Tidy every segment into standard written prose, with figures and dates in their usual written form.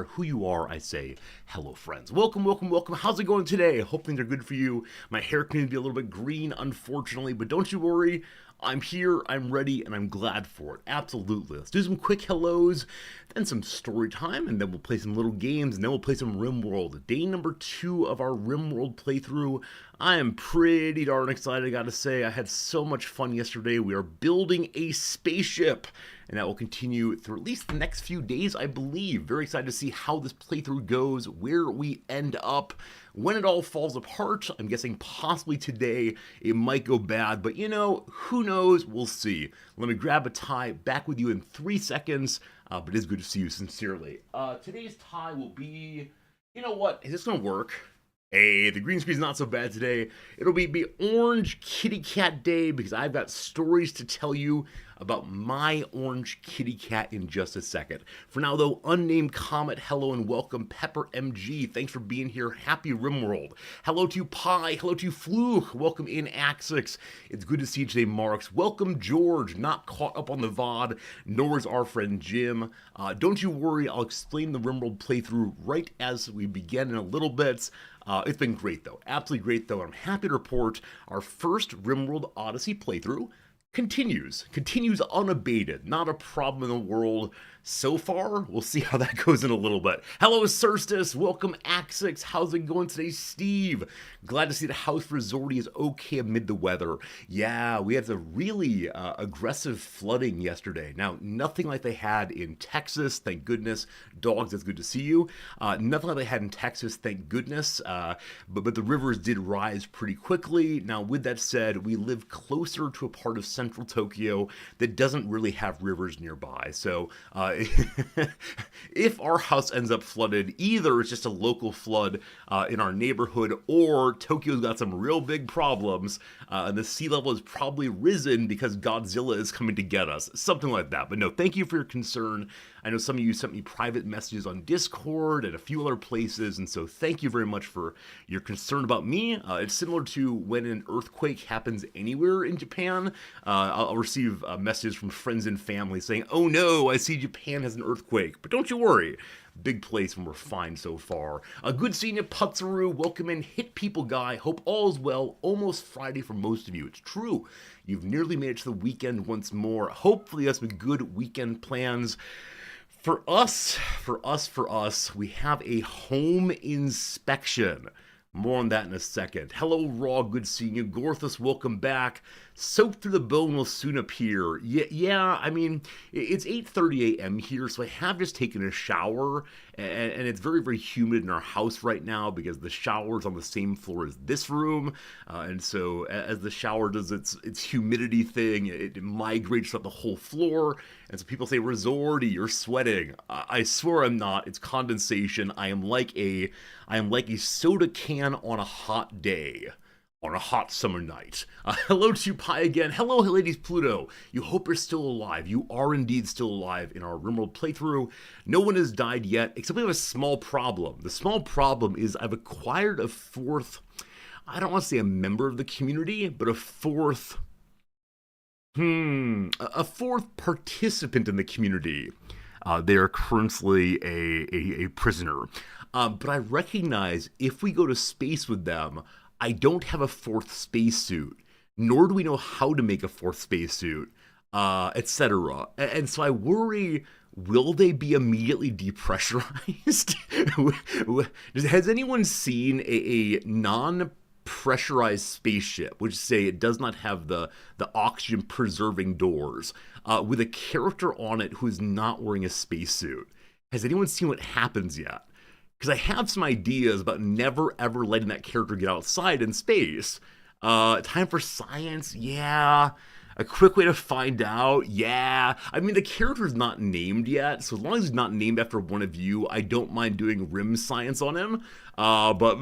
who you are, I say hello, friends. Welcome, welcome, welcome. How's it going today? Hope things are good for you. My hair can be a little bit green, unfortunately, but don't you worry. I'm here, I'm ready, and I'm glad for it. Absolutely. Let's do some quick hellos, then some story time, and then we'll play some little games, and then we'll play some Rimworld. Day number 2 of our Rimworld playthrough. I am pretty darn excited, I gotta say. I had so much fun yesterday. We are building a spaceship, and that will continue through at least the next few days, I believe. Very excited to see how this playthrough goes, where we end up, when it all falls apart. I'm guessing possibly today it might go bad, but you know, who knows? We'll see. Let me grab a tie, back with you in 3 seconds, but it is good to see you sincerely. Today's tie will be, you know what, is this gonna work? Hey, the green screen's not so bad today. It'll be Orange Kitty Cat Day because I've got stories to tell you about my orange kitty cat in just a second. For now, though, unnamed comment, hello and welcome. Pepper MG, thanks for being here. Happy Rimworld. Hello to Pi. Hello to Fluke. Welcome in Axix. It's good to see you today, Marks. Welcome, George. Not caught up on the VOD, nor is our friend Jim. Don't you worry, I'll explain the Rimworld playthrough right as we begin in a little bit. It's been great, though. Absolutely great, though. I'm happy to report our first Rimworld Odyssey playthrough continues unabated. Not a problem in the world so far. We'll see how that goes in a little bit. Hello, Cerstus. Welcome, Axix. How's it going today, Steve? Glad to see the house for Zordy is okay amid the weather. Yeah, we had the really aggressive flooding yesterday. Now, nothing like they had in Texas, thank goodness. Dogs, it's good to see you. Nothing like they had in Texas, thank goodness. But the rivers did rise pretty quickly. Now, with that said, we live closer to a part of central Tokyo that doesn't really have rivers nearby. So, if our house ends up flooded, either it's just a local flood in our neighborhood, or Tokyo's got some real big problems, and the sea level has probably risen because Godzilla is coming to get us. Something like that. But no, thank you for your concern. I know some of you sent me private messages on Discord and a few other places, and so thank you very much for your concern about me. It's similar to when an earthquake happens anywhere in Japan. I'll receive messages from friends and family saying, oh no, I see Japan has an earthquake. But don't you worry. Big place and we're fine so far. A good seeing you, Putzaru. Welcome in, Hit People Guy. Hope all is well. Almost Friday for most of you. It's true. You've nearly made it to the weekend once more. Hopefully that's with good weekend plans. For us, we have a home inspection. More on that in a second. Hello, Raw. Good seeing you. Gorthus, welcome back. Soap Through the Bone will soon appear. Yeah, I mean, it's 8:30 a.m. here, so I have just taken a shower, and it's very, very humid in our house right now because the shower's on the same floor as this room, and so as the shower does its humidity thing, it migrates up the whole floor, and so people say, Rizordi, you're sweating. I swear I'm not. It's condensation. I am like a soda can on a hot day. On a hot summer night. Hello to Pi again. Hello, ladies Pluto. You hope you're still alive. You are indeed still alive in our Rimworld playthrough. No one has died yet, except we have a small problem. The small problem is I've acquired a fourth, I don't want to say a member of the community, but a fourth participant in the community. They are currently a prisoner. But I recognize if we go to space with them, I don't have a fourth spacesuit, nor do we know how to make a fourth spacesuit, etc. And so I worry, will they be immediately depressurized? Has anyone seen a non-pressurized spaceship, which say it does not have the oxygen-preserving doors, with a character on it who is not wearing a spacesuit? Has anyone seen what happens yet? Because I have some ideas about never ever letting that character get outside in space. Time for science? Yeah. A quick way to find out? Yeah. I mean, the character's not named yet, so as long as he's not named after one of you, I don't mind doing rim science on him. But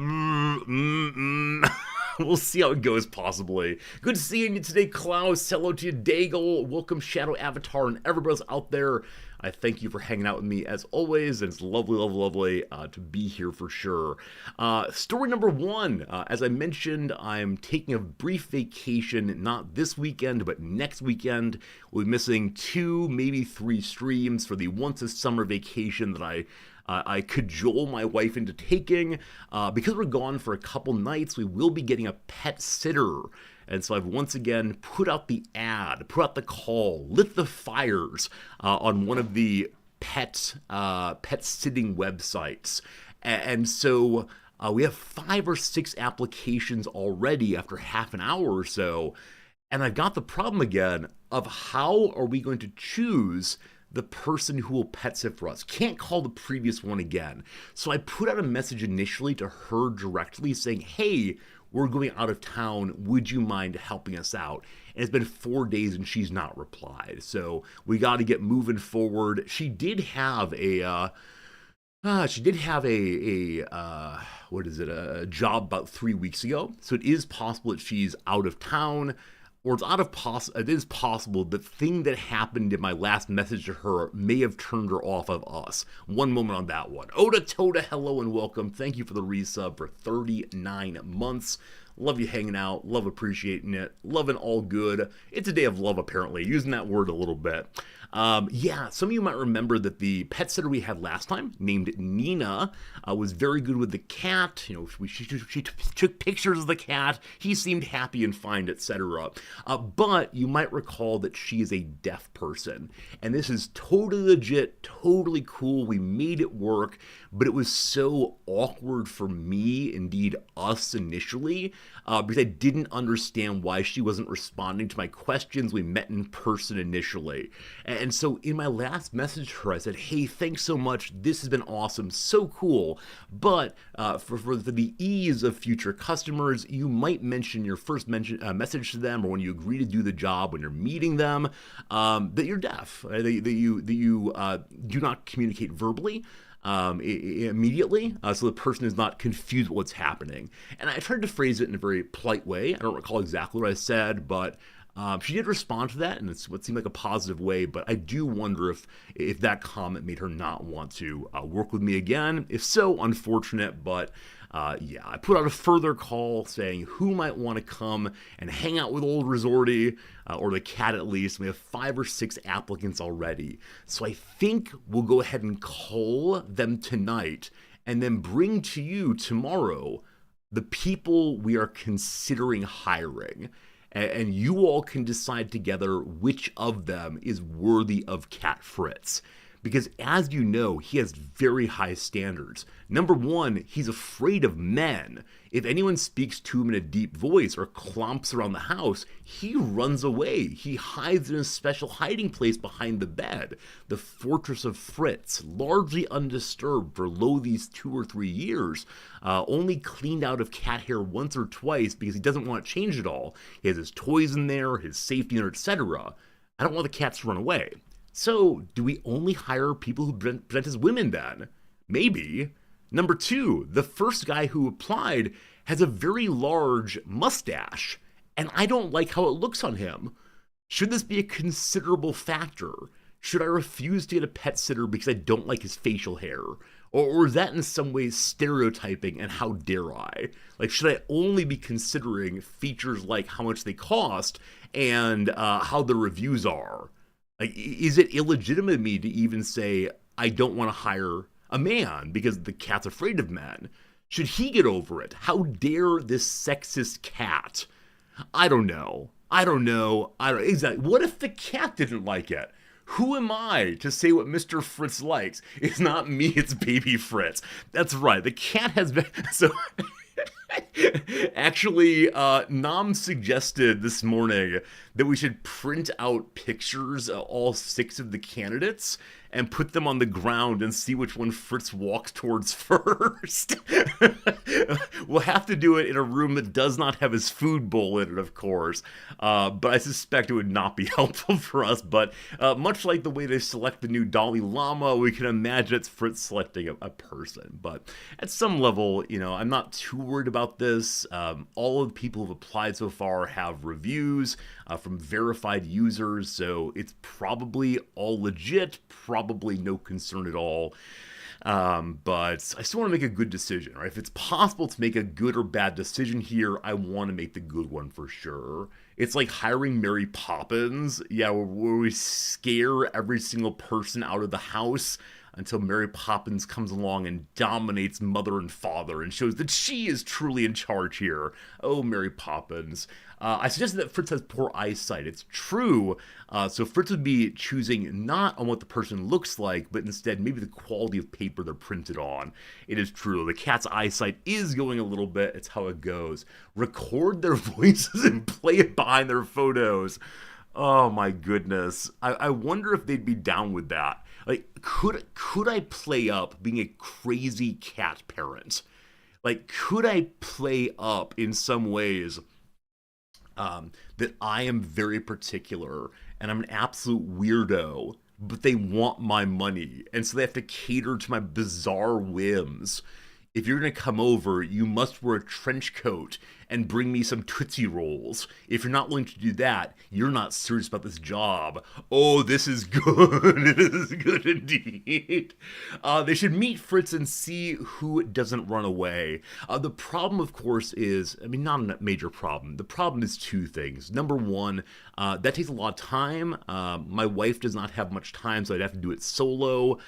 we'll see how it goes, possibly. Good seeing you today, Klaus. Hello to you, Daigle. Welcome, Shadow Avatar, and everybody else out there. I thank you for hanging out with me as always, and it's lovely, lovely, lovely to be here for sure. Story number 1, as I mentioned, I'm taking a brief vacation, not this weekend, but next weekend. We'll be missing 2, maybe 3 streams for the Once a Summer vacation that I I cajole my wife into taking. Because we're gone for a couple nights, we will be getting a pet sitter. And so I've once again put out the ad, put out the call, lit the fires on one of the pet sitting websites. And so we have 5 or 6 applications already after half an hour or so. And I've got the problem again of how are we going to choose the person who will pet sit for us. Can't call the previous one again. So I put out a message initially to her directly saying, hey, we're going out of town. Would you mind helping us out? And it's been 4 days and she's not replied. So we got to get moving forward. She did have a job about 3 weeks ago. So it is possible that she's out of town. Or it is possible the thing that happened in my last message to her may have turned her off of us. One moment on that one. Oda Toda, hello and welcome. Thank you for the resub for 39 months. Love you hanging out. Love appreciating it. Loving all good. It's a day of love, apparently. Using that word a little bit. Some of you might remember that the pet sitter we had last time, named Nina, was very good with the cat. You know, she took pictures of the cat. He seemed happy and fine, etc. But you might recall that she is a deaf person. And this is totally legit, totally cool. We made it work, but it was so awkward for me, indeed us initially, because I didn't understand why she wasn't responding to my questions. We met in person initially. And so in my last message to her, I said, hey, thanks so much. This has been awesome. So cool. But for the ease of future customers, you might mention your first message to them, or when you agree to do the job, when you're meeting them, that you're deaf, that you do not communicate verbally. Immediately, so the person is not confused with what's happening. And I tried to phrase it in a very polite way. I don't recall exactly what I said, but she did respond to that, and it's what seemed like a positive way. But I do wonder if that comment made her not want to work with me again. If so, unfortunate, but I put out a further call saying who might want to come and hang out with old Resorty, or the cat at least. We have 5 or 6 applicants already. So I think we'll go ahead and call them tonight and then bring to you tomorrow the people we are considering hiring. And you all can decide together which of them is worthy of Cat Fritz. Because as you know, he has very high standards. Number one, he's afraid of men. If anyone speaks to him in a deep voice or clomps around the house, he runs away. He hides in a special hiding place behind the bed. The Fortress of Fritz, largely undisturbed for these 2 or 3 years, only cleaned out of cat hair once or twice because he doesn't want to change it all. He has his toys in there, his safety net, etc. I don't want the cats to run away. So, do we only hire people who present as women then? Maybe. Number 2, the first guy who applied has a very large mustache, and I don't like how it looks on him. Should this be a considerable factor? Should I refuse to get a pet sitter because I don't like his facial hair? Or is that in some ways stereotyping, and how dare I? Like, should I only be considering features like how much they cost and how the reviews are? Like, is it illegitimate of me to even say I don't want to hire a man because the cat's afraid of men? Should he get over it? How dare this sexist cat? I don't know. Exactly. What if the cat didn't like it? Who am I to say what Mr. Fritz likes? It's not me, it's baby Fritz. That's right. The cat has been... So... Actually, Nam suggested this morning that we should print out pictures of all 6 of the candidates and put them on the ground and see which one Fritz walks towards first. We'll have to do it in a room that does not have his food bowl in it, of course. But I suspect it would not be helpful for us. But much like the way they select the new Dalai Lama, we can imagine it's Fritz selecting a person. But at some level, I'm not too worried about this. All of the people who've applied so far have reviews from verified users, so it's probably all legit, probably no concern at all. But I still want to make a good decision, right? If it's possible to make a good or bad decision here, I want to make the good one for sure. It's like hiring Mary Poppins, where we scare every single person out of the house until Mary Poppins comes along and dominates mother and father and shows that she is truly in charge here. Oh, Mary Poppins. I suggested that Fritz has poor eyesight. It's true. So Fritz would be choosing not on what the person looks like, but instead maybe the quality of paper they're printed on. It is true. The cat's eyesight is going a little bit. It's how it goes. Record their voices and play it behind their photos. Oh my goodness. I wonder if they'd be down with that. Like, could I play up being a crazy cat parent? Like, could I play up in some ways that I am very particular and I'm an absolute weirdo, but they want my money, and so they have to cater to my bizarre whims. If you're going to come over, you must wear a trench coat and bring me some Tootsie Rolls. If you're not willing to do that, you're not serious about this job. Oh, this is good. This is good indeed. They should meet Fritz and see who doesn't run away. The problem, of course, is, I mean, not a major problem. The problem is two things. Number one, that takes a lot of time. My wife does not have much time, so I'd have to do it solo.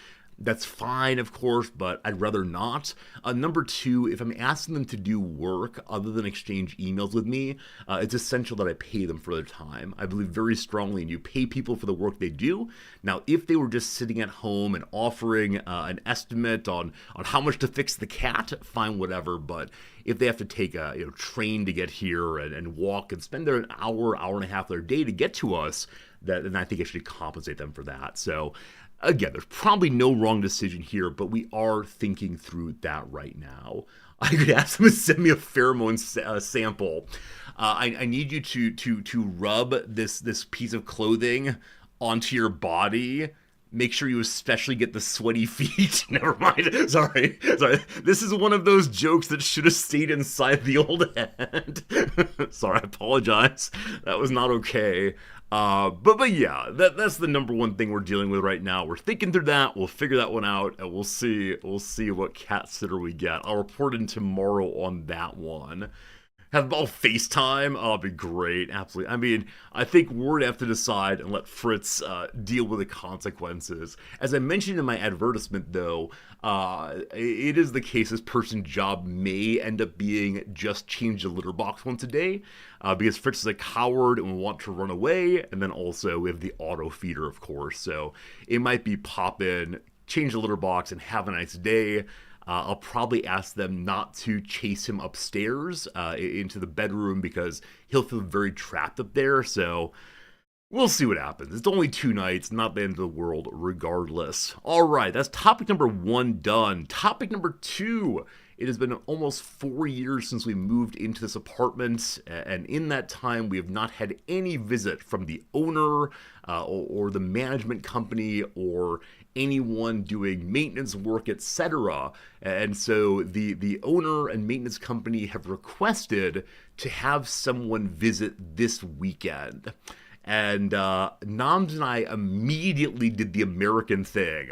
That's fine, of course, but I'd rather not. Number two, if I'm asking them to do work other than exchange emails with me, it's essential that I pay them for their time. I believe very strongly in you pay people for the work they do. Now, if they were just sitting at home and offering an estimate on how much to fix the cat, fine, whatever. But if they have to take a train to get here and walk and spend an hour and a half of their day to get to us, then I think I should compensate them for that. So, again, there's probably no wrong decision here, but we are thinking through that right now. I could ask them to send me a pheromone sample. I need you to rub this piece of clothing onto your body. Make sure you especially get the sweaty feet. Never mind. Sorry. This is one of those jokes that should have stayed inside the old head. Sorry, I apologize. That was not okay. But yeah, that's the number one thing we're dealing with right now. We're thinking through that. We'll figure that one out, and we'll see what cat sitter we get. I'll report in tomorrow on that one. Have them all FaceTime. Oh, it'd be great. Absolutely. I mean, I think we're going to have to decide and let Fritz deal with the consequences. As I mentioned in my advertisement, though, it is the case this person's job may end up being just change the litter box once a day, because Fritz is a coward and will want to run away. And then also we have the auto feeder, of course. So it might be pop in, change the litter box, and have a nice day. I'll probably ask them not to chase him upstairs into the bedroom because he'll feel very trapped up there. So we'll see what happens. It's only 2 nights, not the end of the world regardless. All right, that's topic number 1 done. Topic number 2. It has been almost 4 years since we moved into this apartment, and in that time we have not had any visit from the owner or the management company or anyone doing maintenance work, etc. And so the owner and maintenance company have requested to have someone visit this weekend. And Noms and I immediately did the American thing.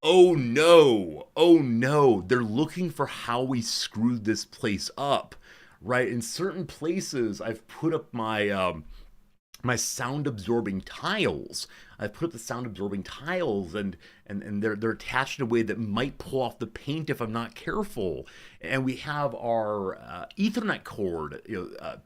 Oh no, they're looking for how we screwed this place up, right? In certain places, I've put up my my sound-absorbing tiles. I've put up the sound-absorbing tiles, and they're attached in a way that might pull off the paint if I'm not careful. And we have our Ethernet cord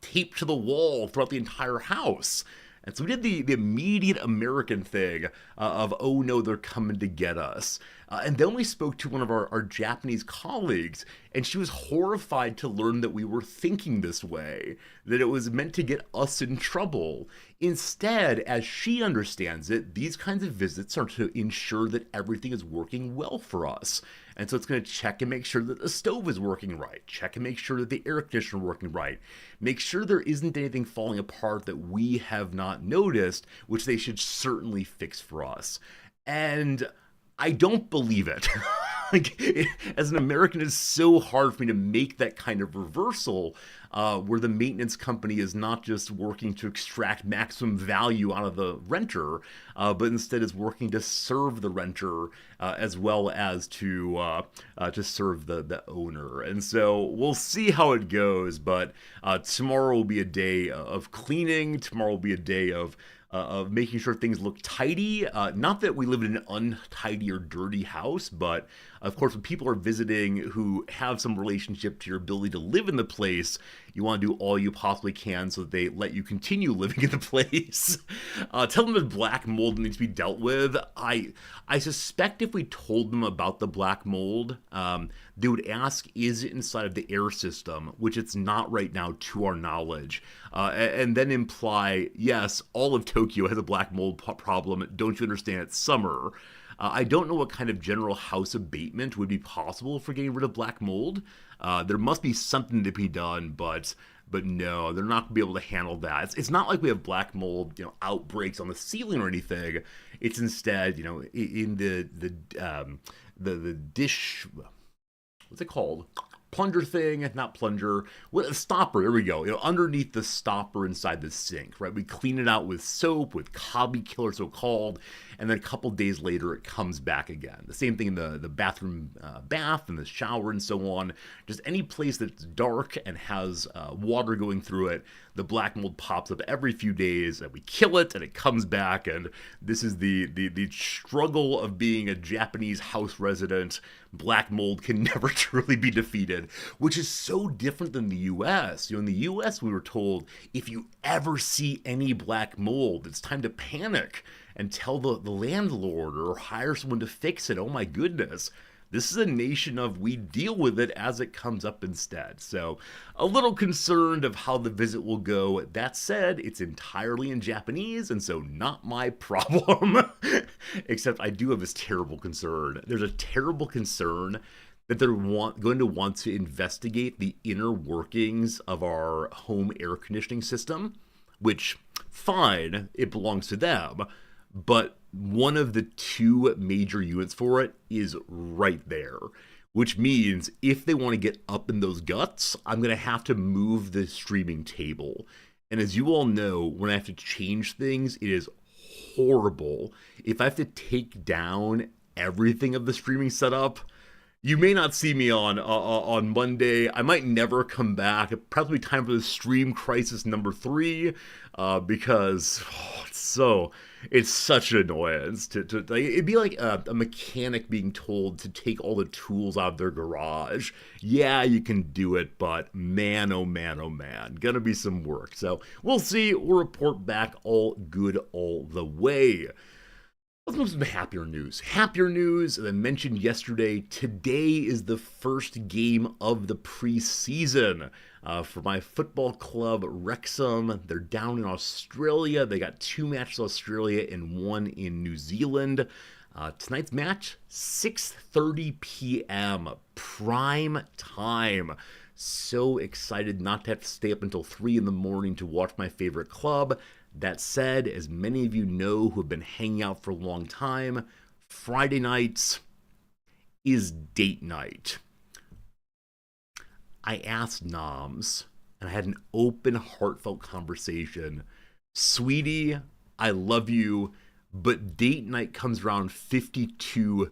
taped to the wall throughout the entire house. And so we did the immediate American thing of, oh no, they're coming to get us. And then we spoke to one of our Japanese colleagues, and she was horrified to learn that we were thinking this way, that it was meant to get us in trouble. Instead, as she understands it, these kinds of visits are to ensure that everything is working well for us. And so it's going to check and make sure that the stove is working right, check and make sure that the air conditioner is working right, make sure there isn't anything falling apart that we have not noticed, which they should certainly fix for us. And I don't believe it. As an American, it's so hard for me to make that kind of reversal where the maintenance company is not just working to extract maximum value out of the renter, but instead is working to serve the renter as well as to serve the owner. And so we'll see how it goes, but tomorrow will be a day of cleaning. Tomorrow will be a day of of making sure things look tidy. Not that we live in an untidy or dirty house, but of course, when people are visiting who have some relationship to your ability to live in the place, you want to do all you possibly can so that they let you continue living in the place. Tell them that black mold needs to be dealt with. I suspect if we told them about the black mold, they would ask, is it inside of the air system, which it's not right now to our knowledge, and then imply, yes, all of Tokyo has a black mold problem. Don't you understand? It's summer. I don't know what kind of general house abatement would be possible for getting rid of black mold. There must be something to be done, but no, they're not going to be able to handle that. It's not like we have black mold, outbreaks on the ceiling or anything. It's instead, in the dish. What's it called? Plunger thing, not plunger. What a stopper? There we go. Underneath the stopper inside the sink, right? We clean it out with soap, with cobby killer, so called, and then a couple days later, it comes back again. The same thing in the bathroom, bath, and the shower, and so on. Just any place that's dark and has water going through it, the black mold pops up every few days, and we kill it, and it comes back. And this is the struggle of being a Japanese house resident. Black mold can never truly be defeated, which is so different than the U.S. In the U.S., we were told, if you ever see any black mold, it's time to panic and tell the landlord or hire someone to fix it. Oh my goodness. This is a nation of we deal with it as it comes up instead. So a little concerned of how the visit will go. That said, it's entirely in Japanese, and so not my problem. Except I do have this terrible concern. There's a terrible concern that they're going to want to investigate the inner workings of our home air conditioning system, which, fine, it belongs to them. But one of the two major units for it is right there, which means if they want to get up in those guts, I'm going to have to move the streaming table. And as you all know, when I have to change things, it is horrible. If I have to take down everything of the streaming setup, you may not see me on Monday. I might never come back. It'll probably be time for the stream crisis number 3, because it's such an annoyance. It'd be like a mechanic being told to take all the tools out of their garage. Yeah, you can do it, but man, oh man, oh man, gonna be some work. So we'll see. We'll report back. All good all the way. Let's move to some happier news. Happier news, as I mentioned yesterday, today is the first game of the preseason for my football club, Wrexham. They're down in Australia. They got 2 matches in Australia and 1 in New Zealand. Tonight's match, 6:30 p.m., prime time. So excited not to have to stay up until 3 in the morning to watch my favorite club. That said, as many of you know who have been hanging out for a long time, Friday nights is date night. I asked Noms, and I had an open, heartfelt conversation. Sweetie, I love you, but date night comes around 52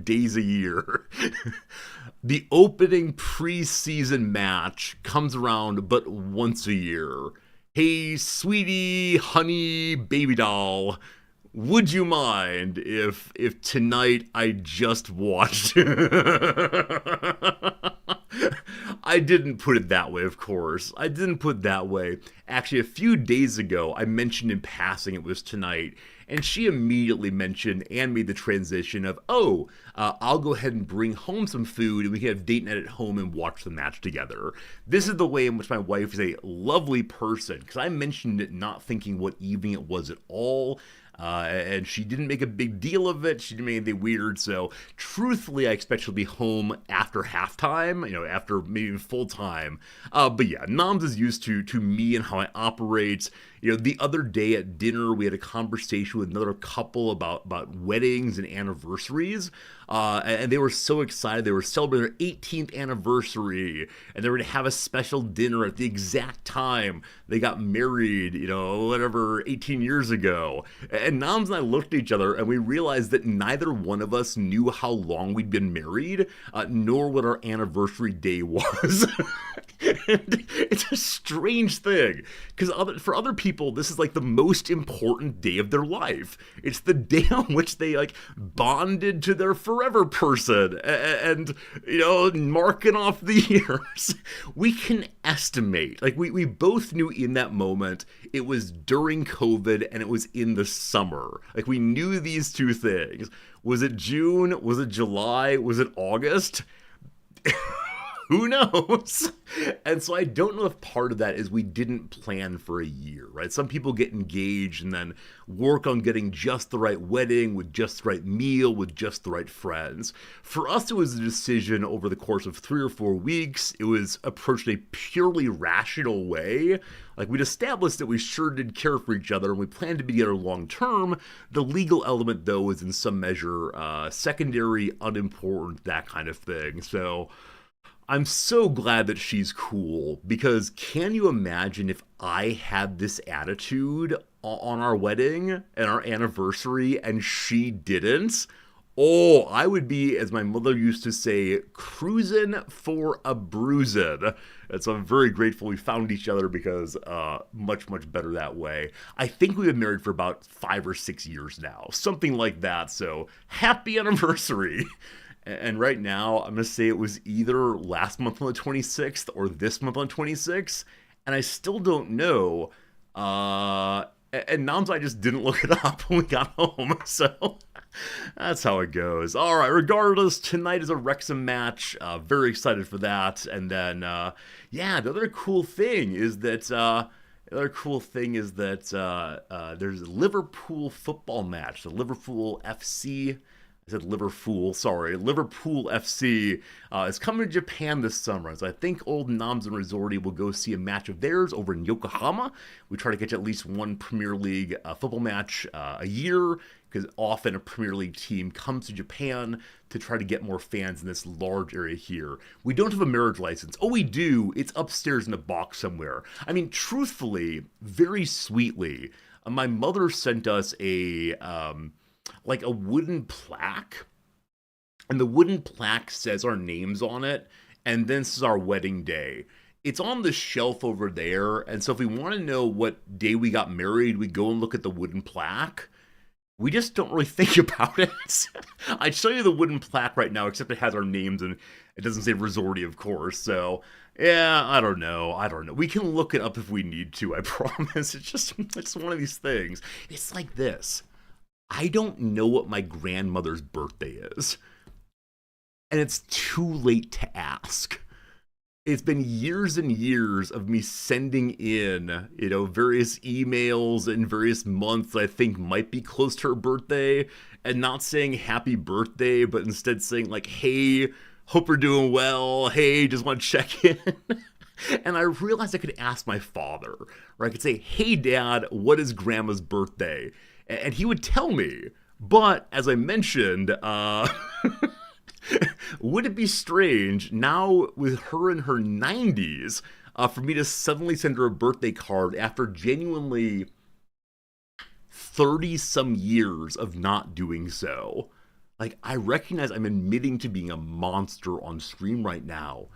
days a year. The opening preseason match comes around but once a year. Hey, sweetie, honey, baby doll, would you mind if tonight I just watched? I didn't put it that way, of course. I didn't put it that way. Actually, a few days ago, I mentioned in passing it was tonight, and she immediately mentioned and made the transition of, I'll go ahead and bring home some food, and we can have date night at home and watch the match together. This is the way in which my wife is a lovely person, because I mentioned it not thinking what evening it was at all. And she didn't make a big deal of it. She didn't make anything weird. So, truthfully, I expect she'll be home after halftime, after maybe full time. But yeah, Noms is used to me and how I operate. The other day at dinner, we had a conversation with another couple about weddings and anniversaries. And they were so excited. They were celebrating their 18th anniversary, and they were going to have a special dinner at the exact time they got married, 18 years ago. And Noms and I looked at each other, and we realized that neither one of us knew how long we'd been married, nor what our anniversary day was. And it's a strange thing, because for other people, people, this is like the most important day of their life. It's the day on which they like bonded to their forever person and, you know, marking off the years. We can estimate, like we both knew in that moment it was during COVID and it was in the summer. Like we knew these two things. Was it June? Was it July? Was it August? Who knows? And so I don't know if part of that is we didn't plan for a year, right? Some people get engaged and then work on getting just the right wedding with just the right meal with just the right friends. For us, it was a decision over the course of 3 or 4 weeks. It was approached in a purely rational way. Like we'd established that we sure did care for each other and we planned to be together long term. The legal element, though, is in some measure secondary, unimportant, that kind of thing. So I'm so glad that she's cool, because can you imagine if I had this attitude on our wedding and our anniversary and she didn't? Oh, I would be, as my mother used to say, cruising for a bruising. And so I'm very grateful we found each other, because much, much better that way. I think we've been married for about 5 or 6 years now, something like that. So happy anniversary. And right now, I'm going to say it was either last month on the 26th or this month on the 26th. And I still don't know. And Noms, I just didn't look it up when we got home. So that's how it goes. All right, regardless, tonight is a Wrexham match. Very excited for that. And then, yeah, the other cool thing is that... there's a Liverpool football match. The Liverpool FC... I said Liverpool, sorry. Liverpool FC is coming to Japan this summer. So I think old Noms and Resorti will go see a match of theirs over in Yokohama. We try to catch at least one Premier League football match a year, because often a Premier League team comes to Japan to try to get more fans in this large area here. We don't have a marriage license. Oh, we do. It's upstairs in a box somewhere. I mean, truthfully, very sweetly, my mother sent us a wooden plaque, and the wooden plaque says our names on it, and this is our wedding day. It's on the shelf over there, and so if we want to know what day we got married, we go and look at the wooden plaque. We just don't really think about it. I'd show you the wooden plaque right now, except it has our names, and it doesn't say Resorti, of course, so... yeah, I don't know. We can look it up if we need to, I promise. It's one of these things. It's like this. I don't know what my grandmother's birthday is, and it's too late to ask. It's been years and years of me sending in, various emails in various months I think might be close to her birthday, and not saying happy birthday, but instead saying like, hey, hope you're doing well, hey, just want to check in. And I realized I could ask my father, or I could say, hey, Dad, what is Grandma's birthday? And he would tell me. But, as I mentioned, would it be strange, now with her in her 90s, for me to suddenly send her a birthday card after genuinely 30-some years of not doing so? Like, I recognize I'm admitting to being a monster on stream right now,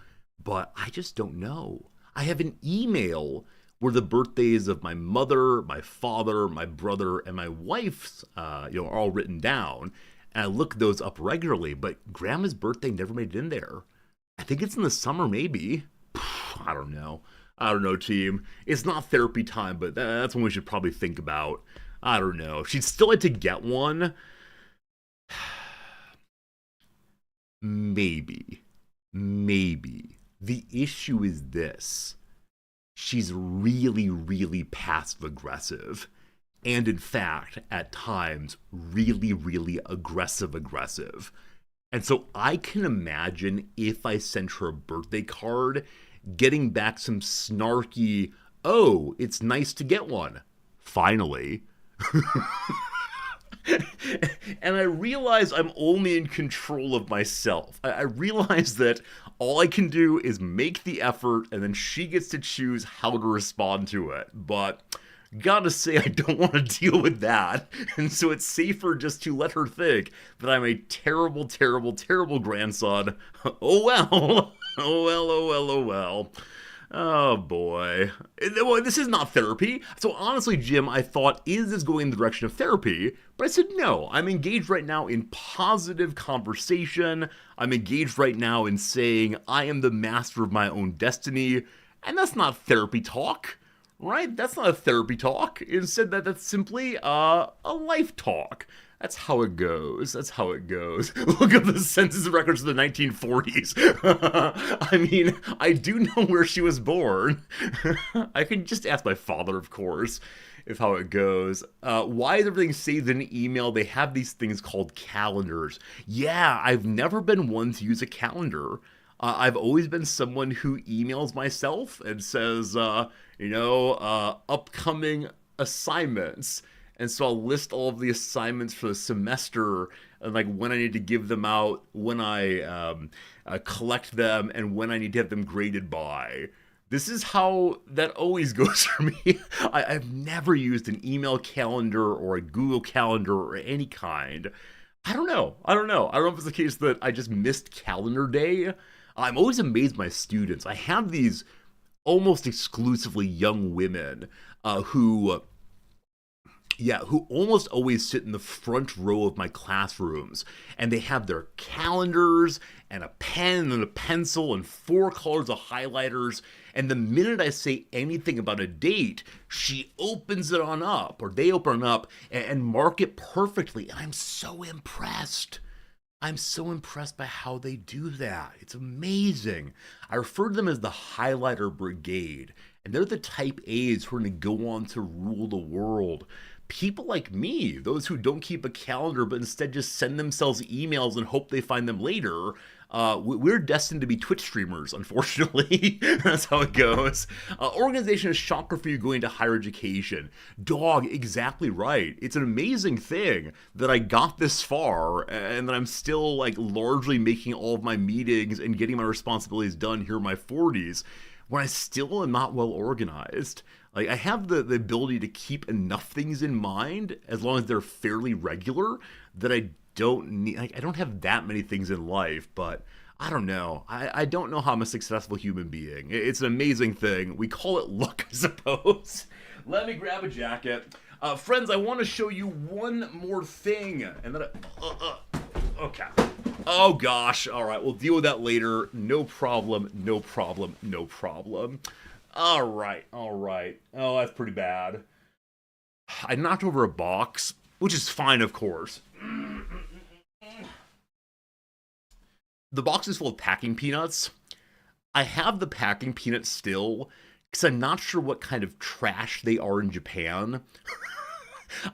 but I just don't know. I have an email where the birthdays of my mother, my father, my brother, and my wife's, are all written down. And I look those up regularly, but Grandma's birthday never made it in there. I think it's in the summer, maybe. I don't know, team. It's not therapy time, but that's one we should probably think about. I don't know. She'd still like to get one. Maybe. The issue is this. She's really, really passive-aggressive. And in fact, at times, really, really aggressive. And so I can imagine if I sent her a birthday card, getting back some snarky, oh, it's nice to get one. Finally. And I realize I'm only in control of myself. I realize that all I can do is make the effort, and then she gets to choose how to respond to it. But gotta say, I don't want to deal with that. And so it's safer just to let her think that I'm a terrible, terrible, terrible grandson. Oh well. Oh well. Oh boy. Well, this is not therapy. So honestly, Jim, I thought, is this going in the direction of therapy? But I said no. I'm engaged right now in positive conversation. I'm engaged right now in saying I am the master of my own destiny. And that's not therapy talk, right? That's not a therapy talk. Instead, that's simply a life talk. That's how it goes. That's how it goes. Look at the census records of the 1940s. I mean, I do know where she was born. I can just ask my father, of course, if how it goes. Why is everything saved in an email? They have these things called calendars. Yeah, I've never been one to use a calendar. I've always been someone who emails myself and says, upcoming assignments. And so I'll list all of the assignments for the semester and like when I need to give them out, when I collect them, and when I need to have them graded by. This is how that always goes for me. I've never used an email calendar or a Google calendar or any kind. I don't know if it's the case that I just missed calendar day. I'm always amazed by students. I have these almost exclusively young women who almost always sit in the front row of my classrooms. And they have their calendars and a pen and a pencil and 4 colors of highlighters. And the minute I say anything about a date, she opens it on up, or they open it up and mark it perfectly. And I'm so impressed. I'm so impressed by how they do that. It's amazing. I refer to them as the highlighter brigade, and they're the type A's who are going to go on to rule the world. People like me, those who don't keep a calendar but instead just send themselves emails and hope they find them later, we're destined to be Twitch streamers, unfortunately. That's how it goes. Organization is shocker for you going to higher education. Dog, exactly right. It's an amazing thing that I got this far and that I'm still like largely making all of my meetings and getting my responsibilities done here in my 40s when I still am not well organized. Like, I have the ability to keep enough things in mind as long as they're fairly regular that I don't need, like, I don't have that many things in life, but I don't know. I don't know how I'm a successful human being. It's an amazing thing. We call it luck, I suppose. Let me grab a jacket. Friends, I want to show you one more thing. And then okay. Oh gosh. All right. We'll deal with that later. No problem. No problem. No problem. All right. All right. Oh, that's pretty bad. I knocked over a box, which is fine, of course. The box is full of packing peanuts. I have the packing peanuts still because I'm not sure what kind of trash they are in Japan.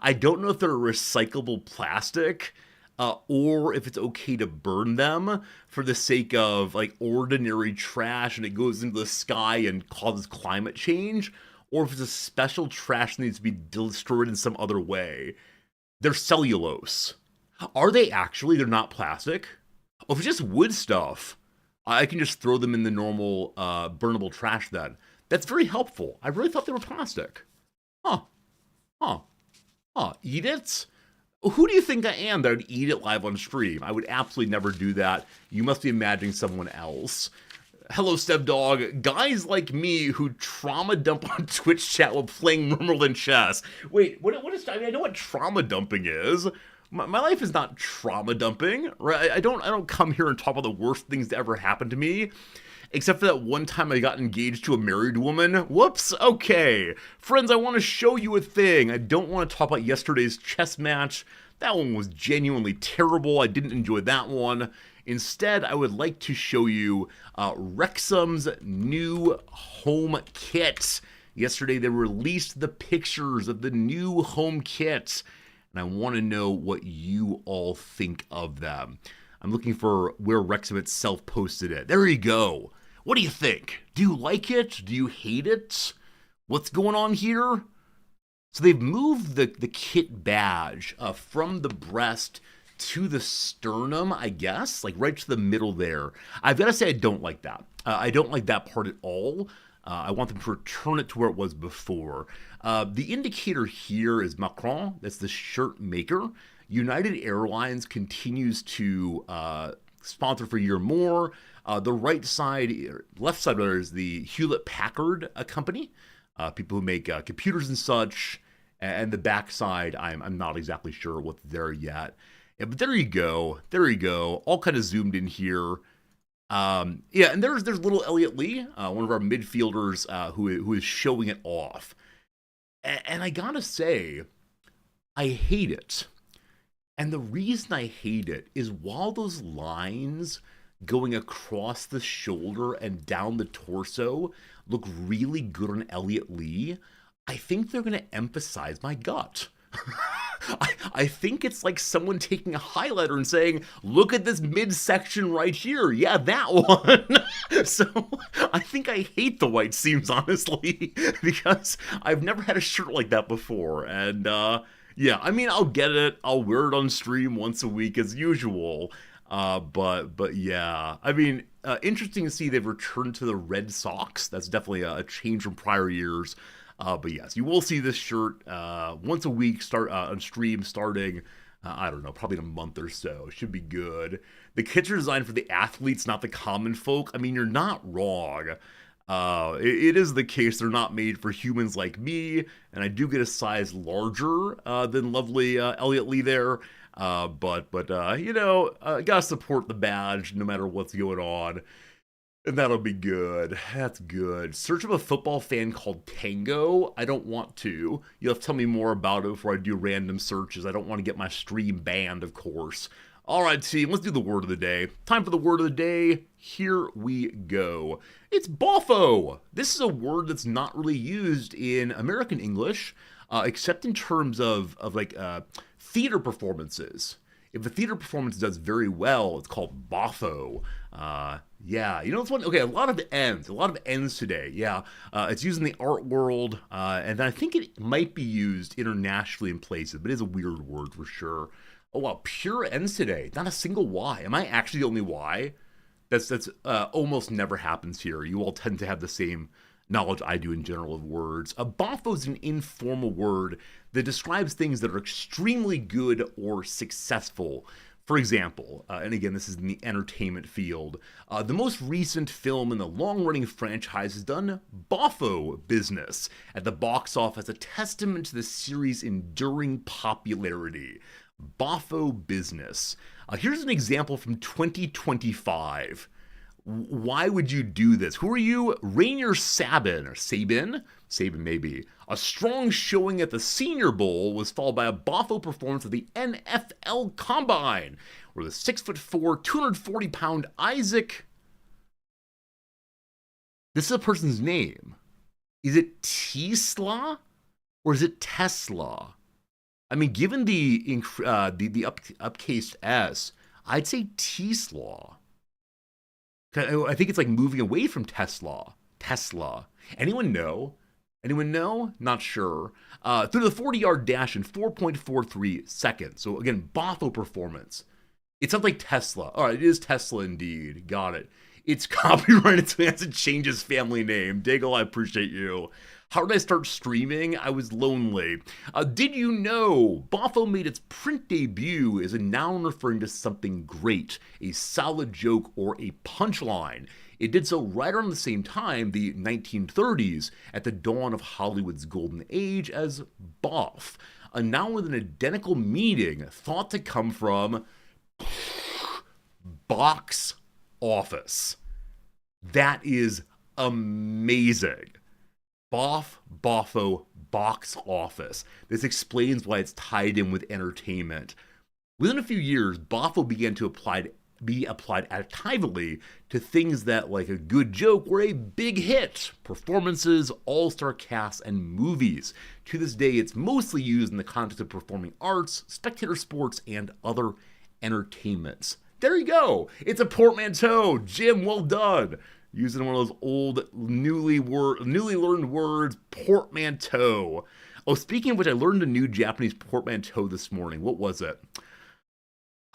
I don't know if they're recyclable plastic, or if it's okay to burn them for the sake of like ordinary trash and it goes into the sky and causes climate change, or if it's a special trash that needs to be destroyed in some other way. They're cellulose. Are they actually? They're not plastic? Oh, if it's just wood stuff, I can just throw them in the normal burnable trash then. That's very helpful. I really thought they were plastic. Huh. Huh. Huh. Eat it? Who do you think I am that would eat it live on stream? I would absolutely never do that. You must be imagining someone else. Hello, Stepdog. Guys like me who trauma dump on Twitch chat while playing Rimworld and chess. Wait, what is... I mean, I know what trauma dumping is. My life is not trauma dumping, right? I don't come here and talk about the worst things that ever happened to me. Except for that one time I got engaged to a married woman. Whoops, okay. Friends, I want to show you a thing. I don't want to talk about yesterday's chess match. That one was genuinely terrible. I didn't enjoy that one. Instead, I would like to show you Wrexham's new home kit. Yesterday, they released the pictures of the new home kit, and I want to know what you all think of them. I'm looking for where Wrexham itself posted it. There you go. What do you think? Do you like it? Do you hate it? What's going on here? So they've moved the kit badge from the breast to the sternum, I guess, like right to the middle there. I've got to say I don't like that. I don't like that part at all. I want them to return it to where it was before. The indicator here is Macron. That's the shirt maker. United Airlines continues to sponsored for a year more. The left side rather, is the Hewlett Packard company, people who make computers and such. And the back side, I'm not exactly sure what's there yet. Yeah, but there you go. There you go. All kind of zoomed in here. Yeah, and there's little Elliot Lee, one of our midfielders, who is showing it off. And I gotta say, I hate it. And the reason I hate it is while those lines going across the shoulder and down the torso look really good on Elliot Lee, I think they're going to emphasize my gut. I think it's like someone taking a highlighter and saying, look at this midsection right here. Yeah, that one. So I think I hate the white seams, honestly, because I've never had a shirt like that before. And yeah, I mean, I'll get it. I'll wear it on stream once a week as usual. But yeah, I mean, interesting to see they've returned to the red socks. That's definitely a change from prior years. But yes, you will see this shirt once a week on stream starting, I don't know, probably in a month or so. Should be good. The kits are designed for the athletes, not the common folk. I mean, you're not wrong. It is the case they're not made for humans like me, and I do get a size larger than lovely Elliot Lee there. But you know, gotta support the badge no matter what's going on. And that'll be good. That's good. Search of a football fan called Tango. I don't want to. You'll have to tell me more about it before I do random searches. I don't want to get my stream banned, of course. All right, team, let's do the word of the day. Time for the word of the day. Here we go. It's boffo. This is a word that's not really used in American English, except in terms of like theater performances. If a theater performance does very well, it's called boffo. Yeah, you know, it's one. Okay, a lot of ends today. Yeah, it's used in the art world, and I think it might be used internationally in places, but it is a weird word for sure. Oh wow, pure ends today. Not a single Y. Am I actually the only Y? That's almost never happens here. You all tend to have the same knowledge I do in general of words. A boffo is an informal word that describes things that are extremely good or successful. For example, and again, this is in the entertainment field, the most recent film in the long-running franchise has done boffo business at the box office, a testament to the series' enduring popularity. Boffo business. Here's an example from 2025. Why would you do this? Who are you? Rainier Sabin, or Sabin? Sabin maybe. A strong showing at the Senior Bowl was followed by a boffo performance at the NFL Combine, where the 6'4", 240-pound Isaac... This is a person's name. Is it Tesla? Or is it Tesla? I mean, given the upcased S, I'd say Tesla. I think it's like moving away from Tesla. Anyone know? Not sure. Through the 40-yard dash in 4.43 seconds. So again, boffo performance. It sounds like Tesla. All right, it is Tesla indeed. Got it. It's copyrighted, so he has to change his family name. Daigle, I appreciate you. How did I start streaming? I was lonely. Did you know boffo made its print debut as a noun referring to something great, a solid joke, or a punchline? It did so right around the same time, the 1930s, at the dawn of Hollywood's golden age, as boff, a noun with an identical meaning thought to come from box office. That is amazing. Boffo, box office. This explains why it's tied in with entertainment. Within a few years, boffo began to be applied adjectively to things that, like a good joke, were a big hit. Performances, all-star casts, and movies. To this day, it's mostly used in the context of performing arts, spectator sports, and other entertainments. There you go. It's a portmanteau. Jim, well done. Using one of those old, newly learned words, portmanteau. Oh, speaking of which, I learned a new Japanese portmanteau this morning. What was it?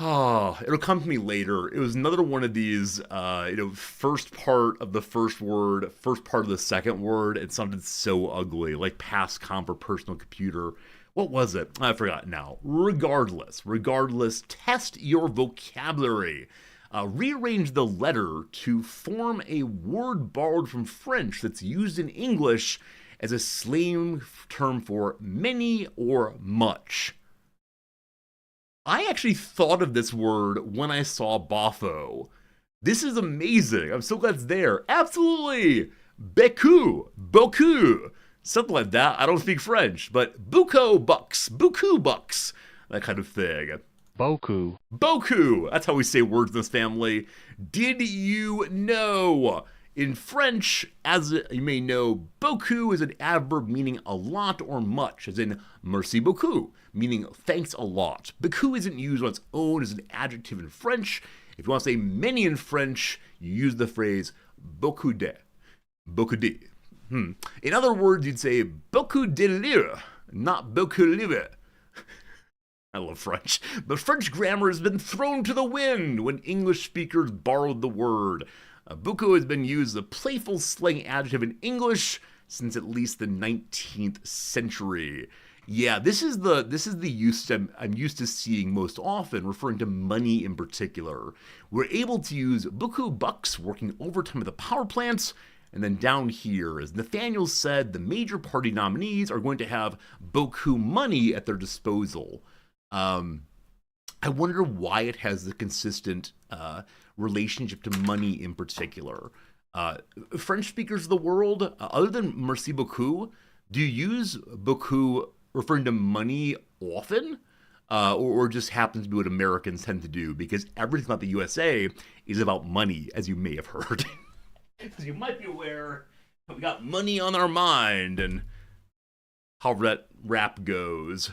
Oh, it'll come to me later. It was another one of these, first part of the first word, first part of the second word. It sounded so ugly, like past comp or personal computer. What was it? I forgot now. Regardless, test your vocabulary. rearranged the letter to form a word borrowed from French that's used in English as a slang term for many or much. I actually thought of this word when I saw Bafo. This is amazing. I'm so glad it's there. Absolutely. Beaucoup. Something like that. I don't speak French, but beaucoup bucks, that kind of thing. Beaucoup. That's how we say words in this family. Did you know? In French, as you may know, beaucoup is an adverb meaning a lot or much, as in merci beaucoup, meaning thanks a lot. Beaucoup isn't used on its own as an adjective in French. If you want to say many in French, you use the phrase beaucoup de. In other words, you'd say beaucoup de lire, not beaucoup lire. I love French, but French grammar has been thrown to the wind when English speakers borrowed the word. Beaucoup has been used as a playful slang adjective in English since at least the 19th century. Yeah, this is the use I'm used to seeing most often, referring to money in particular. We're able to use beaucoup bucks working overtime at the power plants. And then down here, as Nathaniel said, the major party nominees are going to have beaucoup money at their disposal. I wonder why it has the consistent relationship to money in particular. French speakers of the world, other than merci beaucoup, do you use beaucoup referring to money often? Or just happens to be what Americans tend to do? Because everything about the USA is about money, as you may have heard. As you might be aware, we got money on our mind, and however that rap goes.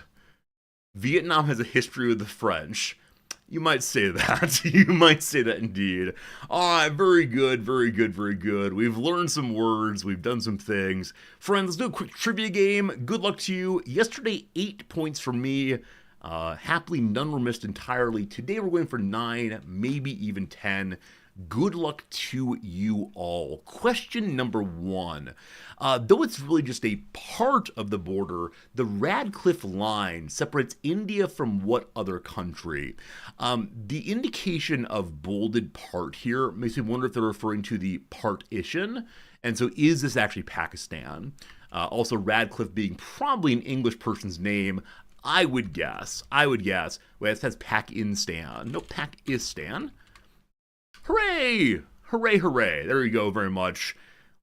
Vietnam has a history with the French. You might say that. You might say that indeed. All right, very good. We've learned some words. We've done some things. Friends, let's do a quick trivia game. Good luck to you. Yesterday, 8 points for me. Happily, none were missed entirely. Today, we're going for 9, maybe even 10. Good luck to you all. Question number 1. Though it's really just a part of the border, the Radcliffe line separates India from what other country? The indication of bolded part here makes me wonder if they're referring to the partition. And so is this actually Pakistan? Also, Radcliffe being probably an English person's name, I would guess. Wait, it says Pakistan. No, Pakistan. Hooray! There you go, very much.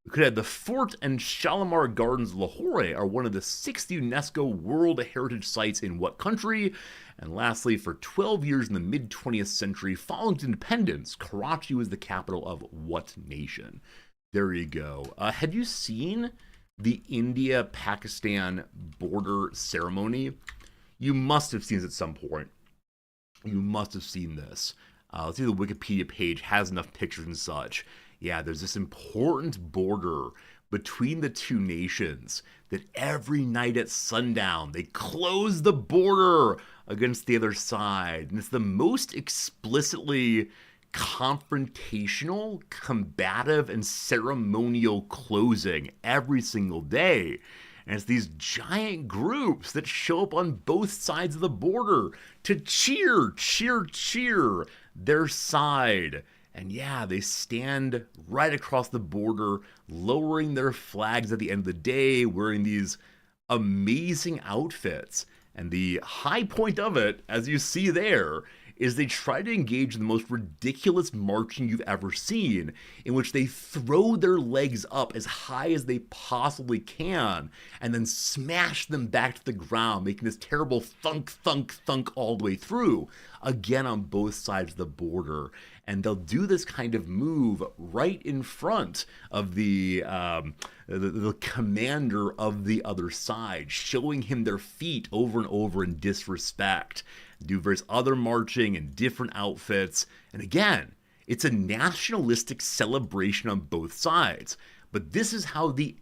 We could have the Fort and Shalimar Gardens of Lahore are one of the 6 UNESCO World Heritage Sites in what country? And lastly, for 12 years in the mid-20th century, following independence, Karachi was the capital of what nation? There you go. Have you seen the India-Pakistan border ceremony? You must have seen this at some point. You must have seen this. Let's see if the Wikipedia page has enough pictures and such. Yeah, there's this important border between the two nations that every night at sundown, they close the border against the other side. And it's the most explicitly confrontational, combative, and ceremonial closing every single day. And it's these giant groups that show up on both sides of the border to cheer their side. And yeah, they stand right across the border, lowering their flags at the end of the day, wearing these amazing outfits. And the high point of it, as you see there, is they try to engage in the most ridiculous marching you've ever seen, in which they throw their legs up as high as they possibly can, and then smash them back to the ground, making this terrible thunk, thunk, thunk all the way through, again on both sides of the border. And they'll do this kind of move right in front of the commander of the other side, showing him their feet over and over in disrespect. Do various other marching in different outfits. And again, it's a nationalistic celebration on both sides. But this is how the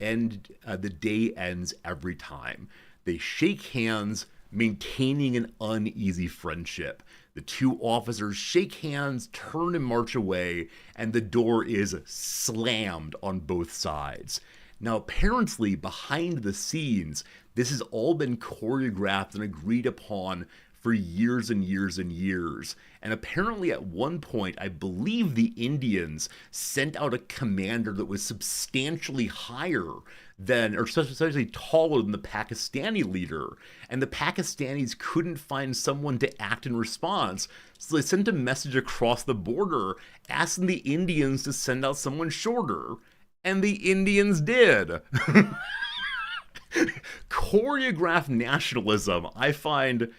day ends every time. They shake hands, maintaining an uneasy friendship. The two officers shake hands, turn and march away, and the door is slammed on both sides. Now, apparently, behind the scenes, this has all been choreographed and agreed upon for years and years and years. And apparently, at one point, I believe the Indians sent out a commander that was substantially higher than, or substantially taller than the Pakistani leader. And the Pakistanis couldn't find someone to act in response. So they sent a message across the border asking the Indians to send out someone shorter. And the Indians did. Choreographed nationalism, I find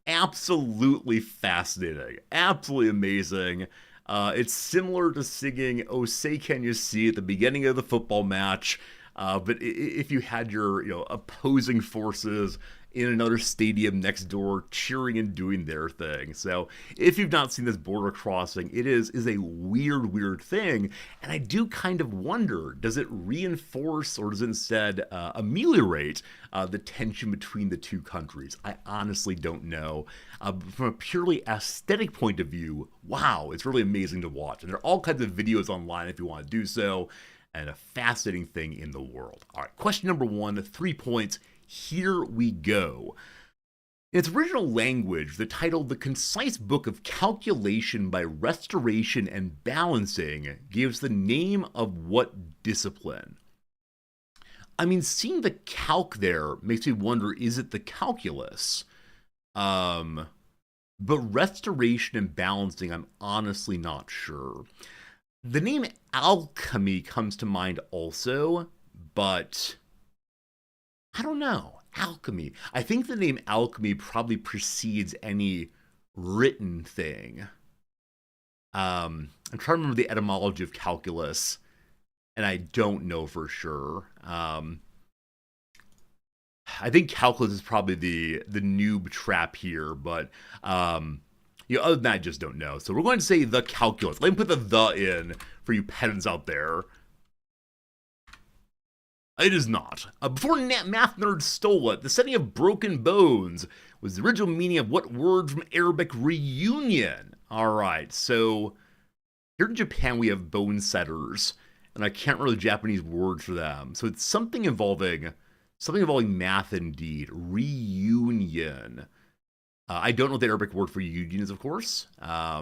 absolutely fascinating, absolutely amazing. It's similar to singing "Oh Say Can You See" at the beginning of the football match, but if you had your opposing forces in another stadium next door cheering and doing their thing. So if you've not seen this border crossing, it is a weird thing. And I do kind of wonder, does it reinforce or does it instead ameliorate the tension between the two countries? I honestly don't know. From a purely aesthetic point of view, wow, it's really amazing to watch. And there are all kinds of videos online if you want to do so. And a fascinating thing in the world. All right, question number 1, 3 points. Here we go. In its original language, the title "The Concise Book of Calculation by Restoration and Balancing" gives the name of what discipline? I mean, seeing the calc there makes me wonder, is it the calculus? But restoration and balancing, I'm honestly not sure. The name alchemy comes to mind also, but I don't know. Alchemy. I think the name alchemy probably precedes any written thing. I'm trying to remember the etymology of calculus, and I don't know for sure. I think calculus is probably the noob trap here, but other than that, I just don't know. So we're going to say the calculus. Let me put the in for you pedants out there. It is not. Before math nerds stole it, the setting of broken bones was the original meaning of what word from Arabic reunion? All right, so here in Japan we have bone setters, and I can't remember the Japanese word for them. So it's something involving math indeed. Reunion. I don't know what the Arabic word for union is, of course. I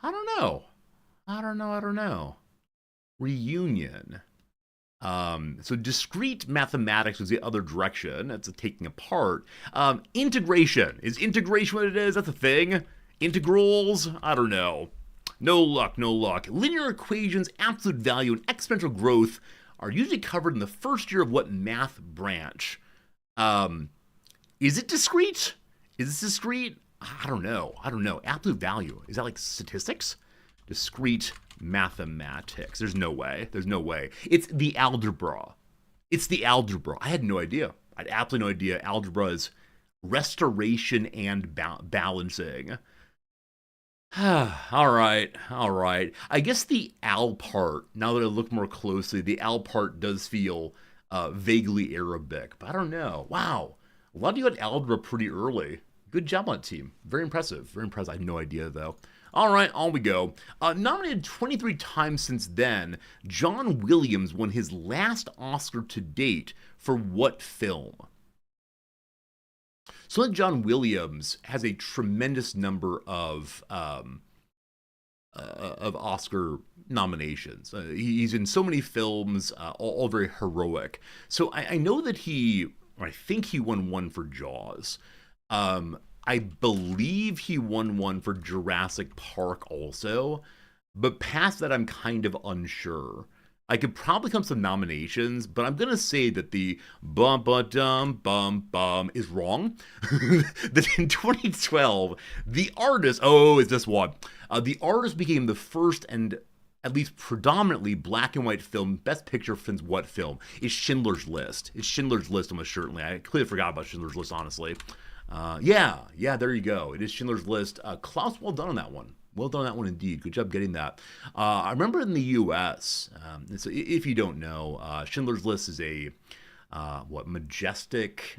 don't know. Reunion. So discrete mathematics was the other direction. That's a taking apart. Integration. Is integration what it is? That's a thing. Integrals? I don't know. No luck. Linear equations, absolute value, and exponential growth are usually covered in the first year of what math branch? Is it discrete? Is this discrete? I don't know. Absolute value. Is that like statistics? Discrete mathematics. There's no way. It's the algebra. I had no idea. I had absolutely no idea. Algebra is restoration and balancing. All right. I guess the al part, now that I look more closely, the al part does feel vaguely Arabic, but I don't know. Wow. A lot of you had algebra pretty early. Good job on that team. Very impressive. I had no idea, though. All right, on we go. Nominated 23 times since then, John Williams won his last Oscar to date for what film? So John Williams has a tremendous number of Oscar nominations. He's in so many films, all very heroic. So I know that I think he won one for Jaws. I believe he won one for Jurassic Park also, but past that I'm kind of unsure. I could probably come some nominations, but I'm going to say that the bum is wrong. That in 2012, The Artist, is this one? The Artist became the first and at least predominantly black and white film, Best Picture since what film? It's Schindler's List. Almost certainly. I clearly forgot about Schindler's List, honestly. Yeah, there you go. It is Schindler's List. Klaus, well done on that one. Well done on that one indeed. Good job getting that. I remember in the U.S., so if you don't know, Schindler's List is a majestic,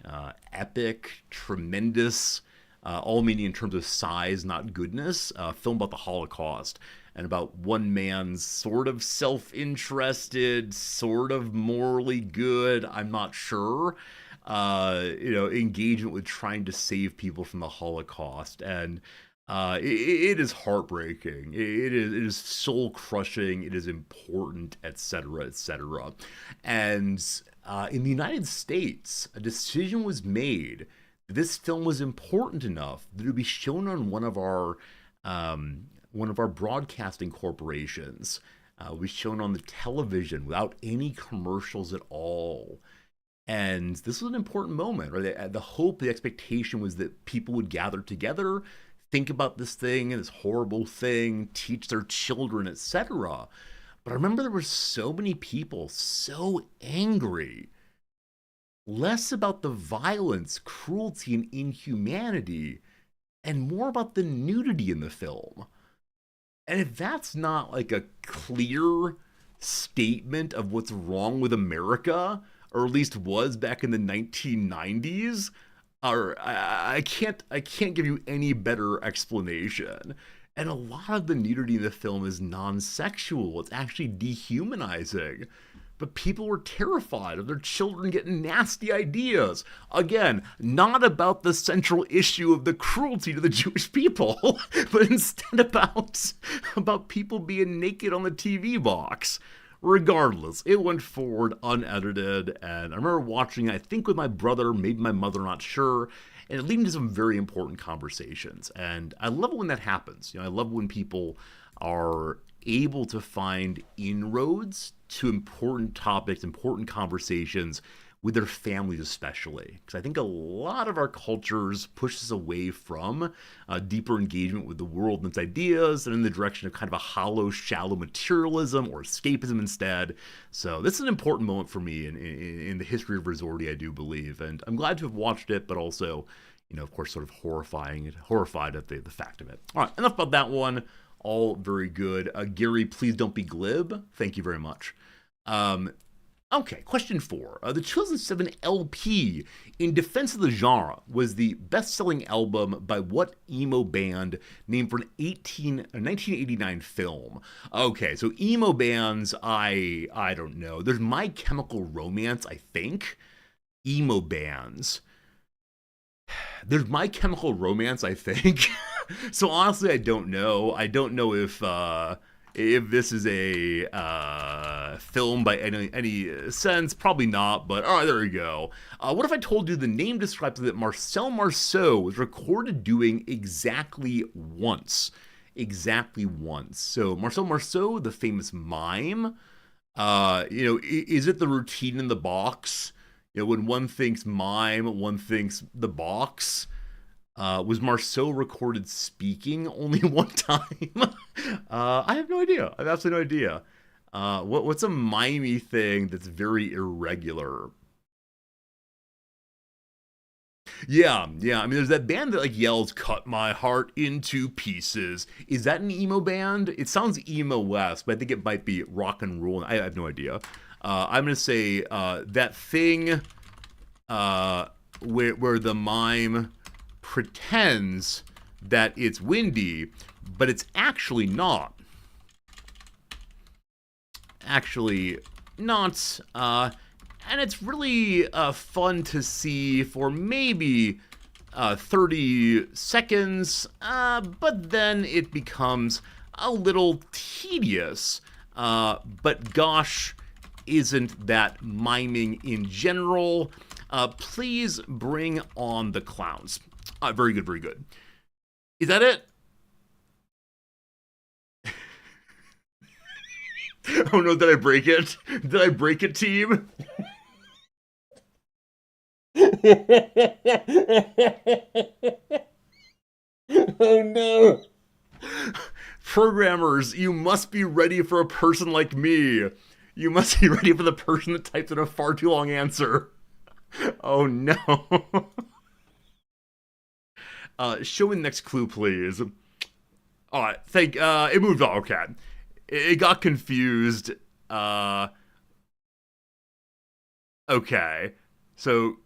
epic, tremendous, all meaning in terms of size, not goodness, film about the Holocaust and about one man's sort of self-interested, sort of morally good, I'm not sure, engagement with trying to save people from the Holocaust, and it is heartbreaking. It is soul crushing. It is important, etc., etc. And in the United States, a decision was made. This film was important enough that it would be shown on one of our broadcasting corporations. Was shown on the television without any commercials at all. And this was an important moment, right? The hope, the expectation was that people would gather together, think about this thing, this horrible thing, teach their children, etc. But I remember there were so many people so angry, less about the violence, cruelty, and inhumanity, and more about the nudity in the film. And if that's not like a clear statement of what's wrong with America, or at least was back in the 1990s, or I can't give you any better explanation. And a lot of the nudity in the film is non-sexual. It's actually dehumanizing. But people were terrified of their children getting nasty ideas. Again, not about the central issue of the cruelty to the Jewish people, but instead about people being naked on the TV box. Regardless, it went forward unedited, and I remember watching, I think with my brother, maybe my mother, not sure, and it led to some very important conversations. And I love it when that happens. I love when people are able to find inroads to important topics, important conversations with their families especially. Because I think a lot of our cultures push us away from deeper engagement with the world and its ideas, and in the direction of kind of a hollow, shallow materialism or escapism instead. So this is an important moment for me in the history of Resorti, I do believe. And I'm glad to have watched it, but also, of course, sort of horrified at the fact of it. All right, enough about that one. All very good. Gary, please don't be glib. Thank you very much. Okay, question 4. The 2007 LP, In Defense of the Genre, was the best-selling album by what emo band named for an 1989 film? Okay, so emo bands, I don't know. There's My Chemical Romance, I think. Emo bands. There's My Chemical Romance, I think. So honestly, I don't know. I don't know if this is a film by any sense. Probably not, but all right, there we go. What if I told you the name describes that Marcel Marceau was recorded doing exactly once? Exactly once. So Marcel Marceau, the famous mime, is it the routine in the box? When one thinks mime, one thinks the box. Was Marceau recorded speaking only one time? I have no idea. I have absolutely no idea. What's a mimey thing that's very irregular? Yeah. I mean, there's that band that yells, "Cut my heart into pieces." Is that an emo band? It sounds emo-esque, but I think it might be rock and roll. I have no idea. I'm gonna say that thing where the mime pretends that it's windy, but it's actually not. Actually not. And it's really fun to see for maybe 30 seconds, but then it becomes a little tedious. But gosh, isn't that miming in general? Please bring on the clowns. Very good, very good. Is that it? Oh no, did I break it? Did I break it, team? Oh no. Programmers, you must be ready for a person like me. You must be ready for the person that typed in a far too long answer. Oh no. Show me the next clue, please. Alright, it moved on, okay. It got confused. Okay. So,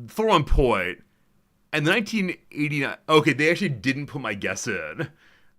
throw on point. And 1989, okay, they actually didn't put my guess in.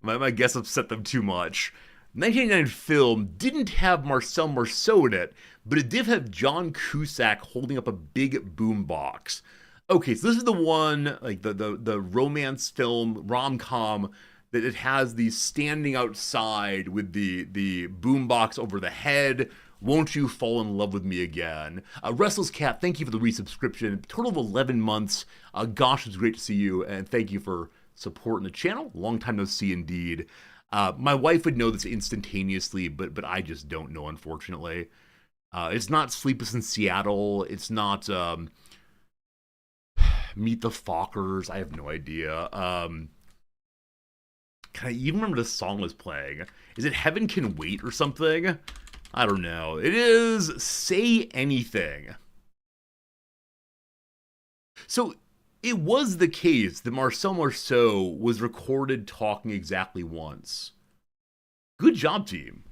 My guess upset them too much. 1999 film didn't have Marcel Marceau in it, but it did have John Cusack holding up a big boombox. Okay, so this is the one, like the romance film, rom-com, that it has the standing outside with the boombox over the head. Won't you fall in love with me again? Restless Cat, thank you for the resubscription. Total of 11 months. Gosh, it's great to see you, and thank you for supporting the channel. Long time no see indeed. My wife would know this instantaneously, but I just don't know, unfortunately. It's not Sleepless in Seattle. It's not Meet the Fockers. I have no idea. Can I even remember the song was playing? Is it Heaven Can Wait or something? I don't know. It is Say Anything. So it was the case that Marcel Marceau was recorded talking exactly once. Good job, team.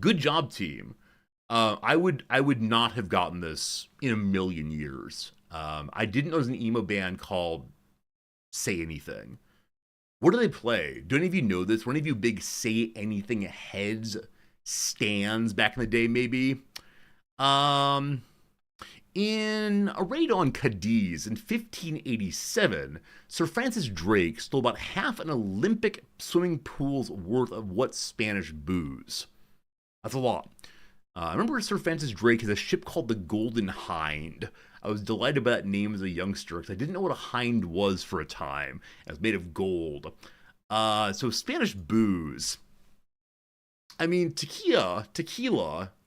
Good job, team. I would not have gotten this in a million years. I didn't know there was an emo band called Say Anything. What do they play? Do any of you know this? Were any of you big Say Anything heads, stands back in the day, maybe? In a raid on Cadiz in 1587, Sir Francis Drake stole about half an Olympic swimming pool's worth of what Spanish booze? That's a lot. I remember Sir Francis Drake has a ship called the Golden Hind. I was delighted by that name as a youngster because I didn't know what a hind was for a time. It was made of gold. So Spanish booze. I mean, tequila,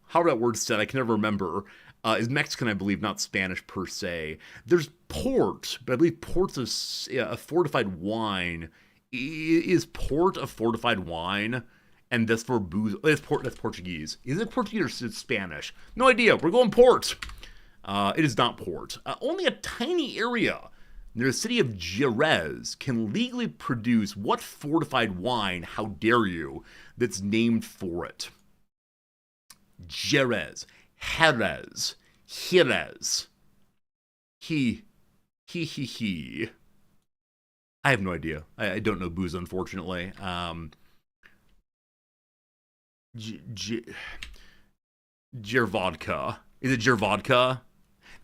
how that word's said, I can never remember, is Mexican, I believe, not Spanish per se. There's port, but I believe port's a fortified wine. Is port a fortified wine? And that's for booze. That's Portuguese. Is it Portuguese or is it Spanish? No idea. We're going port. It is not port. Only a tiny area near the city of Jerez can legally produce what fortified wine, how dare you, that's named for it. Jerez. Jerez. He. I have no idea. I don't know booze, unfortunately. Jervodka. Is it Jervodka?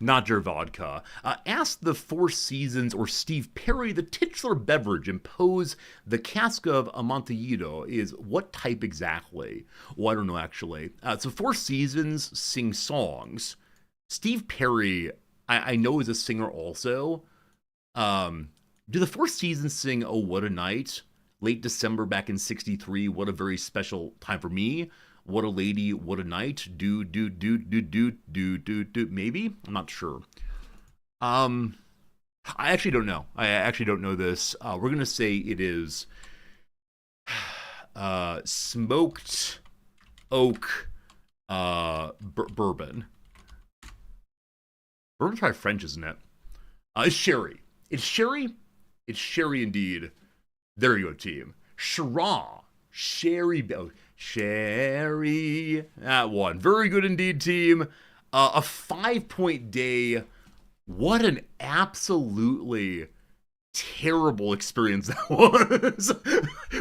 Not Jervodka. Ask the Four Seasons or Steve Perry the titular beverage impose the cask of Amontillado is what type exactly? Well, I don't know, actually. So Four Seasons sing songs. Steve Perry, I know, is a singer also. Do the Four Seasons sing Oh What a Night? Late December back in 63, what a very special time for me. What a lady, what a night. Do, maybe? I'm not sure. I actually don't know. I actually don't know this. We're going to say it is smoked oak bourbon. Bourbon's probably French, isn't it? It's sherry. It's sherry? It's sherry indeed. There you go, team. Shiraz. Sherry. Oh, Sherry. That one. Very good indeed, team. A 5-point day. What an absolutely terrible experience that was.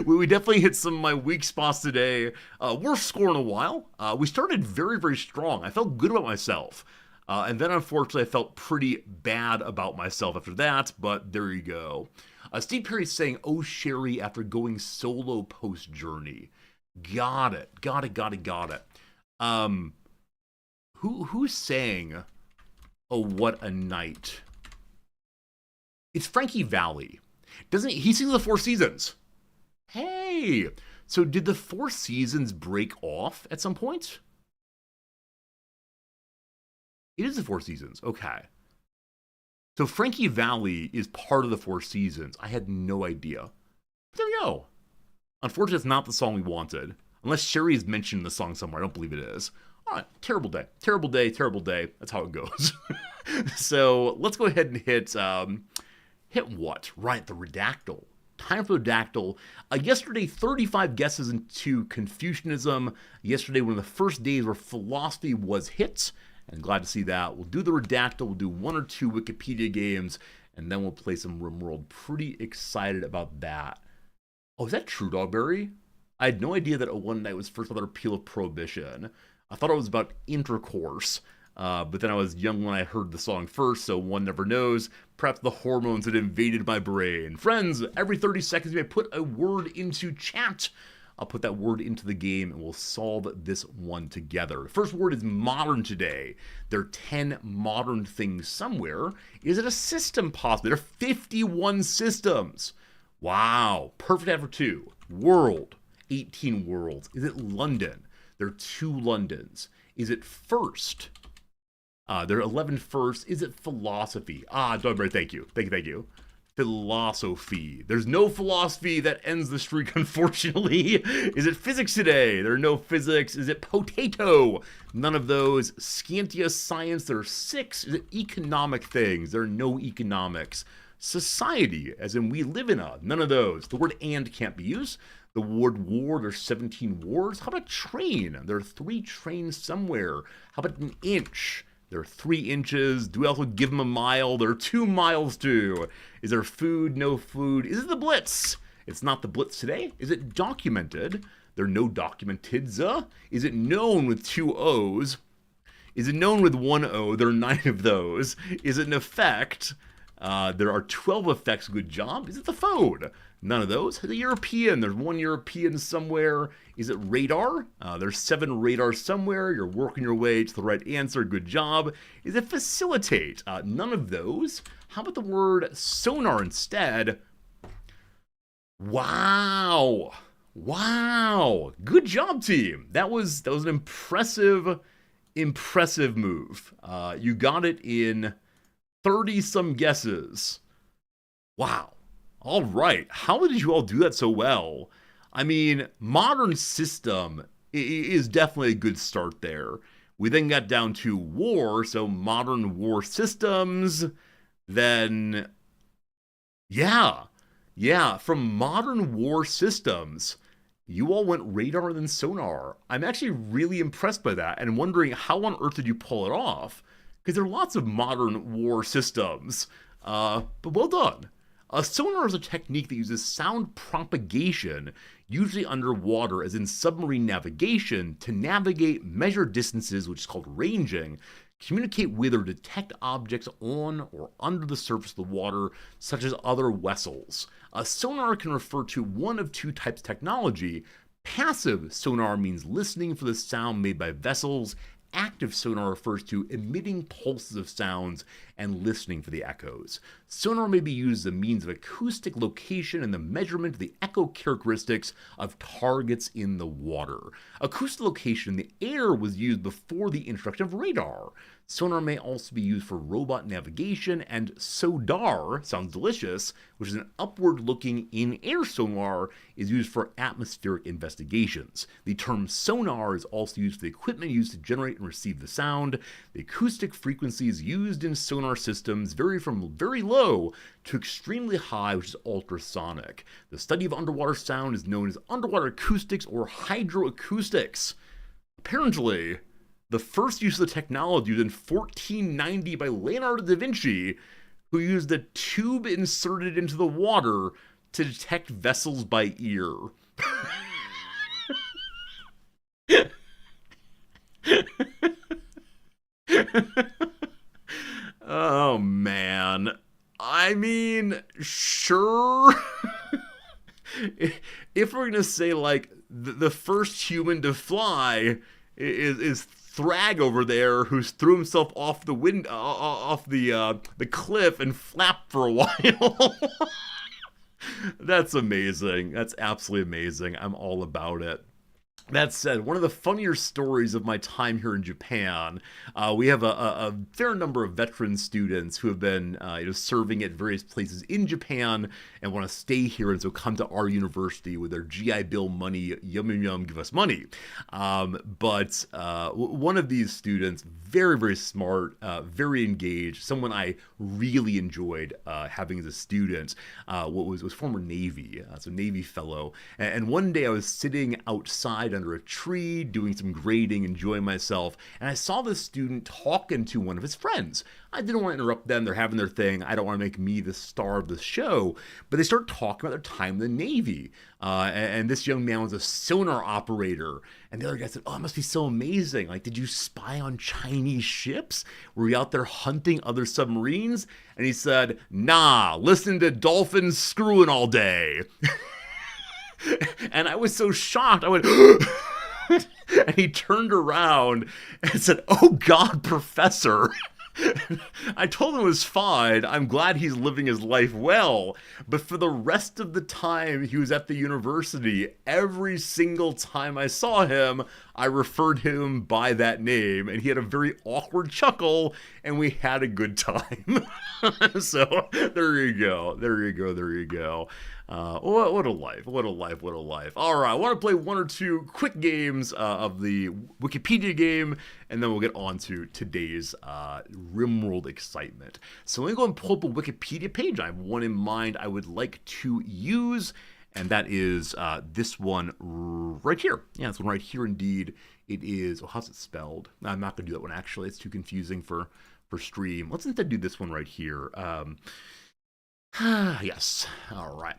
We definitely hit some of my weak spots today. Worst score in a while. We started very, very strong. I felt good about myself. And then, unfortunately, I felt pretty bad about myself after that, but there you go. Steve Perry's saying, oh, Sherry, after going solo post-journey. Got it. Who's saying, oh, what a night? It's Frankie Valli. Doesn't he sings the Four Seasons? Hey! So did the Four Seasons break off at some point? It is the Four Seasons. Okay. So Frankie Valli is part of the Four Seasons. I had no idea. There we go. Unfortunately, it's not the song we wanted. Unless Sherry is mentioned in the song somewhere. I don't believe it is. All right. Terrible day. Terrible day. Terrible day. That's how it goes. So let's go ahead and hit what? Right, the Redactyl. Time for the Redactyl. Yesterday, 35 guesses into Confucianism. Yesterday, one of the first days where philosophy was hit. And glad to see that. We'll do the Redactyl. We'll do 1 or 2 Wikipedia games. And then we'll play some Rimworld. Pretty excited about that. Oh, is that True Dogberry? I had no idea that one night was first about the repeal of prohibition. I thought it was about intercourse. But then I was young when I heard the song first, so one never knows. Perhaps the hormones had invaded my brain. Friends, every 30 seconds you may put a word into chat. I'll put that word into the game and we'll solve this one together. The first word is modern today. There are 10 modern things somewhere. Is it a system possibly? There are 51 systems. Wow. Perfect after 2. World. 18 worlds. Is it London? There are 2 Londons. Is it first? There are 11 firsts. Is it philosophy? Don't thank you. Thank you. Philosophy. There's no philosophy that ends the streak, unfortunately. Is it physics today? There are no physics. Is it potato? None of those. Scantia science. There are 6. Is it economic things? There are no economics. Society, as in we live in a. None of those. The word and can't be used. The word war, there's 17 wars. How about train? There are 3 trains somewhere. How about an inch? There are 3 inches. Do we also give them a mile? There are 2 miles too. Is there food? No food. Is it the Blitz? It's not the Blitz today. Is it documented? There are no documenteds. Is it known with 2 O's? Is it known with 1 O? There are 9 of those. Is it an effect? There are 12 effects. Good job. Is it the phone? None of those. The European. There's 1 European somewhere. Is it radar? There's 7 radars somewhere. You're working your way to the right answer. Good job. Is it facilitate? None of those. How about the word sonar instead? Wow. Wow. Good job, team. That was an impressive move. You got it in 30-some guesses. Wow. All right. How did you all do that so well? I mean, modern system is definitely a good start there. We then got down to war, so modern war systems. Then, yeah, from modern war systems, you all went radar and then sonar. I'm actually really impressed by that and wondering how on earth did you pull it off? Because there are lots of modern war systems. But well done. A sonar is a technique that uses sound propagation, usually underwater, as in submarine navigation, to navigate, measure distances, which is called ranging, communicate with or detect objects on or under the surface of the water, such as other vessels. A sonar can refer to one of 2 types of technology. Passive sonar means listening for the sound made by vessels. Active sonar refers to emitting pulses of sounds and listening for the echoes. Sonar may be used as a means of acoustic location and the measurement of the echo characteristics of targets in the water. Acoustic location in the air was used before the introduction of radar. Sonar may also be used for robot navigation, and SODAR, sounds delicious, which is an upward-looking in-air sonar, is used for atmospheric investigations. The term sonar is also used for the equipment used to generate and receive the sound. The acoustic frequencies used in sonar systems vary from very low to extremely high, which is ultrasonic. The study of underwater sound is known as underwater acoustics or hydroacoustics. Apparently, the first use of the technology was in 1490 by Leonardo da Vinci, who used a tube inserted into the water to detect vessels by ear. Oh, man. I mean, sure. If we're going to say, like, the first human to fly is Thrag over there, who threw himself off the off the cliff and flapped for a while. That's amazing. That's absolutely amazing. I'm all about it. That said, one of the funnier stories of my time here in Japan, we have a fair number of veteran students who have been serving at various places in Japan and want to stay here and so come to our university with their GI Bill money, yum yum yum, give us money. But one of these students, very, very smart, very engaged, someone I really enjoyed having as a student, was former Navy, so Navy fellow. And one day I was sitting outside under a tree, doing some grading, enjoying myself, and I saw this student talking to one of his friends. I didn't want to interrupt them. They're having their thing. I don't want to make me the star of the show. But they start talking about their time in the Navy. And this young man was a sonar operator. And the other guy said, oh, it must be so amazing. Like, did you spy on Chinese ships? Were you out there hunting other submarines? And he said, nah, listening to dolphins screwing all day. And I was so shocked. I went, and he turned around and said, oh God, Professor. I told him it was fine. I'm glad he's living his life well. But for the rest of the time he was at the university, every single time I saw him, I referred him by that name. And he had a very awkward chuckle, and we had a good time. So there you go. There you go. There you go. What a life. What a life. What a life. All right. I want to play one or two quick games of the Wikipedia game, and then we'll get on to today's Rimworld excitement. So let me go and pull up a Wikipedia page. I have one in mind I would like to use, and that is this one right here. Yeah, this one right here indeed. It is, oh, how's it spelled? I'm not going to do that one, actually. It's too confusing for stream. Let's instead do this one right here. Yes. All right.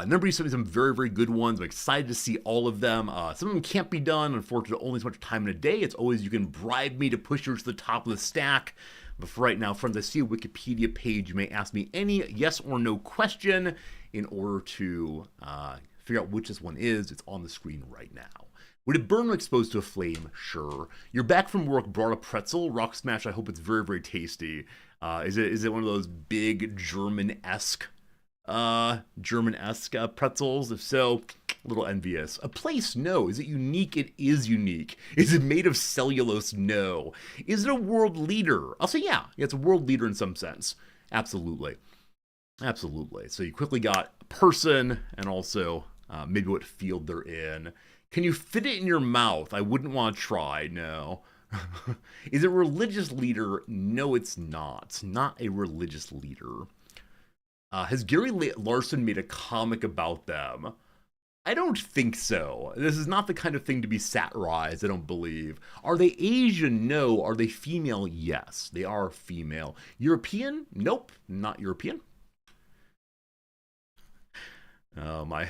Number of some very, very good ones. I'm excited to see all of them. Some of them can't be done. Unfortunately, only so much time in a day. It's always you can bribe me to push yours to the top of the stack. But for right now, friends, I see a Wikipedia page. You may ask me any yes or no question in order to figure out which this one is. It's on the screen right now. Would it burn when exposed to a flame? Sure. You're back from work, brought a pretzel. Rock Smash, I hope it's very, very tasty. Is it one of those big German-esque pretzels? If so, a little envious. A place? No. Is it unique? It is unique. Is it made of cellulose? No. Is it a world leader? I'll say yeah. Yeah, it's a world leader in some sense. Absolutely. Absolutely. So you quickly got a person and also maybe what field they're in. Can you fit it in your mouth? I wouldn't want to try, no. Is it a religious leader? No, it's not. It's not a religious leader. Has Gary Larson made a comic about them? I don't think so. This is not the kind of thing to be satirized, I don't believe. Are they Asian? No. Are they female? Yes, they are female. European? Nope, not European. Oh, my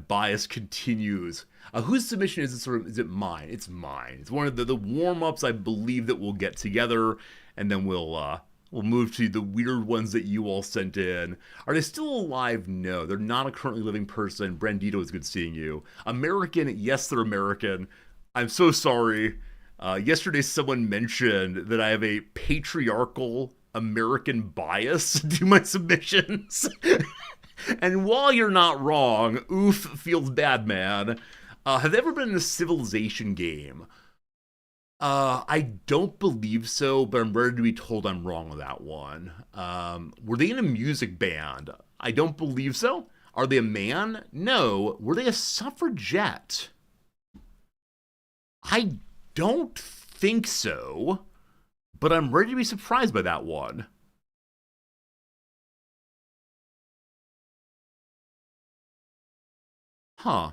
bias continues. Whose submission is it? Is it mine? It's mine. It's one of the warm-ups I believe that we'll get together, and then we'll move to the weird ones that you all sent in. Are they still alive? No, they're not a currently living person. Brandito, it's good seeing you. American? Yes, they're American. I'm so sorry. Yesterday someone mentioned that I have a patriarchal American bias to my submissions. And while you're not wrong, oof, feels bad, man. Have they ever been in a Civilization game? I don't believe so, but I'm ready to be told I'm wrong on that one. Were they in a music band? I don't believe so. Are they a man? No. Were they a suffragette? I don't think so, but I'm ready to be surprised by that one. Huh.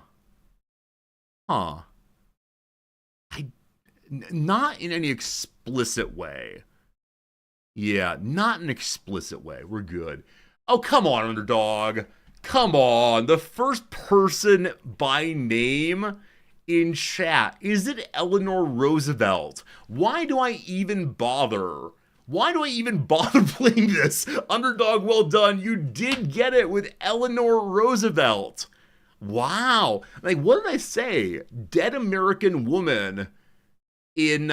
Not in any explicit way. Yeah, not in an explicit way. We're good. Oh, come on, underdog. Come on. The first person by name in chat. Is it Eleanor Roosevelt? Why do I even bother? Why do I even bother playing this? Underdog, well done. You did get it with Eleanor Roosevelt. Wow. Like, what did I say? Dead American woman in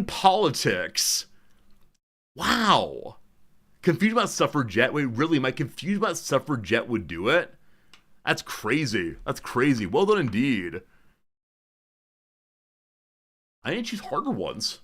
politics. Wow. Confused about suffragette? Wait, really? Am I confused about suffragette would do it? That's crazy. That's crazy. Well done indeed. I need to choose harder ones.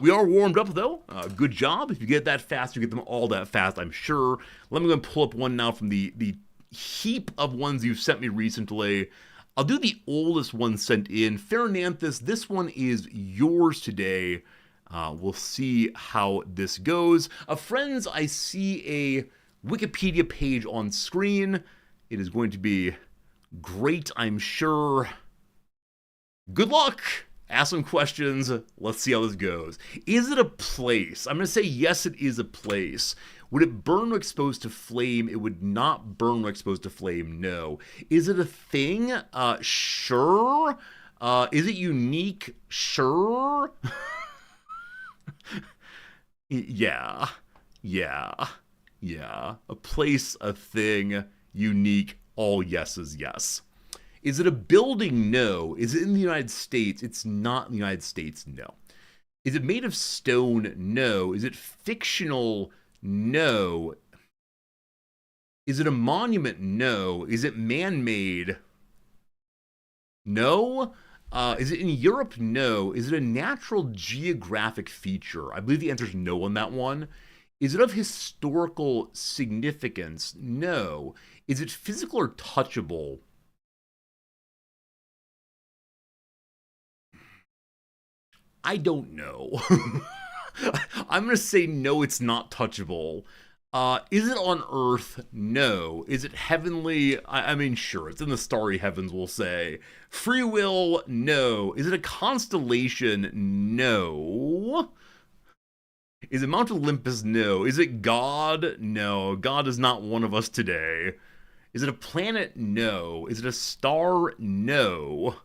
We are warmed up, though. Good job. If you get that fast, you get them all that fast, I'm sure. Let me go and pull up one now from the heap of ones you've sent me recently. I'll do the oldest one sent in. Fernanthus, this one is yours today. We'll see how this goes. Friends, I see a Wikipedia page on screen. It is going to be great, I'm sure. Good luck! Ask some questions. Let's see how this goes. Is it a place? I'm going to say yes, it is a place. Would it burn when exposed to flame? It would not burn when exposed to flame, no. Is it a thing? Sure. Is it unique? Sure. Yeah. Yeah. Yeah. A place, a thing, unique, all yeses, yes. Is it a building? No. Is it in the United States? It's not in the United States, no. Is it made of stone? No. Is it fictional? No. Is it a monument? No. Is it man-made? No. Is it in Europe? No. Is it a natural geographic feature? I believe the answer is no on that one. Is it of historical significance? No. Is it physical or touchable? I don't know. I'm going to say no, it's not touchable. Is it on Earth? No. Is it heavenly? I mean, sure, it's in the starry heavens, we'll say. Free will? No. Is it a constellation? No. Is it Mount Olympus? No. Is it God? No. God is not one of us today. Is it a planet? No. Is it a star? No.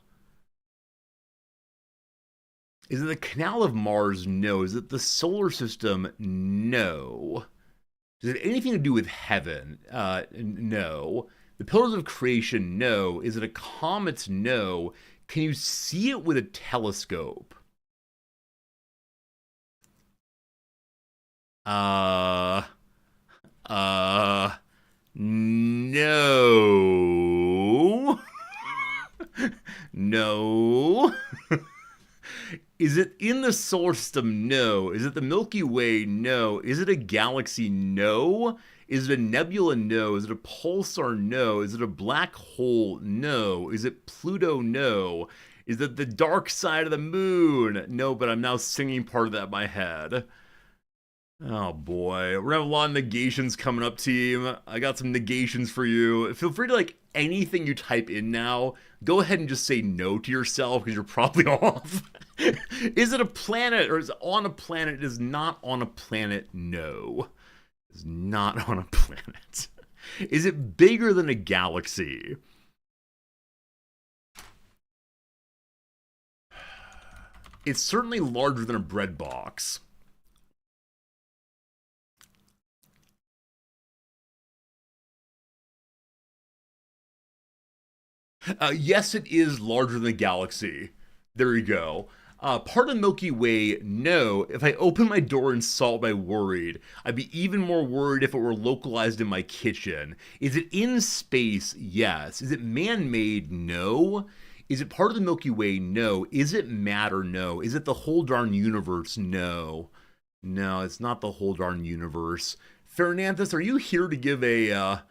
Is it the Canal of Mars? No. Is it the solar system? No. Does it have anything to do with heaven? No. The Pillars of Creation? No. Is it a comet? No. Can you see it with a telescope? No. No. Is it in the solar system? No. Is it the Milky Way? No. Is it a galaxy? No. Is it a nebula? No. Is it a pulsar? No. Is it a black hole? No. Is it Pluto? No. Is it the dark side of the moon? No, but I'm now singing part of that in my head. Oh boy, we're gonna have a lot of negations coming up, team. I got some negations for you. Feel free to, like, anything you type in now, go ahead and just say no to yourself because you're probably off. Is it a planet or is it on a planet? It is not on a planet, no. It is not on a planet. Is it bigger than a galaxy? It's certainly larger than a bread box. Yes, it is larger than a galaxy. There you go. Part of the Milky Way, no. If I opened my door and saw it, I'd be worried. I'd be even more worried if it were localized in my kitchen. Is it in space? Yes. Is it man-made? No. Is it part of the Milky Way? No. Is it matter? No. Is it the whole darn universe? No. No, it's not the whole darn universe. Fernandez, are you here to give a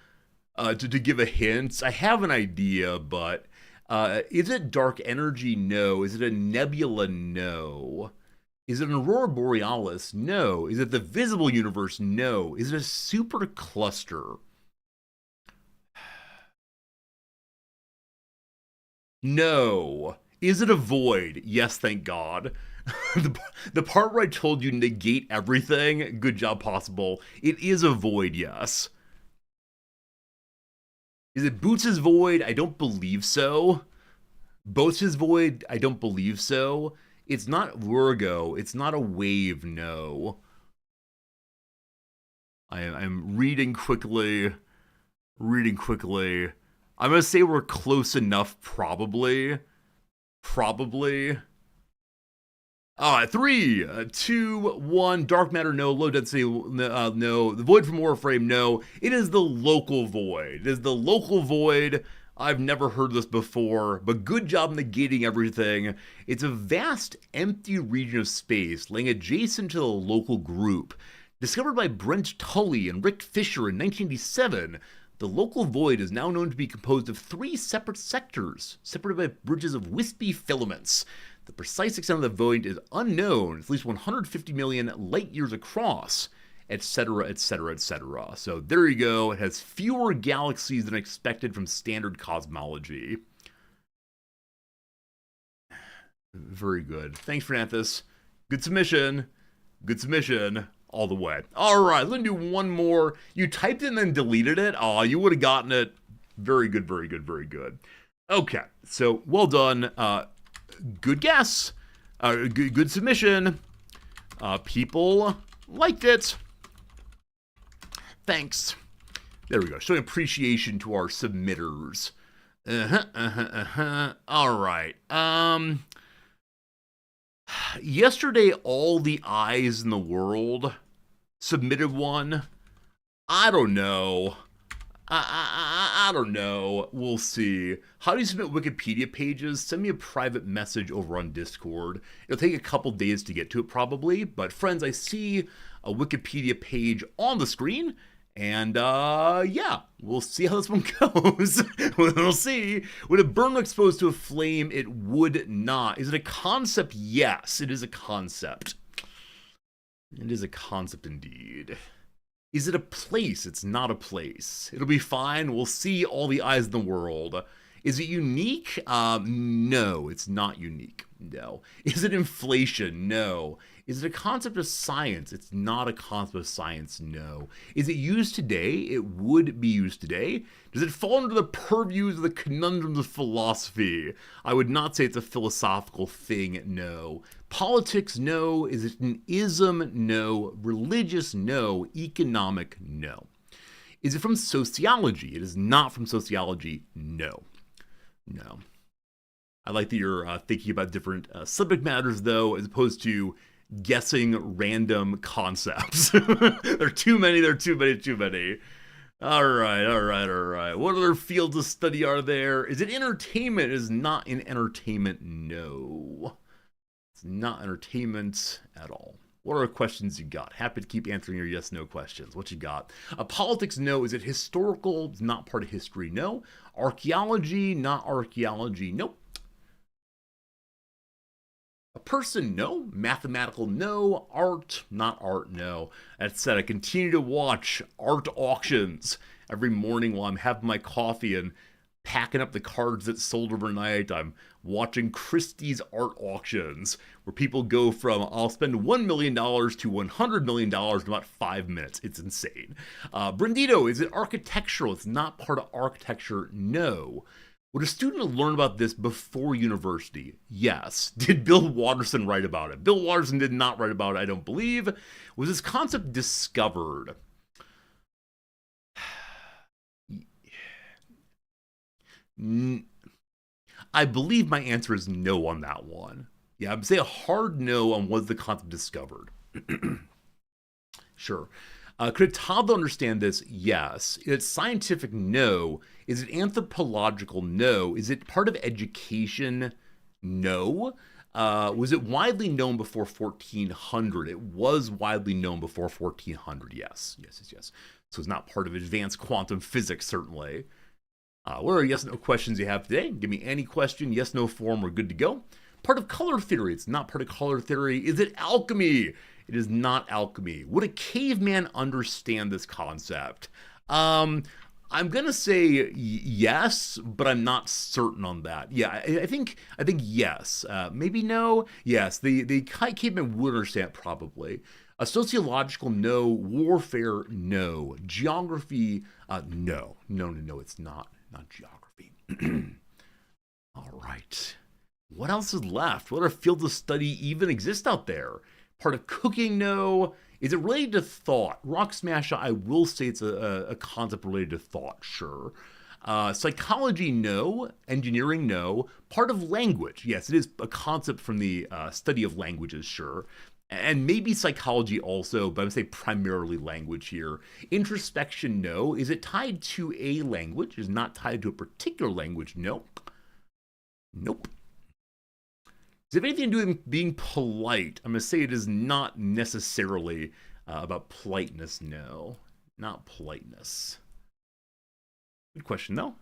to give a hint? I have an idea, but is it dark energy? No. Is it a nebula? No. Is it an aurora borealis? No. Is it the visible universe? No. Is it a supercluster? No. Is it a void? Yes, thank God. The part where I told you negate everything, good job, possible. It is a void, yes. Is it Boots' void? I don't believe so. Boats' void? I don't believe so. It's not Virgo. It's not a wave, no. I'm reading quickly. Reading quickly. I'm going to say we're close enough, probably. Probably. 3, 2, 1. Dark matter, no. Low density, no. The void from Warframe, no. It is the local void. It is the local void. I've never heard this before, but good job negating everything. It's a vast, empty region of space laying adjacent to the local group. Discovered by Brent Tully and Rick Fisher in 1987, the local void is now known to be composed of 3 separate sectors, separated by bridges of wispy filaments. The precise extent of the void is unknown. It's at least 150 million light years across, etc., etc., etc. So there you go. It has fewer galaxies than expected from standard cosmology. Very good. Thanks, Francis. Good submission. Good submission. all the way. All right, let me do one more. You typed it and then deleted it. Oh, you would have gotten it. Very good, very good, very good. Okay, so well done. Good guess. Good submission. People liked it. Thanks. There we go. Showing appreciation to our submitters. All right. Yesterday, all the eyes in the world submitted one. I don't know. I don't know. We'll see. How do you submit Wikipedia pages? Send me a private message over on Discord. It'll take a couple days to get to it probably. But friends, I see a Wikipedia page on the screen. And yeah, we'll see how this one goes. We'll see. Would a burn exposed to a flame? It would not. Is it a concept? Yes, it is a concept. It is a concept indeed. Is it a place? It's not a place. It'll be fine. We'll see all the eyes in the world. Is it unique? No, it's not unique. No. Is it inflation? No. Is it a concept of science? It's not a concept of science. No. Is it used today? It would be used today. Does it fall under the purviews of the conundrums of philosophy? I would not say it's a philosophical thing. No. Politics? No. Is it an ism? No. Religious? No. Economic? No. Is it from sociology? It is not from sociology. No. No. I like that you're thinking about different subject matters, though, as opposed to guessing random concepts. There are too many. All right. What other fields of study are there? Is it entertainment? It is not in entertainment. No. It's not entertainment at all. What are questions you got? Happy to keep answering your yes/no questions. What you got? Politics? No. Is it historical? It's not part of history. No. Archaeology? Not archaeology. Nope. A person? No. Mathematical? No. Art? Not art? No. That said, I continue to watch art auctions every morning while I'm having my coffee and packing up the cards that sold overnight. I'm watching Christie's art auctions where people go from I'll spend $1 million to $100 million in about 5 minutes. It's insane. Brandito, is it architectural? It's not part of architecture. No. Would a student learn about this before university? Yes. Did Bill Watterson write about it? Bill Watterson did not write about it, I don't believe. Was this concept discovered? I believe my answer is no on that one. Yeah, I'd say a hard no on was the concept discovered. Sure. Could a toddler understand this? Yes. Is it scientific? No. Is it anthropological? No. Is it part of education? No. Was it widely known before 1400? It was widely known before 1400, yes. Yes. So it's not part of advanced quantum physics, certainly. What are yes/no questions you have today? Give me any question, yes/no form, we're good to go. Part of color theory? It's not part of color theory. Is it alchemy? It is not alchemy. Would a caveman understand this concept? I'm going to say yes, but I'm not certain on that. Yeah, I think yes. Maybe no. Yes, the caveman would understand it probably. A sociological, no. Warfare, no. Geography, no. No, it's not. Not geography. All right. What else is left? What other fields of study even exist out there? Part of cooking, no. Is it related to thought? Rock Smash, I will say it's a concept related to thought, sure. Psychology, no. Engineering, no. Part of language, yes, it is a concept from the study of languages, sure. And maybe psychology also, but I'm going to say primarily language here. Introspection, no. Is it tied to a language? Is it not tied to a particular language? Nope. Nope. Does it have anything to do with being polite? I'm going to say it is not necessarily about politeness, no. Not politeness. Good question, though.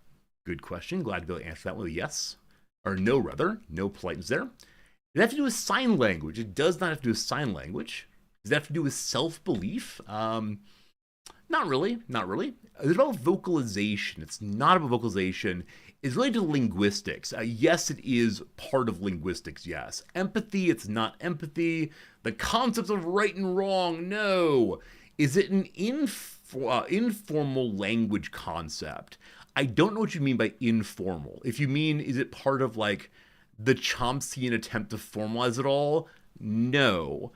Good question. Glad to be able to answer that with a yes. Or no, rather. No politeness there. Does it have to do with sign language? It does not have to do with sign language. Does it have to do with self-belief? Not really, not really. It's about vocalization. It's not about vocalization. It's related to linguistics. Yes, it is part of linguistics, yes. Empathy, it's not empathy. The concepts of right and wrong, no. Is it an informal language concept? I don't know what you mean by informal. If you mean, is it part of like the Chomskyan attempt to formalize it all? No.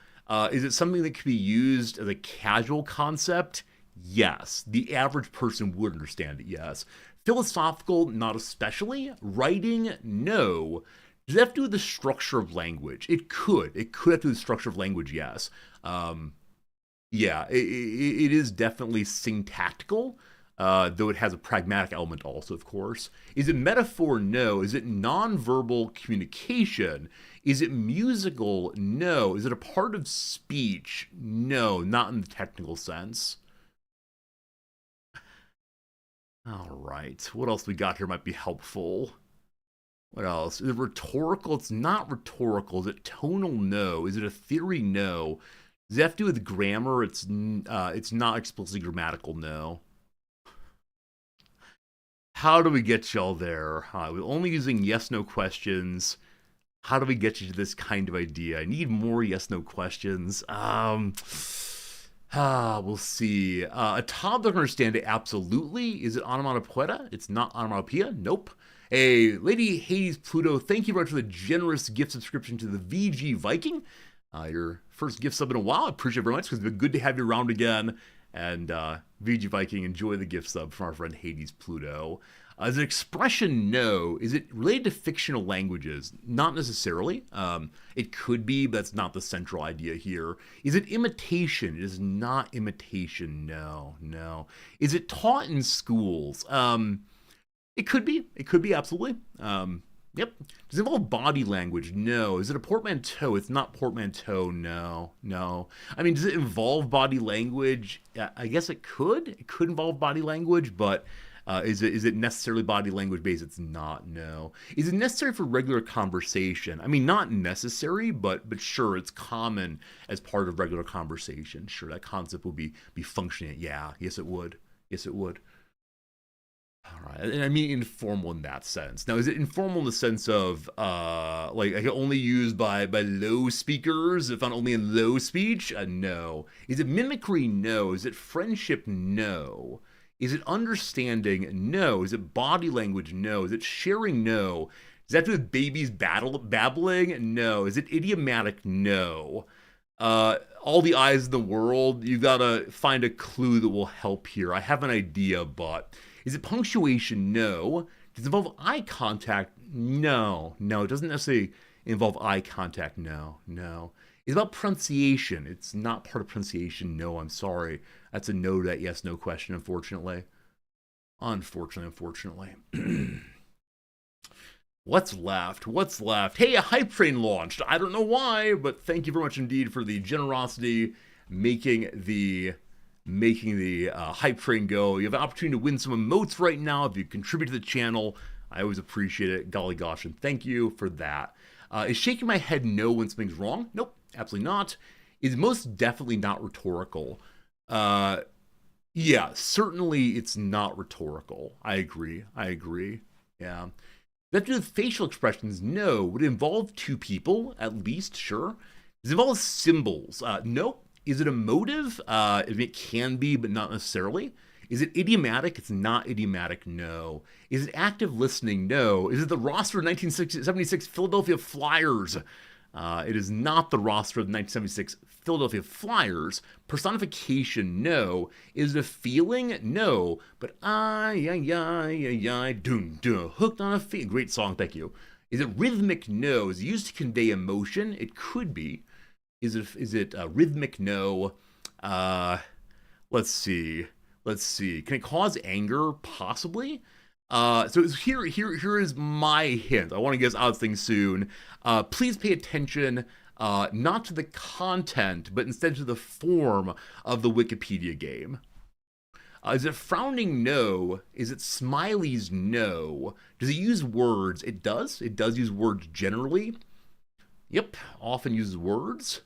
Is it something that could be used as a casual concept? Yes. The average person would understand it, yes. Philosophical, not especially. Writing, no. Does it have to do with the structure of language? It could. It could have to do with the structure of language, yes. Yeah, it is definitely syntactical, though it has a pragmatic element also, of course. Is it metaphor? No. Is it nonverbal communication? Is it musical? No. Is it a part of speech? No, not in the technical sense. All right, what else we got here might be helpful? What else? Is it rhetorical? It's not rhetorical. Is it tonal? No. Is it a theory? No. Does it have to do with grammar? It's not explicitly grammatical. No. How do we get y'all there? We're only using yes/no questions. How do we get you to this kind of idea? I need more yes/no questions. We'll see. A toddler can understand it, absolutely. Is it onomatopoeia? It's not onomatopoeia. Nope. Hey, Lady Hades Pluto, thank you very much for the generous gift subscription to the VG Viking. Your first gift sub in a while. I appreciate it very much because it's been good to have you around again. And VG Viking, enjoy the gift sub from our friend Hades Pluto. Is an expression? No. Is it related to fictional languages? Not necessarily. It could be, but that's not the central idea here. Is it imitation? It is not imitation. No, no. Is it taught in schools? It could be. It could be, absolutely. Yep. Does it involve body language? No. Is it a portmanteau? It's not portmanteau. No, no. I mean, does it involve body language? I guess it could. It could involve body language, but is it necessarily body language based? It's not. No. Is it necessary for regular conversation? I mean, not necessary, but sure, it's common as part of regular conversation. Sure, that concept will be functioning. Yeah. Yes, it would. Yes, it would. All right, and I mean informal in that sense. Now, is it informal in the sense of like only used by low speakers, if found only in low speech? No. Is it mimicry? No. Is it friendship? No. Is it understanding? No. Is it body language? No. Is it sharing? No. Does that have to do with babies babbling? No. Is it idiomatic? No. All the eyes in the world, you gotta find a clue that will help here. I have an idea, but is it punctuation? No. Does it involve eye contact? No. No, it doesn't necessarily involve eye contact. No, no. Is it about pronunciation? It's not part of pronunciation. No, I'm sorry. That's a no to that yes/no question, unfortunately. Unfortunately. What's left? What's left? Hey, a hype train launched. I don't know why, but thank you very much indeed for the generosity making the hype train go. You have an opportunity to win some emotes right now if you contribute to the channel. I always appreciate it. Golly gosh, and thank you for that. Is shaking my head no when something's wrong? Nope, absolutely not. Is most definitely not rhetorical. Yeah, certainly it's not rhetorical. I agree. Yeah. That to do with facial expressions? No. Would it involve two people, at least? Sure. Does it involve symbols? Nope. Is it emotive? It can be, but not necessarily. Is it idiomatic? It's not idiomatic, no. Is it active listening? No. Is it the roster of 1976 Philadelphia Flyers? It is not the roster of the 1976 Philadelphia Flyers. Personification? No. Is it a feeling? No. But doom, hooked on a feeling. Great song, thank you. Is it rhythmic? No. Is it used to convey emotion? It could be. Is it rhythmic? No. Let's see. Can it cause anger? Possibly. So here is my hint. I want to get us out of things soon. Please pay attention, not to the content, but instead to the form of the Wikipedia game. Is it frowning? No. Is it smileys? No. Does it use words? It does. It does use words generally. Yep, often uses words.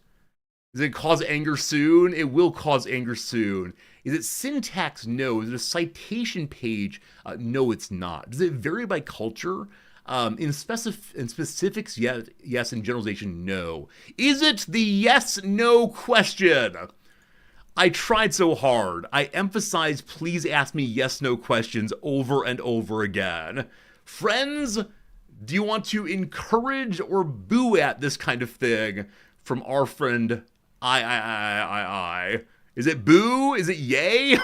Does it cause anger soon? It will cause anger soon. Is it syntax? No. Is it a citation page? No, it's not. Does it vary by culture? In specifics, yes. In generalization, no. Is it the yes/no question? I tried so hard. I emphasize please ask me yes/no questions over and over again. Friends, do you want to encourage or boo at this kind of thing from our friend I? Is it boo? Is it yay?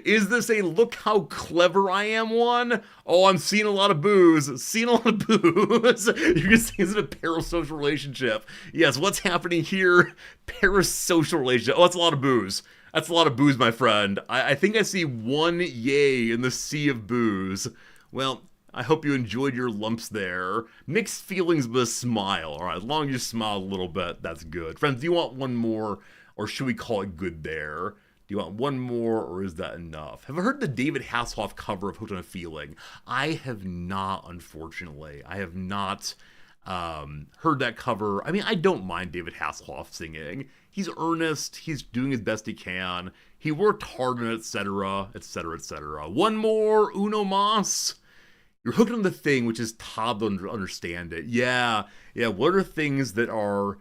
Is this a look how clever I am one? Oh, I'm seeing a lot of boos. Seeing a lot of boos. You can see it's a parasocial relationship. Yes, what's happening here? Parasocial relationship. Oh, that's a lot of boos. That's a lot of boos, my friend. I think I see one yay in the sea of boos. Well, I hope you enjoyed your lumps there. Mixed feelings but a smile. All right, as long as you smile a little bit, that's good. Friends, do you want one more, or should we call it good there? Do you want one more, or is that enough? Have I heard the David Hasselhoff cover of Hooked on a Feeling? I have not, unfortunately. I have not heard that cover. I mean, I don't mind David Hasselhoff singing. He's earnest. He's doing his best he can. He worked hard on it, etc., etc., etc. One more, uno mas. You're hooked on the thing, which is toddler to understand it. Yeah. What are things that are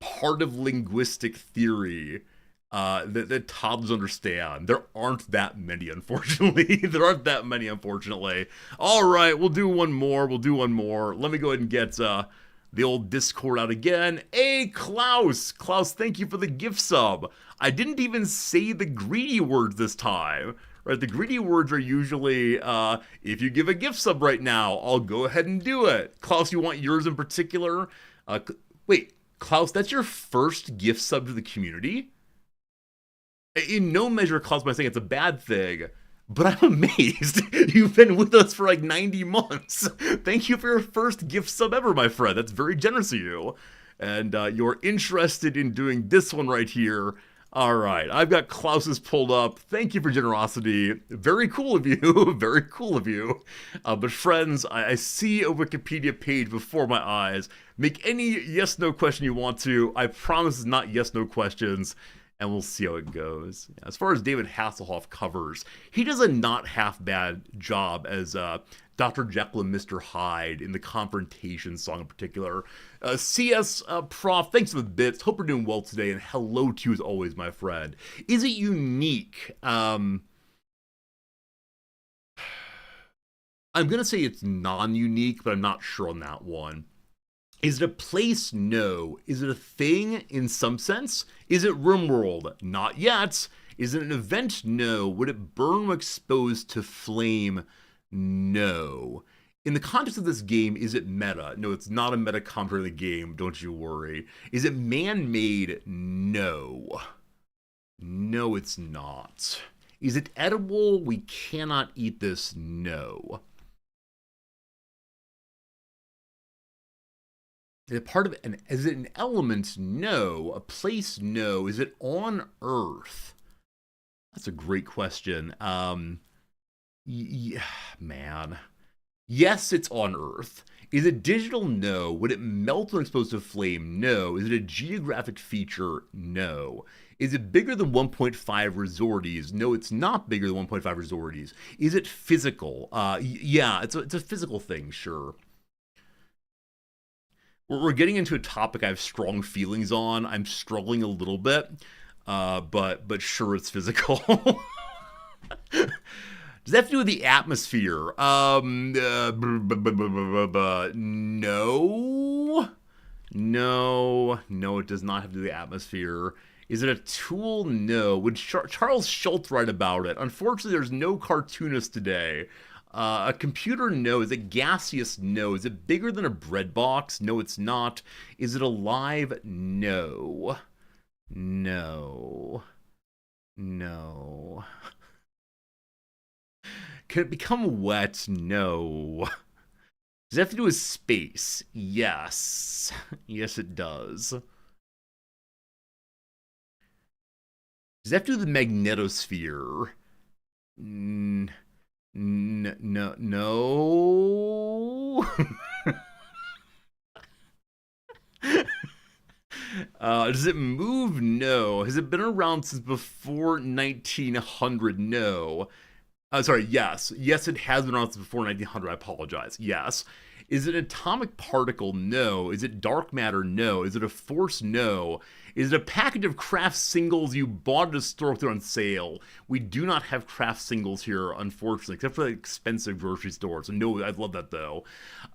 part of linguistic theory that toddlers understand? There aren't that many, unfortunately. All right, we'll do one more. Let me go ahead and get the old Discord out again. Hey, Klaus, thank you for the gift sub. I didn't even say the greedy words this time. Right, the greedy words are usually, if you give a gift sub right now, I'll go ahead and do it. Klaus, you want yours in particular? Wait, Klaus, that's your first gift sub to the community? In no measure, Klaus, by saying it's a bad thing, but I'm amazed. You've been with us for like 90 months. Thank you for your first gift sub ever, my friend. That's very generous of you. And you're interested in doing this one right here. All right, I've got Klaus's pulled up. Thank you for generosity. Very cool of you. Very cool of you. But friends, I see a Wikipedia page before my eyes. Make any yes/no question you want to. I promise it's not yes/no questions. And we'll see how it goes. As far as David Hasselhoff covers, he does a not half bad job as Dr. Jekyll and Mr. Hyde in the Confrontation song in particular. CS Prof, thanks for the bits. Hope you're doing well today, and hello to you as always, my friend. Is it unique? I'm gonna say it's non-unique, but I'm not sure on that one. Is it a place? No. Is it a thing in some sense? Is it Rimworld? Not yet. Is it an event? No. Would it burn when exposed to flame? No. In the context of this game, is it meta? No, it's not a meta commentary of the game, don't you worry. Is it man-made? No. No, it's not. Is it edible? We cannot eat this? No. Is it part of an? Is it an element? No. A place? No. Is it on Earth? That's a great question. Yeah, man. Yes, it's on Earth. Is it digital? No. Would it melt when exposed to flame? No. Is it a geographic feature? No. Is it bigger than 1.5 resorties? No, it's not bigger than 1.5 resorties. Is it physical? Yeah, it's a physical thing, sure. We're getting into a topic I have strong feelings on. I'm struggling a little bit, but sure, it's physical. Does that have to do with the atmosphere? No, it does not have to do with the atmosphere. Is it a tool? No. Would Charles Schultz write about it? Unfortunately, there's no cartoonist today. A computer? No. Is it gaseous? No. Is it bigger than a bread box? No, it's not. Is it alive? No. Can it become wet? No. Does it have to do with space? Yes. Yes, it does. Does it have to do with the magnetosphere? No. Does it move? No. Has it been around since before 1900? No. Sorry, yes. Yes, it has been around since before 1900. I apologize. Yes. Is it an atomic particle? No. Is it dark matter? No. Is it a force? No. Is it a package of craft singles you bought at a store they're on sale? We do not have craft singles here, unfortunately, except for the expensive grocery store. So no, I'd love that though.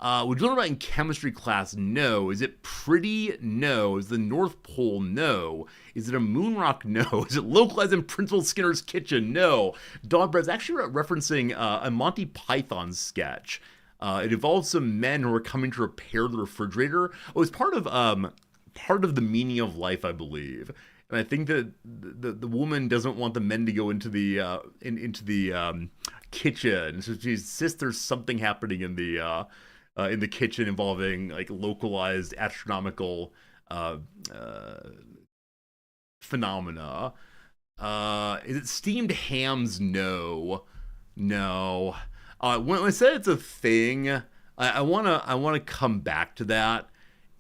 Would you learn about it in chemistry class? No. Is it pretty? No. Is the North Pole? No. Is it a moon rock? No. Is it localized in Principal Skinner's kitchen? No. Dogbread's actually referencing a Monty Python sketch. It involves some men who are coming to repair the refrigerator. Oh, it's part of the meaning of life, I believe. And I think that the woman doesn't want the men to go into the kitchen, so she insists there's something happening in the kitchen involving like localized astronomical phenomena. Is it steamed hams? No, no. When I said it's a thing, I wanna come back to that.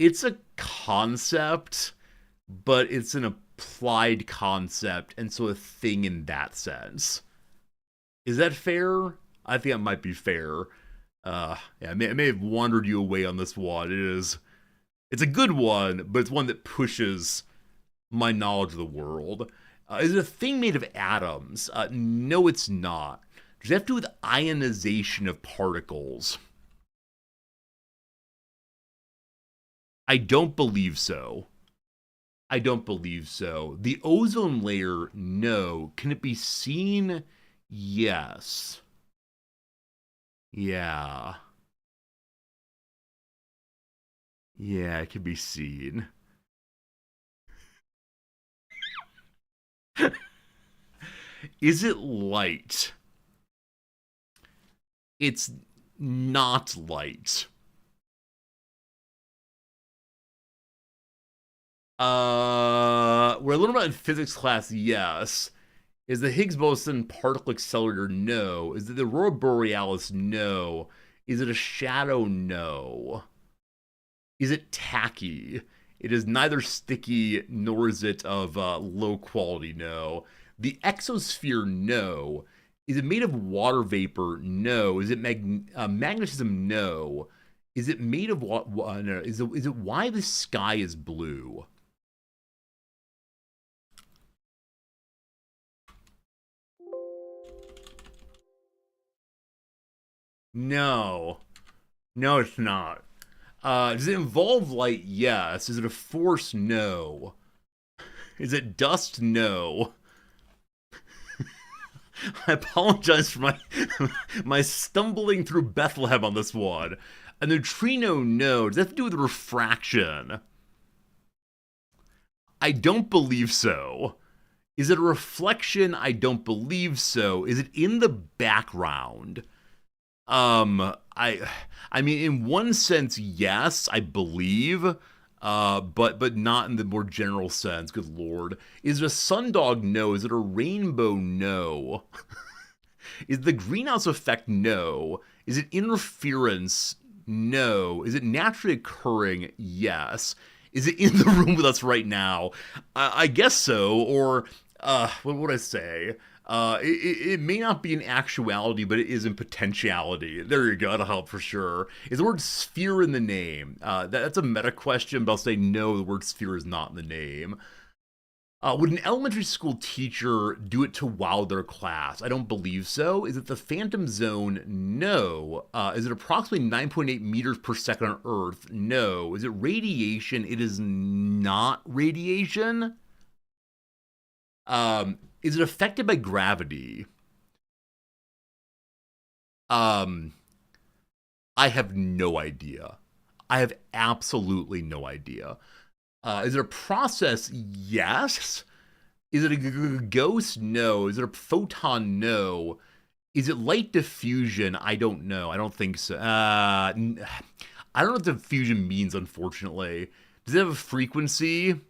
It's a concept, but it's an applied concept, and so a thing in that sense. Is that fair? I think that might be fair. Yeah, I may have wandered you away on this one. It's a good one, but it's one that pushes my knowledge of the world. Is it a thing made of atoms? No, it's not. Does it have to do with ionization of particles? I don't believe so. I don't believe so. The ozone layer, no. Can it be seen? Yes. Yeah. Yeah, it can be seen. Is it light? It's not light. We're a little bit in physics class, yes. Is the Higgs boson particle accelerator? No. Is it the aurora borealis? No. Is it a shadow? No. Is it tacky? It is neither sticky nor is it of low quality. No. The exosphere? No. Is it made of water vapor? No. Is it magnetism? No. Is it made of what? No. Is it why the sky is blue? No. No, it's not. Does it involve light? Yes. Is it a force? No. Is it dust? No. I apologize for my stumbling through Bethlehem on this one. A neutrino? No. Does that have to do with refraction? I don't believe so. Is it a reflection? I don't believe so. Is it in the background? I mean, in one sense, yes, I believe, but not in the more general sense. Good lord, is it a sundog? No. Is it a rainbow? No. Is the greenhouse effect? No. Is it interference? No. Is it naturally occurring? Yes. Is it in the room with us right now? I guess so. Or what would I say? It may not be in actuality, but it is in potentiality. There you go. That'll help for sure. Is the word sphere in the name? That's a meta question, but I'll say no, the word sphere is not in the name. Would an elementary school teacher do it to wow their class? I don't believe so. Is it the phantom zone? No. Is it approximately 9.8 meters per second on Earth? No. Is it radiation? It is not radiation. Is it affected by gravity? I have no idea. I have absolutely no idea. Is it a process? Yes. Is it a ghost? No. Is it a photon? No. Is it light diffusion? I don't know. I don't think so. I don't know what diffusion means, unfortunately. Does it have a frequency?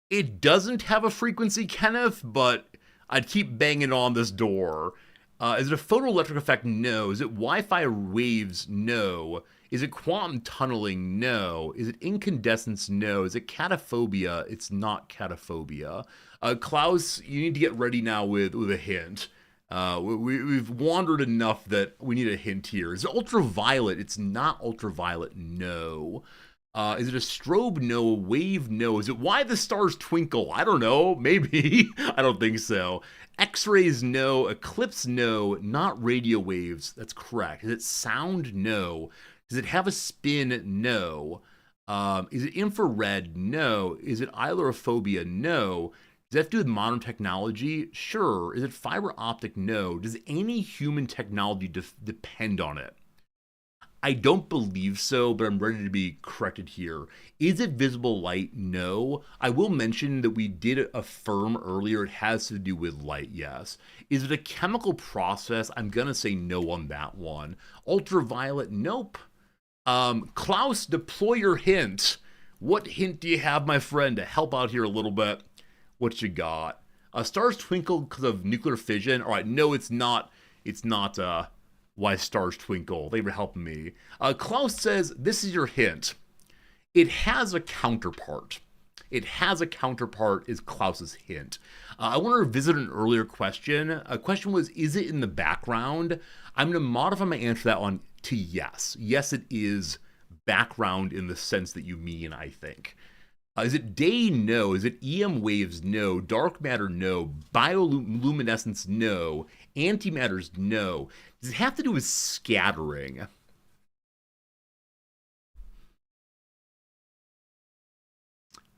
It doesn't have a frequency, Kenneth, but I'd keep banging on this door. Is it a photoelectric effect? No. Is it Wi-Fi waves? No. Is it quantum tunneling? No. Is it incandescence? No. Is it cataphobia? It's not cataphobia. Klaus, you need to get ready now with a hint. We've wandered enough that we need a hint here. Is it ultraviolet? It's not ultraviolet. No. Is it a strobe? No. A wave? No. Is it why the stars twinkle? I don't know. Maybe. I don't think so. X-rays? No. Eclipse? No. Not radio waves. That's correct. Is it sound? No. Does it have a spin? No. Is it infrared? No. Is it ailurophobia? No. Does that have to do with modern technology? Sure. Is it fiber optic? No. Does any human technology depend on it? I don't believe so, but I'm ready to be corrected here. Is it visible light? No. I will mention that we did affirm earlier it has to do with light, yes. Is it a chemical process? I'm going to say no on that one. Ultraviolet? Nope. Klaus, deploy your hint. What hint do you have, my friend, to help out here a little bit? What you got? Stars twinkle because of nuclear fission. All right, no, it's not. It's not why stars twinkle. They were helping me. Klaus says, this is your hint. It has a counterpart. It has a counterpart is Klaus's hint. I want to revisit an earlier question. A question was, is it in the background? I'm going to modify my answer to that one to yes. Yes, it is background in the sense that you mean, I think. Is it day? No. Is it EM waves? No. Dark matter? No. Bioluminescence? No. Antimatters? No. Does it have to do with scattering?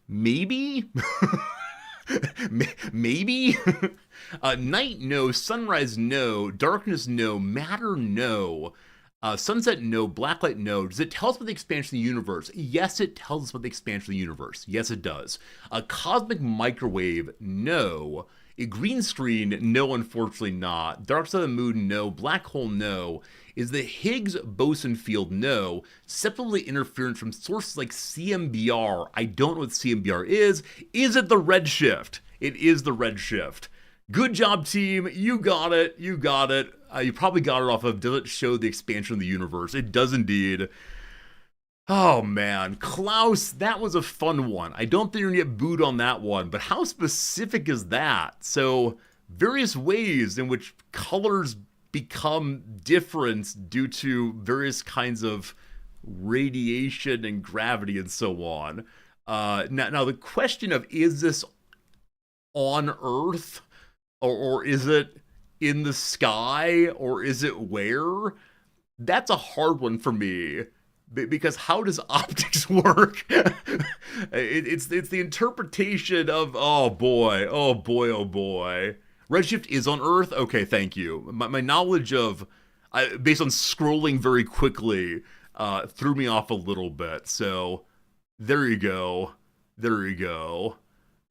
Maybe? Maybe? Night? No. Sunrise? No. Darkness? No. Matter? No. Sunset, no. Blacklight, no. Does it tell us about the expansion of the universe? Yes, it tells us about the expansion of the universe. Yes, it does. A cosmic microwave, no. A green screen, no, unfortunately not. Dark side of the moon, no. Black hole, no. Is the Higgs boson field, no. Susceptible to interference from sources like CMBR. I don't know what CMBR is. Is it the redshift? It is the redshift. Good job, team. You got it. You got it. You probably got it off of does it show the expansion of the universe? It does indeed. Oh, man. Klaus, that was a fun one. I don't think you're going to get booed on that one, but how specific is that? So, various ways in which colors become different due to various kinds of radiation and gravity and so on. Now, the question of is this on Earth? Or is it in the sky? Or is it where? That's a hard one for me. Because how does optics work? it's the interpretation of, oh boy. Redshift is on Earth? Okay, thank you. My knowledge of, based on scrolling very quickly, threw me off a little bit. So, there you go. There you go.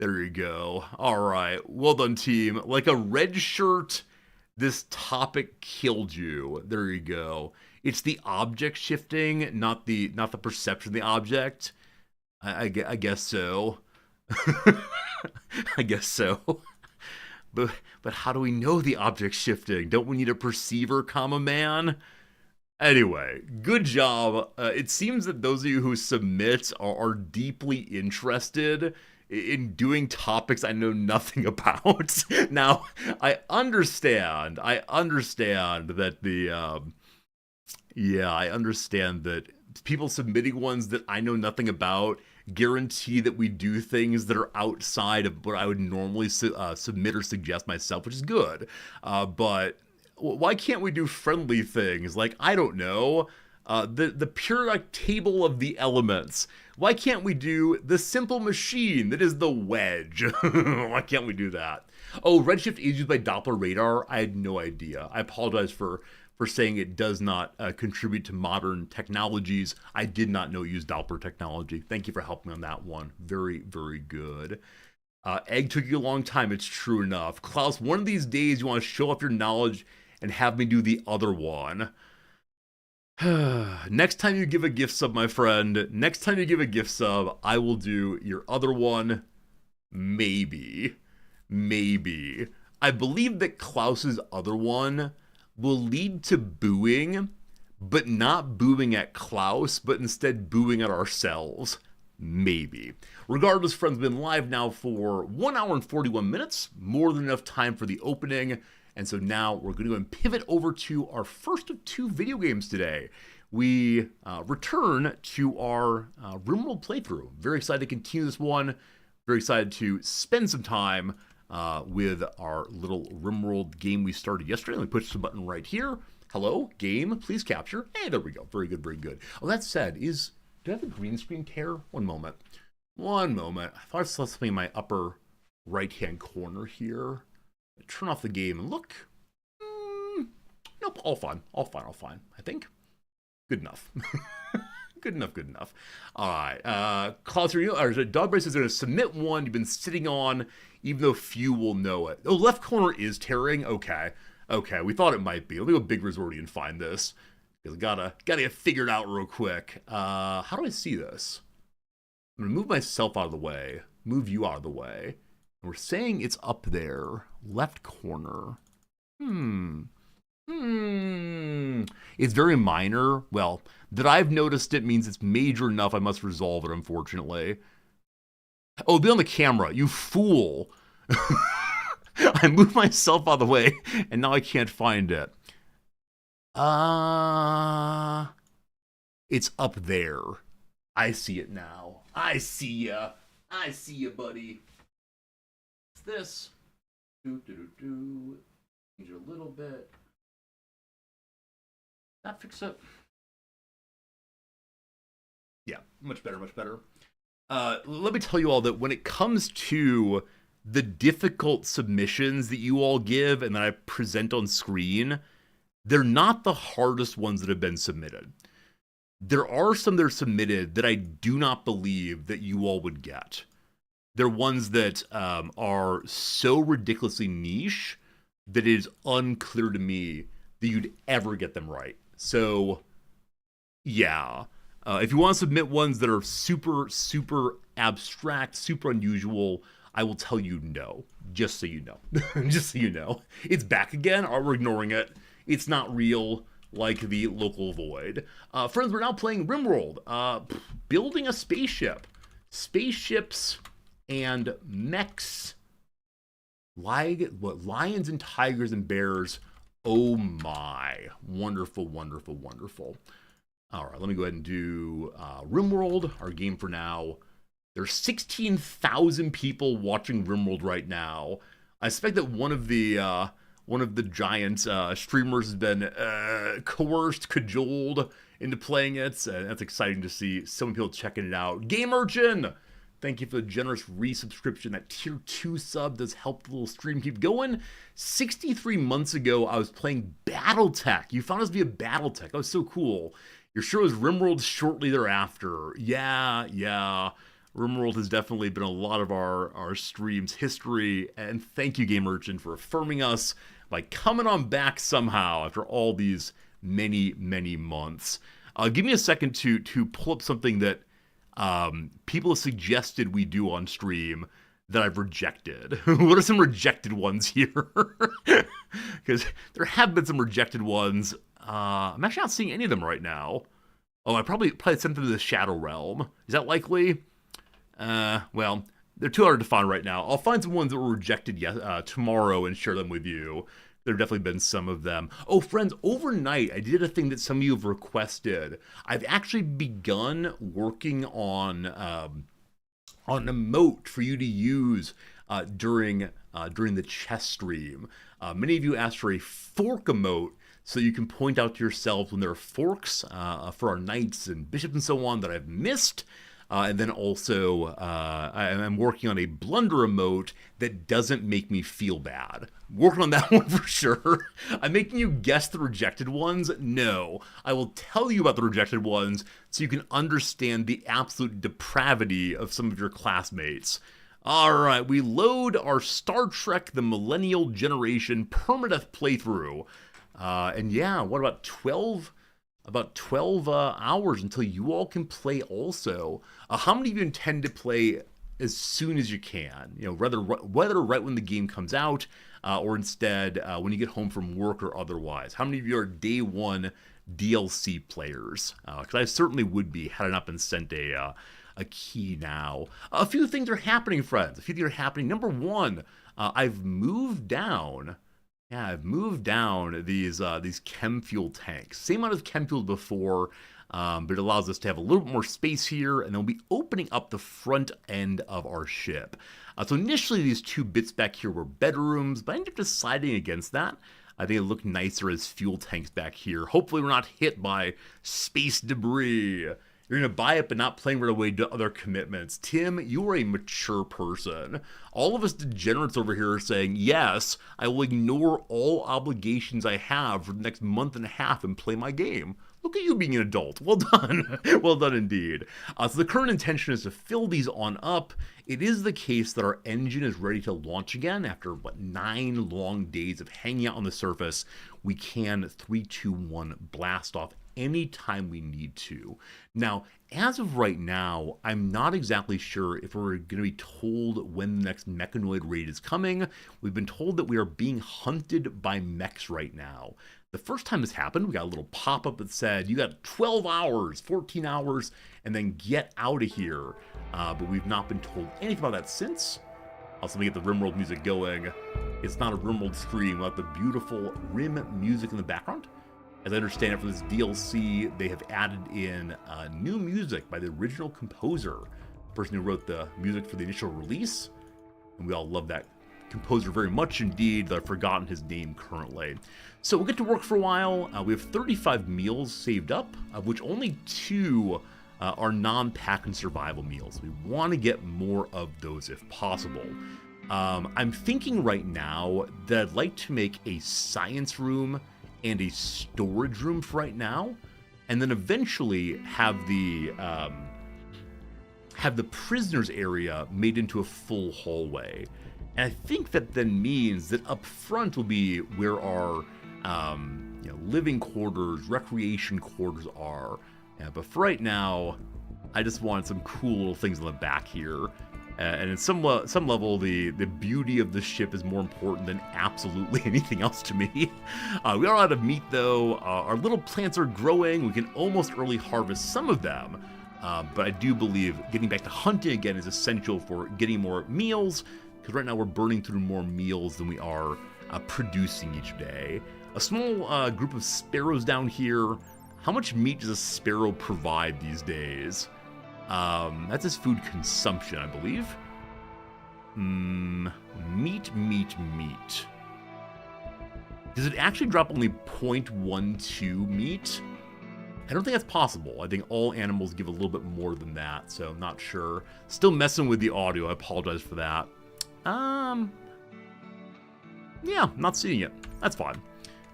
There you go. All right. Well done, team. Like a red shirt, this topic killed you. There you go. It's the object shifting, not the perception of the object. I guess so. I guess so. But how do we know the object's shifting? Don't we need a perceiver, comma man? Anyway, good job. It seems that those of you who submit are deeply interested in doing topics I know nothing about. Now, I understand that I understand that people submitting ones that I know nothing about guarantee that we do things that are outside of what I would normally submit or suggest myself, which is good. But why can't we do friendly things like, I don't know, the periodic table of the elements? Why can't we do the simple machine that is the wedge? Why can't we do that? Oh, redshift is used by Doppler radar? I had no idea. I apologize for saying it does not contribute to modern technologies. I did not know it used Doppler technology. Thank you for helping me on that one. Very, very good. Egg took you a long time. It's true enough. Klaus, one of these days you want to show off your knowledge and have me do the other one. Next time you give a gift sub, my friend, next time you give a gift sub, I will do your other one. Maybe. I believe that Klaus's other one will lead to booing, but not booing at Klaus, but instead booing at ourselves. Maybe. Regardless, friends, we've been live now for 1 hour and 41 minutes, more than enough time for the opening. And so now we're going to go and pivot over to our first of 2 video games today. We return to our Rimworld playthrough. Very excited to continue this one. Very excited to spend some time with our little Rimworld game we started yesterday. Let me push the button right here. Hello, game, please capture. Hey, there we go. Very good, very good. Oh, that said, do I have a green screen tear? One moment. I thought I saw something in my upper right-hand corner here. Turn off the game and look. Nope, all fine. I think. Good enough. Good enough. All right. Klaus, Dog Brace is going to submit one you've been sitting on, even though few will know it. Oh, left corner is tearing? Okay, we thought it might be. Let me go Big Resorty and find this. Because I gotta get figured out real quick. How do I see this? I'm going to move myself out of the way. Move you out of the way. And we're saying it's up there. Left corner. It's very minor. Well, that I've noticed it means it's major enough I must resolve it, unfortunately. Oh, it'll be on the camera. You fool. I moved myself out of the way, and now I can't find it. It's up there. I see it now. I see ya, buddy. It's this. Change it a little bit. That fix it. Yeah, much better. Let me tell you all that when it comes to the difficult submissions that you all give and that I present on screen, they're not the hardest ones that have been submitted. There are some that are submitted that I do not believe that you all would get. They're ones that are so ridiculously niche that it is unclear to me that you'd ever get them right. So, yeah. If you want to submit ones that are super, super abstract, super unusual, I will tell you no. Just so you know. Just so you know. It's back again, or we're ignoring it. It's not real, like the local void. Friends, we're now playing Rimworld. Building a spaceship. Spaceships and mechs. Lions and tigers and bears. Oh my. Wonderful. All right, let me go ahead and do Rimworld, our game for now. There's 16,000 people watching Rimworld right now. I suspect that one of the giant streamers has been coerced, cajoled into playing it. And that's exciting to see so many people checking it out. Game Urchin! Thank you for the generous resubscription. That tier 2 sub does help the little stream keep going. 63 months ago, I was playing Battletech. You found us via Battletech. That was so cool. Your show is Rimworld shortly thereafter. Yeah. Rimworld has definitely been a lot of our stream's history. And thank you, Game Urchin, for affirming us by coming on back somehow after all these many, many months. Give me a second to pull up something that people have suggested we do on stream that I've rejected. What are some rejected ones here? Because there have been some rejected ones. I'm actually not seeing any of them right now. Oh, I probably sent them to the Shadow Realm. Is that likely? Well, they're too hard to find right now. I'll find some ones that were rejected tomorrow and share them with you. There have definitely been some of them. Oh, friends, overnight, I did a thing that some of you have requested. I've actually begun working on an emote for you to use during the chess stream. Many of you asked for a fork emote so you can point out to yourselves when there are forks for our knights and bishops and so on that I've missed. And then also, I'm working on a blunder emote that doesn't make me feel bad. Working on that one for sure. I'm making you guess the rejected ones? No. I will tell you about the rejected ones so you can understand the absolute depravity of some of your classmates. Alright, we load our Star Trek The Millennial Generation permadeath playthrough. And yeah, what about 12 hours until you all can play also. How many of you intend to play as soon as you can? You know, whether right when the game comes out. or instead when you get home from work or otherwise? How many of you are day one DLC players? Because I certainly would be had I not been sent a key now. A few things are happening, friends. A few things are happening. Number one, I've moved down. Yeah, I've moved down these chem fuel tanks. Same amount of chem fuel before, but it allows us to have a little bit more space here, and then we'll be opening up the front end of our ship. So initially, these two bits back here were bedrooms, but I ended up deciding against that. I think it looked nicer as fuel tanks back here. Hopefully we're not hit by space debris. You're going to buy it but not playing right away to other commitments. Tim, you are a mature person. All of us degenerates over here are saying, yes, I will ignore all obligations I have for the next month and a half and play my game. Look at you being an adult. Well done. Well done indeed. So the current intention is to fill these on up. It is the case that our engine is ready to launch again after, 9 long days of hanging out on the surface. We can 3, 2, 1 blast off anytime we need to. Now, as of right now, I'm not exactly sure if we're going to be told when the next mechanoid raid is coming. We've been told that we are being hunted by mechs right now. The first time this happened, we got a little pop-up that said, you got 12 hours, 14 hours, and then get out of here. But we've not been told anything about that since. Also, let me get the Rimworld music going. It's not a Rimworld stream without the beautiful Rim music in the background. As I understand it, for this DLC, they have added in new music by the original composer, the person who wrote the music for the initial release. And we all love that composer very much indeed, though I've forgotten his name currently. So we'll get to work for a while. We have 35 meals saved up, of which only 2 are non-pack and survival meals. We want to get more of those if possible. I'm thinking right now that I'd like to make a science room and a storage room for right now, and then eventually have the prisoners area made into a full hallway. And I think that then means that up front will be where our living quarters, recreation quarters are. But for right now, I just wanted some cool little things on the back here. And at some level, the beauty of the ship is more important than absolutely anything else to me. We are out of meat, though. Our little plants are growing. We can almost early harvest some of them. But I do believe getting back to hunting again is essential for getting more meals, because right now we're burning through more meals than we are producing each day. A small group of sparrows down here. How much meat does a sparrow provide these days? That's his food consumption, I believe. Meat. Does it actually drop only 0.12 meat? I don't think that's possible. I think all animals give a little bit more than that, so I'm not sure. Still messing with the audio, I apologize for that. Yeah, not seeing it. That's fine.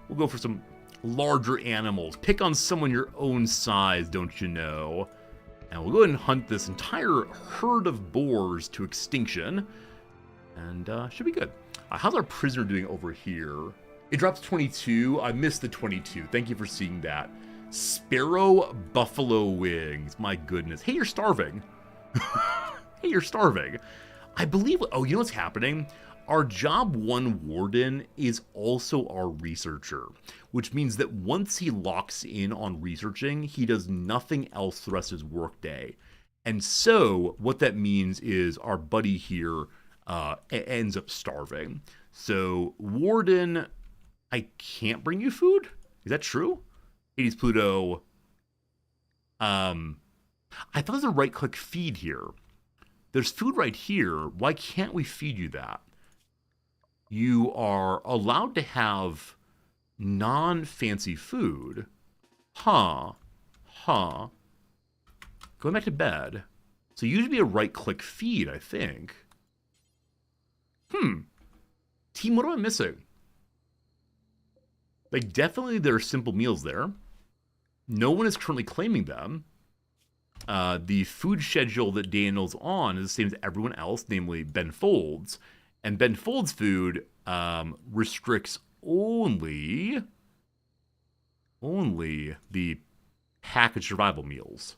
We'll go for some larger animals. Pick on someone your own size, don't you know? And we'll go ahead and hunt this entire herd of boars to extinction. And should be good. How's our prisoner doing over here? It drops 22. I missed the 22. Thank you for seeing that. Sparrow buffalo wings. My goodness. Hey, you're starving. Hey, you're starving. I believe... Oh, you know what's happening? Our Job 1 warden is also our researcher, which means that once he locks in on researching, he does nothing else the rest of his workday. And so what that means is our buddy here ends up starving. So warden, I can't bring you food? Is that true? Hades Pluto. I thought there's a right-click feed here. There's food right here. Why can't we feed you that? You are allowed to have non-fancy food. Huh. Going back to bed. So usually be a right-click feed, I think. Team, what am I missing? Like, definitely there are simple meals there. No one is currently claiming them. The food schedule that Daniel's on is the same as everyone else, namely Ben Folds. And Ben Folds' food restricts only the packaged survival meals.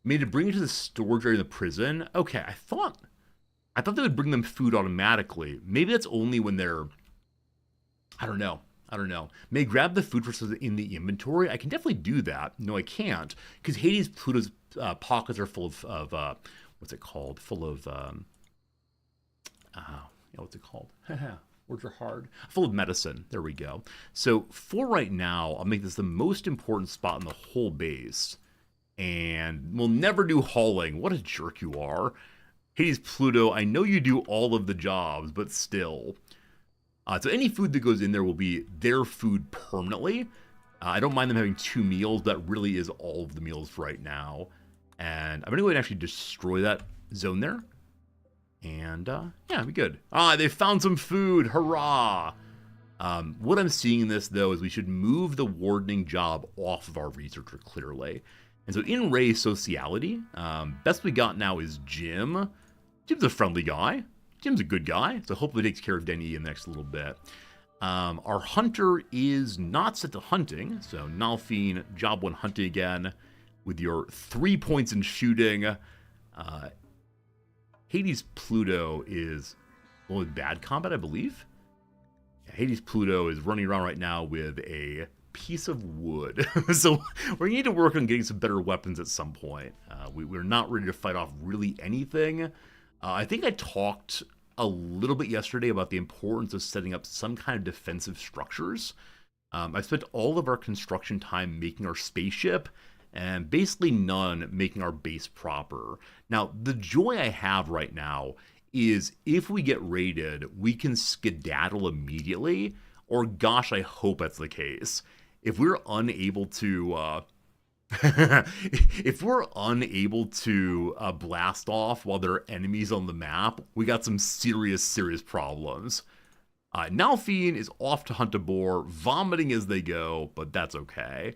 Made to bring it to the storage area in the prison? Okay, I thought I thought they would bring them food automatically. Maybe that's only when they're... I don't know. May grab the food for in the inventory. I can definitely do that. No, I can't. Because Hades Pluto's pockets are full of what's it called? Full of... what's it called? Words are hard. Full of medicine. There we go. So for right now, I'll make this the most important spot in the whole base. And we'll never do hauling. What a jerk you are. Hades Pluto, I know you do all of the jobs, but still. So any food that goes in there will be their food permanently. I don't mind them having 2 meals. That really is all of the meals for right now. And I'm going to go ahead and actually destroy that zone there. And, yeah, be good. They found some food. Hurrah! What I'm seeing in this, though, is we should move the wardening job off of our researcher, clearly. And so in Ray Sociality, best we got now is Jim. Jim's a friendly guy. Jim's a good guy, so hopefully takes care of Denny in the next little bit. Our hunter is not set to hunting, so Nalfine, job 1 hunting again with your 3 points in shooting. Hades Pluto is with bad combat, I believe. Hades Pluto is running around right now with a piece of wood. So we need to work on getting some better weapons at some point. We're not ready to fight off really anything. I think I talked a little bit yesterday about the importance of setting up some kind of defensive structures. I spent all of our construction time making our spaceship and basically none making our base proper. Now, the joy I have right now is if we get raided, we can skedaddle immediately, or gosh, I hope that's the case. If we're unable to, blast off while there are enemies on the map, we got some serious problems. Nalfine is off to hunt a boar, vomiting as they go, but that's okay.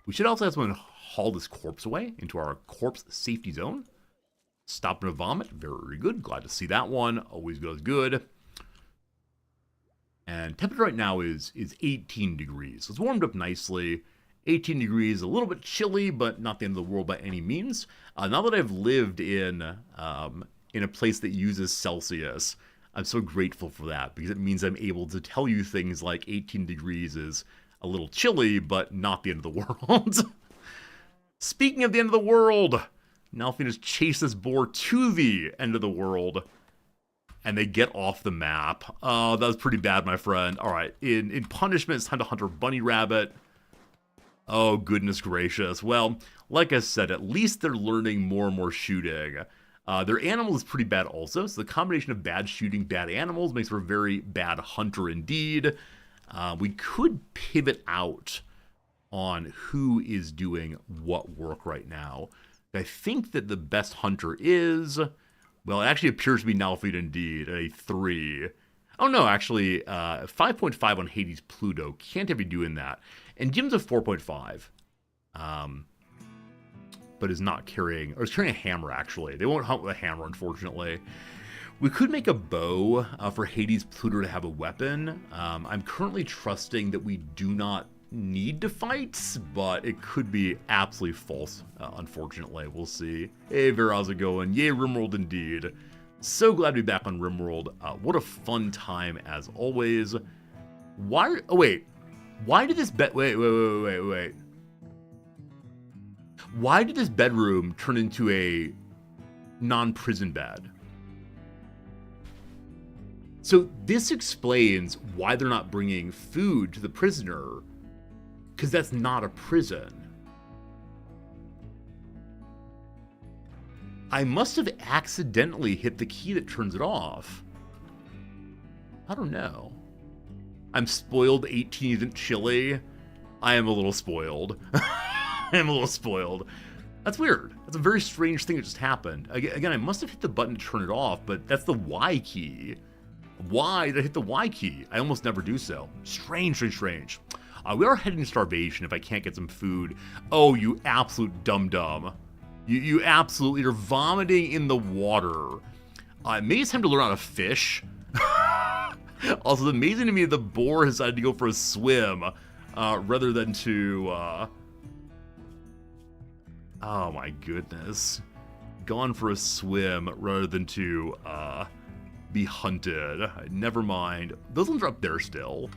We should also have someone haul this corpse away into our corpse safety zone. Stop and vomit, very good. Glad to see that one. Always goes good. And temperature right now is 18 degrees. So it's warmed up nicely. 18 degrees, a little bit chilly, but not the end of the world by any means. Now that I've lived in a place that uses Celsius, I'm so grateful for that because it means I'm able to tell you things like 18 degrees is a little chilly, but not the end of the world. Speaking of the end of the world, Nalfine has chased this boar to the end of the world, and they get off the map. Oh, that was pretty bad, my friend. All right, in punishment, it's time to hunt our bunny rabbit. Oh, goodness gracious. Well, like I said, at least they're learning more and more shooting. Their animal is pretty bad also, so the combination of bad shooting, bad animals makes for a very bad hunter indeed. We could pivot out on who is doing what work right now. I think that the best hunter is, well, it actually appears to be Nalfine indeed, at a 3. Oh no, actually, 5.5 on Hades Pluto. Can't have you doing that. And Jim's a 4.5. But is not carrying, or is carrying a hammer actually. They won't hunt with a hammer, unfortunately. We could make a bow for Hades Pluto to have a weapon. I'm currently trusting that we do not need to fight, but it could be absolutely false, unfortunately. We'll see. Hey, Vera, how's it going? Yay, Rimworld indeed. So glad to be back on Rimworld. What a fun time, as always. Why? Oh, wait. Why did this wait. Why did this bedroom turn into a non-prison bed? So this explains why they're not bringing food to the prisoner, because that's not a prison. I must have accidentally hit the key that turns it off. I don't know. I'm spoiled. 18 isn't chilly. I am a little spoiled. I am a little spoiled. That's weird. That's a very strange thing that just happened. Again, I must have hit the button to turn it off, but that's the Y key. Why did I hit the Y key? I almost never do so. Strange. We are heading to starvation if I can't get some food. Oh, you absolute dum-dum. You absolutely, you're vomiting in the water. Maybe it's time to learn how to fish. Also, it's amazing to me that the boar has decided to go for a swim rather than to... Oh my goodness. gone for a swim rather than to be hunted. Never mind. Those ones are up there still.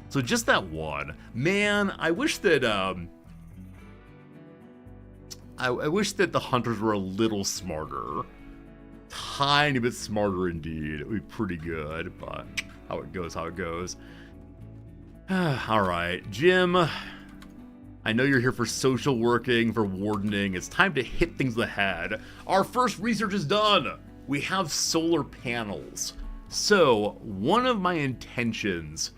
So just that one. Man, I wish that I wish that the hunters were a little smarter. Tiny bit smarter indeed. It would be pretty good, but how it goes, how it goes. Alright, Jim. I know you're here for social working, for wardening. It's time to hit things ahead. Our first research is done. We have solar panels. So, one of my intentions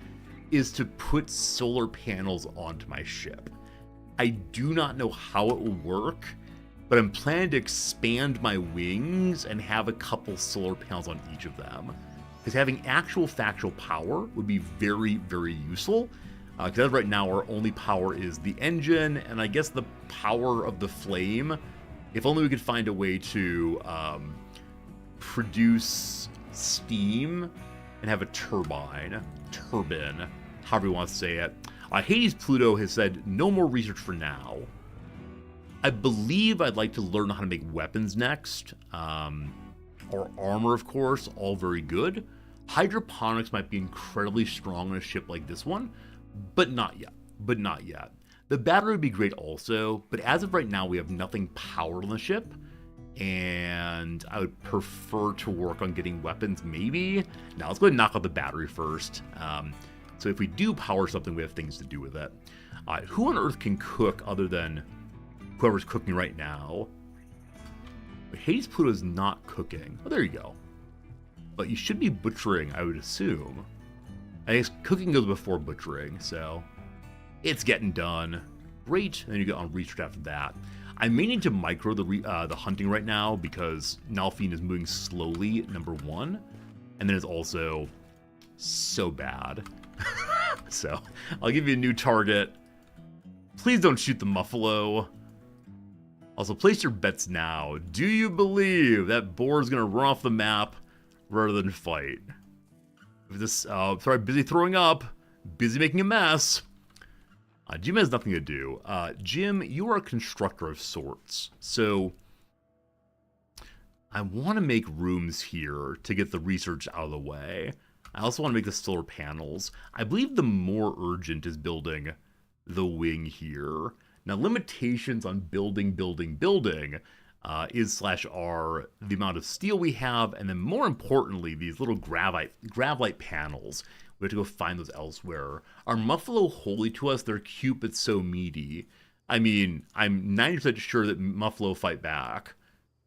is to put solar panels onto my ship. I do not know how it will work, but I'm planning to expand my wings and have a couple solar panels on each of them. Because having actual factual power would be very, very useful. Because as of right now, our only power is the engine, and I guess the power of the flame. If only we could find a way to produce steam and have a turbine, however you want to say it. Hades Pluto has said no more research for now. I believe I'd like to learn how to make weapons next, or armor, of course, all very good. Hydroponics might be incredibly strong on a ship like this one, but not yet. The battery would be great also, but as of right now, we have nothing powered on the ship, and I would prefer to work on getting weapons, maybe. Now, let's go ahead and knock out the battery first. So if we do power something, we have things to do with it. Who on Earth can cook other than whoever's cooking right now? But Hades Pluto's not cooking. Oh, there you go. But you should be butchering, I would assume. I guess cooking goes before butchering, so it's getting done. Great. And then you get on research after that. I may need to micro the hunting right now because Nalphine is moving slowly, number one. And then it's also so bad. So, I'll give you a new target. Please don't shoot the Muffalo. Also, place your bets now. Do you believe that boar is going to run off the map rather than fight? Sorry, busy throwing up. Busy making a mess. Jim has nothing to do. Jim, you are a constructor of sorts. So, I want to make rooms here to get the research out of the way. I also want to make the solar panels. I believe the more urgent is building the wing here. Now, limitations on building is/are the amount of steel we have, and then more importantly, these little gravite panels. We have to go find those elsewhere. Are Muffalo holy to us? They're cute but so meaty. I mean, I'm 90% sure that Muffalo fight back.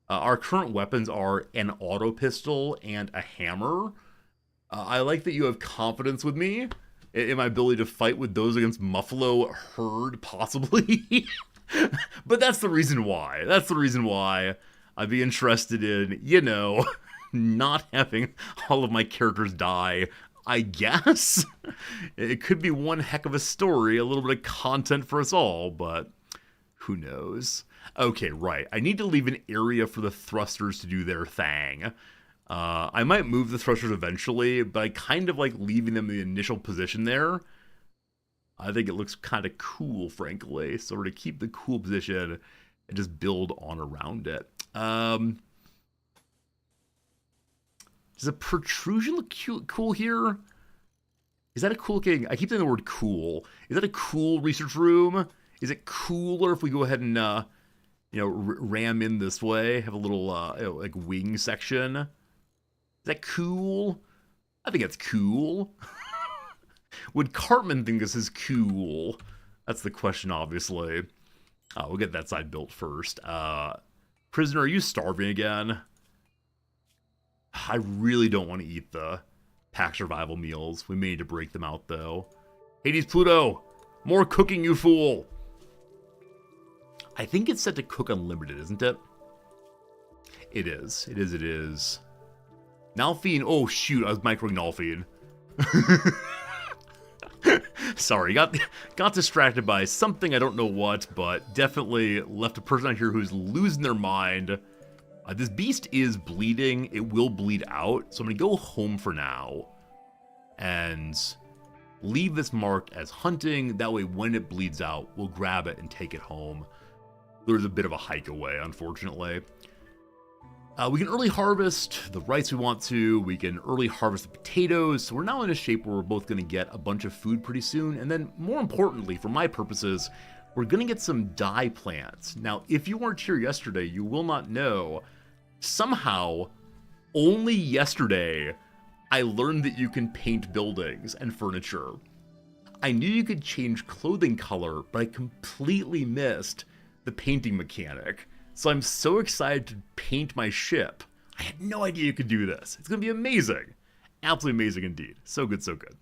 Our current weapons are an auto pistol and a hammer. I like that you have confidence with me in my ability to fight with those against Muffalo herd, possibly. But that's the reason why. That's the reason why I'd be interested in, you know, not having all of my characters die, I guess. It could be one heck of a story, a little bit of content for us all, but who knows? Okay, right. I need to leave an area for the thrusters to do their thing. I might move the thrusters eventually, but I kind of like leaving them in the initial position there. I think it looks kind of cool, frankly. So we're going to keep the cool position and just build on around it. Does a protrusion look cool here? Is that a cool looking... I keep saying the word cool. Is that a cool research room? Is it cooler if we go ahead and, ram in this way? Have a little, like, wing section? Is that cool? I think that's cool. Would Cartman think this is cool? That's the question, obviously. We'll get that side built first. Prisoner, are you starving again? I really don't want to eat the pack survival meals. We may need to break them out, though. Hades Pluto! More cooking, you fool! I think it's set to cook unlimited, isn't it? It is. It is. Nalphine. Oh, shoot. I was microing Nalphine. Sorry. Got distracted by something. I don't know what, but definitely left a person out here who's losing their mind. This beast is bleeding. It will bleed out. So I'm going to go home for now. And leave this marked as hunting. That way, when it bleeds out, we'll grab it and take it home. There's a bit of a hike away, unfortunately. We can early harvest the rice we want to. We can early harvest the potatoes. So we're now in a shape where we're both going to get a bunch of food pretty soon. And then more importantly, for my purposes, we're going to get some dye plants. Now, if you weren't here yesterday, you will not know. Somehow, only yesterday, I learned that you can paint buildings and furniture. I knew you could change clothing color, but I completely missed the painting mechanic. So I'm so excited to paint my ship. I had no idea you could do this. It's going to be amazing. Absolutely amazing indeed. So good, so good.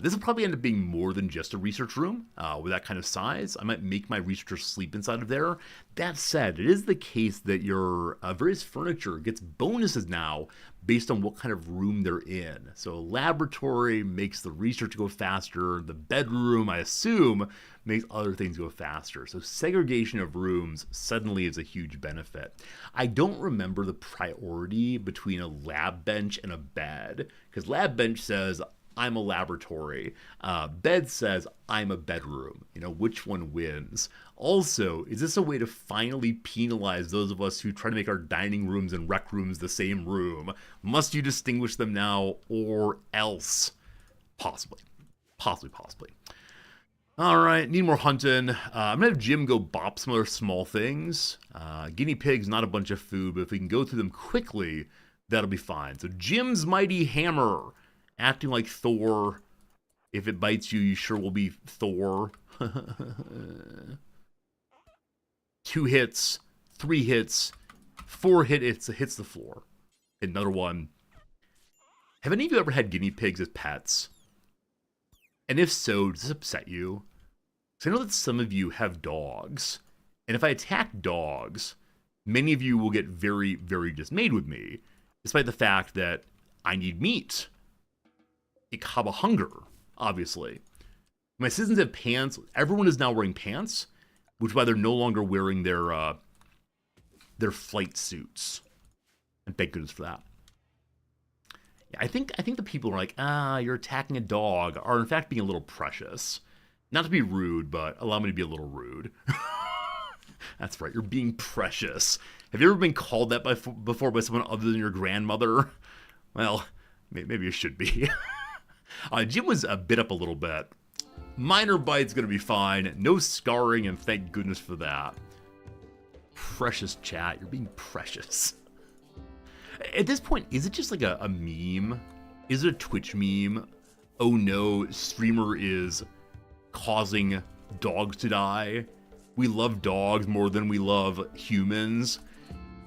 This will probably end up being more than just a research room. With that kind of size, I might make my researchers sleep inside of there. That said, it is the case that your various furniture gets bonuses now based on what kind of room they're in. So laboratory makes the research go faster. The bedroom, I assume, makes other things go faster. So segregation of rooms suddenly is a huge benefit. I don't remember the priority between a lab bench and a bed, because lab bench says, I'm a laboratory. Bed says, I'm a bedroom. You know, which one wins? Also, is this a way to finally penalize those of us who try to make our dining rooms and rec rooms the same room? Must you distinguish them now or else? Possibly. Possibly. All right, need more hunting. I'm going to have Jim go bop some other small things. Guinea pigs, not a bunch of food, but if we can go through them quickly, that'll be fine. So Jim's mighty hammer. Acting like Thor. If it bites you, you sure will be Thor. 2 hits, 3 hits, 4 hits the floor. Another one. Have any of you ever had guinea pigs as pets? And if so, does this upset you? Because I know that some of you have dogs. And if I attack dogs, many of you will get very, very dismayed with me. Despite the fact that I need meat. Ik habe hunger, obviously. My citizens have pants. Everyone is now wearing pants, which is why they're no longer wearing their flight suits. And thank goodness for that. Yeah, I think the people are like, you're attacking a dog, are in fact being a little precious. Not to be rude, but allow me to be a little rude. That's right, you're being precious. Have you ever been called that before by someone other than your grandmother? Well, maybe you should be. Jim was bit up a little bit. Minor bite's gonna be fine. No scarring, and thank goodness for that. Precious chat, you're being precious. At this point, is it just like a meme? Is it a Twitch meme? Oh no, streamer is causing dogs to die. We love dogs more than we love humans.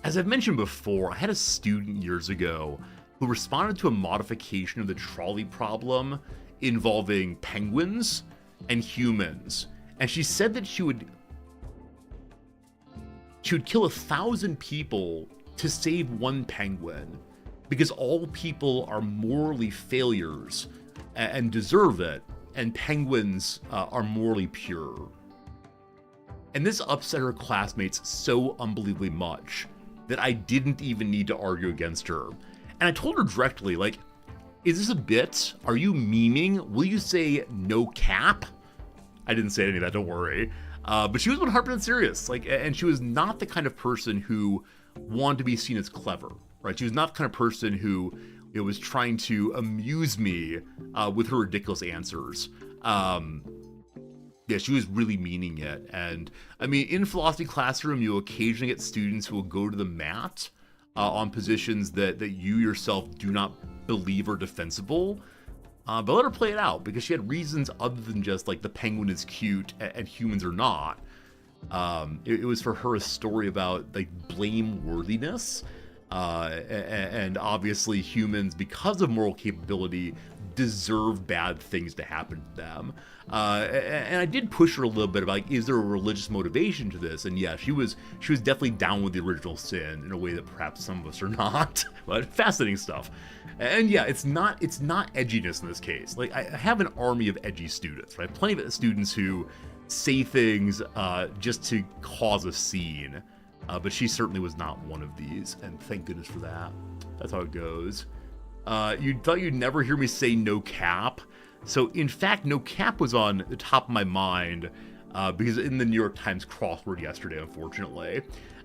As I've mentioned before, I had a student years ago who responded to a modification of the trolley problem involving penguins and humans. And she said that she would kill 1,000 people to save one penguin because all people are morally failures and deserve it, and penguins are morally pure. And this upset her classmates so unbelievably much that I didn't even need to argue against her. And I told her directly, like, is this a bit? Are you memeing? Will you say no cap? I didn't say any of that, don't worry. But she was 100% serious. Like, and she was not the kind of person who wanted to be seen as clever, right? She was not the kind of person who was trying to amuse me with her ridiculous answers. Yeah, she was really meaning it. And I mean, in philosophy classroom, you'll occasionally get students who will go to the mat on positions that you yourself do not believe are defensible. But let her play it out, because she had reasons other than just like the penguin is cute and humans are not. It was for her a story about like blameworthiness. And obviously humans, because of moral capability, deserve bad things to happen to them. And I did push her a little bit about, like, is there a religious motivation to this? And yeah, she was definitely down with the original sin in a way that perhaps some of us are not. But fascinating stuff. And yeah, it's not edginess in this case. Like, I have an army of edgy students, right? Plenty of students who say things just to cause a scene. But she certainly was not one of these, and thank goodness for that. That's how it goes. You thought you'd never hear me say no cap. So in fact, no cap was on the top of my mind because in the New York Times crossword yesterday, unfortunately.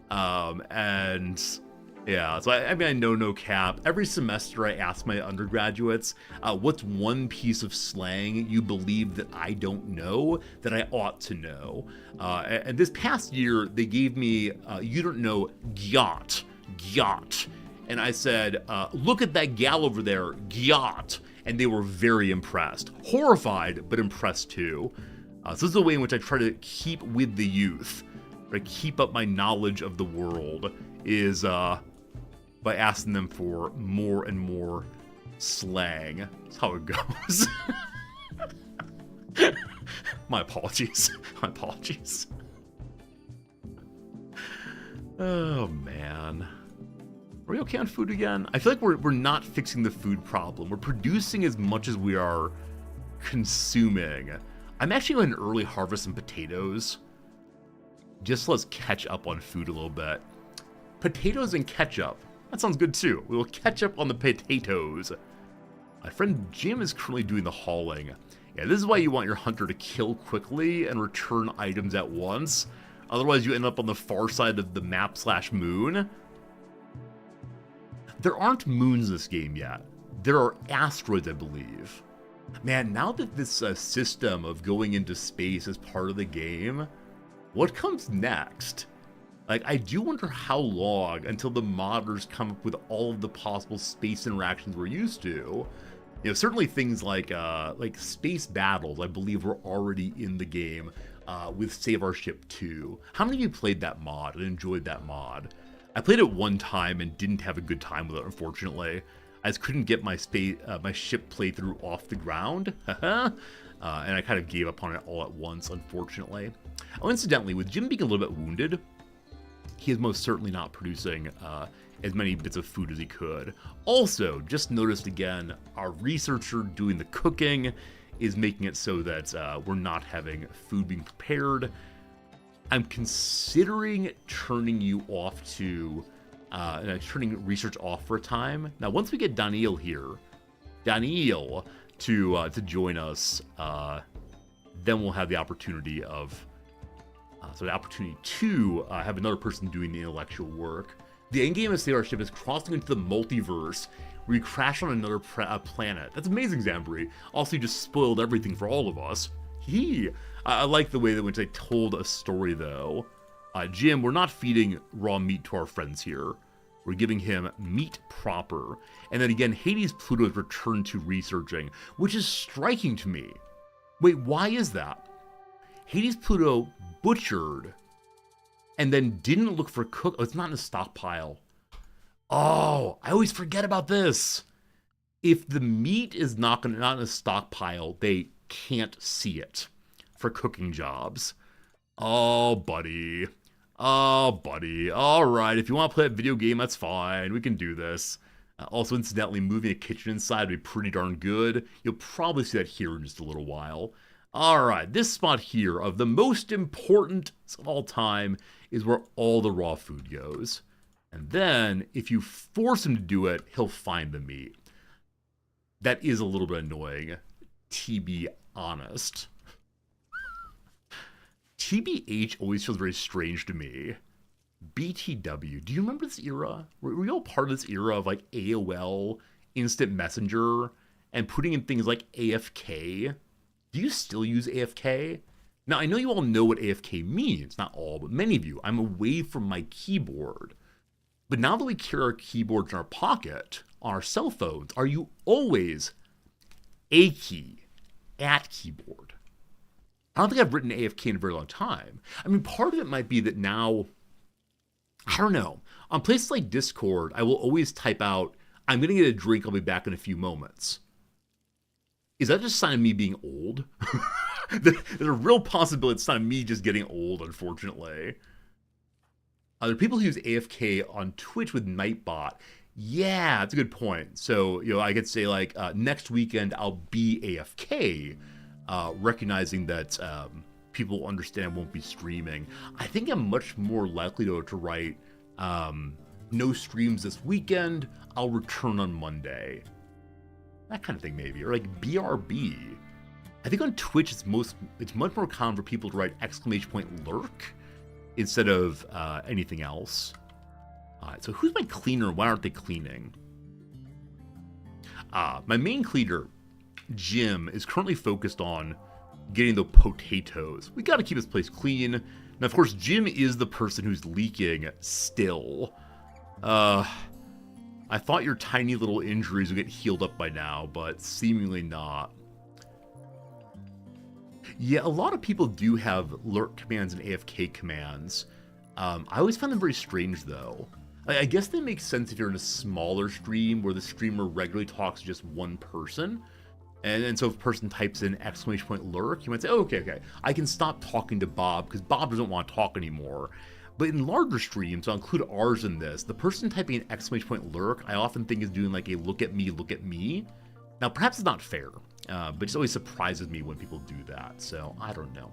And Yeah, so I mean, I know no cap. Every semester I ask my undergraduates, what's one piece of slang you believe that I don't know that I ought to know? And this past year, they gave me, you don't know, gyat, gyat. And I said, look at that gal over there, gyat. And they were very impressed. Horrified, but impressed too. So this is a way in which I try to keep with the youth, try to keep up my knowledge of the world, is by asking them for more and more slang. That's how it goes. My apologies. My apologies. Oh, man. Are we okay on food again? I feel like we're not fixing the food problem. We're producing as much as we are consuming. I'm actually on an early harvest in potatoes. Just let's catch up on food a little bit. Potatoes and ketchup. That sounds good too. We will catch up on the potatoes. My friend Jim is currently doing the hauling. Yeah, this is why you want your hunter to kill quickly and return items at once. Otherwise you end up on the far side of the map/moon. There aren't moons in this game yet. There are asteroids, I believe. Man, now that this system of going into space is part of the game, what comes next? Like, I do wonder how long until the modders come up with all of the possible space interactions we're used to. You know, certainly things like space battles, I believe, were already in the game with Save Our Ship 2. How many of you played that mod and enjoyed that mod? I played it one time and didn't have a good time with it, unfortunately. I just couldn't get my ship playthrough off the ground. And I kind of gave up on it all at once, unfortunately. Oh, incidentally, with Jim being a little bit wounded, he is most certainly not producing as many bits of food as he could. Also, just noticed again, our researcher doing the cooking is making it so that we're not having food being prepared. I'm considering turning you off to, turning research off for a time. Now, once we get Daniel here, to join us, then we'll have the opportunity of, to have another person doing the intellectual work. The end game of Save Our Ship is crossing into the multiverse, where you crash on another planet. That's amazing, Zambri. Also, you just spoiled everything for all of us. I like the way that when they told a story, though. Jim, we're not feeding raw meat to our friends here. We're giving him meat proper. And then again, Hades Pluto has returned to researching, which is striking to me. Wait, why is that? Hades Pluto butchered and then didn't look for cook. Oh, it's not in a stockpile. Oh, I always forget about this. If the meat is not in a stockpile, they can't see it for cooking jobs. Oh, buddy. Oh, buddy. All right, if you want to play a video game, that's fine. We can do this. Also, incidentally, moving a kitchen inside would be pretty darn good. You'll probably see that here in just a little while. All right, this spot here of the most important of all time is where all the raw food goes. And then, if you force him to do it, he'll find the meat. That is a little bit annoying, to be honest. TBH always feels very strange to me. BTW, do you remember this era? Were you all part of this era of like AOL, Instant Messenger, and putting in things like AFK? Do you still use AFK? Now, I know you all know what AFK means, not all, but many of you. I'm away from my keyboard. But now that we carry our keyboards in our pocket, on our cell phones, are you always a key at keyboard? I don't think I've written AFK in a very long time. I mean, part of it might be that now, I don't know. On places like Discord, I will always type out, I'm going to get a drink, I'll be back in a few moments. Is that just a sign of me being old? There's a real possibility it's not me just getting old, unfortunately. There are people who use AFK on Twitch with Nightbot. Yeah, that's a good point. So, you know, I could say like, next weekend I'll be AFK, recognizing that people understand won't be streaming. I think I'm much more likely to write, no streams this weekend, I'll return on Monday. That kind of thing, maybe. Or like BRB. I think on Twitch it's much more common for people to write !lurk instead of anything else. Alright, so who's my cleaner? Why aren't they cleaning? My main cleaner, Jim, is currently focused on getting the potatoes. We gotta keep this place clean. Now, of course, Jim is the person who's leaking still. I thought your tiny little injuries would get healed up by now, but seemingly not. Yeah, a lot of people do have lurk commands and AFK commands. I always find them very strange, though. I guess they make sense if you're in a smaller stream where the streamer regularly talks to just one person. And so if a person types in !lurk, you might say, oh, okay, I can stop talking to Bob because Bob doesn't want to talk anymore. But in larger streams, I'll include ours in this, the person typing in !lurk, I often think is doing like a look at me. Now, perhaps it's not fair, but it just always surprises me when people do that. So I don't know.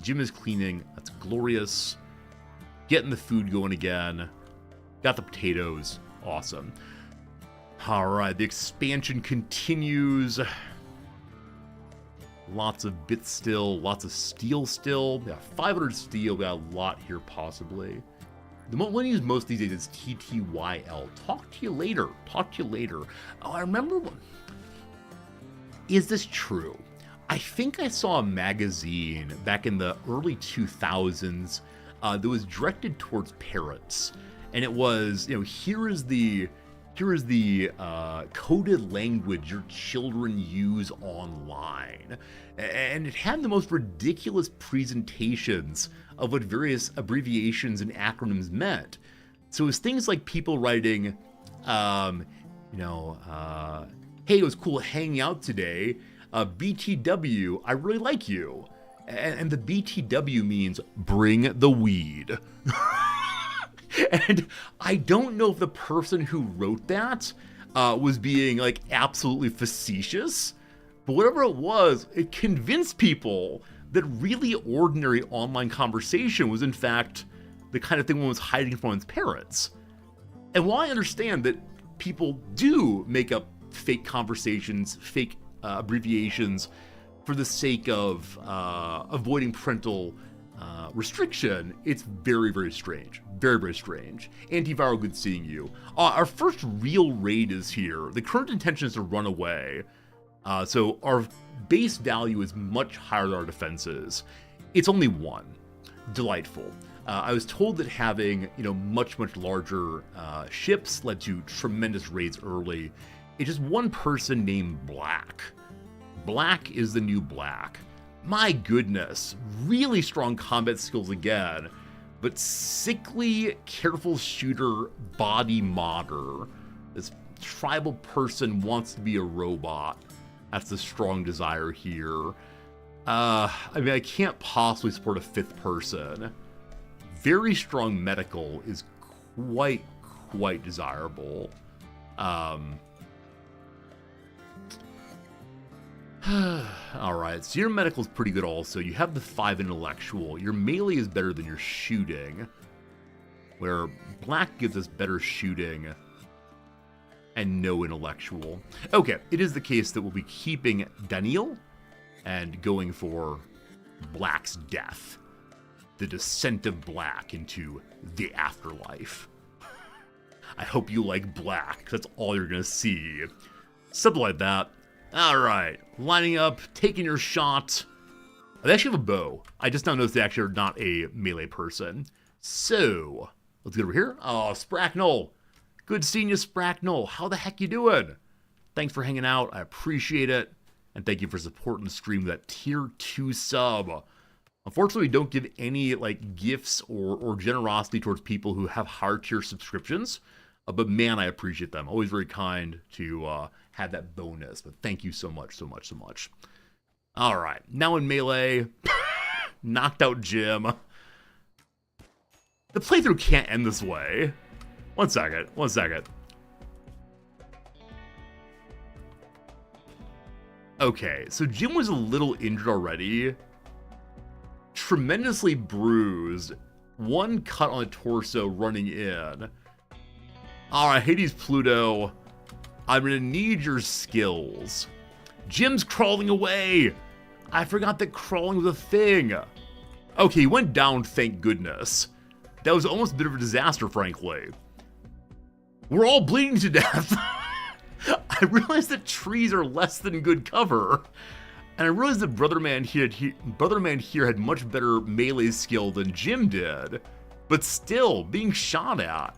Jim is cleaning. That's glorious. Getting the food going again. Got the potatoes. Awesome. All right, the expansion continues. Lots of bits still, lots of steel still. We got 500 steel, we got a lot here possibly. The one I use most these days is TTYL. Talk to you later. Oh, I remember one. Is this true? I think I saw a magazine back in the early 2000s that was directed towards parents. And it was, here is the coded language your children use online. And it had the most ridiculous presentations of what various abbreviations and acronyms meant. So it was things like people writing, hey, it was cool hanging out today. BTW, I really like you. And the BTW means bring the weed. And I don't know if the person who wrote that was being like absolutely facetious, but whatever it was, it convinced people that really ordinary online conversation was in fact the kind of thing one was hiding from one's parents. And while I understand that people do make up fake conversations, fake abbreviations for the sake of avoiding parental restriction, it's very, very strange. Very, very strange. Antiviral, good seeing you. Our first real raid is here. The current intention is to run away. So our base value is much higher than our defenses. It's only one. Delightful. I was told that having, much, much larger ships led to tremendous raids early. It's just one person named Black. Black is the new Black. My goodness, really strong combat skills again, but sickly, careful shooter body modder. This tribal person wants to be a robot. That's the strong desire here. I can't possibly support a fifth person. Very strong medical is quite desirable. Alright, so your medical is pretty good also. You have the 5 intellectual. Your melee is better than your shooting, where Black gives us better shooting and no intellectual. Okay, it is the case that we'll be keeping Daniel and going for Black's death. The descent of Black into the afterlife. I hope you like Black, because that's all you're going to see. Something like that. Alright, lining up, taking your shot. They actually have a bow. I just now noticed they actually are not a melee person. So, let's get over here. Oh, Spracknell. Good seeing you, Spracknell. How the heck you doing? Thanks for hanging out. I appreciate it. And thank you for supporting the stream with that tier 2 sub. Unfortunately, we don't give any gifts or generosity towards people who have higher tier subscriptions. But man, I appreciate them. Always very kind to have that bonus. But thank you so much. All right, now in melee, knocked out Jim. The playthrough can't end this way. One second. Okay, so Jim was a little injured already. Tremendously bruised. One cut on the torso running in. Alright, Hades Pluto, I'm gonna need your skills. Jim's crawling away! I forgot that crawling was a thing. Okay, he went down, thank goodness. That was almost a bit of a disaster, frankly. We're all bleeding to death. I realized that trees are less than good cover. And I realized that Brother Man here had much better melee skill than Jim did. But still, being shot at.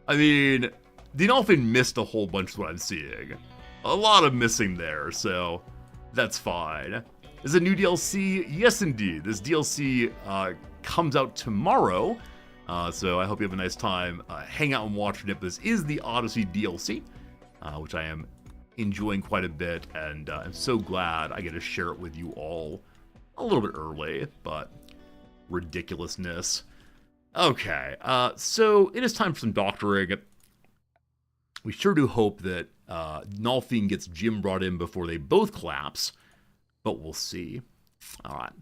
I mean, the Dolphin missed a whole bunch of what I'm seeing. A lot of missing there, so that's fine. Is a new DLC? Yes, indeed. This DLC comes out tomorrow. So I hope you have a nice time. Hang out and watching it. This is the Odyssey DLC, which I am enjoying quite a bit, and I'm so glad I get to share it with you all a little bit early, but ridiculousness. Okay, so it is time for some doctoring. We sure do hope that Nalfine gets Jim brought in before they both collapse, but we'll see. Alright,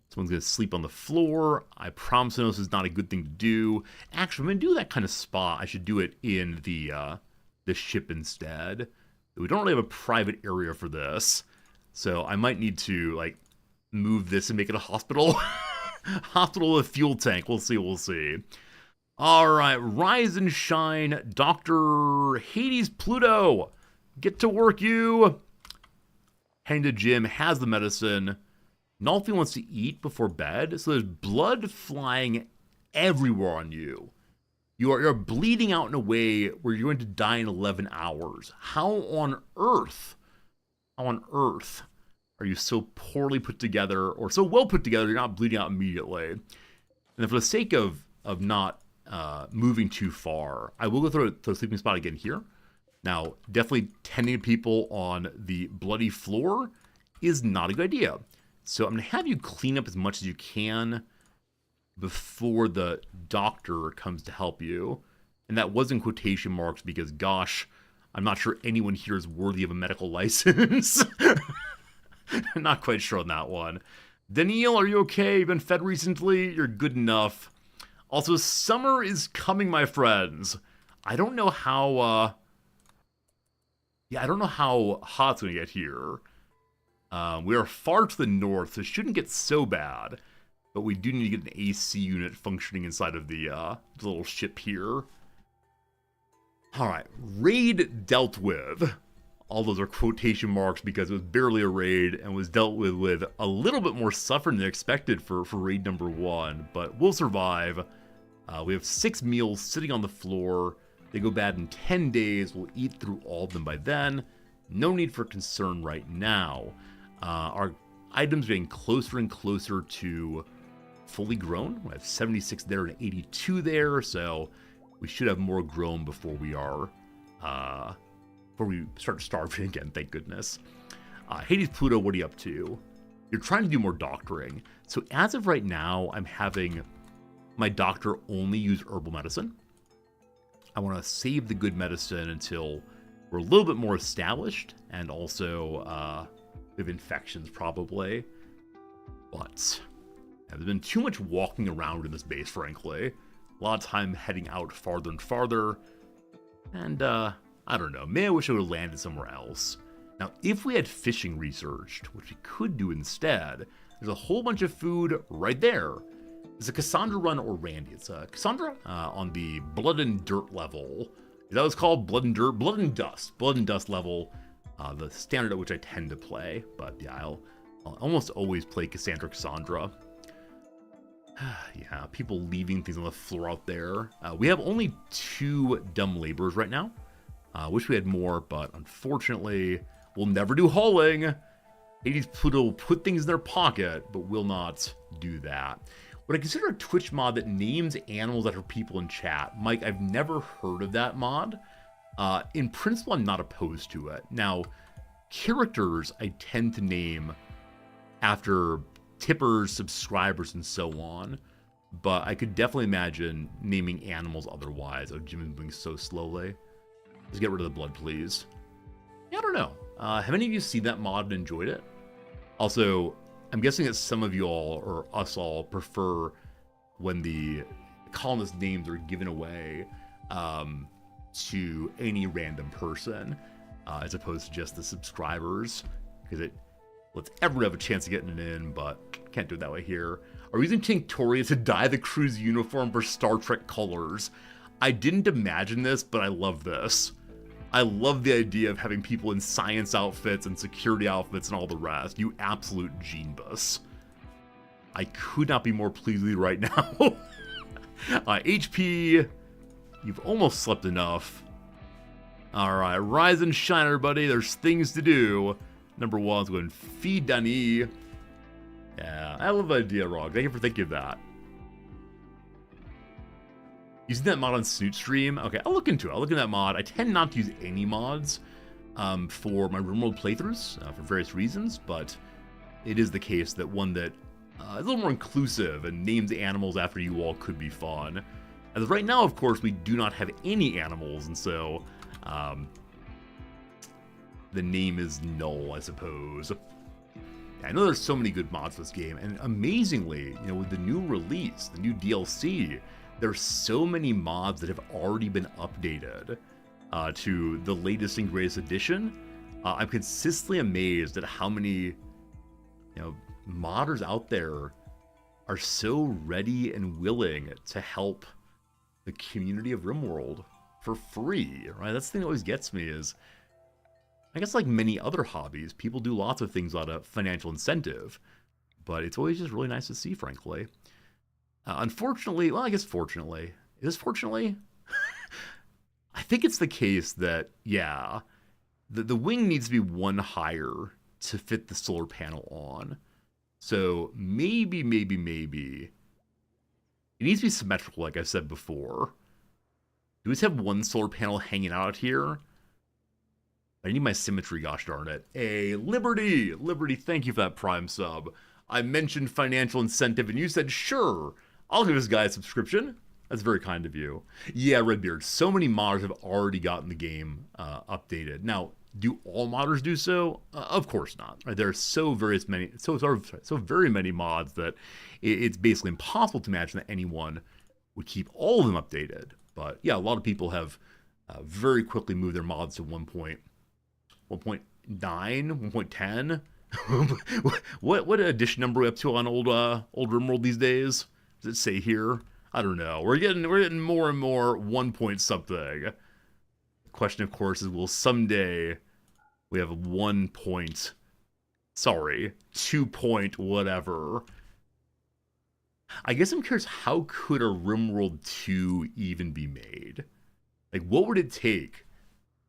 someone's going to sleep on the floor. I promise this is not a good thing to do. Actually, I'm going to do that kind of spot. I should do it in the ship instead. We don't really have a private area for this, so I might need to, like, move this and make it a hospital. Hospital with fuel tank. We'll see, we'll see. Alright, rise and shine, Dr. Hades Pluto. Get to work, you. Heading to Jim, has the medicine. Nalfine wants to eat before bed, so there's blood flying everywhere on you. You're bleeding out in a way where you're going to die in 11 hours. How on earth are you so poorly put together, or so well put together, you're not bleeding out immediately? And then for the sake of not moving too far, I will go through the sleeping spot again here. Now, definitely tending to people on the bloody floor is not a good idea. So I'm going to have you clean up as much as you can before the doctor comes to help you. And that was in quotation marks because, gosh, I'm not sure anyone here is worthy of a medical license. I'm not quite sure on that one. Daniel, are you okay? You've been fed recently? You're good enough. Also, summer is coming, my friends. I don't know how, I don't know how hot it's going to get here. We are far to the north, so it shouldn't get so bad. But we do need to get an AC unit functioning inside of the little ship here. Alright, raid dealt with. All those are quotation marks because it was barely a raid and was dealt with a little bit more suffering than expected for raid number 1. But we'll survive. We have 6 meals sitting on the floor. They go bad in 10 days. We'll eat through all of them by then. No need for concern right now. Our items are getting closer and closer to fully grown. We have 76 there and 82 there, so we should have more grown before we are, before we start starving again, thank goodness. Hades Pluto, what are you up to? You're trying to do more doctoring. So as of right now, I'm having my doctor only use herbal medicine. I want to save the good medicine until we're a little bit more established, and also we have infections probably. But there's been too much walking around in this base, frankly. A lot of time heading out farther and farther. And, I don't know. Maybe I wish I would have landed somewhere else. Now, if we had fishing researched, which we could do instead, there's a whole bunch of food right there. Is it Cassandra Run or Randy? It's Cassandra on the Blood and Dirt level. Is that what it's called? Blood and Dirt? Blood and Dust. Blood and Dust level. The standard at which I tend to play. But yeah, I'll almost always play Cassandra. Yeah, people leaving things on the floor out there. We have only 2 dumb laborers right now. Wish we had more, but unfortunately, we'll never do hauling. Hades Pluto will put things in their pocket, but will not do that. Would I consider a Twitch mod that names animals after people in chat? Mike, I've never heard of that mod. In principle, I'm not opposed to it. Now, characters I tend to name after tippers, subscribers, and so on. But I could definitely imagine naming animals otherwise. Oh, Jim is moving so slowly. Let's get rid of the blood, please. Yeah, I don't know. Have any of you seen that mod and enjoyed it? Also, I'm guessing that some of you all, or us all, prefer when the colonist names are given away to any random person, as opposed to just the subscribers, because it let's ever have a chance of getting it in, but can't do it that way here. Are we using Tinctoria to dye the crew's uniform for Star Trek colors? I didn't imagine this, but I love this. I love the idea of having people in science outfits and security outfits and all the rest. You absolute genebus. I could not be more pleased with you right now. HP, you've almost slept enough. Alright, rise and shine, everybody. There's things to do. Number 1 is going to feed Dani. Yeah, I love the idea, Rog. Thank you for thinking of that. Using that mod on Snoot Stream? Okay, I'll look into it. I'll look into that mod. I tend not to use any mods for my Rimworld playthroughs for various reasons, but it is the case that one that is a little more inclusive and names animals after you all could be fun. As right now, of course, we do not have any animals, and so the name is null, I suppose. I know there's so many good mods for this game, and amazingly, you know, with the new release, the new DLC, there's so many mods that have already been updated to the latest and greatest edition. I'm consistently amazed at how many, you know, modders out there are so ready and willing to help the community of Rimworld for free, right? That's the thing that always gets me is, I guess like many other hobbies, people do lots of things out of financial incentive, but it's always just really nice to see, frankly. Unfortunately, well, I guess fortunately, is this fortunately? I think it's the case that, yeah, the wing needs to be one higher to fit the solar panel on. So maybe, it needs to be symmetrical, like I said before. Do we just have one solar panel hanging out here? I need my symmetry, gosh darn it. Hey, Liberty, thank you for that Prime sub. I mentioned financial incentive, and you said, sure, I'll give this guy a subscription. That's very kind of you. Yeah, Redbeard, so many modders have already gotten the game updated. Now, do all modders do so? Of course not. Right? There are so very many mods that it's basically impossible to imagine that anyone would keep all of them updated. But yeah, a lot of people have very quickly moved their mods to 1.9, 1.10. what edition number are we up to on old Rimworld these days? Does it say here? I don't know. We're getting more and more 1 point something. The question, of course, is will someday we have 2 point whatever. I guess I'm curious, how could a Rimworld 2 even be made? Like, what would it take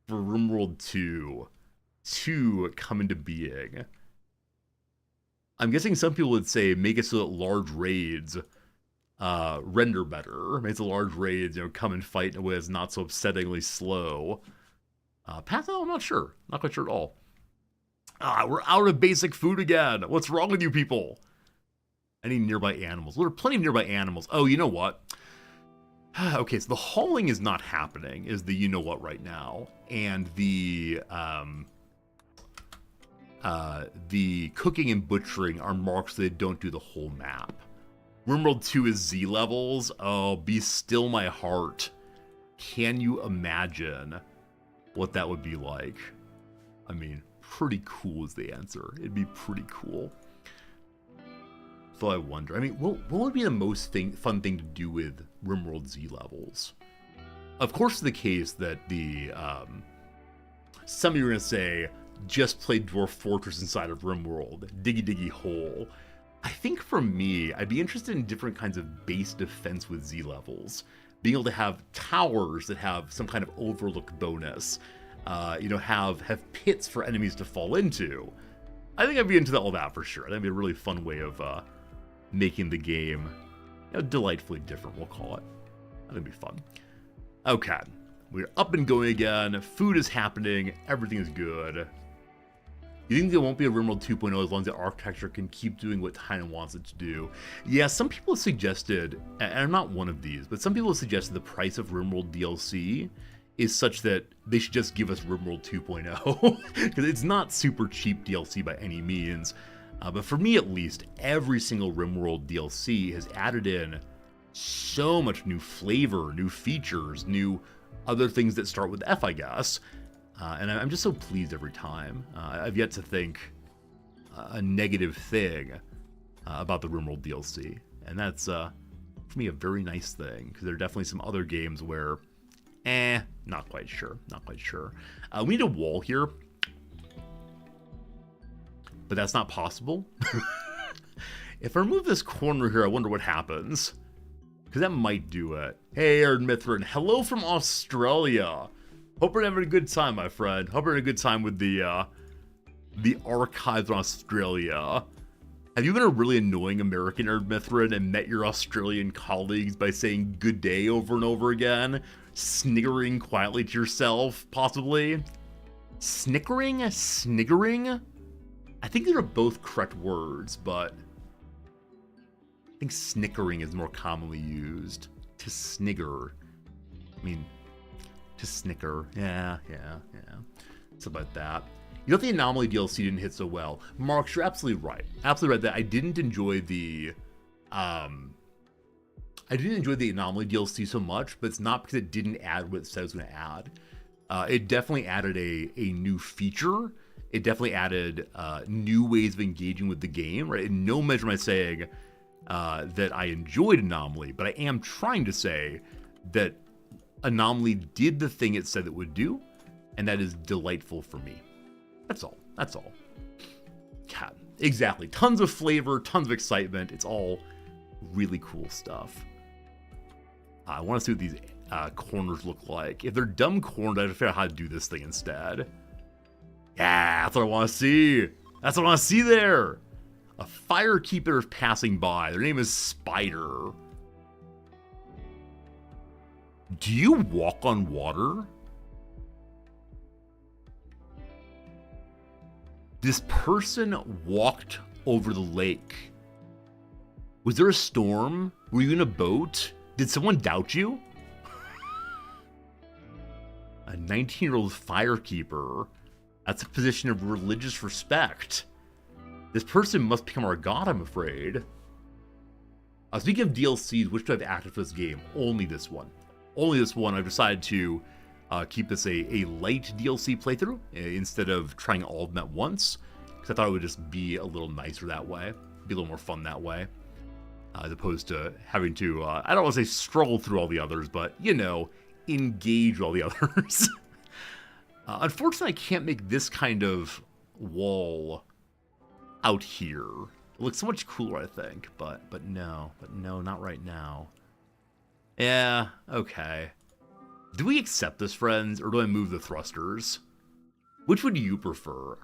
for Rimworld 2 to come into being? I'm guessing some people would say make it so that large raids render better. Makes the large raids, you know, come and fight in a way that's not so upsettingly slow. Patho, I'm not sure. Not quite sure at all. We're out of basic food again. What's wrong with you people? Any nearby animals? Well, there are plenty of nearby animals. Oh, you know what? Okay, so the hauling is not happening, is the you know what right now. And the cooking and butchering are marked so they don't do the whole map. Rimworld 2 is Z levels. Oh, be still my heart. Can you imagine what that would be like? I mean, pretty cool is the answer. It'd be pretty cool. So I wonder, I mean, what would be the most fun thing to do with Rimworld Z levels? Of course, it's the case that some of you are going to say, just play Dwarf Fortress inside of Rimworld, diggy hole. I think for me, I'd be interested in different kinds of base defense with Z levels. Being able to have towers that have some kind of overlook bonus. You know, have pits for enemies to fall into. I think I'd be into all that for sure. That'd be a really fun way of making the game, you know, delightfully different, we'll call it. That'd be fun. Okay, we're up and going again. Food is happening. Everything is good. You think there won't be a Rimworld 2.0 as long as the architecture can keep doing what Tynan wants it to do? Yeah, some people have suggested, and I'm not one of these, but some people have suggested the price of Rimworld DLC is such that they should just give us Rimworld 2.0, because it's not super cheap DLC by any means. But for me at least, every single Rimworld DLC has added in so much new flavor, new features, new other things that start with F, I guess. And I'm just so pleased every time. I've yet to think a negative thing about the Rimworld DLC, and that's for me a very nice thing, because there are definitely some other games where, not quite sure. We need a wall here, but that's not possible. If I remove this corner here, I wonder what happens, because that might do it. Hey, Aaron Mithrin, hello from Australia. Hope you're having a good time, my friend. Hope you're having a good time with the archives in Australia. Have you been a really annoying American, Aaron Mithrin, and met your Australian colleagues by saying good day over and over again? Sniggering quietly to yourself, possibly? Snickering? Sniggering? I think these are both correct words, but I think snickering is more commonly used. To snigger. I mean, to snicker. Yeah. Something like that. You know, the Anomaly DLC didn't hit so well. Mark, you're absolutely right. Absolutely right that I didn't enjoy the Anomaly DLC so much, but it's not because it didn't add what it said it was going to add. It definitely added a new feature. It definitely added new ways of engaging with the game, right? In no measure am I saying that I enjoyed Anomaly, but I am trying to say that Anomaly did the thing it said it would do, and that is delightful for me. That's all. God, exactly. Tons of flavor, tons of excitement. It's all really cool stuff. I want to see what these corners look like. If they're dumb corners, I have to figure out how to do this thing instead. Yeah, that's what I want to see. That's what I want to see there. A firekeeper is passing by. Their name is Spider. Do you walk on water? This person walked over the lake. Was there a storm? Were you in a boat? Did someone doubt you? A 19-year-old firekeeper. That's a position of religious respect. This person must become our god, I'm afraid. Speaking of DLCs, which do I have active for this game? Only this one. Only this one. I've decided to keep this a light DLC playthrough instead of trying all of them at once, because I thought it would just be a little nicer that way, be a little more fun that way, as opposed to having to, I don't want to say struggle through all the others, but, you know, engage with all the others. Unfortunately, I can't make this kind of wall out here. It looks so much cooler, I think, but no, not right now. Yeah, okay. Do we accept this, friends, or do I move the thrusters? Which would you prefer?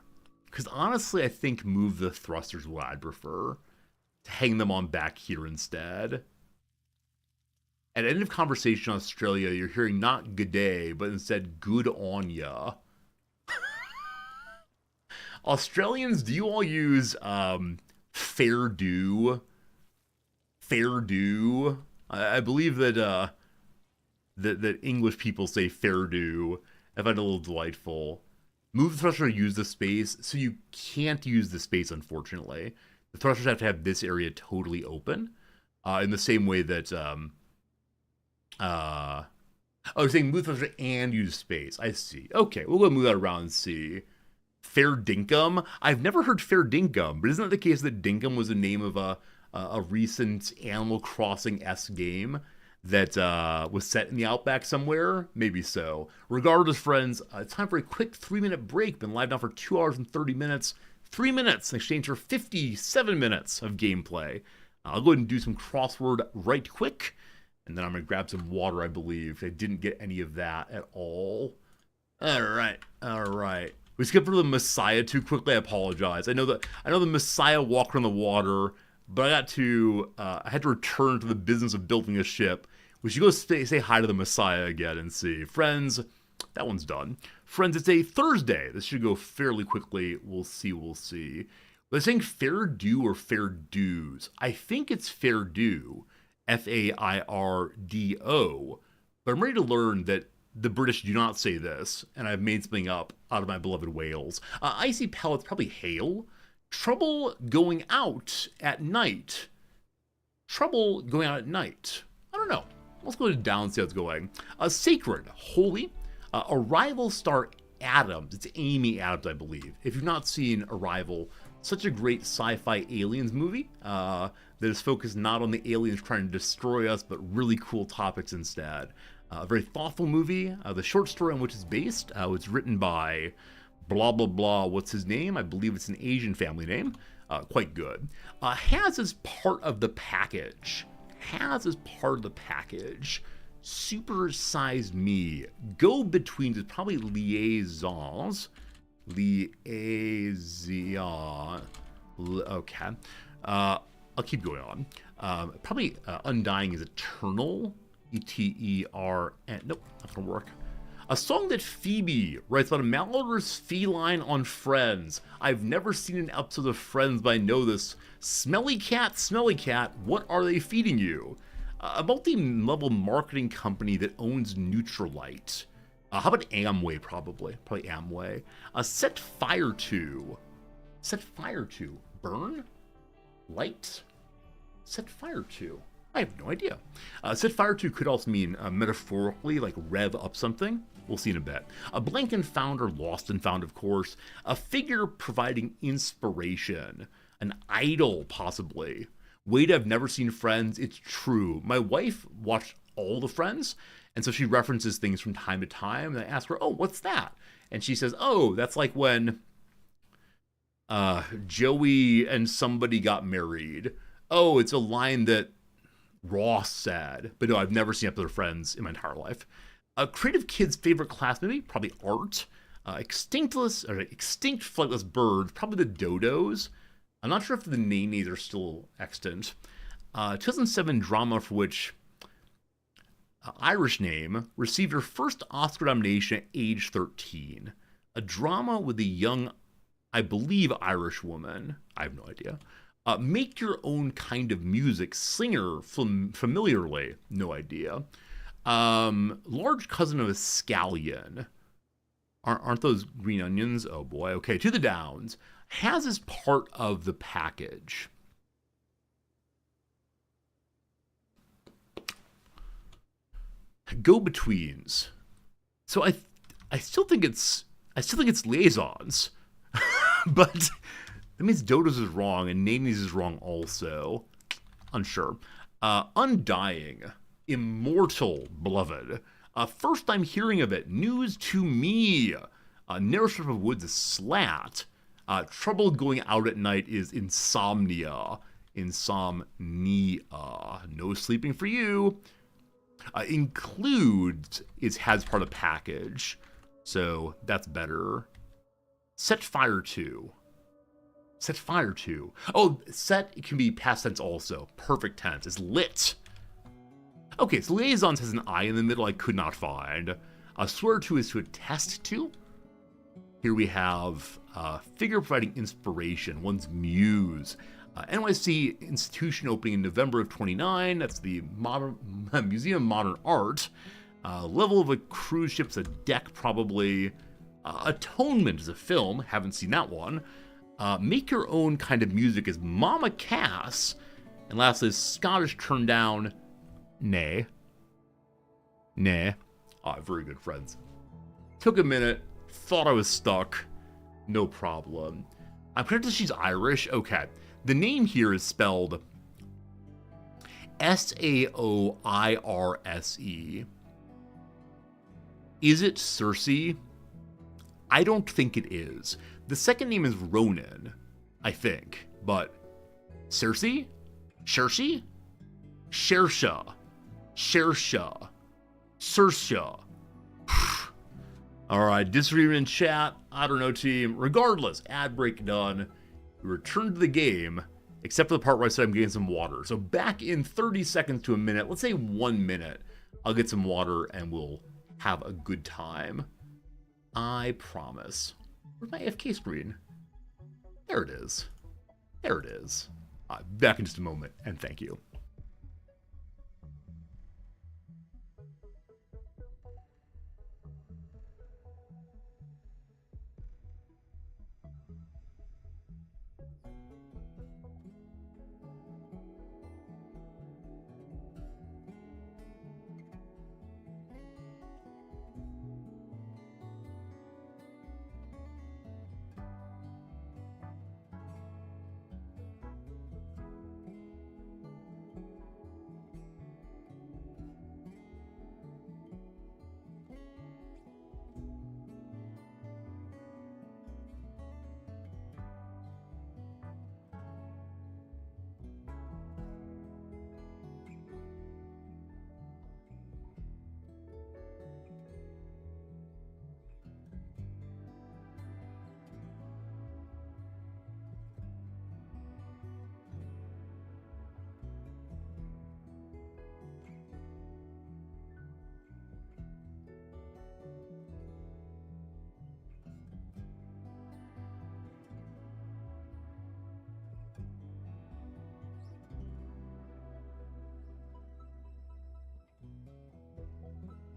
Because honestly, I think move the thrusters is what I'd prefer. To hang them on back here instead. At the end of conversation in Australia, you're hearing not good day, but instead good on ya. Australians, do you all use fair do? Fair do? I believe that that English people say fair do. I find it a little delightful. Move the thruster to use the space, so you can't use the space, unfortunately. The thrusters have to have this area totally open. In the same way that you're saying move the thruster and use space. I see. Okay, we'll go move that around and see. Fair Dinkum? I've never heard Fair Dinkum, but isn't it the case that Dinkum was the name of a recent Animal Crossing-esque game that was set in the Outback somewhere? Maybe so. Regardless, friends, it's time for a quick 3-minute break. Been live now for 2 hours and 30 minutes. 3 minutes in exchange for 57 minutes of gameplay. I'll go ahead and do some crossword right quick, and then I'm going to grab some water, I believe. I didn't get any of that at all. All right. We skipped over the Messiah too quickly. I apologize. I know the Messiah walked on the water, but I had to return to the business of building a ship. We should go say hi to the Messiah again and see. Friends, that one's done. Friends, it's a Thursday. This should go fairly quickly. We'll see. But I'm saying fair do or fair dues. I think it's fair do. Fairdo. But I'm ready to learn that the British do not say this, and I've made something up out of my beloved Wales. Icy pellets, probably hail. Trouble going out at night. I don't know. Let's go down and see how it's going. Sacred, holy. Arrival star Adams. It's Amy Adams, I believe. If you've not seen Arrival, Such a great sci-fi aliens movie that is focused not on the aliens trying to destroy us, but really cool topics instead. A very thoughtful movie. The short story on which it's based was written by blah blah blah. What's his name? I believe it's an Asian family name. Quite good. Has as part of the package. Super Size Me. Go Betweens is probably liaisons. Liaison. Okay. I'll keep going on. Probably Undying is Eternal. E-T-E-R-N. Nope, not gonna work. A song that Phoebe writes about a malodorous feline on Friends. I've never seen an episode of Friends, but I know this. Smelly cat, what are they feeding you? A multi-level marketing company that owns Nutrilite. How about Amway, probably? Probably Amway. Set fire to. Burn? Light? Set fire to. I have no idea. Set fire to could also mean metaphorically, like rev up something. We'll see in a bit. A blank and found or lost and found, of course. A figure providing inspiration. An idol, possibly. Wait, I've never seen Friends. It's true. My wife watched all the Friends, and so she references things from time to time. And I ask her, oh, what's that? And she says, oh, that's like when Joey and somebody got married. Oh, it's a line that Ross said. But no, I've never seen up to their Friends in my entire life. A creative kid's favorite class, maybe, probably art. Extinct flightless birds, probably the dodos. I'm not sure if the nannies are still extant. 2007 drama for which Irish name received her first Oscar nomination at age 13. A drama with a young, I believe, Irish woman. I have no idea. Make your own kind of music. Singer familiarly. No idea. Large cousin of a scallion. Aren't those green onions? Oh boy. Okay, To the Downs. Has as part of the package. Go-betweens. So I still think it's liaisons. But that means Dodos is wrong and Nannies is wrong also. Unsure. Undying. Immortal, beloved. First I'm hearing of it. News to me. Narrow strip of woods is slat. Trouble going out at night is insomnia. No sleeping for you. Includes has part of the package. So that's better. Set fire to. Oh, set can be past tense also. Perfect tense. It's lit. Okay, so liaisons has an I in the middle I could not find. Swear to is to attest to. Here we have figure providing inspiration, one's muse. NYC institution opening in November of 29. That's the Museum of Modern Art. Level of a cruise ship's a deck, probably. Atonement is a film. Haven't seen that one. Make your own kind of music is Mama Cass. And lastly, Scottish Turn Down. Nay. Very good, friends. Took a minute. Thought I was stuck. No problem. I'm pretty sure she's Irish. Okay. The name here is spelled Saoirse. Is it Cersei? I don't think it is. The second name is Ronan, I think. But Cersei? Shersha? Alright, disagreement in chat. I don't know, team. Regardless, ad break done. We return to the game, except for the part where I said I'm getting some water. So back in 30 seconds to a minute, let's say 1 minute, I'll get some water and we'll have a good time. I promise. Where's my AFK screen? There it is. Back in just a moment, and thank you.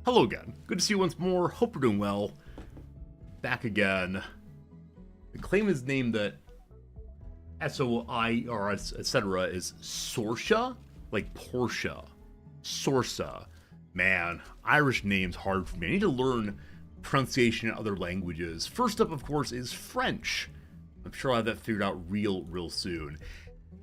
Hello again. Good to see you once more. Hope you're doing well. Back again. The claim is named that S-O-I-R-S, etc. is Sorsha? Like Porsche. Sorsa. Man, Irish names hard for me. I need to learn pronunciation in other languages. First up, of course, is French. I'm sure I'll have that figured out real soon.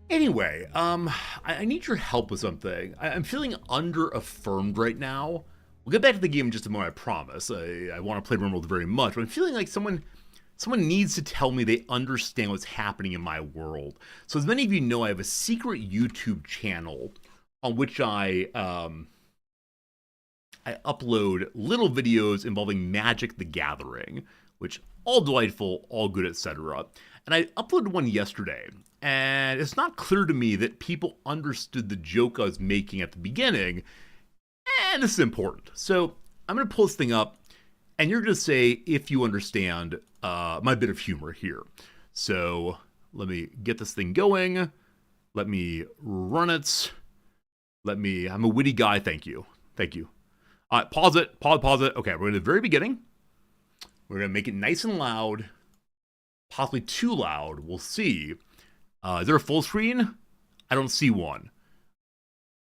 Anyway, I need your help with something. I'm feeling under-affirmed right now. We'll get back to the game in just a moment, I promise. I want to play Rimworld very much, but I'm feeling like someone needs to tell me they understand what's happening in my world. So as many of you know, I have a secret YouTube channel on which I upload little videos involving Magic the Gathering, which all delightful, all good, etc. And I uploaded one yesterday, and it's not clear to me that people understood the joke I was making at the beginning, and this is important. So I'm going to pull this thing up, and you're going to say if you understand my bit of humor here. So let me get this thing going. Let me run it. I'm a witty guy. Thank you. Pause it. Pause it. Okay, we're going to the very beginning. We're going to make it nice and loud. Possibly too loud. We'll see. Is there a full screen? I don't see one.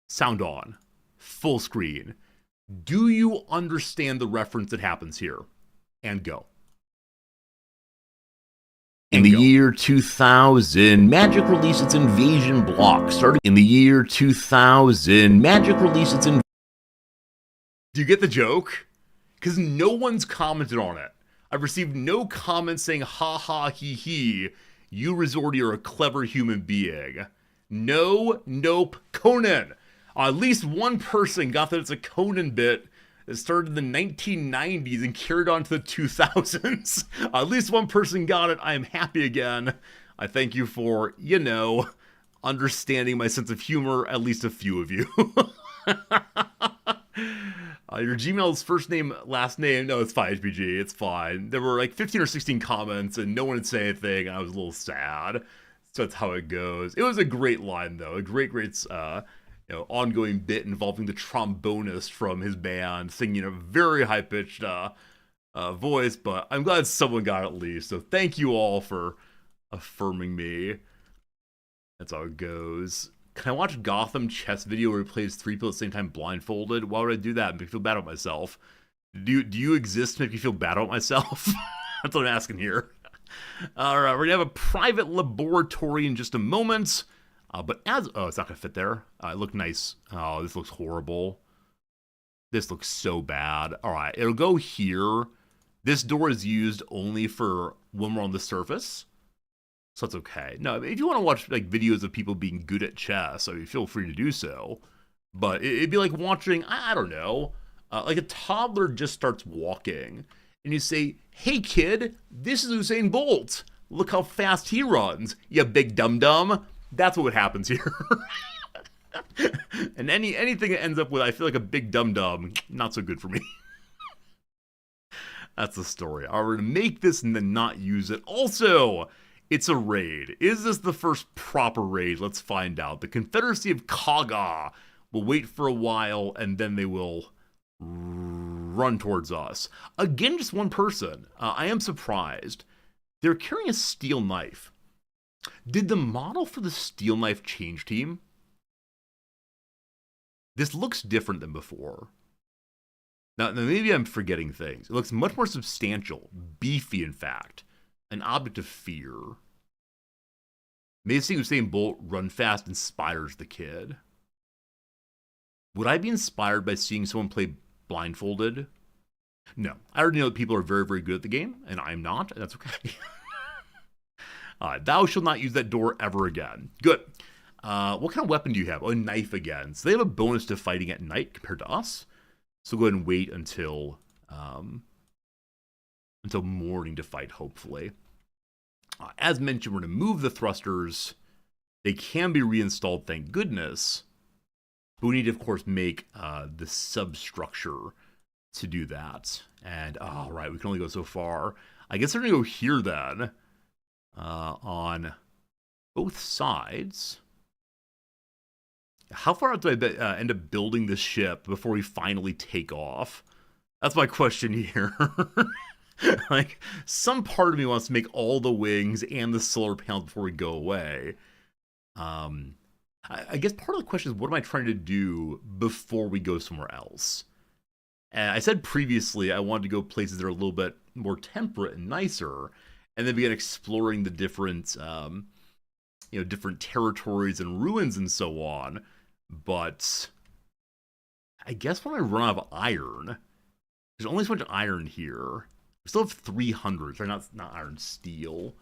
Sound on. Full screen. Do you understand the reference that happens here? And go. In the year 2000, Magic released its invasion block. Starting in the year 2000, Magic released its invasion. Do you get the joke? Because no one's commented on it. I've received no comments saying, ha ha he he, you Resorty are a clever human being. No, nope, Conan. At least one person got that it's a Conan bit that started in the 1990s and carried on to the 2000s. At least one person got it. I am happy again. I thank you for, understanding my sense of humor, at least a few of you. Your Gmail's first name, last name. No, it's fine, HPG. It's fine. There were like 15 or 16 comments and no one had said anything. And I was a little sad. So that's how it goes. It was a great line, though. A great, ongoing bit involving the trombonist from his band singing a very high-pitched voice. But I'm glad someone got it at least. So thank you all for affirming me. That's how it goes. Can I watch Gotham chess video where he plays 3 people at the same time blindfolded? Why would I do that? Make me feel bad about myself. Do you exist to make me feel bad about myself? That's what I'm asking here. All right, we're gonna have a private laboratory in just a moment. But it's not gonna fit there. It looked nice. Oh, this looks horrible. This looks so bad. All right, it'll go here. This door is used only for when we're on the surface. So that's okay. No, if you want to watch like videos of people being good at chess, I mean, feel free to do so. But it'd be like watching, I don't know, like a toddler just starts walking, and you say, "Hey kid, this is Usain Bolt. Look how fast he runs, you big dum-dum." That's what happens here. And anything that ends up with, I feel like a big dum-dum, not so good for me. That's the story. All right, we're going to make this and then not use it. Also, it's a raid. Is this the first proper raid? Let's find out. The Confederacy of Kaga will wait for a while, and then they will run towards us. Again, just one person. I am surprised. They're carrying a steel knife. Did the model for the steel knife change, team? This looks different than before. Now, maybe I'm forgetting things. It looks much more substantial, beefy, in fact. An object of fear. Maybe seeing Usain Bolt run fast inspires the kid. Would I be inspired by seeing someone play blindfolded? No. I already know that people are very, very good at the game, and I'm not, and that's okay. Thou shalt not use that door ever again. Good. What kind of weapon do you have? Oh, a knife again. So they have a bonus to fighting at night compared to us. So go ahead and wait until morning to fight, hopefully. As mentioned, we're going to move the thrusters. They can be reinstalled, thank goodness. But we need to, of course, make the substructure to do that. And, right, we can only go so far. I guess we're going to go here, then, on both sides. How far out do I end up building this ship before we finally take off? That's my question here. Like, some part of me wants to make all the wings and the solar panels before we go away. Um, I guess part of the question is, what am I trying to do before we go somewhere else? And I said previously I wanted to go places that are a little bit more temperate and nicer, and then begin exploring the different, different territories and ruins and so on. But I guess when I run out of iron, there's only so much iron here. We still have 300, so not iron, steel.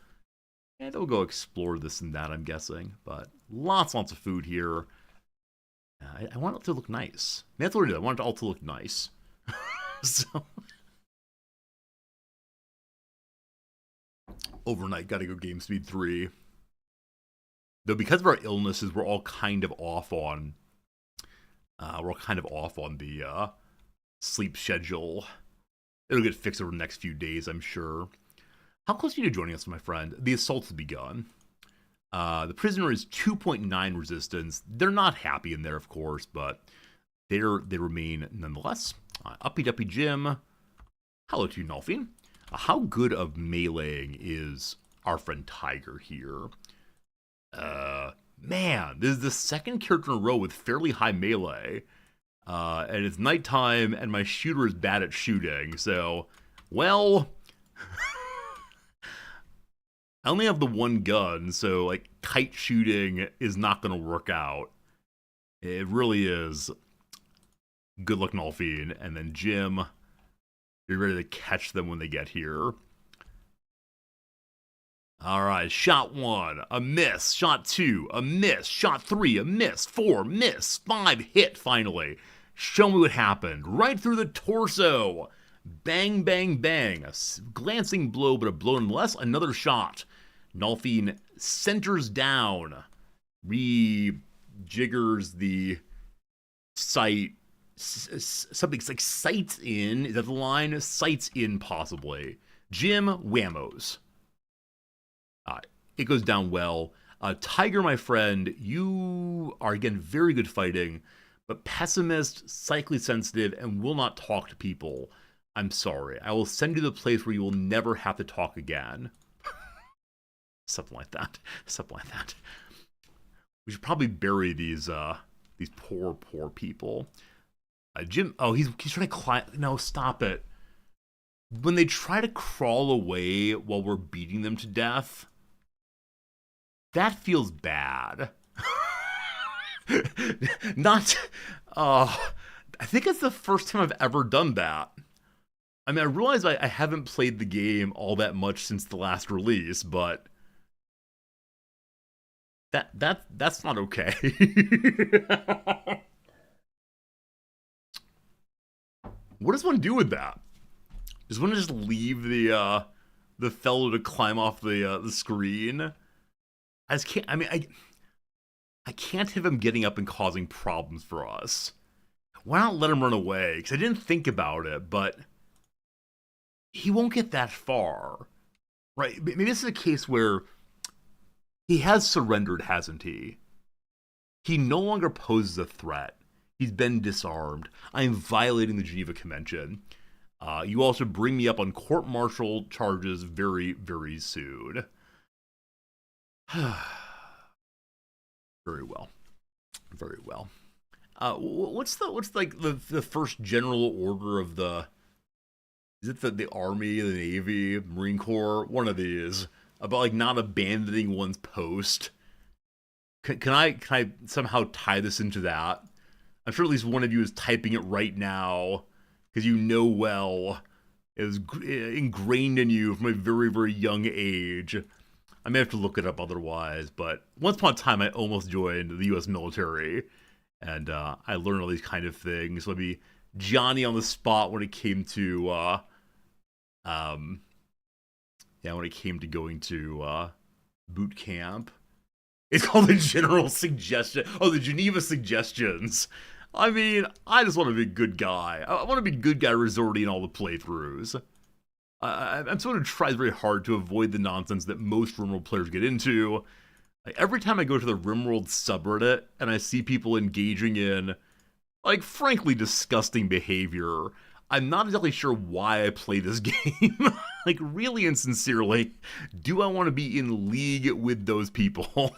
And they'll go explore this and that, I'm guessing. But lots of food here. I want it to look nice. That's what it is. I want it all to look nice. So, overnight, gotta go game speed 3. Though because of our illnesses, we're all kind of off on the sleep schedule. It'll get fixed over the next few days, I'm sure. How close are you to joining us, my friend? The assault has begun. The prisoner is 2.9 resistance. They're not happy in there, of course, but they remain nonetheless. Uppy Duppy Jim. Hello to you, Nolfine. How good of meleeing is our friend Tiger here? Man, this is the second character in a row with fairly high melee. And it's nighttime, and my shooter is bad at shooting, so, well, I only have the one gun, so, like, kite shooting is not going to work out. It really is. Good luck, Nolfine. And then Jim, you're ready to catch them when they get here. Alright, shot 1, a miss. Shot 2, a miss. Shot 3, a miss. 4, miss. 5, hit, finally. Show me what happened. Right through the torso. Bang, bang, bang. A glancing blow, but a blow nonetheless. Another shot. Nolfine centers down. Rejiggers the sight. Something like sights in. Is that the line? Sights in, possibly. Jim whammos. It goes down well. Tiger, my friend, you are, again, very good fighting, but pessimist, psychically sensitive, and will not talk to people. I'm sorry. I will send you to the place where you will never have to talk again. Something like that. Something like that. We should probably bury these poor people. Jim, oh, he's trying to climb. No, stop it. When they try to crawl away while we're beating them to death, that feels bad. I think it's the first time I've ever done that. I mean, I realize I haven't played the game all that much since the last release, but that's not okay. What does one do with that? Does one just leave the fellow to climb off the screen? I just can't. I mean, I can't have him getting up and causing problems for us. Why not let him run away? Because I didn't think about it, but he won't get that far, right? Maybe this is a case where he has surrendered, hasn't he? He no longer poses a threat. He's been disarmed. I am violating the Geneva Convention. You also bring me up on court-martial charges very, very soon. Very well. Very well. What's like the first general order of the? Is it the Army, the Navy, Marine Corps? One of these about like not abandoning one's post. Can I somehow tie this into that? I'm sure at least one of you is typing it right now because you know well it was ingrained in you from a very, very young age. I may have to look it up otherwise, but once upon a time I almost joined the U.S. military, and I learned all these kind of things. So I'd be Johnny on the spot when it came to, when it came to going to boot camp. It's called the General Suggestion. Oh, the Geneva Suggestions. I mean, I just want to be a good guy. I want to be a good guy resorting in all the playthroughs. I'm someone who tries very hard to avoid the nonsense that most Rimworld players get into. Like, every time I go to the Rimworld subreddit and I see people engaging in, like, frankly disgusting behavior, I'm not exactly sure why I play this game. Like, really and sincerely, do I want to be in league with those people?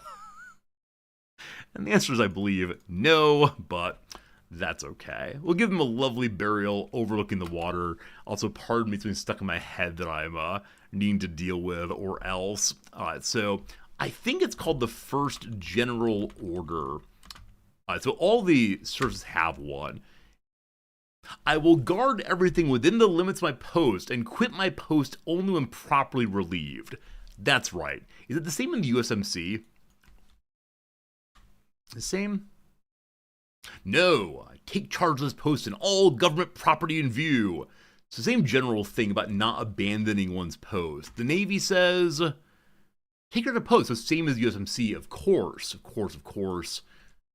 And the answer is, I believe, no, but that's okay. We'll give them a lovely burial overlooking the water. Also, pardon me, it's been stuck in my head that I'm needing to deal with, or else. Alright, so I think it's called the First General Order. So all the services have one. I will guard everything within the limits of my post and quit my post only when properly relieved. That's right. Is it the same in the USMC? The same? No. Take charge of this post and all government property in view. It's the same general thing about not abandoning one's post. The Navy says, take charge of post. So same as USMC, of course. Of course, of course.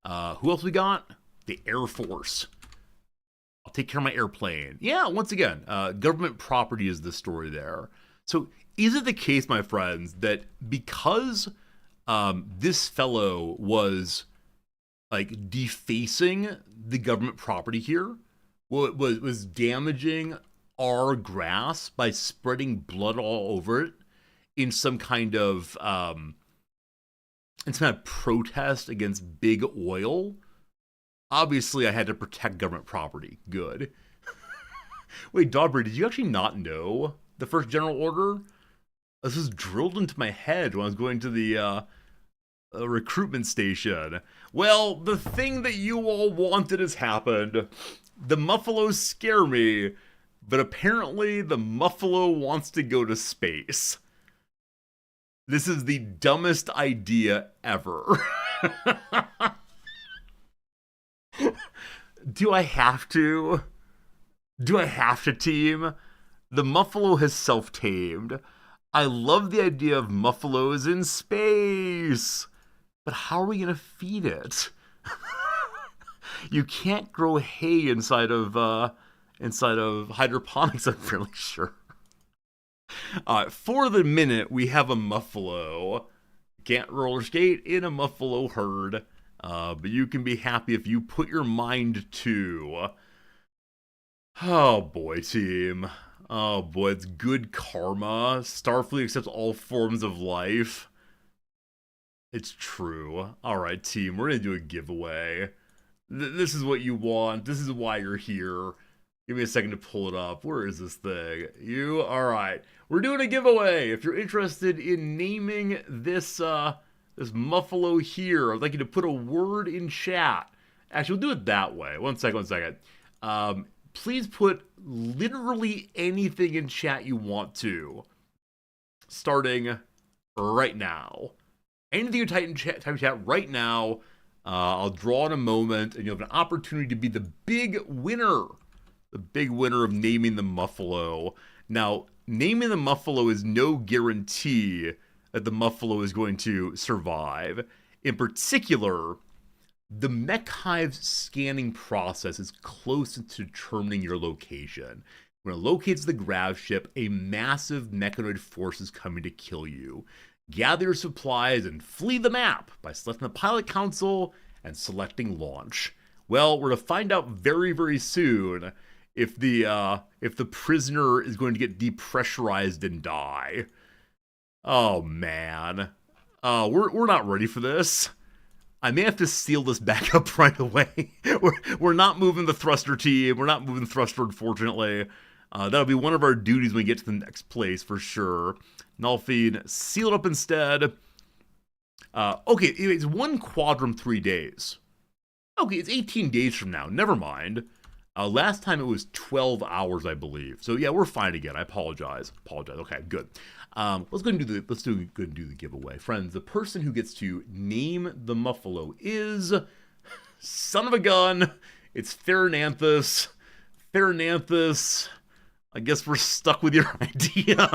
Who else we got? The Air Force. I'll take care of my airplane. Yeah, once again, government property is the story there. So is it the case, my friends, that because this fellow was like defacing the government property here, well, it was damaging our grass by spreading blood all over it in some kind of protest against big oil? Obviously, I had to protect government property. Good. Wait, Daubrey, did you actually not know the First General Order? This was drilled into my head when I was going to the recruitment station. Well, the thing that you all wanted has happened. The Muffalos scare me, but apparently the Muffalo wants to go to space. This is the dumbest idea ever. Do I have to? Do I have to team? The Muffalo has self-tamed. I love the idea of Muffalos in space. But how are we going to feed it? You can't grow hay inside of hydroponics, I'm really sure. For the minute, we have a Muffalo. Can't roller skate in a Muffalo herd. But you can be happy if you put your mind to. Oh boy, team. Oh boy, it's good karma. Starfleet accepts all forms of life. It's true. Alright, team, we're gonna do a giveaway. This is what you want. This is why you're here. Give me a second to pull it up. Where is this thing? You? Alright. We're doing a giveaway. If you're interested in naming this Muffalo here, I'd like you to put a word in chat. Actually, we'll do it that way. One second. Please put literally anything in chat you want to. Starting right now. Anything you type in chat right now. I'll draw in a moment, and you'll have an opportunity to be the big winner. The big winner of naming the Muffalo. Now, naming the Muffalo is no guarantee that the Muffalo is going to survive. In particular, the mech hive scanning process is close to determining your location. When it locates the grav ship, a massive mechanoid force is coming to kill you. Gather your supplies and flee the map by selecting the pilot council and selecting launch. Well, we're to find out very, very soon if the prisoner is going to get depressurized and die. Oh man. We're not ready for this. I may have to seal this back up right away. We're not moving the thruster team. We're not moving thruster, unfortunately. That'll be one of our duties when we get to the next place for sure. Nulfine, seal it up instead. Okay, it's one quadrum 3 days. Okay, it's 18 days from now. Never mind. Last time it was 12 hours, I believe. So yeah, we're fine again. I apologize. Okay, good. Let's go and do the giveaway, friends. The person who gets to name the Muffalo is, son of a gun, it's Therananthus. I guess we're stuck with your idea.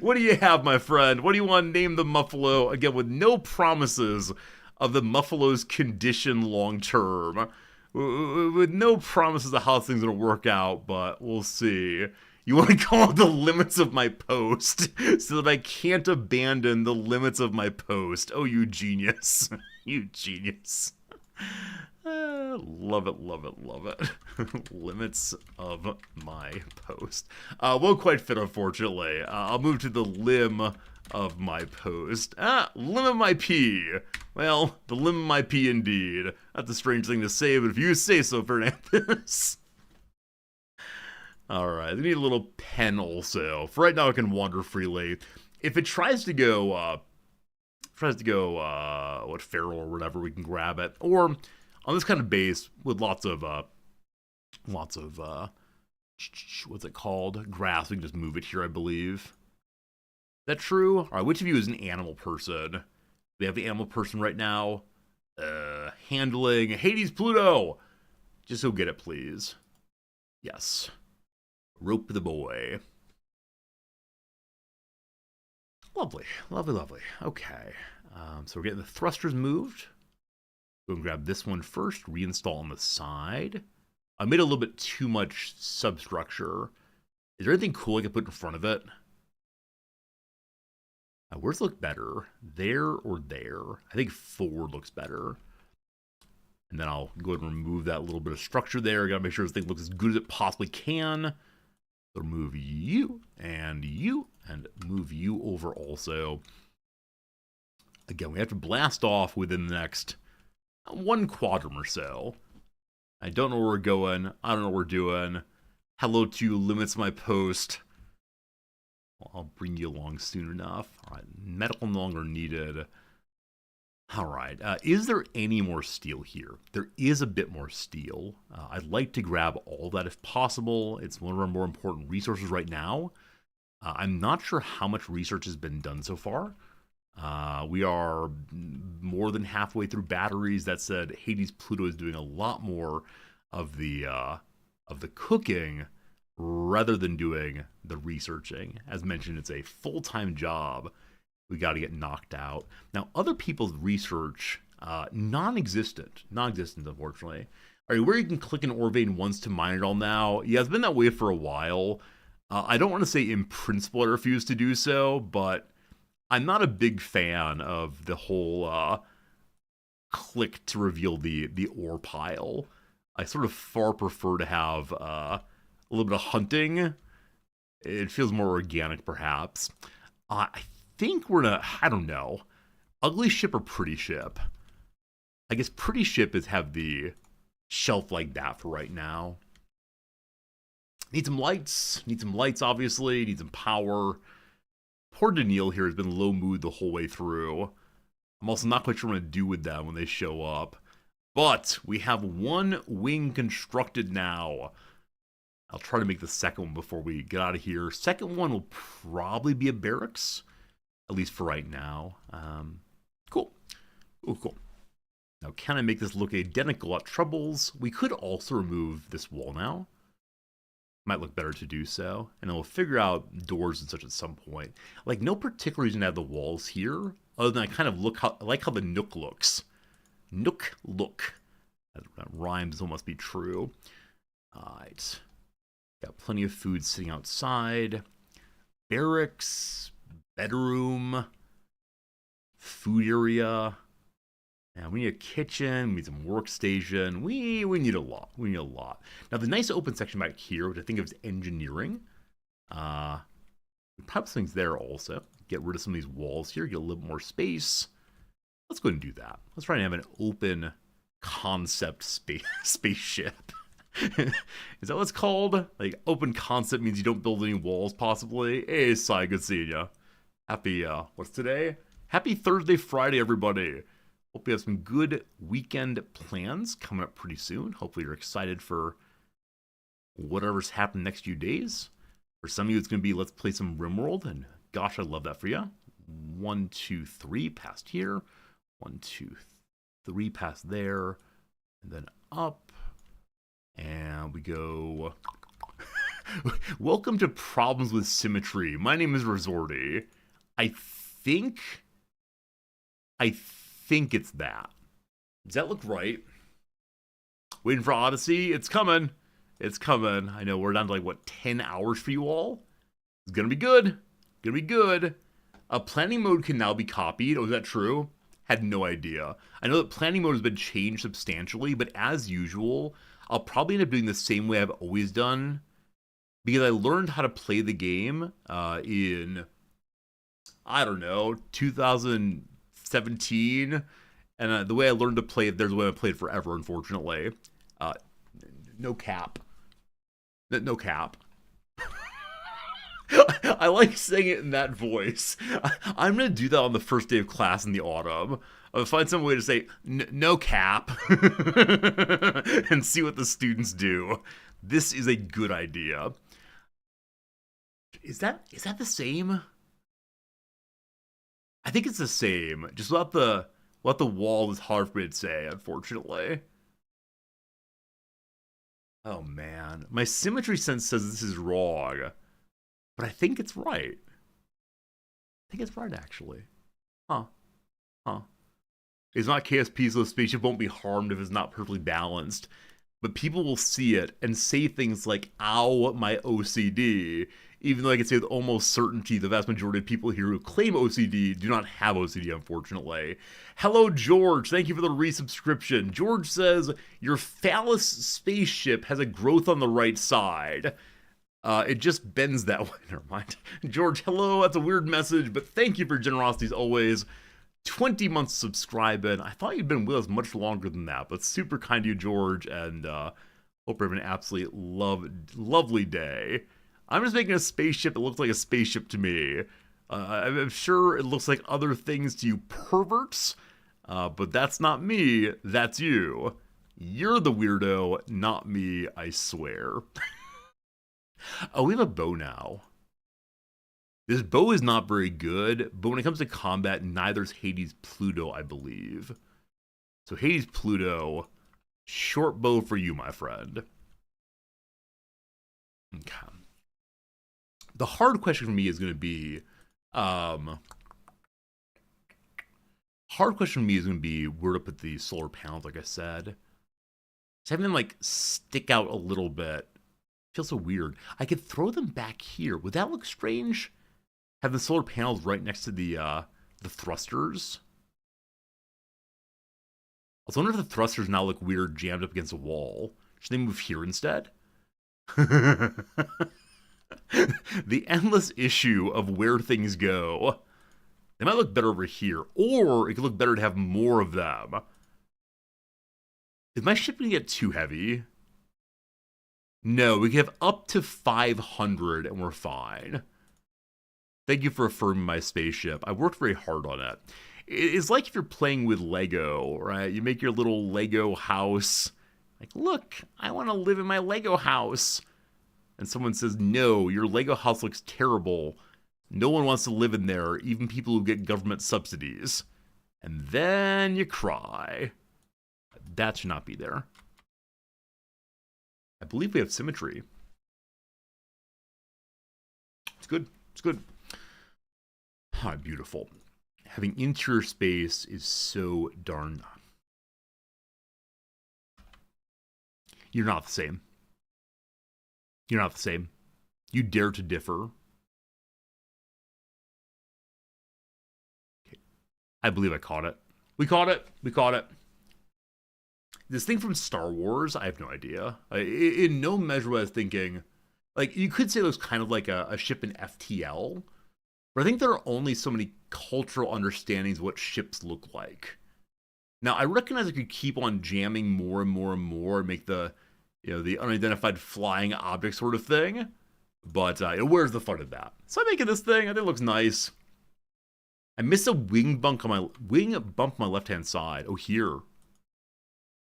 What do you have, my friend? What do you want to name the Muffalo? Again, with no promises of the Muffalo's condition long term. With no promises of how things are going to work out, but we'll see. You want to call it the limits of my post so that I can't abandon the limits of my post. Oh, you genius. You genius. Love it, love it, love it. Limits of my post. Won't quite fit, unfortunately. I'll move to the limb of my post. Limb of my P. Well, the limb of my P indeed. That's a strange thing to say, but if you say so, Fernandez. Alright, we need a little pen also. For right now, I can wander freely. If it tries to go, what, feral or whatever, we can grab it. Or on this kind of base with lots of, what's it called? Grass, we can just move it here, I believe. Is that true? Alright, which of you is an animal person? We have the animal person right now. Handling Hades Pluto! Just go get it, please. Yes. Rope the boy. Lovely, lovely, lovely. Okay. So we're getting the thrusters moved. Go and grab this one first. Reinstall on the side. I made a little bit too much substructure. Is there anything cool I can put in front of it? Where's look better? There or there? I think forward looks better. And then I'll go ahead and remove that little bit of structure there. Gotta make sure this thing looks as good as it possibly can. So move you, and move you over also. Again, we have to blast off within the next 1 quadrant or so. I don't know where we're going. I don't know what we're doing. Hello to you, limits my post. Well, I'll bring you along soon enough. All right, medical no longer needed. All right, is there any more steel here? There is a bit more steel. I'd like to grab all that if possible. It's one of our more important resources right now. I'm not sure how much research has been done so far. We are more than halfway through batteries. That said, Hades Pluto is doing a lot more of the cooking rather than doing the researching. As mentioned, it's a full-time job. We got to get knocked out. Now, other people's research, non-existent, unfortunately. All right, where you can click an ore vein once to mine it all now. Yeah, it's been that way for a while. I don't want to say in principle I refuse to do so, but I'm not a big fan of the whole click to reveal the ore pile. I sort of far prefer to have a little bit of hunting. It feels more organic, perhaps. I think we're gonna, I don't know, ugly ship or pretty ship. I guess pretty ship is have the shelf like that for right now. Need some lights, obviously, need some power. Poor Daniil here has been low mood the whole way through. I'm also not quite sure what I'm gonna do with them when they show up. But we have 1 wing constructed now. I'll try to make the second one before we get out of here. Second one will probably be a barracks. At least for right now. Cool. Ooh, cool. Now, can I make this look identical at Troubles? We could also remove this wall now. Might look better to do so. And then we'll figure out doors and such at some point. Like, no particular reason to have the walls here, other than I kind of like how the nook looks. Nook look. That rhymes, so must be true. Alright. Got plenty of food sitting outside. Barracks. Bedroom, food area, and we need a kitchen, we need some workstation, we need a lot, Now the nice open section back here, which I think of as engineering, we pop things there also, get rid of some of these walls here, get a little more space. Let's go ahead and do that. Let's try and have an open concept spaceship. Is that what it's called? Like, open concept means you don't build any walls, possibly. Hey, Sai, good seeing ya. Happy, what's today? Happy Thursday, Friday, everybody. Hope you have some good weekend plans coming up pretty soon. Hopefully you're excited for whatever's happening next few days. For some of you, it's going to be let's play some Rimworld, and gosh, I love that for you. 1, 2, 3, past here. 1, 2, 3, past there. And then up. And we go... Welcome to Problems with Symmetry. My name is Resorty. I think it's that. Does that look right? Waiting for Odyssey? It's coming. It's coming. I know we're down to like, what, 10 hours for you all? It's gonna be good. Planning mode can now be copied. Oh, is that true? Had no idea. I know that planning mode has been changed substantially, but as usual, I'll probably end up doing the same way I've always done because I learned how to play the game in, I don't know, 2017. And the way I learned to play it, there's a way I played forever, unfortunately. Uh, no cap. No cap. I like saying it in that voice. I'm going to do that on the first day of class in the autumn. I'll find some way to say, no cap. And see what the students do. This is a good idea. Is that the same? I think it's the same. Just without the wall is hard for me to say, unfortunately. Oh man. My symmetry sense says this is wrong. But I think it's right. I think it's right, actually. Huh. Huh. It's not KSP, so the spaceship won't be harmed if it's not perfectly balanced. But people will see it and say things like, ow, my OCD. Even though I can say with almost certainty the vast majority of people here who claim OCD do not have OCD, unfortunately. Hello, George. Thank you for the resubscription. George says, your phallus spaceship has a growth on the right side. It just bends that way. Never mind. George, hello. That's a weird message, but thank you for your generosity as always. 20 months subscribing. I thought you'd been with us much longer than that, but super kind to you, George, and hope you're having an absolutely lovely day. I'm just making a spaceship that looks like a spaceship to me. I'm sure it looks like other things to you perverts, but that's not me. That's you. You're the weirdo, not me, I swear. Oh, we have a bow now. This bow is not very good, but when it comes to combat, neither's Hades Pluto, I believe. So Hades Pluto, short bow for you, my friend. Okay. The hard question for me is going to be, where to put the solar panels, like I said. Just having them like stick out a little bit feels so weird. I could throw them back here. Would that look strange? Have the solar panels right next to the thrusters. I was wondering if the thrusters now look weird jammed up against a wall. Should they move here instead? The endless issue of where things go. They might look better over here, or it could look better to have more of them. Is my ship going to get too heavy? No, we can have up to 500 and we're fine. Thank you for affirming my spaceship. I worked very hard on it. It's like if you're playing with Lego, right? You make your little Lego house. Like, look, I want to live in my Lego house. And someone says, no, your Lego house looks terrible. No one wants to live in there, even people who get government subsidies. And then you cry. That should not be there. I believe we have symmetry. It's good. It's good. Ah, beautiful. Having interior space is so darn... You're not the same. You're not the same. You dare to differ. Okay. I believe I caught it. We caught it. We caught it. This thing from Star Wars, I have no idea. In no measure was I was thinking... Like, you could say it looks kind of like a ship in FTL. But I think there are only so many cultural understandings of what ships look like. Now, I recognize I could keep on jamming more and more and more and make the, the unidentified flying object sort of thing. But where's the fun of that? So I'm making this thing. I think it looks nice. I missed a wing bump on my left-hand side. Oh, here.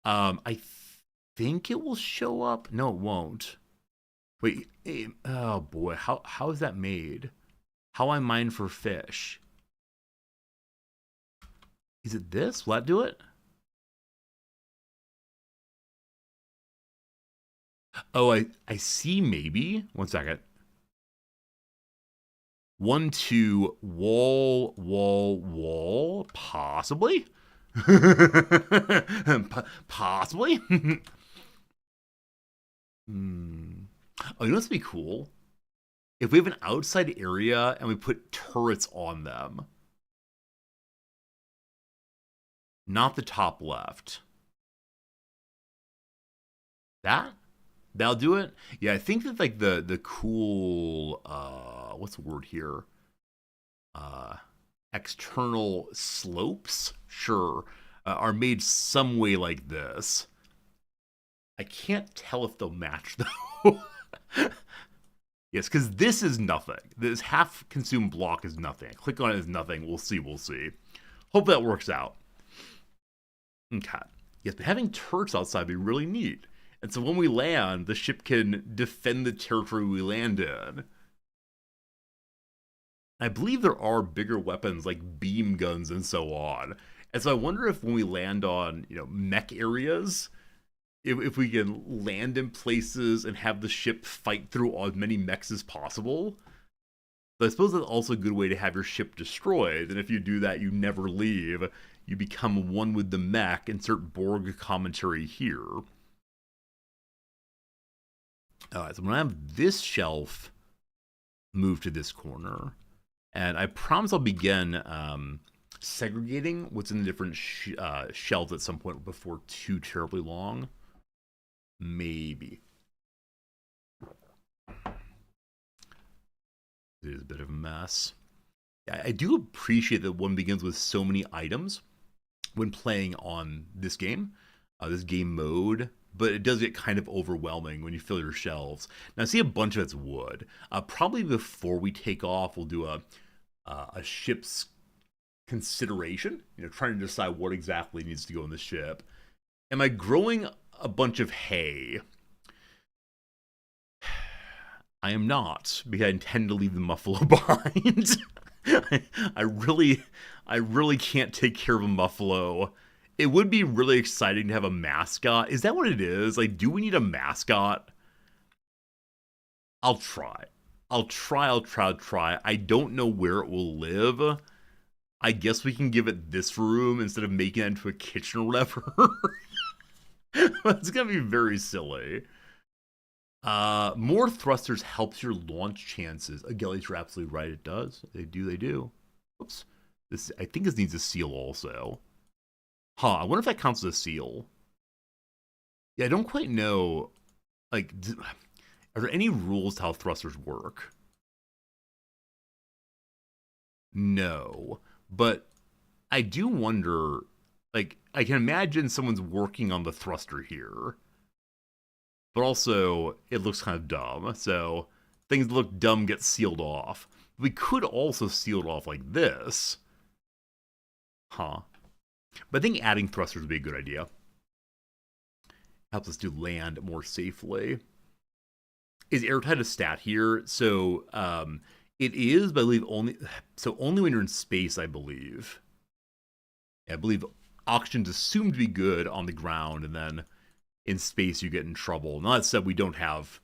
I think it will show up. No, it won't. Wait. Oh boy. How is that made? How I mine for fish. Is it this? Will that do it? Oh, I see maybe. 1 second. 1, 2, wall. Possibly? Possibly? Oh, you know what's be cool? If we have an outside area and we put turrets on them. Not the top left. That? That'll do it? Yeah, I think that like the cool what's the word here? Uh External slopes, sure, are made some way like this. I can't tell if they'll match though. Yes, because this is nothing. This half consumed block is nothing. Click on it is nothing. We'll see. We'll see. Hope that works out. Okay. Yes, but having turrets outside would be really neat. And so when we land, the ship can defend the territory we land in. I believe there are bigger weapons like beam guns and so on. And so I wonder if when we land on, mech areas, if we can land in places and have the ship fight through as many mechs as possible. But I suppose that's also a good way to have your ship destroyed. And if you do that, you never leave. You become one with the mech. Insert Borg commentary here. Alright, so I'm going to have this shelf move to this corner. And I promise I'll begin segregating what's in the different shelves at some point before too terribly long. Maybe. It is a bit of a mess. I do appreciate that one begins with so many items when playing on this game mode, but it does get kind of overwhelming when you fill your shelves. Now, I see a bunch of it's wood. Probably before we take off, we'll do a ship's consideration, trying to decide what exactly needs to go in the ship. Am I growing a bunch of hay? I am not, because I intend to leave the muffalo behind. I really can't take care of a muffalo. It would be really exciting to have a mascot. Is that what it is? Like, do we need a mascot? I'll try. I'll try. I don't know where it will live. I guess we can give it this room instead of making it into a kitchen or whatever. It's gonna be very silly. More thrusters helps your launch chances. Agelli's, you're absolutely right. It does. They do. Oops. I think this needs a seal also. I wonder if that counts as a seal. Yeah, I don't quite know. Like, are there any rules to how thrusters work? No. But I do wonder, like, I can imagine someone's working on the thruster here. But also, it looks kind of dumb. So, things that look dumb get sealed off. We could also seal it off like this. But I think adding thrusters would be a good idea. Helps us to land more safely. Is airtight a stat here? So, it is, but I believe only when you're in space, I believe. I believe oxygen's assumed to be good on the ground, and then in space you get in trouble. Now that said, we don't have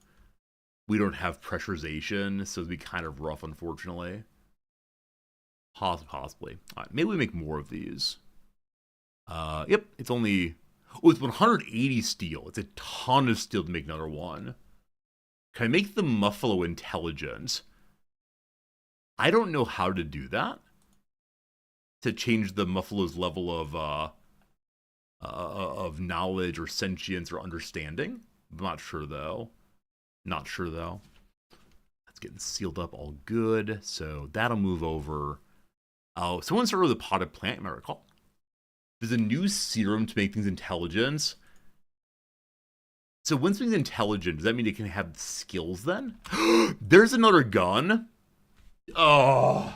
pressurization, so it'd be kind of rough, unfortunately. Possibly. All right, maybe we make more of these. Yep, it's only... Oh, it's 180 steel. It's a ton of steel to make another one. Can I make the muffalo intelligent? I don't know how to do that. To change the muffalo's level of knowledge or sentience or understanding. I'm not sure though. That's getting sealed up all good. So that'll move over. Oh, someone started with a potted plant, you might recall. There's a new serum to make things intelligent. So when something's intelligent, does that mean it can have skills then? There's another gun. Oh.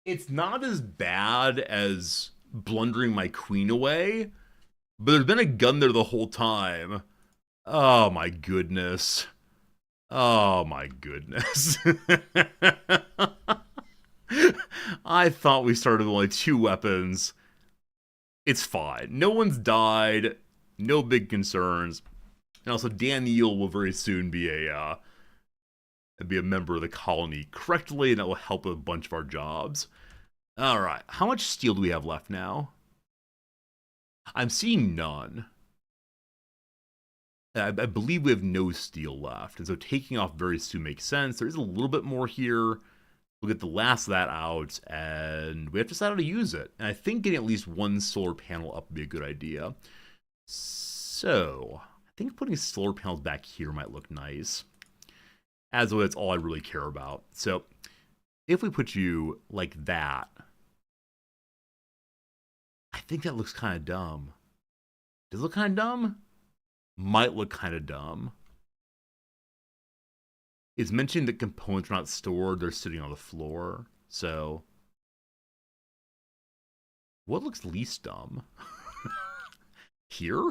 It's not as bad as blundering my queen away, but there's been a gun there the whole time. Oh my goodness. I thought we started with only 2 weapons. It's fine. No one's died. No big concerns. And also, Daniel will very soon be a member of the colony correctly, and that will help with a bunch of our jobs. All right. How much steel do we have left now? I'm seeing none. I believe we have no steel left, and so taking off very soon makes sense. There is a little bit more here. We'll get the last of that out, and we have to decide how to use it. And I think getting at least one solar panel up would be a good idea. So, I think putting solar panels back here might look nice. As though that's all I really care about. So, if we put you like that, I think that looks kind of dumb. Does it look kind of dumb? Might look kind of dumb. It's mentioning that components are not stored, they're sitting on the floor. So, what looks least dumb? Here?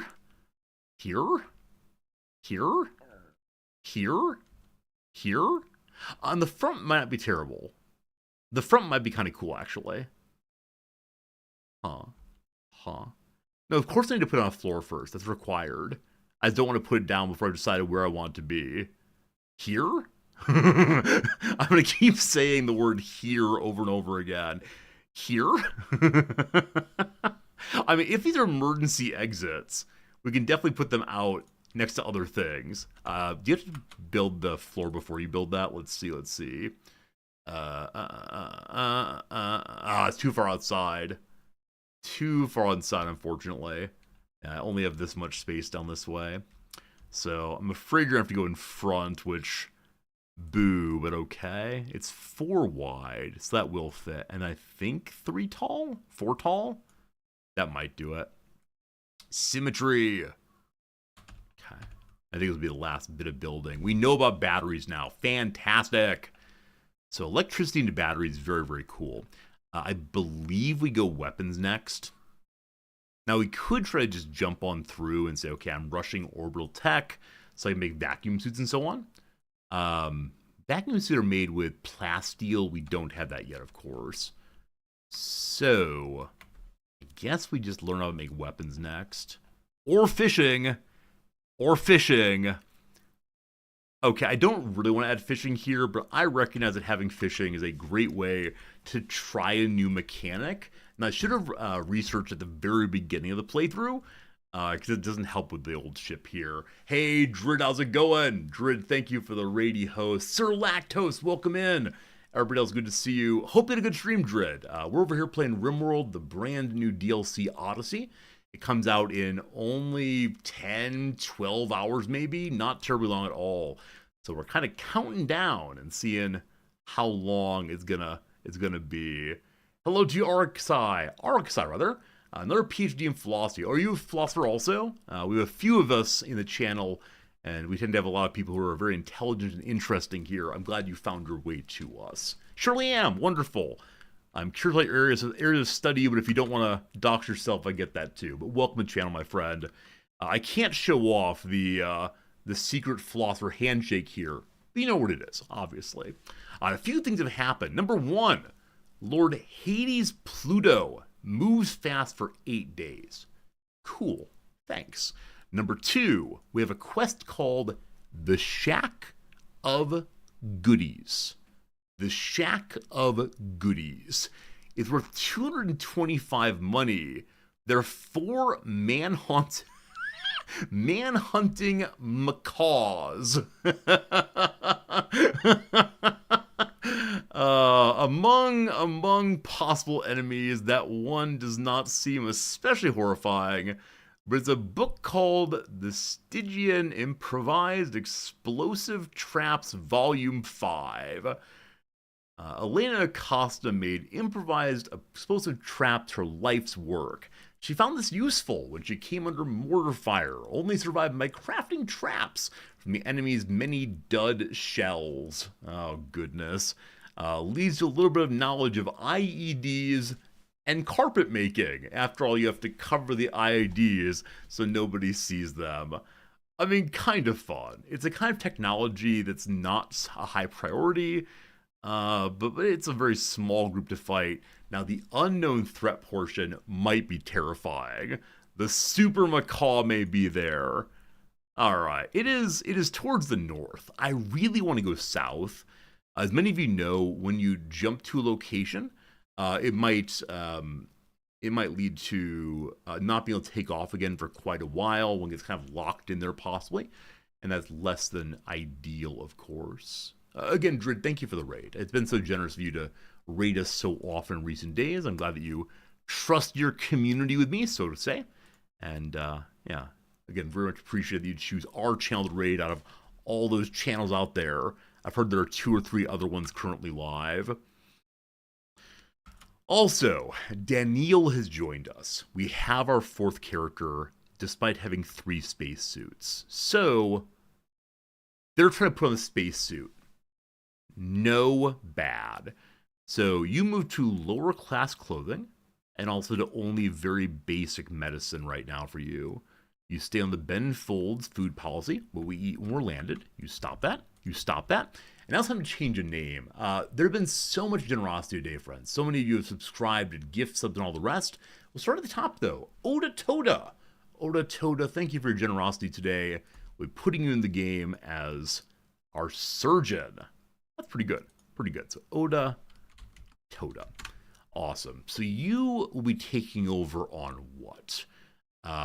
Here? Here? Here? Here? On the front might not be terrible. The front might be kind of cool, actually. Huh. No, of course I need to put it on a floor first. That's required. I don't want to put it down before I've decided where I want it to be. Here? I'm going to keep saying the word here over and over again. Here? I mean, if these are emergency exits, we can definitely put them out next to other things. Do you have to build the floor before you build that? Let's see. It's too far outside. Unfortunately. I only have this much space down this way. So I'm afraid you're going to have to go in front, which, boo, but okay. It's 4 wide, so that will fit. And I think 3 tall? 4 tall? That might do it. Symmetry. Okay. I think this will be the last bit of building. We know about batteries now. Fantastic. So electricity into batteries is very, very cool. I believe we go weapons next. Now, we could try to just jump on through and say, okay, I'm rushing orbital tech, so I can make vacuum suits and so on. Vacuum suits are made with plasteel. We don't have that yet, of course. So, I guess we just learn how to make weapons next. Or fishing. Okay, I don't really want to add fishing here, but I recognize that having fishing is a great way to try a new mechanic. And I should have researched at the very beginning of the playthrough, because it doesn't help with the old ship here. Hey, Drid, how's it going? Drid, thank you for the raid host. Sir Lactose, welcome in. Everybody else, good to see you. Hope you had a good stream, Drid. We're over here playing Rimworld, the brand new DLC Odyssey. It comes out in only 10, 12 hours maybe, not terribly long at all. So we're kind of counting down and seeing how long it's gonna be. Hello to you, Arxai rather. Another PhD in philosophy. Are you a philosopher also? We have a few of us in the channel, and we tend to have a lot of people who are very intelligent and interesting here. I'm glad you found your way to us. Surely am. Wonderful. I'm curious about your areas of study, but if you don't want to dox yourself, I get that too. But welcome to the channel, my friend. I can't show off the secret philosopher handshake here, but you know what it is, obviously. A few things have happened. Number 1, Lord Hades Pluto moves fast for 8 days. Cool, thanks. Number 2, we have a quest called The Shack of Goodies. The Shack of Goodies. It's worth 225 money. There are 4 manhunting macaws. Among possible enemies, that one does not seem especially horrifying, but it's a book called The Stygian Improvised Explosive Traps Volume 5. Elena Acosta made improvised explosive traps her life's work. She found this useful when she came under mortar fire, only survived by crafting traps from the enemy's many dud shells. Oh, goodness. Leads to a little bit of knowledge of IEDs and carpet making. After all, you have to cover the IEDs so nobody sees them. I mean, kind of fun. It's a kind of technology that's not a high priority, but it's a very small group to fight. Now, the unknown threat portion might be terrifying. The super macaw may be there. Alright, it is towards the north. I really want to go south. As many of you know, when you jump to a location, it might lead to not being able to take off again for quite a while when it's kind of locked in there possibly. And that's less than ideal, of course. Again, Drid, thank you for the raid. It's been so generous of you to raid us so often in recent days. I'm glad that you trust your community with me, so to say. And yeah, again, very much appreciate that you choose our channel to raid out of all those channels out there. I've heard there are 2 or 3 other ones currently live. Also, Daniil has joined us. We have our 4th character, despite having 3 spacesuits. So, they're trying to put on the spacesuit. No bad. So, you move to lower class clothing, and also to only very basic medicine right now for you. You stay on the bend folds food policy, what we eat when we're landed. You stop that. You stop that. And now it's time to change a name. There have been so much generosity today, friends. So many of you have subscribed and gift subs and all the rest. We'll start at the top, though. Oda Toda. Oda Toda, thank you for your generosity today. We're putting you in the game as our surgeon. That's pretty good. Pretty good. So Oda Toda. Awesome. So you will be taking over on what?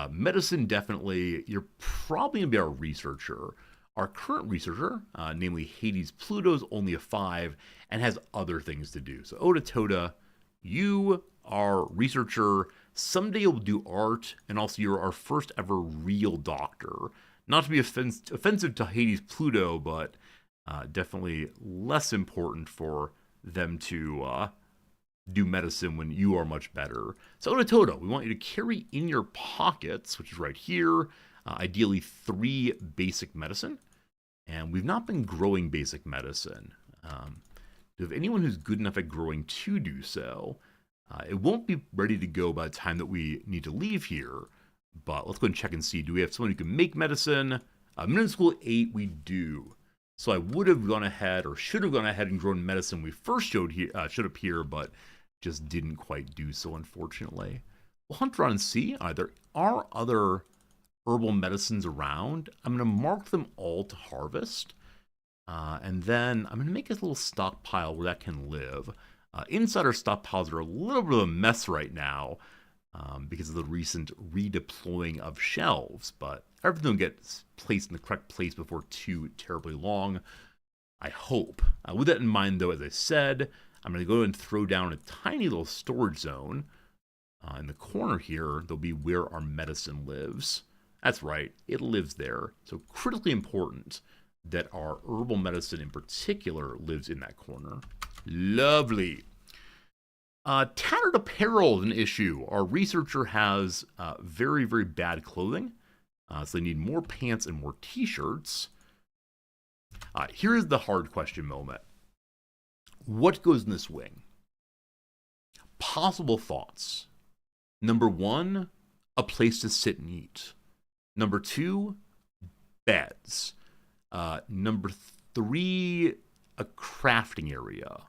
Medicine, definitely. You're probably going to be our researcher. Our current researcher, namely Hades Pluto, is only a 5 and has other things to do. So Oda Toda, you are researcher. Someday you'll do art, and also you're our first ever real doctor. Not to be offensive to Hades Pluto, but definitely less important for them to do medicine when you are much better. So Oda Toda, we want you to carry in your pockets, which is right here, ideally 3 basic medicine. And we've not been growing basic medicine. If anyone who's good enough at growing to do so, it won't be ready to go by the time that we need to leave here. But let's go and check and see. Do we have someone who can make medicine? Middle school 8, we do. So I would have gone ahead, or should have gone ahead and grown medicine when we first showed up here, but just didn't quite do so, unfortunately. We'll hunt around and see. There are other herbal medicines around. I'm going to mark them all to harvest. And then I'm going to make a little stockpile where that can live. Inside our stockpiles are a little bit of a mess right now because of the recent redeploying of shelves. But everything will get placed in the correct place before too terribly long, I hope. With that in mind, though, as I said, I'm going to go and throw down a tiny little storage zone. In the corner here, there'll be where our medicine lives. That's right, it lives there. So critically important that our herbal medicine in particular lives in that corner. Lovely. Tattered apparel is an issue. Our researcher has very, very bad clothing. So they need more pants and more t-shirts. Here's the hard question moment. What goes in this wing? Possible thoughts. Number 1, a place to sit and eat. Number 2, beds. Number 3, a crafting area.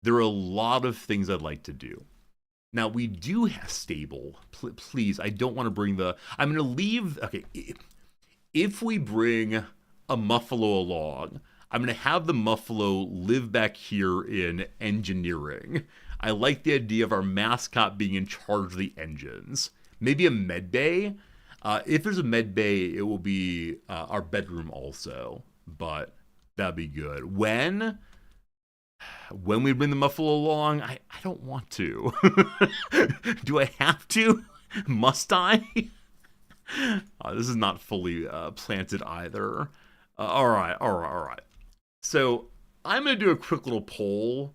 There are a lot of things I'd like to do. Now, we do have stable. Please, I don't want to bring the... I'm going to leave... Okay, if we bring a Muffalo along, I'm going to have the Muffalo live back here in engineering. I like the idea of our mascot being in charge of the engines. Maybe a med bay. If there's a med bay, it will be our bedroom also. But that'd be good. When we bring the Muffalo along, I don't want to. Do I have to? Must I? This is not fully planted either. All right. So I'm going to do a quick little poll.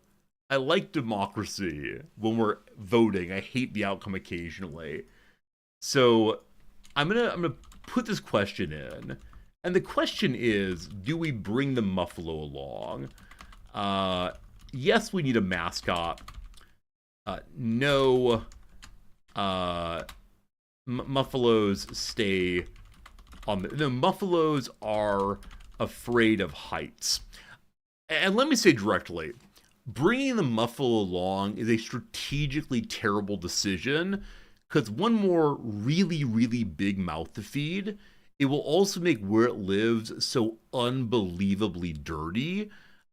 I like democracy when we're voting. I hate the outcome occasionally. So I'm gonna put this question in. And the question is, do we bring the Muffalo along? Yes, we need a mascot. No. Muffalos stay on the Muffalos are afraid of heights. And let me say directly, bringing the Muffalo along is a strategically terrible decision because one more really, really big mouth to feed. It will also make where it lives so unbelievably dirty.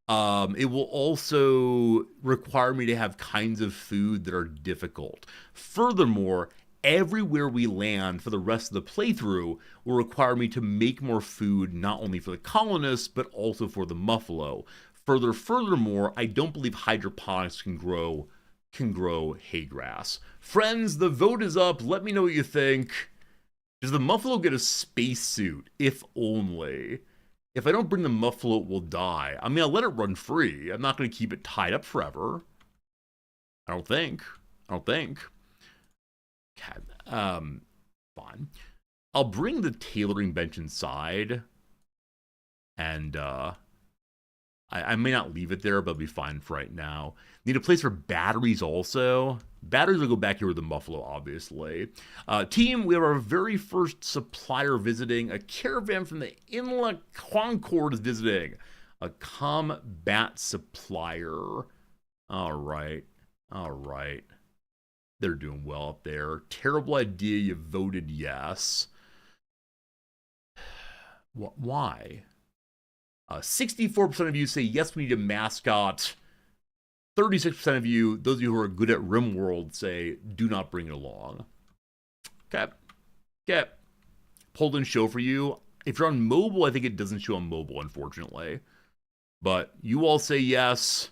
It will also require me to have kinds of food that are difficult. Furthermore, everywhere we land for the rest of the playthrough will require me to make more food, not only for the colonists, but also for the Muffalo. Furthermore, I don't believe hydroponics can grow hay grass. Friends, the vote is up. Let me know what you think. Does the muffalo get a spacesuit? If only. If I don't bring the muffalo, it will die. I mean, I'll let it run free. I'm not going to keep it tied up forever. I don't think. Okay. Fine. I'll bring the tailoring bench inside. And, I may not leave it there, but it'll be fine for right now. Need a place for batteries also. Batteries will go back here with the muffalo, obviously. Team, we have our very first supplier visiting. A caravan from the Inla Concord is visiting. A combat supplier. All right. They're doing well up there. Terrible idea, you voted yes. Why? 64% of you say yes, we need a mascot. 36% of you, those of you who are good at Rimworld, say do not bring it along. Okay. Poll didn't show for you. If you're on mobile, I think it doesn't show on mobile, unfortunately. But you all say yes.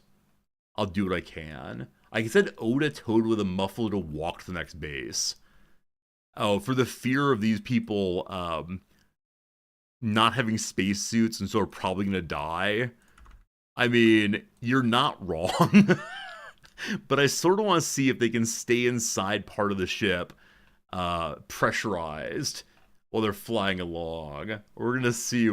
I'll do what I can. I said Oda Toad with a muffler to walk to the next base. Oh, for the fear of these people not having spacesuits and so are probably going to die. I mean, you're not wrong. But I sort of want to see if they can stay inside part of the ship pressurized while they're flying along. We're going to see.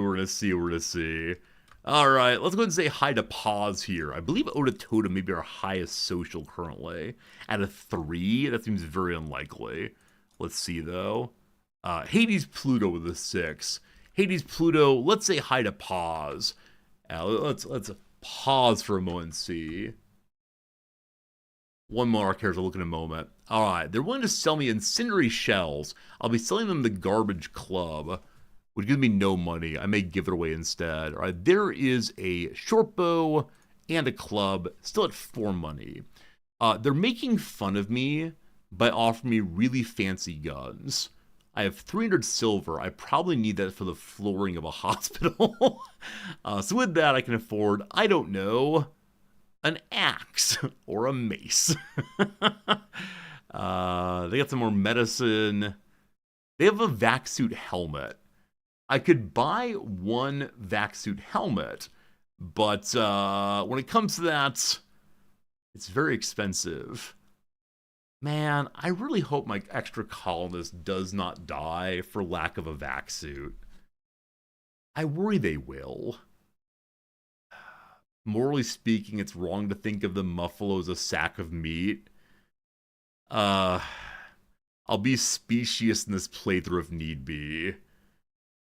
All right, let's go ahead and say hi to Pause here. I believe Oda Totem may be our highest social currently. At a 3, that seems very unlikely. Let's see, though. Hades Pluto with a 6. Hades Pluto, let's say hi to Pause. Let's pause for a moment and see. One more character, look in a moment. All right, they're willing to sell me incendiary shells. I'll be selling them the Garbage Club, which gives me no money. I may give it away instead. All right, there is a short bow and a club, still at 4 money. They're making fun of me by offering me really fancy guns. I have 300 silver. I probably need that for the flooring of a hospital. So with that, I can afford, I don't know, an axe or a mace. They got some more medicine. They have a vac-suit helmet. I could buy one vac-suit helmet, but when it comes to that, it's very expensive. Man, I really hope my extra colonist does not die for lack of a vac suit. I worry they will. Morally speaking, it's wrong to think of the muffalo as a sack of meat. I'll be specious in this playthrough if need be.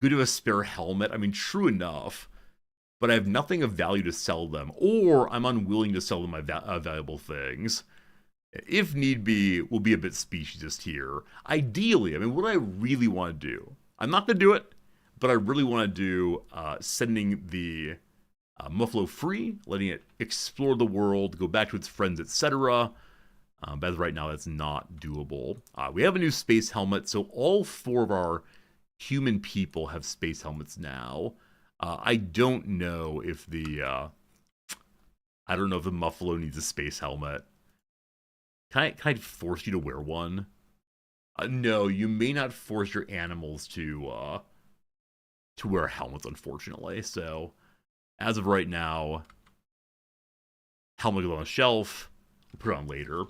Good to have a spare helmet. I mean, true enough. But I have nothing of value to sell them. Or I'm unwilling to sell them my valuable things. If need be, we'll be a bit speciesist here. Ideally, I mean, what I really want to do, I'm not going to do it, but I really want to do sending the Muffalo free, letting it explore the world, go back to its friends, etc. But as of right now, that's not doable. We have a new space helmet, so all 4 of our human people have space helmets now. I don't know if the Muffalo needs a space helmet. Can I force you to wear one? No, you may not force your animals to wear helmets, unfortunately. So, as of right now, helmet goes on a shelf. We'll put it on later.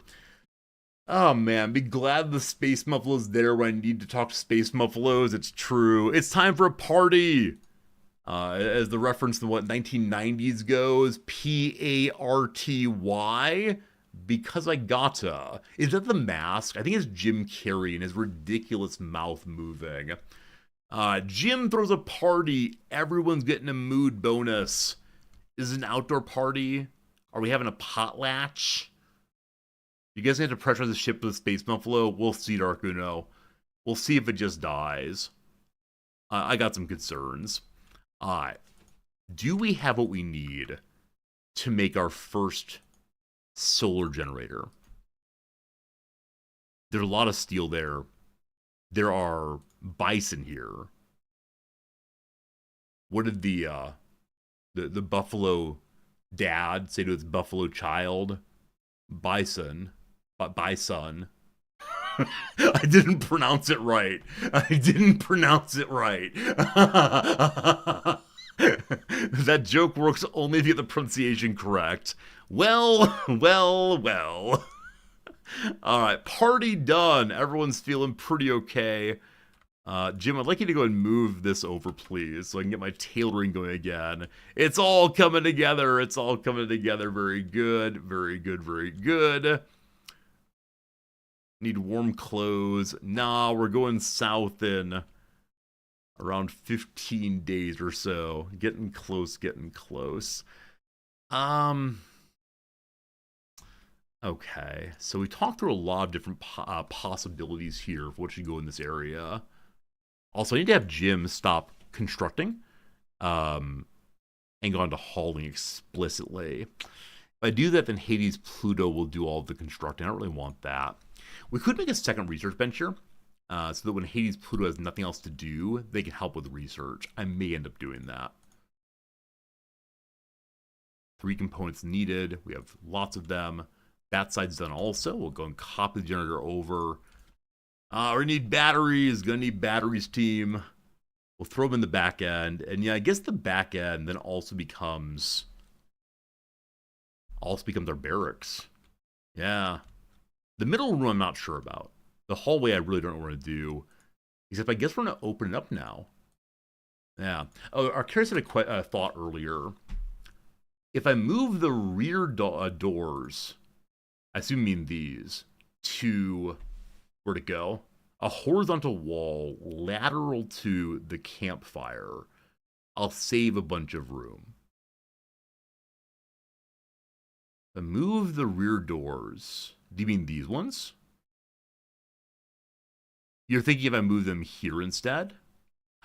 Oh man, be glad the Space Muffalo's there when I need to talk to Space Muffalos. It's true. It's time for a party! As the reference to what 1990s goes, P-A-R-T-Y? Because I gotta. Is that the mask? I think it's Jim Carrey and his ridiculous mouth moving. Jim throws a party. Everyone's getting a mood bonus. Is it an outdoor party? Are we having a potlatch? You guys have to pressurize the ship with a space muffalo? We'll see, Dark Uno. We'll see if it just dies. I got some concerns. Do we have what we need to make our first solar generator? There's a lot of steel there. There are bison here. What did the buffalo Dad say to its buffalo child, bison, bison. I didn't pronounce it right. I didn't pronounce it right. That joke works only if you get the pronunciation correct. Well, well, well. All right, party done. Everyone's feeling pretty okay. Jim, I'd like you to go and move this over, please, so I can get my tailoring going again. It's all coming together. It's all coming together. Very good. Very good. Very good. Need warm clothes. Nah, we're going south in around 15 days or so. Getting close, getting close. Okay, so we talked through a lot of different possibilities here of what should go in this area. Also, I need to have Jim stop constructing and go on to hauling explicitly. If I do that, then Hades Pluto will do all of the constructing. I don't really want that. We could make a second research bench here, so that when Hades Pluto has nothing else to do, they can help with research. I may end up doing that. 3 components needed. We have lots of them. That side's done also. We'll go and copy the generator over. We need batteries. Gonna need batteries, team. We'll throw them in the back end. And yeah, I guess the back end then also becomes our barracks. Yeah. The middle room I'm not sure about. The hallway I really don't know what to do. Except I guess we're going to open it up now. Yeah. Oh, Arcaris had a thought earlier. If I move the rear doors, I assume you mean these, to where to go? A horizontal wall lateral to the campfire. I'll save a bunch of room. If I move the rear doors, do you mean these ones? You're thinking if I move them here instead?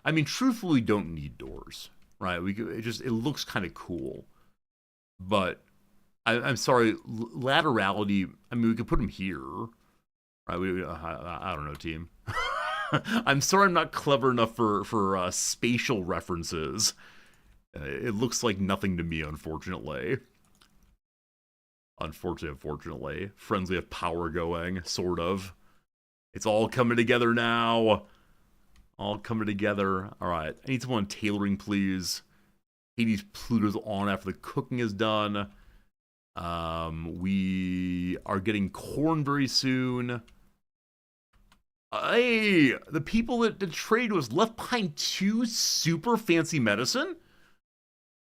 I mean, truthfully, we don't need doors, right? It looks kind of cool. But I'm sorry, laterality. I mean, we could put them here, right? I don't know, team. I'm sorry, I'm not clever enough for spatial references. It looks like nothing to me, unfortunately. Unfortunately, friends, we have power going, sort of. It's all coming together now. All coming together. All right, I need someone tailoring, please. Hades Pluto's on after the cooking is done. We are getting corn very soon. Hey, the people that trade was left behind 2 super fancy medicine.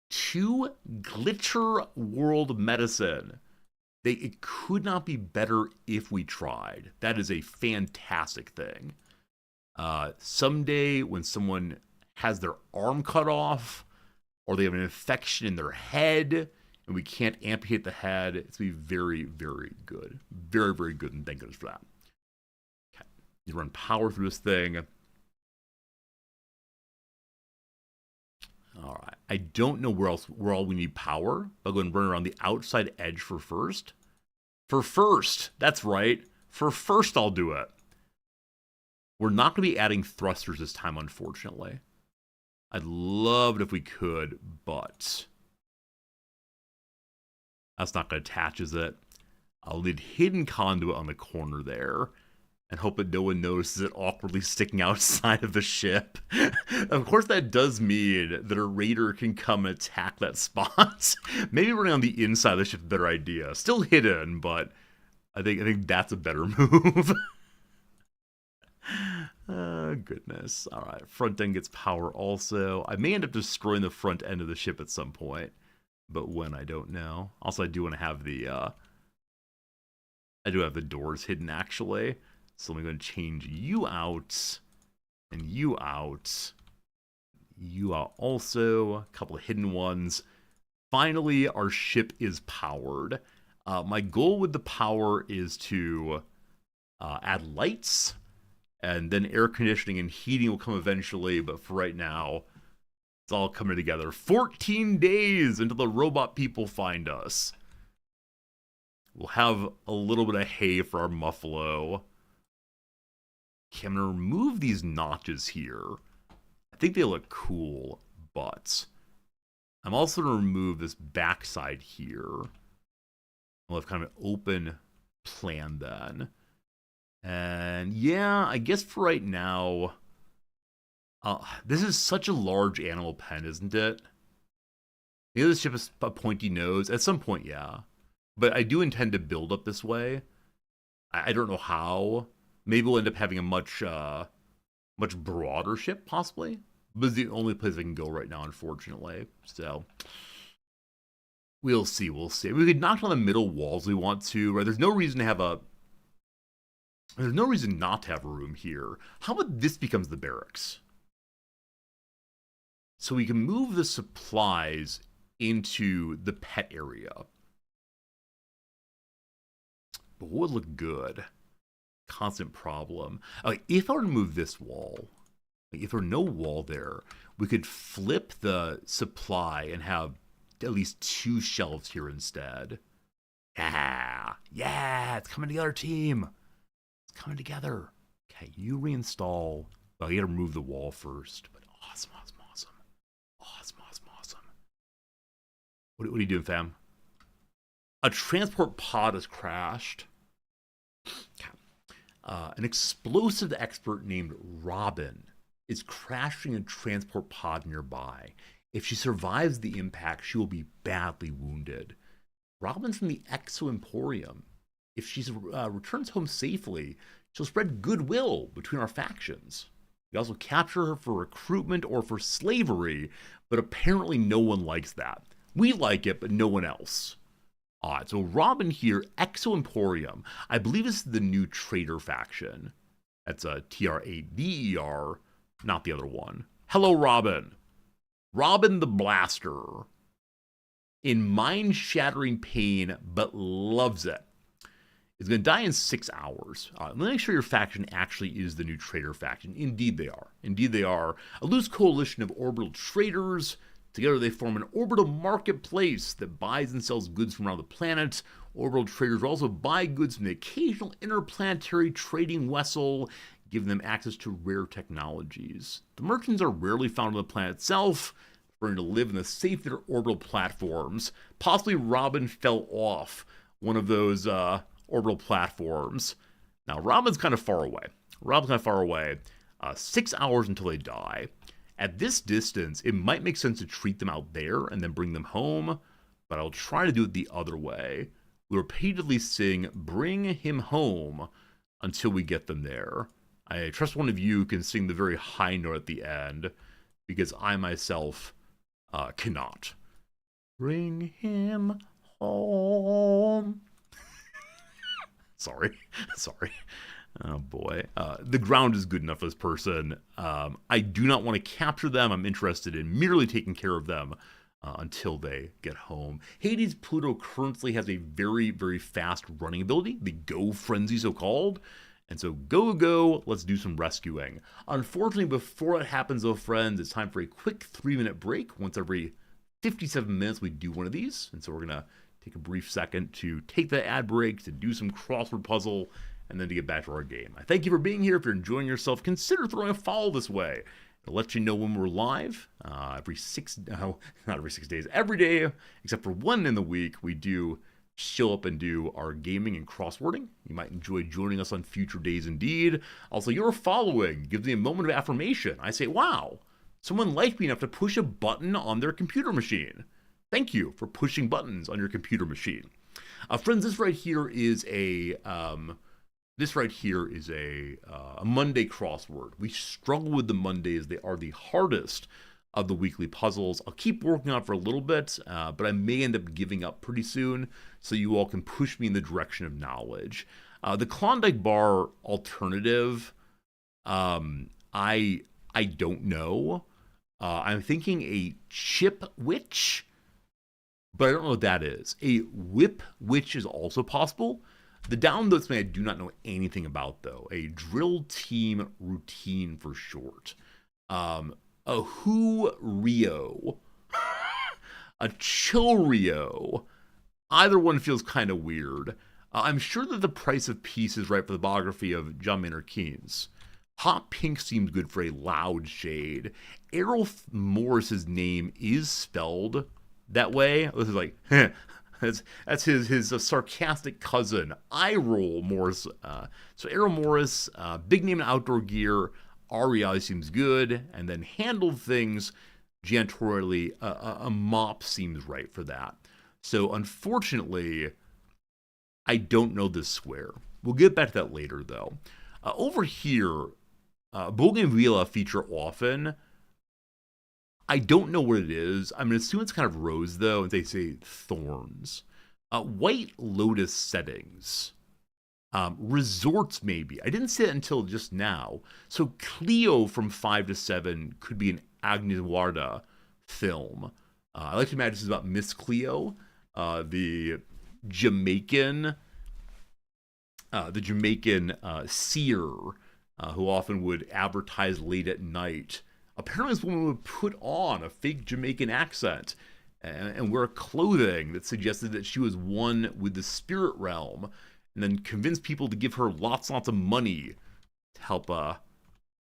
2 Glitcher World medicine. It could not be better if we tried. That is a fantastic thing. Someday when someone has their arm cut off, or they have an infection in their head, and we can't amputate the head, it's going to be very, very good. Very, very good, and thank goodness for that. Okay. You run power through this thing. All right. I don't know where all we need power. I'll go and run around the outside edge for first. For first, that's right. For first, I'll do it. We're not going to be adding thrusters this time, unfortunately. I'd love it if we could, but that's not going to attach, is it? I'll need hidden conduit on the corner there and hope that no one notices it awkwardly sticking outside of the ship. Of course, that does mean that a raider can come and attack that spot. Maybe running on the inside of the ship's a better idea. Still hidden, but I think that's a better move. Goodness. All right, front end gets power also. I may end up destroying the front end of the ship at some point, but when, I don't know. Also, I do want to have the doors hidden, actually. So I'm going to change you out, and you out, you out also. A couple of hidden ones. Finally, our ship is powered. My goal with the power is to add lights, and then air conditioning and heating will come eventually, but for right now, it's all coming together. 14 days until the robot people find us. We'll have a little bit of hay for our muffalo. Okay, I'm going to remove these notches here. I think they look cool, but I'm also going to remove this backside here. We'll have kind of an open plan then. And yeah, I guess for right now, this is such a large animal pen, isn't it? Maybe this ship has a pointy nose. At some point, yeah. But I do intend to build up this way. I don't know how. Maybe we'll end up having a much broader ship, possibly. But it's the only place I can go right now, unfortunately. So we'll see. We'll see. We could knock down the middle walls we want to. Right? There's no reason to have a. There's no reason not to have a room here. How about this becomes the barracks? So we can move the supplies into the pet area. But what would look good? Constant problem. If I were to move this wall, if there were no wall there, we could flip the supply and have at least 2 shelves here instead. Yeah, it's coming together, team. It's coming together. Okay, you reinstall. Well, you gotta remove the wall first. But awesome. What are you doing, fam? A transport pod has crashed. An explosive expert named Robin is crashing a transport pod nearby. If she survives the impact, she will be badly wounded. Robin's from the Exo Emporium. If she returns home safely, she'll spread goodwill between our factions. We also capture her for recruitment or for slavery, but apparently no one likes that. We like it, but no one else. Alright, so Robin here, Exo Emporium. I believe this is the new traitor faction. That's a Trader, not the other one. Hello, Robin. Robin the Blaster. In mind-shattering pain, but loves it. Is going to die in 6 hours. Let me make sure your faction actually is the new traitor faction. Indeed they are. Indeed they are. A loose coalition of orbital traitors. Together they form an orbital marketplace that buys and sells goods from around the planet. Orbital traders also buy goods from the occasional interplanetary trading vessel, giving them access to rare technologies. The merchants are rarely found on the planet itself, preferring to live in the safe of their orbital platforms. Possibly Robin fell off one of those orbital platforms. Now, Robin's kind of far away. 6 hours until they die. At this distance, it might make sense to treat them out there and then bring them home, but I'll try to do it the other way. We repeatedly sing, "Bring him home," until we get them there. I trust one of you can sing the very high note at the end, because I myself cannot. Bring him home. Sorry. Oh boy. The ground is good enough for this person. I do not want to capture them. I'm interested in merely taking care of them until they get home. Hades Pluto currently has a very, very fast running ability, the Go Frenzy so-called. And so go, let's do some rescuing. Unfortunately, before that happens though, friends, it's time for a quick 3-minute break. Once every 57 minutes we do one of these. And so we're going to take a brief second to take the ad break, to do some crossword puzzle, and then to get back to our game. I thank you for being here. If you're enjoying yourself, consider throwing a follow this way. It'll let you know when we're live. Not every 6 days, every day, except for one in the week, we do show up and do our gaming and crosswording. You might enjoy joining us on future days indeed. Also, your following gives me a moment of affirmation. I say, wow, someone liked me enough to push a button on their computer machine. Thank you for pushing buttons on your computer machine. Friends, this right here is a Monday crossword. We struggle with the Mondays. They are the hardest of the weekly puzzles. I'll keep working on it for a little bit, but I may end up giving up pretty soon, so you all can push me in the direction of knowledge. The Klondike Bar alternative, I don't know. I'm thinking a chip witch, but I don't know what that is. A whip witch is also possible. The downloads I do not know anything about, though. A drill team routine for short. A Who Rio. A Chill Rio. Either one feels kind of weird. I'm sure that the price of peace is right for the biography of John Maynard Keynes. Hot pink seems good for a loud shade. Errol Morris's name is spelled that way. This is like, that's his sarcastic cousin, eye roll Morris. So Errol Morris, big name in outdoor gear. REI seems good, and then handled things janitorially. A mop seems right for that. So unfortunately, I don't know this square. We'll get back to that later, though. Over here, Bougainvillea feature often. I don't know what it is. I'm going to assume it's kind of rose, though, and they say thorns. White lotus settings. Resorts, maybe. I didn't say that until just now. So Cleo from 5 to 7 could be an Agnes Varda film. I like to imagine this is about Miss Cleo, the Jamaican seer who often would advertise late at night. Apparently, this woman would put on a fake Jamaican accent and wear clothing that suggested that she was one with the spirit realm, and then convince people to give her lots and lots of money to help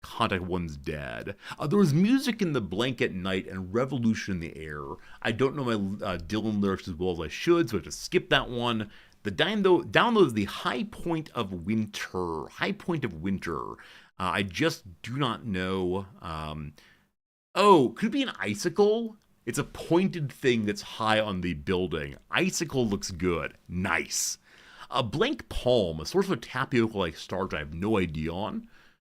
contact one's dead. There was music in the blanket night and revolution in the air. I don't know my Dylan lyrics as well as I should, so I have to skip that one. The download is the High Point of Winter. High Point of Winter. I just do not know. Could it be an icicle? It's a pointed thing that's high on the building. Icicle looks good. Nice. A blank palm, a source of tapioca-like starch I have no idea on.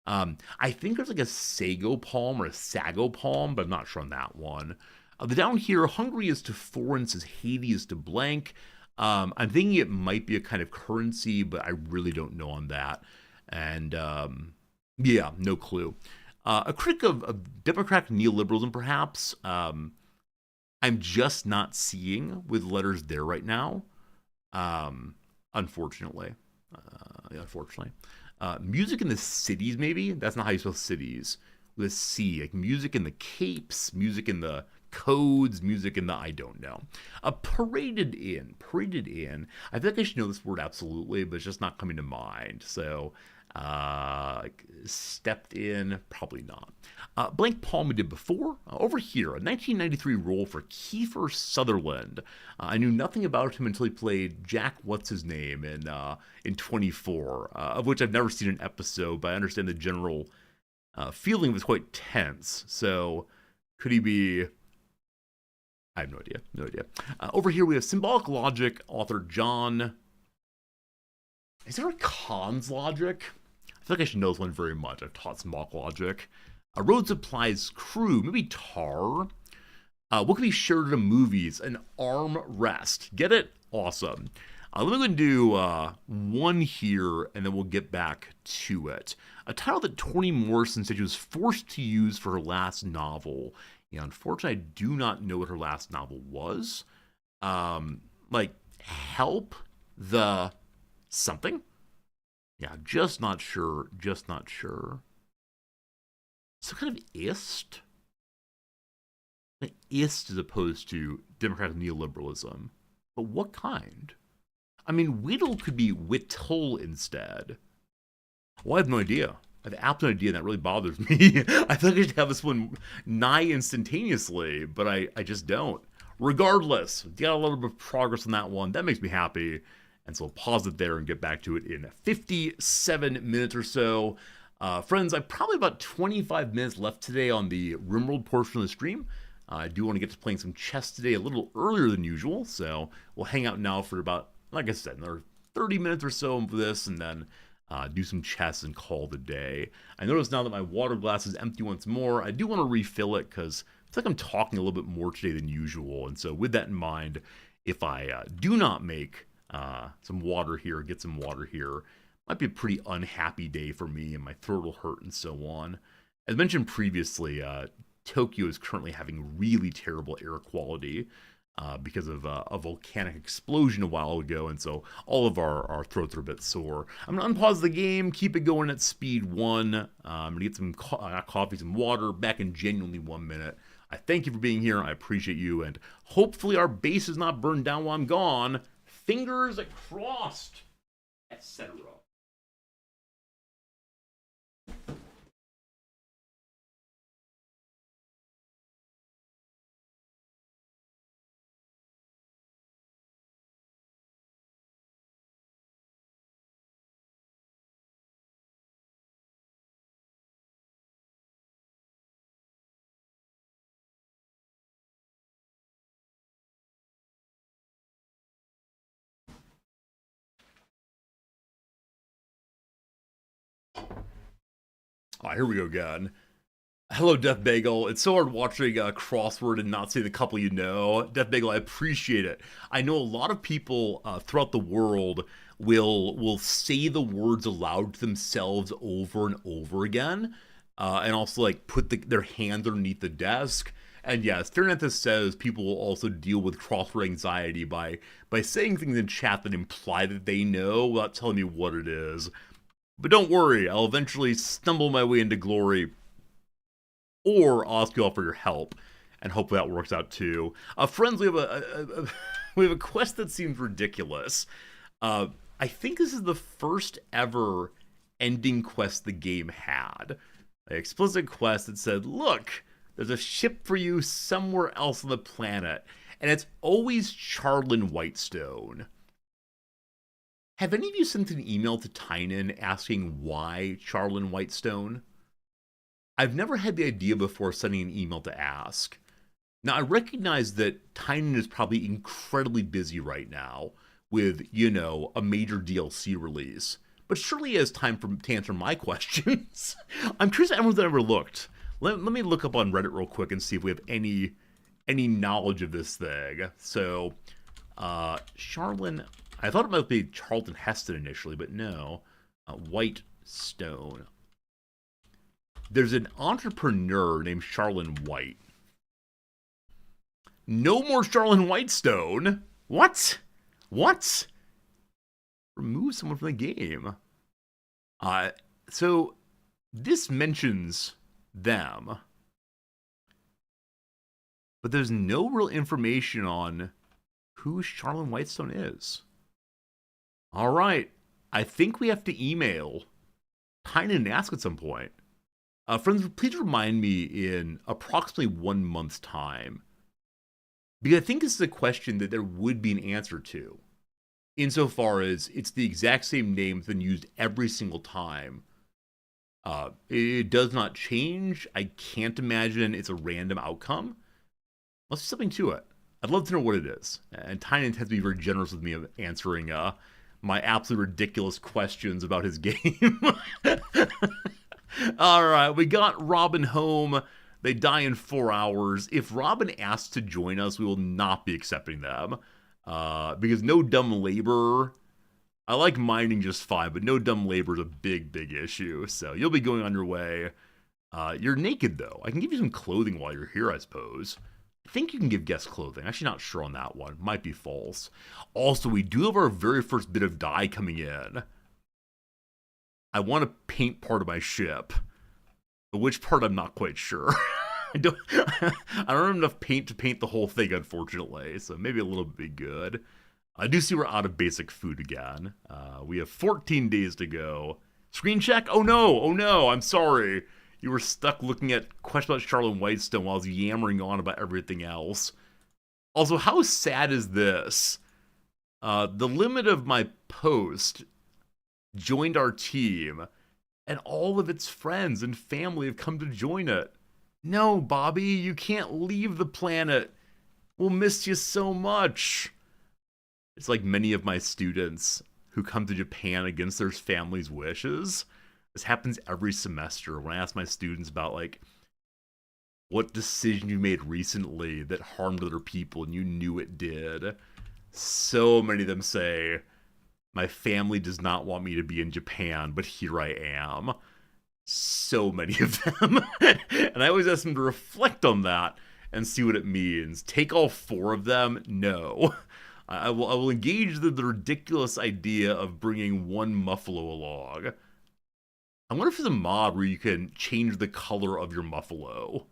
I think there's like a sago palm or a sago palm, but I'm not sure on that one. The down here, Hungary is to foreign, says Haiti is to blank. I'm thinking it might be a kind of currency, but I really don't know on that. And yeah, no clue. A critic of democratic neoliberalism, perhaps. I'm just not seeing with letters there right now. Unfortunately. Music in the cities, maybe? That's not how you spell cities. With a C. Like music in the capes, music in the codes, music in the I don't know. Paraded in. I feel like I should know this word absolutely, but it's just not coming to mind. So, stepped in, probably not. Blank palm we did before. Over here, a 1993 role for Kiefer Sutherland. I knew nothing about him until he played Jack What's-His-Name in 24, of which I've never seen an episode, but I understand the general feeling was quite tense. So, could he be... I have no idea. Over here we have Symbolic Logic, author John... Is there a Cons Logic? I feel like I should know this one very much. I've taught Symbolic Logic. Road Supplies Crew, maybe Tar. What could be shared to movies? An arm rest. Get it? Awesome. Let me go and do one here, and then we'll get back to it. A title that Toni Morrison said she was forced to use for her last novel. Yeah, unfortunately, I do not know what her last novel was. Help the something? Yeah, just not sure. So kind of ist? Like ist as opposed to democratic neoliberalism. But what kind? I mean, whittle could be whittle instead. Well, I have no idea. I have absolutely no idea, and that really bothers me. I feel like I should have this one nigh instantaneously, but I just don't. Regardless, got a little bit of progress on that one. That makes me happy. And so I'll pause it there and get back to it in 57 minutes or so. Friends, I have probably about 25 minutes left today on the Rimworld portion of the stream. I do want to get to playing some chess today a little earlier than usual, so we'll hang out now for about, like I said, another 30 minutes or so of this, and then do some chess and call the day. I notice now that my water glass is empty once more. I do want to refill it because it's like I'm talking a little bit more today than usual, and so with that in mind, if I do not make some water here, get some water here, might be a pretty unhappy day for me, and my throat will hurt and so on. As mentioned previously, Tokyo is currently having really terrible air quality because of a volcanic explosion a while ago, and so all of our throats are a bit sore. I'm going to unpause the game, keep it going at speed 1. I'm going to get some coffee, some water, back in genuinely 1 minute. I thank you for being here. I appreciate you, and hopefully our base is not burned down while I'm gone. Fingers crossed, etc. All right, here we go again. Hello, Death Bagel. It's so hard watching a crossword and not seeing the couple you know. Death Bagel, I appreciate it. I know a lot of people throughout the world will say the words aloud to themselves over and over again, and also like put their hands underneath the desk. And yes, Theranethus says people will also deal with crossword anxiety by saying things in chat that imply that they know without telling me what it is. But don't worry, I'll eventually stumble my way into glory, or I'll ask you all for your help, and hopefully that works out too. Friends, we have we have a quest that seems ridiculous. I think this is the first ever ending quest the game had. An explicit quest that said, "Look, there's a ship for you somewhere else on the planet, and it's always Charlin Whitestone." Have any of you sent an email to Tynan asking why Charlin Whitestone? I've never had the idea before sending an email to ask. Now, I recognize that Tynan is probably incredibly busy right now with, you know, a major DLC release, but surely he has time to answer my questions. I'm curious if anyone's ever looked. Let me look up on Reddit real quick and see if we have any knowledge of this thing. So, Charlin, I thought it might be Charlton Heston initially, but no. Whitestone. There's an entrepreneur named Charlin White. No more Charlin Whitestone. What? What? Remove someone from the game. So this mentions them, but there's no real information on who Charlin Whitestone is. All right, I think we have to email Tynan and ask at some point. Friends, please remind me in approximately 1 month's time, because I think this is a question that there would be an answer to, insofar as it's the exact same name that's been used every single time. It does not change. I can't imagine it's a random outcome. Let's do something to it. I'd love to know what it is. And Tynan tends to be very generous with me of answering my absolutely ridiculous questions about his game. All right, we got Robin home. They die in 4 hours. If Robin asks to join us, we will not be accepting them. Because no dumb labor. I like mining just fine, but no dumb labor is a big, big issue. So you'll be going on your way. You're naked, though. I can give you some clothing while you're here, I suppose. I think you can give guests clothing. Actually, not sure on that one. Might be false. Also, we do have our very first bit of dye coming in. I want to paint part of my ship. But which part, I'm not quite sure. I don't have enough paint to paint the whole thing, unfortunately. So maybe a little bit be good. I do see we're out of basic food again. We have 14 days to go. Screen check? Oh no, I'm sorry. You were stuck looking at questions about Charlin Whitestone while I was yammering on about everything else. Also, how sad is this? The limit of my post joined our team, and all of its friends and family have come to join it. No, Bobby, you can't leave the planet. We'll miss you so much. It's like many of my students who come to Japan against their family's wishes. This happens every semester when I ask my students about, like, what decision you made recently that harmed other people and you knew it did. So many of them say, my family does not want me to be in Japan, but here I am. So many of them. And I always ask them to reflect on that and see what it means. Take all 4 of them? No. I will engage the ridiculous idea of bringing 1 Muffalo along. I wonder if there's a mod where you can change the color of your Muffalo.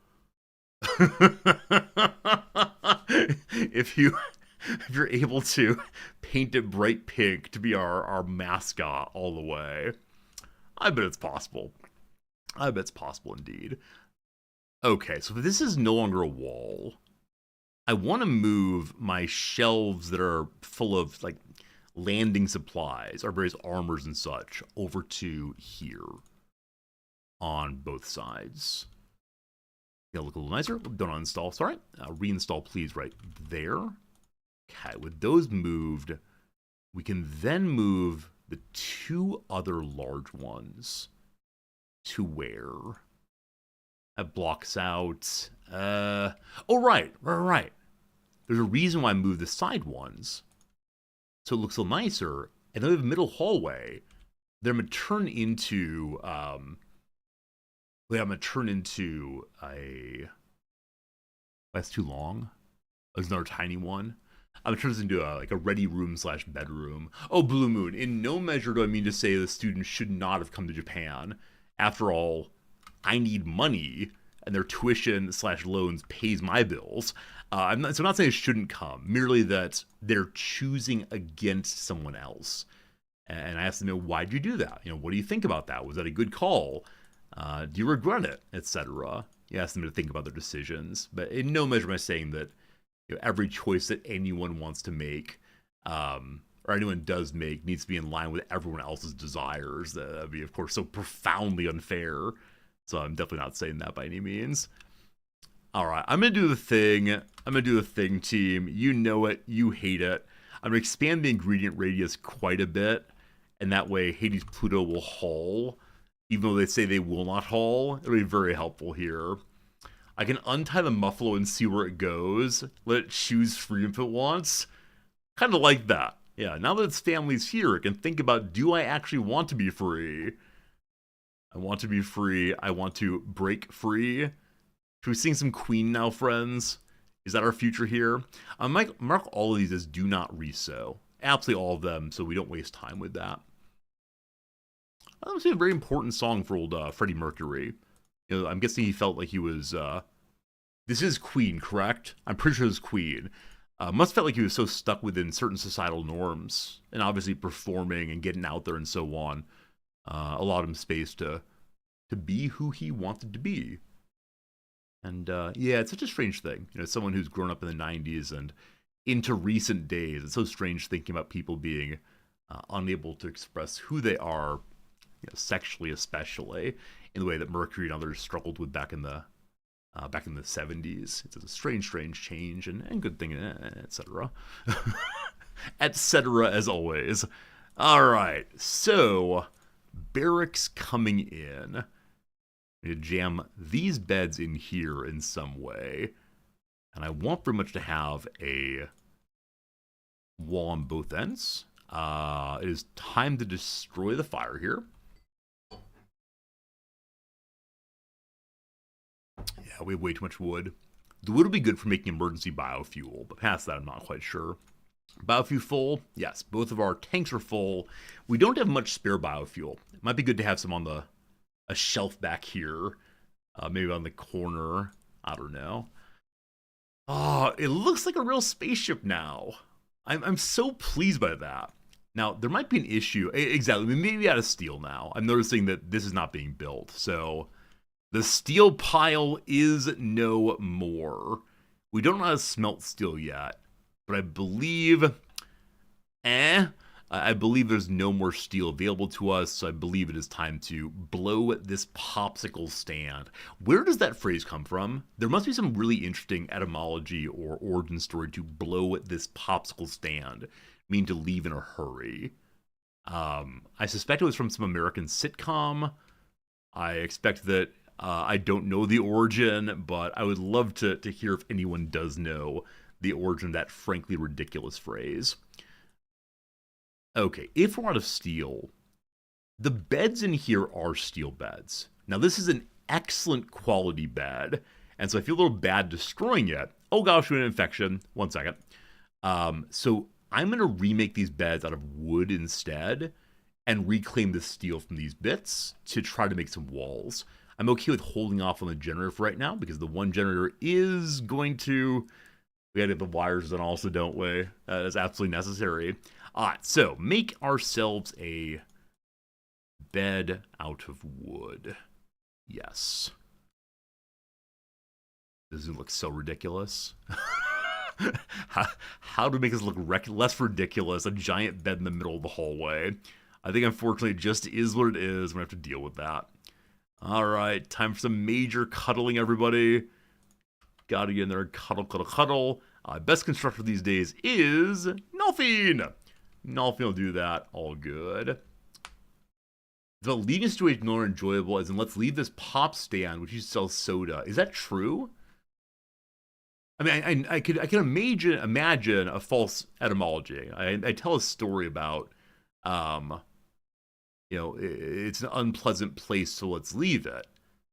If you're able to paint it bright pink to be our mascot all the way. I bet it's possible. I bet it's possible indeed. Okay, so this is no longer a wall. I want to move my shelves that are full of, like, landing supplies, our various armors and such, over to here on both sides. It'll look a little nicer. Don't uninstall, sorry. Reinstall, please, right there. Okay, with those moved, we can then move the 2 other large ones to where? That blocks out. Oh, right. There's a reason why I moved the side ones. So it looks a little nicer. And then we have a middle hallway. They're going to turn into, I'm going to turn into a, that's too long. There's another tiny one. I'm going to turn this into like a ready room / bedroom. Oh, Blue Moon. In no measure do I mean to say the students should not have come to Japan. After all, I need money, and their tuition / loans pays my bills. I'm not saying it shouldn't come, merely that they're choosing against someone else. And I asked them, why'd you do that? What do you think about that? Was that a good call? Do you regret it? Etc. You ask them to think about their decisions. But in no measure am I saying that every choice that anyone wants to make, or anyone does make, needs to be in line with everyone else's desires. That would be, of course, so profoundly unfair. So I'm definitely not saying that by any means. All right, I'm going to do the thing. I'm going to do the thing, team. You know it. You hate it. I'm going to expand the ingredient radius quite a bit. And that way, Hades Pluto will haul. Even though they say they will not haul, it'll be very helpful here. I can untie the muffalo and see where it goes. Let it choose free if it wants. Kind of like that. Yeah, now that its family's here, it can think about, do I actually want to be free? I want to be free. I want to break free. Should we sing some Queen now, friends? Is that our future here? I might mark all of these as do not reso. Absolutely all of them, so we don't waste time with that. That was a very important song for old Freddie Mercury. I'm guessing he felt like he was, this is Queen, correct? I'm pretty sure it's Queen. Must have felt like he was so stuck within certain societal norms, and obviously performing and getting out there and so on, allowed him space to be who he wanted to be. And yeah, it's such a strange thing. Someone who's grown up in the 90s and into recent days, it's so strange thinking about people being unable to express who they are, sexually especially, in the way that Mercury and others struggled with back in the 70s. It's a strange change and good thing, etc. Etc. as always. All right, so barracks coming in. I'm going to jam these beds in here in some way. And I want pretty much to have a wall on both ends. It is time to destroy the fire here. Yeah, we have way too much wood. The wood will be good for making emergency biofuel, but past that I'm not quite sure. Biofuel full? Yes, both of our tanks are full. We don't have much spare biofuel. It might be good to have some on a shelf back here. Maybe on the corner. I don't know. Oh, it looks like a real spaceship now. I'm so pleased by that. Now, there might be an issue. Exactly, we may be out of steel now. I'm noticing that this is not being built. So, the steel pile is no more. We don't know how to smelt steel yet. But I believe... I believe there's no more steel available to us, so I believe it is time to blow this popsicle stand. Where does that phrase come from? There must be some really interesting etymology or origin story to blow this popsicle stand, mean to leave in a hurry. I suspect it was from some American sitcom. I expect that I don't know the origin, but I would love to hear if anyone does know the origin of that frankly ridiculous phrase. Okay, if we're out of steel, the beds in here are steel beds. Now, this is an excellent quality bed, and so I feel a little bad destroying it. Oh gosh, we had an infection. 1 second. So I'm going to remake these beds out of wood instead and reclaim the steel from these bits to try to make some walls. I'm okay with holding off on the generator for right now because the one generator is going to... We gotta get the wires done also, don't we? That is absolutely necessary. Alright, so make ourselves a bed out of wood. Yes. Does it look so ridiculous? How to make this look less ridiculous? A giant bed in the middle of the hallway. I think unfortunately it just is what it is. We're gonna have to deal with that. Alright, time for some major cuddling, everybody. Gotta get in there and cuddle. Best constructor these days is Nolfine. Nolfine will do that. All good. The leaving situation no longer enjoyable, as in let's leave this pop stand which used to sell soda. Is that true? I mean, I can imagine a false etymology. I tell a story about, um, it's an unpleasant place, so let's leave it.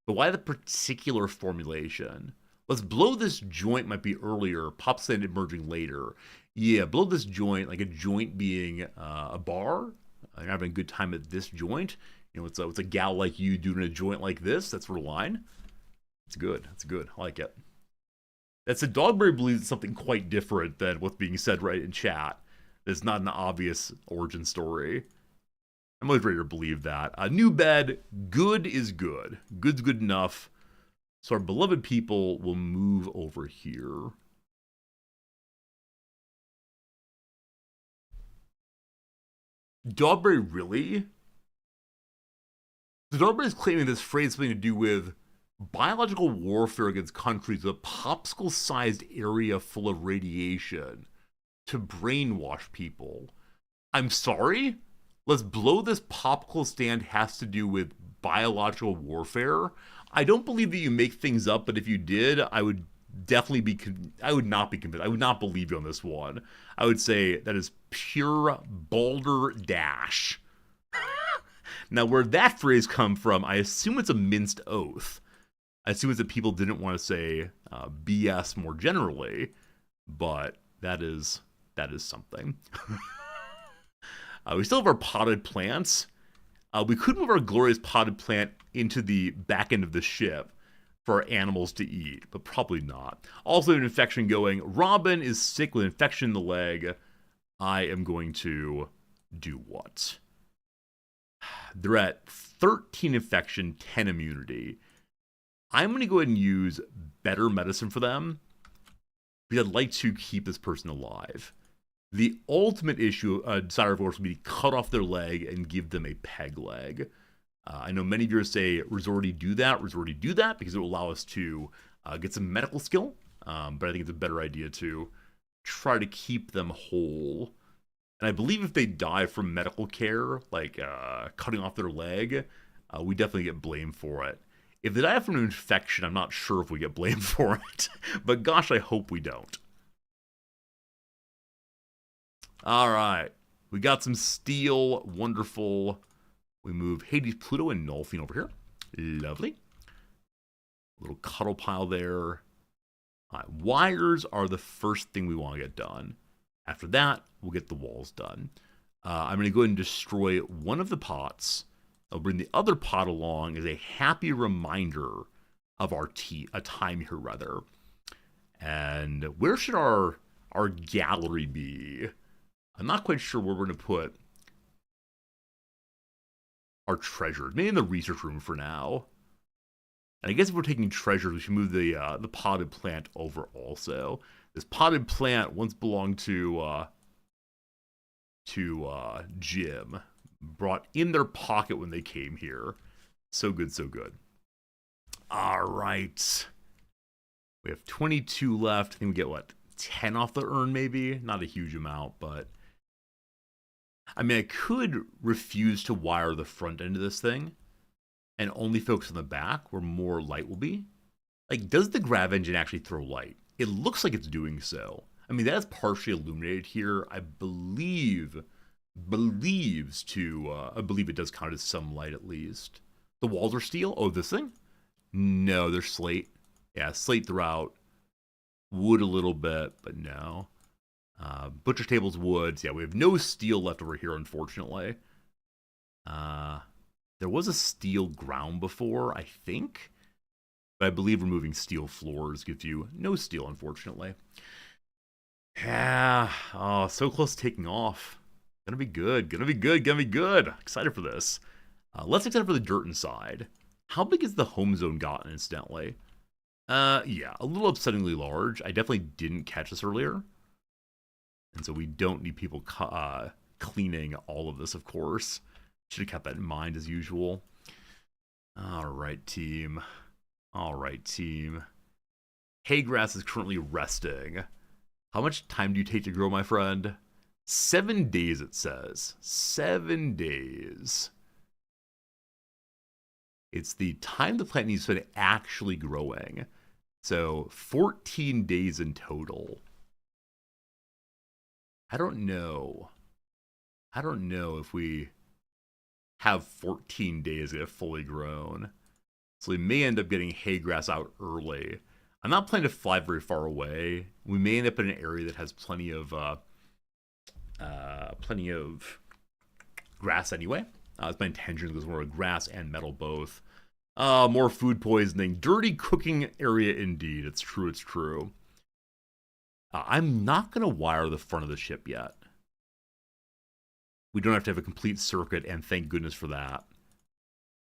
But why the particular formulation? Let's blow this joint might be earlier, pop stand emerging later. Yeah, blow this joint, like a joint being a bar. You're having a good time at this joint. It's a gal like you doing a joint like this. That's her line. It's good. It's good. I like it. That's a Dogberry believes it's something quite different than what's being said right in chat. It's not an obvious origin story. I'm always ready to believe that. New bed, good is good. Good's good enough. So our beloved people will move over here. Dogberry, really? The Dogberry is claiming this phrase has something to do with biological warfare against countries with a popsicle-sized area full of radiation to brainwash people. I'm sorry? Let's blow this popsicle stand has to do with biological warfare? I don't believe that you make things up, but if you did, I would definitely be... I would not be convinced. I would not believe you on this one. I would say that is pure balderdash. Now, where that phrase come from, I assume it's a minced oath. I assume it's that people didn't want to say BS more generally, but that is something. We still have our potted plants. We could move our glorious potted plant into the back end of the ship for our animals to eat, but probably not. Also, an infection going. Robin is sick with infection in the leg. I am going to do what? They're at 13 infection, 10 immunity. I'm going to go ahead and use better medicine for them because I'd like to keep this person alive. The ultimate issue, desire of course, would be to cut off their leg and give them a peg leg. I know many viewers say Resorty do that because it will allow us to get some medical skill, but I think it's a better idea to try to keep them whole. And I believe if they die from medical care, like cutting off their leg, we definitely get blamed for it. If they die from an infection, I'm not sure if we get blamed for it. But gosh, I hope we don't. Alright. We got some steel. Wonderful. We move Hades, Pluto, and Nulfine over here. Lovely. A little cuddle pile there. Alright, wires are the first thing we want to get done. After that, we'll get the walls done. I'm going to go ahead and destroy one of the pots. I'll bring the other pot along as a happy reminder of our time here, rather. And where should our gallery be? I'm not quite sure where we're going to put our treasures. Maybe in the research room for now. And I guess if we're taking treasures, we should move the potted plant over also. This potted plant once belonged to Jim. Brought in their pocket when they came here. So good, so good. All right. We have 22 left. I think we get, what, 10 off the urn maybe? Not a huge amount, but... I mean, I could refuse to wire the front end of this thing and only focus on the back where more light will be. Like, does the grav engine actually throw light? It looks like it's doing so. I mean, that is partially illuminated here. I believe it does count as some light at least. The walls are steel. Oh, this thing? No, they're slate. Yeah, slate throughout. Wood a little bit, but no. Butcher table's wood. Yeah, we have no steel left over here, unfortunately. There was a steel ground before, I think. But I believe removing steel floors gives you no steel, unfortunately. Yeah. Oh, so close to taking off. Gonna be good. Gonna be good. Gonna be good. Excited for this. Let's excited for the dirt inside. How big is the home zone gotten, incidentally? Yeah, a little upsettingly large. I definitely didn't catch this earlier. And so we don't need people cleaning all of this, of course. Should have kept that in mind as usual. All right, team. All right, team. Haygrass is currently resting. How much time do you take to grow, my friend? 7 days, it says. 7 days. It's the time the plant needs to spend actually growing. So 14 days in total. I don't know. I don't know if we have 14 days to get fully grown. So we may end up getting hay grass out early. I'm not planning to fly very far away. We may end up in an area that has plenty of grass anyway. It's my intention because we're grass and metal both. More food poisoning. Dirty cooking area indeed. It's true, it's true. I'm not going to wire the front of the ship yet. We don't have to have a complete circuit, and thank goodness for that.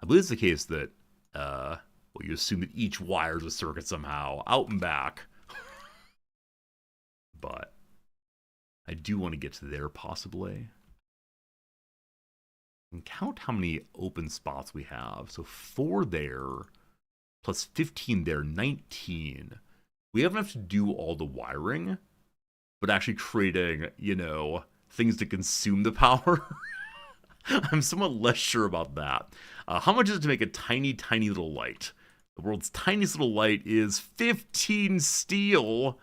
I believe it's the case that, well, you assume that each wire is a circuit somehow, out and back. But I do want to get to there, possibly. And count how many open spots we have. So 4 there, plus 15 there, 19. We have enough to do all the wiring, but actually creating, you know, things to consume the power. I'm somewhat less sure about that. How much is it to make a tiny, tiny little light? The world's tiniest little light is 15 steel.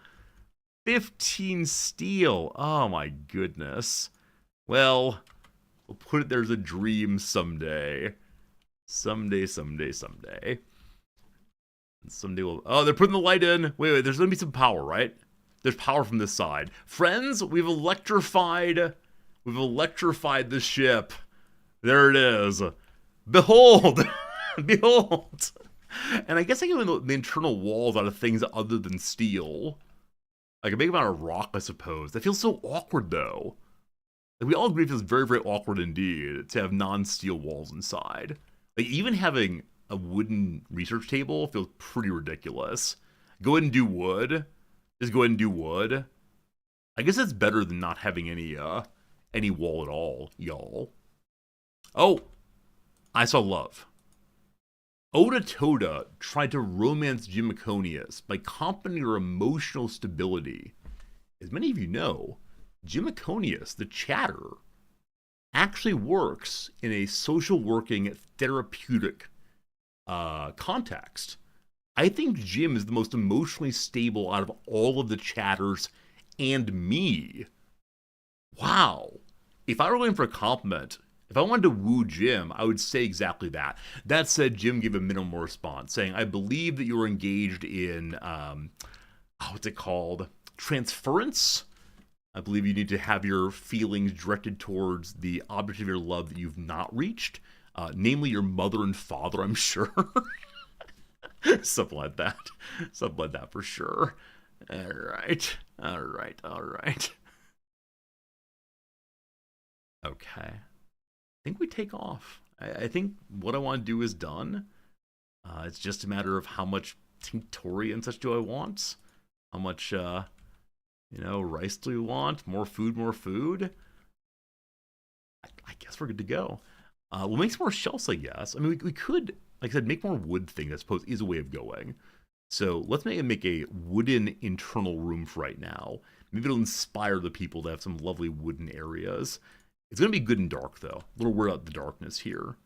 15 steel. Oh my goodness. Well, we'll put it there's a dream someday. Someday. Someday we'll... Oh, they're putting the light in. Wait, there's going to be some power, right? There's power from this side. Friends, we've electrified the ship. There it is. Behold! Behold! And I guess I can make the internal walls out of things other than steel. I can make them out of rock, I suppose. That feels so awkward, though. Like, we all agree it feels very, very awkward indeed to have non-steel walls inside. Like, even having a wooden research table feels pretty ridiculous. Go ahead and do wood. Just go ahead and do wood. I guess that's better than not having any wall at all, y'all. Oh, I saw love. Oda Toda tried to romance Jim Meconius by complimenting her emotional stability. As many of you know, Jim Meconius, the chatter, actually works in a social working therapeutic context. I think Jim is the most emotionally stable out of all of the chatters and me. Wow. If I were going for a compliment, if I wanted to woo Jim, I would say exactly that. That said, Jim gave a minimal response, saying, I believe that you're engaged in, what's it called? Transference? I believe you need to have your feelings directed towards the object of your love that you've not reached, namely your mother and father, I'm sure. Something like that. Something like that for sure. All right. Okay. I think we take off. I think what I want to do is done. It's just a matter of how much tinctoria and such do I want. How much, rice do we want? More food. I guess we're good to go. We'll make some more shelves, I guess. I mean, we could, like I said, make more wood things, I suppose, is a way of going. So let's make a wooden internal room for right now. Maybe it'll inspire the people to have some lovely wooden areas. It's going to be good and dark, though. A little worried about the darkness here.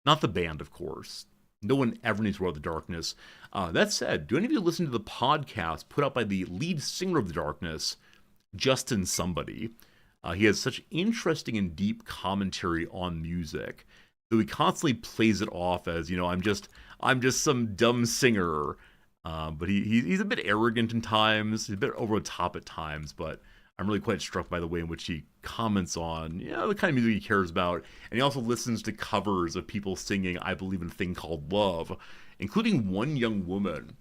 Not the band, of course. No one ever needs to worry about the darkness. That said, do any of you listen to the podcast put out by the lead singer of the Darkness, Justin Somebody? He has such interesting and deep commentary on music that he constantly plays it off as, I'm just some dumb singer. But he's a bit arrogant in times. He's a bit over the top at times, but I'm really quite struck by the way in which he comments on, the kind of music he cares about. And he also listens to covers of people singing I Believe in a Thing Called Love, including one young woman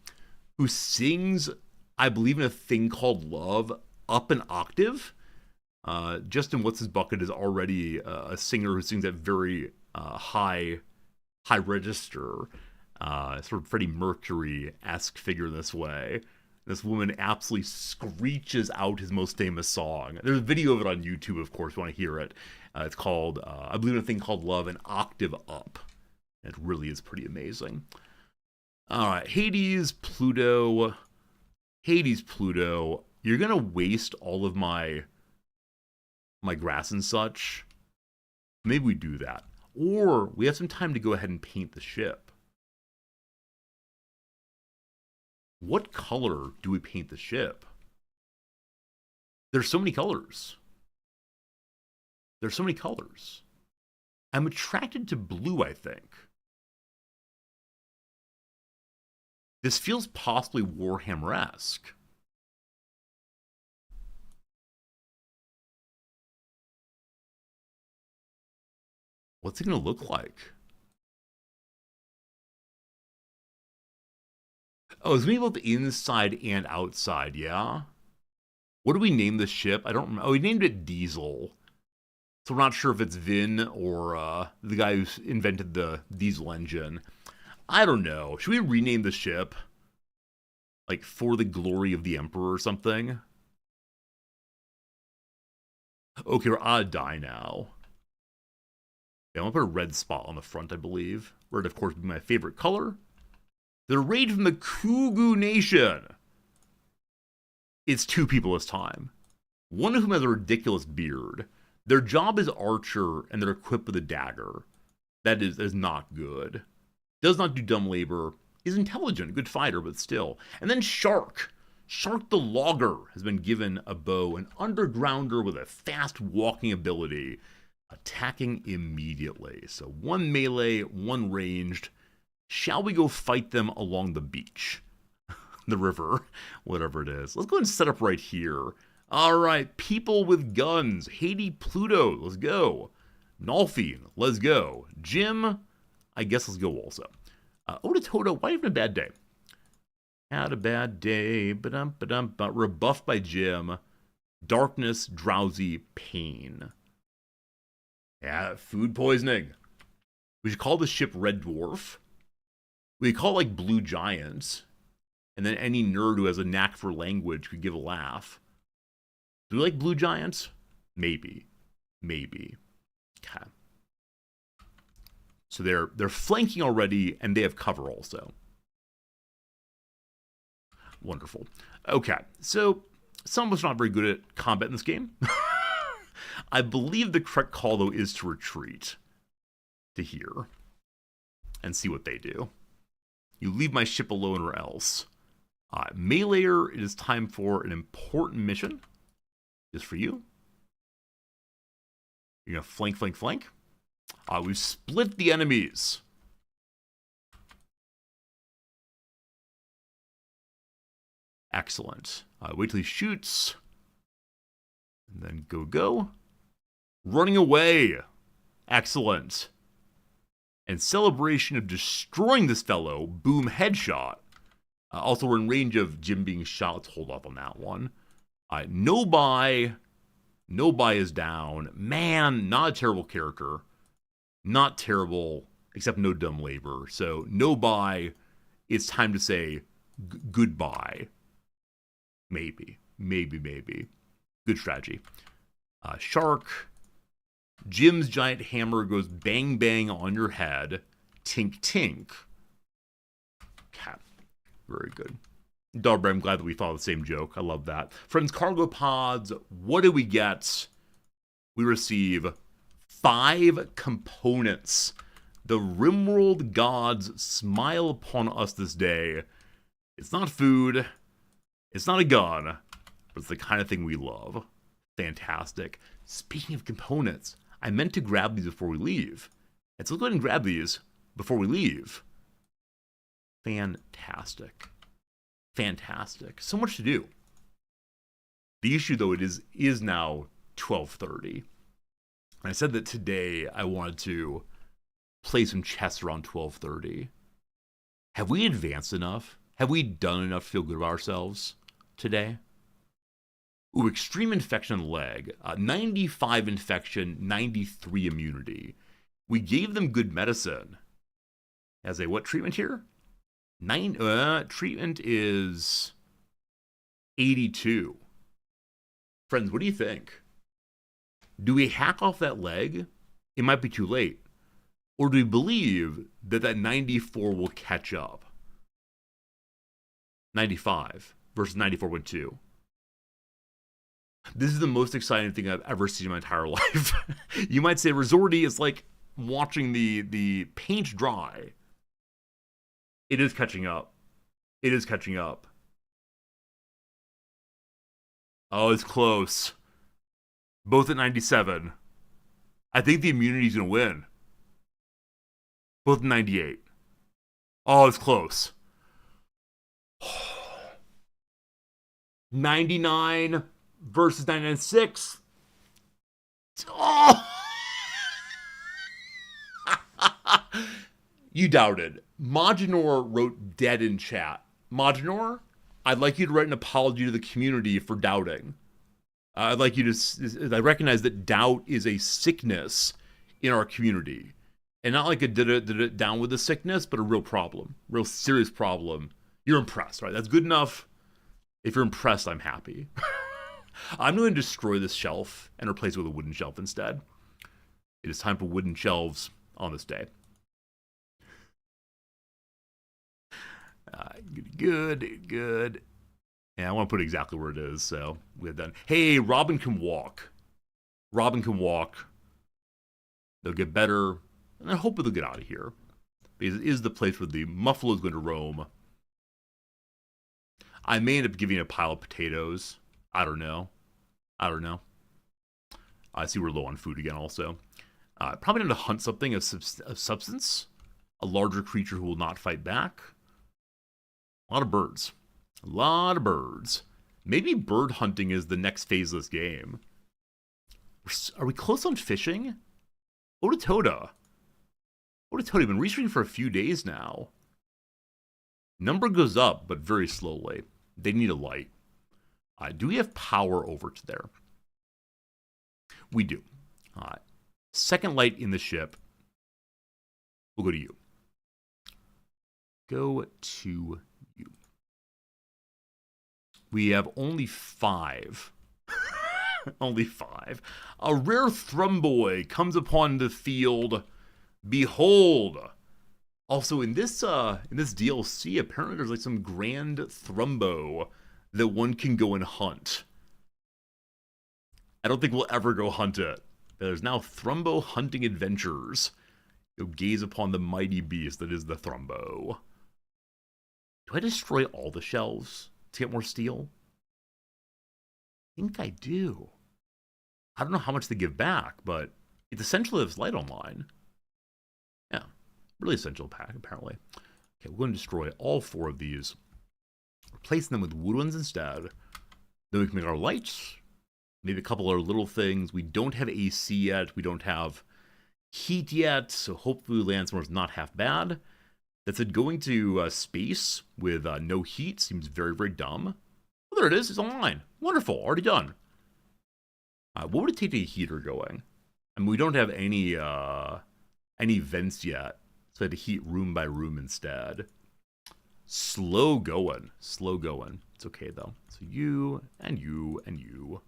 who sings I Believe in a Thing Called Love up an octave. Justin What's His Bucket is already a singer who sings at very high register, sort of Freddie Mercury-esque figure this way. This woman absolutely screeches out his most famous song. There's a video of it on YouTube, of course, if you want to hear it. It's called, I Believe in a Thing Called Love, an octave up. It really is pretty amazing. All right, Hades, Pluto. You're going to waste all of my grass and such. Maybe we do that. Or we have some time to go ahead and paint the ship. What color do we paint the ship? There's so many colors. There's so many colors. I'm attracted to blue, I think. This feels possibly Warhammer-esque. What's it going to look like? Oh, it's going to be both inside and outside, yeah? What do we name the ship? I don't remember. Oh, we named it Diesel. So we're not sure if it's Vin or the guy who invented the diesel engine. I don't know. Should we rename the ship? Like, For the Glory of the Emperor or something? Okay, we're out of dye now. Yeah, I'm going to put a red spot on the front, I believe. Red, of course, would be my favorite color. The raid from the Kugu Nation. It's 2 people this time. One of whom has a ridiculous beard. Their job is archer, and they're equipped with a dagger. That is not good. Does not do dumb labor. Is intelligent, good fighter, but still. And then Shark. Shark the Logger has been given a bow, an undergrounder with a fast walking ability. Attacking immediately. So 1 melee, 1 ranged. Shall we go fight them along the beach? The river, whatever it is. Let's go and set up right here. Alright, people with guns. Haiti Pluto, let's go. Nolfine, let's go. Jim, I guess let's go also. Otatoto, why even a bad day? Had a bad day, but rebuffed by Jim. Darkness, drowsy, pain. Yeah, food poisoning. We should call the ship Red Dwarf. We could call it like Blue Giant. And then any nerd who has a knack for language could give a laugh. Do we like Blue Giants? Maybe. Maybe. Okay. So they're flanking already, and they have cover also. Wonderful. Okay, so some of us are not very good at combat in this game. I believe the correct call, though, is to retreat. To here. And see what they do. You leave my ship alone or else. Meleeer, it is time for an important mission. Just for you. You're going to flank, flank, flank. We've split the enemies. Excellent. Wait till he shoots. And then go. Running away. Excellent. And celebration of destroying this fellow. Boom, headshot. Also, we're in range of Jim being shot. Let's hold off on that one. No buy. No buy is down. Man, not a terrible character. Not terrible, except no dumb labor. So, no buy. It's time to say goodbye. Maybe. Good strategy. Shark. Jim's giant hammer goes bang bang on your head. Tink tink. Cat. Very good. Dogberry, I'm glad that we thought of the same joke. I love that. Friends, cargo pods. What do we get? We receive 5 components. The Rimworld gods smile upon us this day. It's not food. It's not a gun. But it's the kind of thing we love. Fantastic. Speaking of components, I meant to grab these before we leave. And so let's go ahead and grab these before we leave. Fantastic. So much to do. The issue, though, it is now 12:30. And I said that today I wanted to play some chess around 12:30. Have we advanced enough? Have we done enough to feel good about ourselves today? Ooh, extreme infection on the leg. 95 infection, 93 immunity. We gave them good medicine. As a what treatment here? Treatment is 82. Friends, what do you think? Do we hack off that leg? It might be too late. Or do we believe that 94 will catch up? 95 versus 94.2. This is the most exciting thing I've ever seen in my entire life. You might say Resorty is like watching the paint dry. It is catching up. Oh, it's close. Both at 97. I think the immunity's going to win. Both at 98. Oh, it's close. 99 versus 996. Oh! You doubted. Majinor wrote dead in chat. Majinor, I'd like you to write an apology to the community for doubting. I'd like you to. I recognize that doubt is a sickness in our community. And not like a did it down with the sickness, but a real problem. Real serious problem. You're impressed, right? That's good enough. If you're impressed, I'm happy. I'm going to destroy this shelf and replace it with a wooden shelf instead. It is time for wooden shelves on this day. Good. Yeah, I want to put it exactly where it is, so we have done. Hey, Robin can walk. Robin can walk. They'll get better, and I hope they'll get out of here. Because it is the place where the muffalo is going to roam. I may end up giving it a pile of potatoes. I don't know. I see we're low on food again also. Probably need to hunt something of substance. A larger creature who will not fight back. A lot of birds. Maybe bird hunting is the next phase of this game. Are we close on fishing? Otatoda. Otatoda, been researching for a few days now. Number goes up, but very slowly. They need a light. Do we have power over to there? We do. Second light in the ship. We'll go to you. We have only 5. Only 5. A rare Thrumboy comes upon the field. Behold. Also, in this DLC, apparently there's like some grand Thrumbo that one can go and hunt. I don't think we'll ever go hunt it. There's now Thrumbo hunting adventures. Go gaze upon the mighty beast that is the Thrumbo. Do I destroy all the shelves to get more steel? I think I do. I don't know how much they give back, but it's essentially this light online. Yeah, really essential pack, apparently. Okay, we're going to destroy all 4 of these. Replace them with wood ones instead. Then we can make our lights. Maybe a couple other little things. We don't have AC yet. We don't have heat yet. So hopefully land somewhere is not half bad. That said, going to space with no heat seems very, very dumb. Oh, there it is. It's online. Wonderful. Already done. What would it take to get a heater going? I mean, we don't have any vents yet. So I had to heat room by room instead. Slow going. It's okay, though. So you, and you, and you.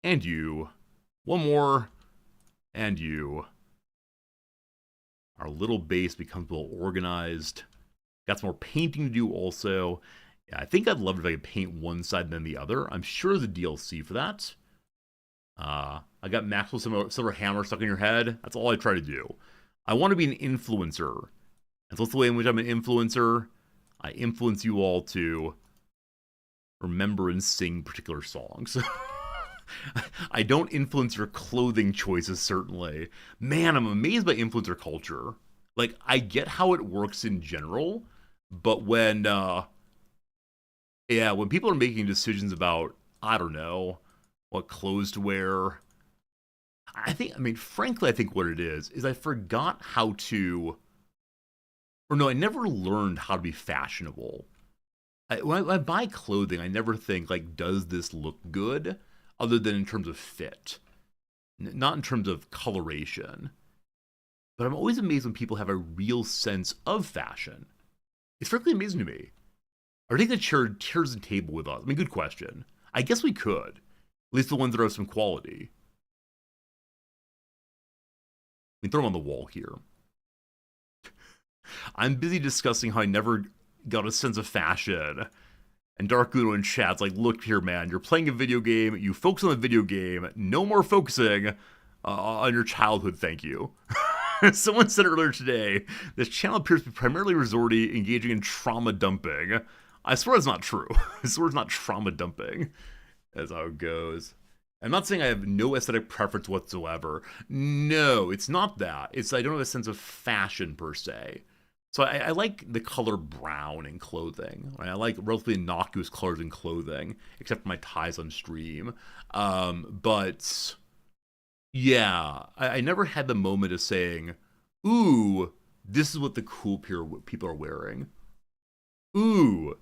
And you. One more. And you. Our little base becomes well organized. Got some more painting to do also. Yeah, I think I'd love it if I could paint one side and then the other. I'm sure there's a DLC for that. I got Maxwell Silver Hammer stuck in your head. That's all I try to do. I want to be an influencer. And so that's the way in which I'm an influencer. I influence you all to remember and sing particular songs. I don't influence your clothing choices, certainly. Man, I'm amazed by influencer culture. Like, I get how it works in general, but when people are making decisions about, I don't know, what clothes to wear, frankly, I think what it is I forgot how to, I never learned how to be fashionable. When I buy clothing, I never think, like, does this look good? Other than in terms of fit. Not in terms of coloration. But I'm always amazed when people have a real sense of fashion. It's frankly amazing to me. Are they going to share chairs and table with us? I mean, good question. I guess we could. At least the ones that are of some quality. We can throw them on the wall here. I'm busy discussing how I never got a sense of fashion. And Dark Uno in chat's like, look here, man, you're playing a video game, you focus on the video game, no more focusing on your childhood, thank you. Someone said earlier today, this channel appears to be primarily engaging in trauma dumping. I swear it's not true. I swear it's not trauma dumping. That's how it goes. I'm not saying I have no aesthetic preference whatsoever. No, it's not that. It's I don't have a sense of fashion per se. So I like the color brown in clothing. Right? I like relatively innocuous colors in clothing, except for my ties on stream. But yeah, I never had the moment of saying, "Ooh, this is what the cool people are wearing." Ooh,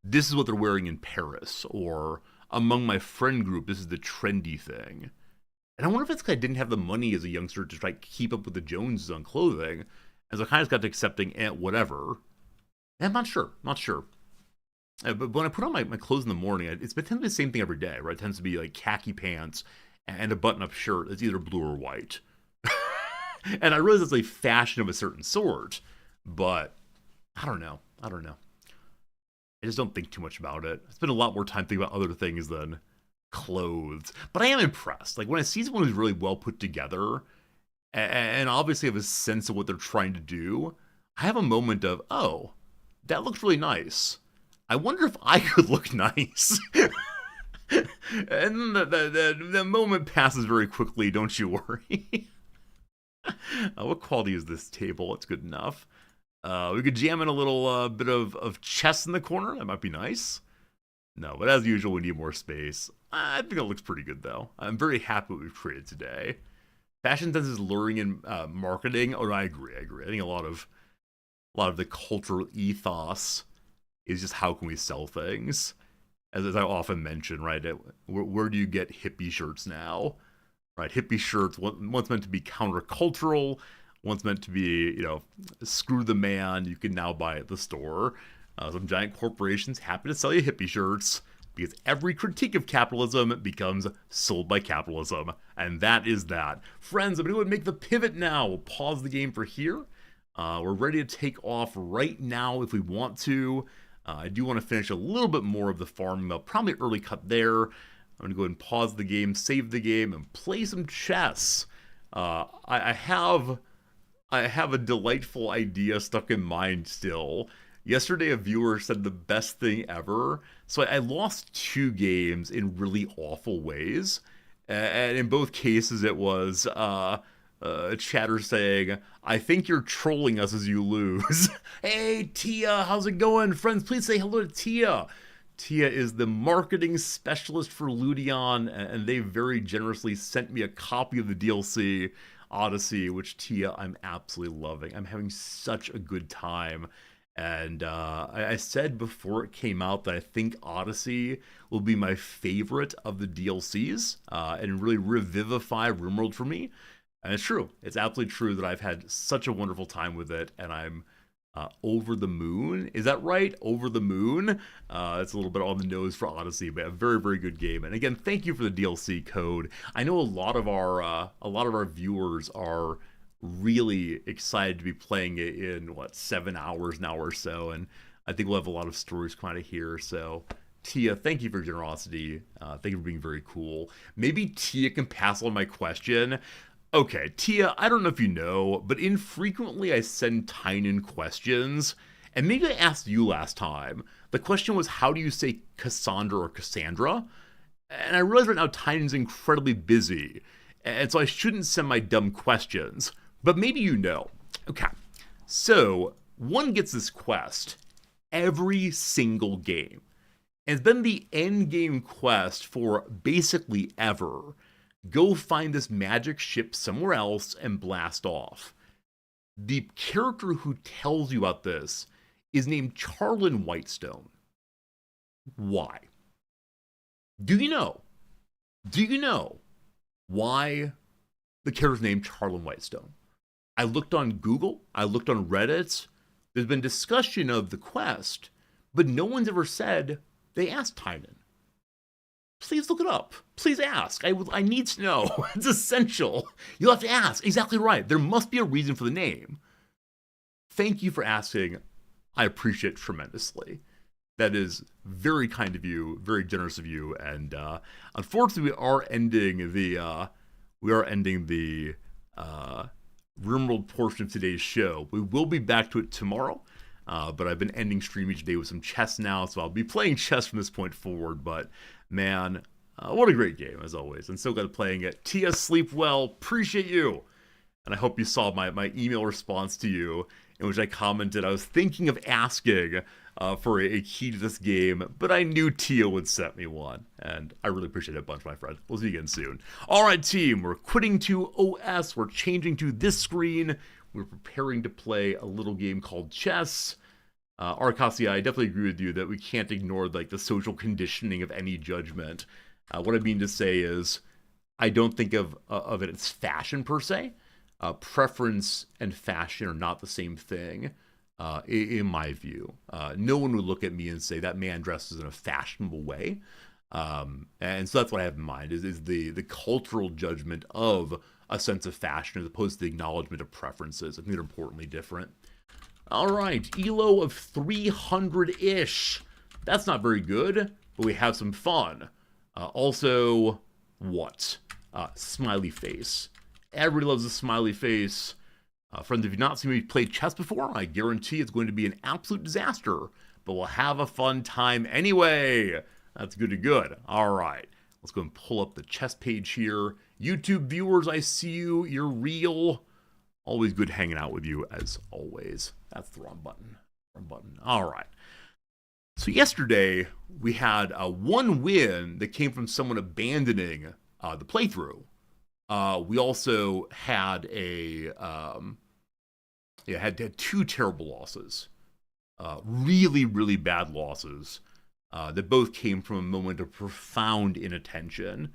this is what they're wearing in Paris, or among my friend group, this is the trendy thing. And I wonder if it's because I didn't have the money as a youngster to try to keep up with the Joneses on clothing, as I kind of got to accepting whatever. And I'm not sure, not sure. But when I put on my clothes in the morning, it's been tends to be the same thing every day, right? It tends to be like khaki pants and a button-up shirt that's either blue or white. And I realize it's a fashion of a certain sort, but I don't know. I don't know. I just don't think too much about it. I spend a lot more time thinking about other things than clothes. But I am impressed. Like when I see someone who's really well put together and obviously have a sense of what they're trying to do, I have a moment of, oh, that looks really nice. I wonder if I could look nice. And the moment passes very quickly, don't you worry. What quality is this table? It's good enough. We could jam in a little bit of chess in the corner. That might be nice. No, but as usual, we need more space. I think it looks pretty good, though. I'm very happy with what we've created today. Fashion sense is luring in marketing. Oh, no, I agree. I think a lot of the cultural ethos is just how can we sell things. As I often mention, right? Where do you get hippie shirts now? Right, hippie shirts. One's meant to be countercultural. One's meant to be, screw the man. You can now buy at the store. Some giant corporations happy to sell you hippie shirts because every critique of capitalism becomes sold by capitalism. And that is that. Friends, I'm going to make the pivot now. We'll pause the game for here. We're ready to take off right now if we want to. I do want to finish a little bit more of the farming. I'll probably early cut there. I'm going to go ahead and pause the game, save the game, and play some chess. I have a delightful idea stuck in mind still. Yesterday, a viewer said the best thing ever. So I lost 2 games in really awful ways. And in both cases, it was a chatter saying, I think you're trolling us as you lose. Hey, Tia, how's it going? Friends, please say hello to Tia. Tia is the marketing specialist for Ludion, and they very generously sent me a copy of the DLC Odyssey, which Tia, I'm absolutely loving. I'm having such a good time. And I said before it came out that I think Odyssey will be my favorite of the DLCs and really revivify Rimworld for me. And it's true. It's absolutely true that I've had such a wonderful time with it, and I'm over the moon. Is that right? Over the moon? It's a little bit on the nose for Odyssey, but a very, very good game. And again, thank you for the DLC code. I know a lot of our viewers are really excited to be playing it in 7 hours now or so, and I think we'll have a lot of stories come out of here. So Tia, thank you for your generosity. Thank you for being very cool. Maybe Tia can pass on my question. Okay, Tia, I don't know if you know, but infrequently I send Tynan questions, and maybe I asked you last time. The question was, how do you say Cassandra or Cassandra? And I realize right now Tynan's incredibly busy, and so I shouldn't send my dumb questions, but maybe you know. Okay, so one gets this quest every single game, and it's been the end game quest for basically ever. Go find this magic ship somewhere else and blast off. The character who tells you about this is named Charlin Whitestone. Why? Do you know? Do you know why the character's named Charlin Whitestone? I looked on Google. I looked on Reddit. There's been discussion of the quest, but no one's ever said they asked Tynan. Please look it up. Please ask. I need to know. It's essential. You'll have to ask. Exactly right. There must be a reason for the name. Thank you for asking. I appreciate it tremendously. That is very kind of you, very generous of you, and unfortunately, we are ending the Rimworld portion of today's show. We will be back to it tomorrow. But I've been ending stream each day with some chess now, so I'll be playing chess from this point forward. But man, What a great game, as always. And so glad playing it. Tia, sleep well. Appreciate you. And I hope you saw my email response to you, in which I commented I was thinking of asking for a key to this game, but I knew Tia would set me one. And I really appreciate it a bunch, my friend. We'll see you again soon. All right, team. We're quitting to OS. We're changing to this screen. We're preparing to play a little game called chess. Arcasi, I definitely agree with you that we can't ignore like the social conditioning of any judgment. What I mean to say is, I don't think of it as fashion per se. Preference and fashion are not the same thing, in my view. No one would look at me and say that man dresses in a fashionable way. And so that's what I have in mind, is the cultural judgment of a sense of fashion as opposed to the acknowledgement of preferences. I think they're importantly different. All right, ELO of 300-ish. That's not very good, but we have some fun. Also, what? Smiley face. Everybody loves a smiley face. Friends, if you've not seen me play chess before, I guarantee it's going to be an absolute disaster, but we'll have a fun time anyway. That's good to good. All right, let's go and pull up the chess page here. YouTube viewers, I see you. You're real. Always good hanging out with you, as always. That's the wrong button. Wrong button. All right. So yesterday, we had one win that came from someone abandoning the playthrough. We also had had two terrible losses. Really, really bad losses that both came from a moment of profound inattention.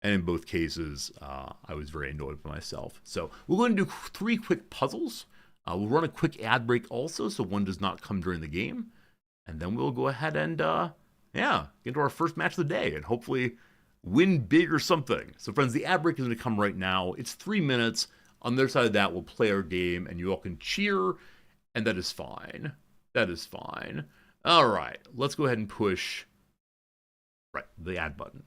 And in both cases, I was very annoyed with myself. So we're going to do 3 quick puzzles. We'll run a quick ad break also, so one does not come during the game. And then we'll go ahead and, get into our first match of the day and hopefully win big or something. So friends, the ad break is going to come right now. It's 3 minutes. On the other side of that, we'll play our game and you all can cheer, and that is fine. That is fine. All right, let's go ahead and push the add button.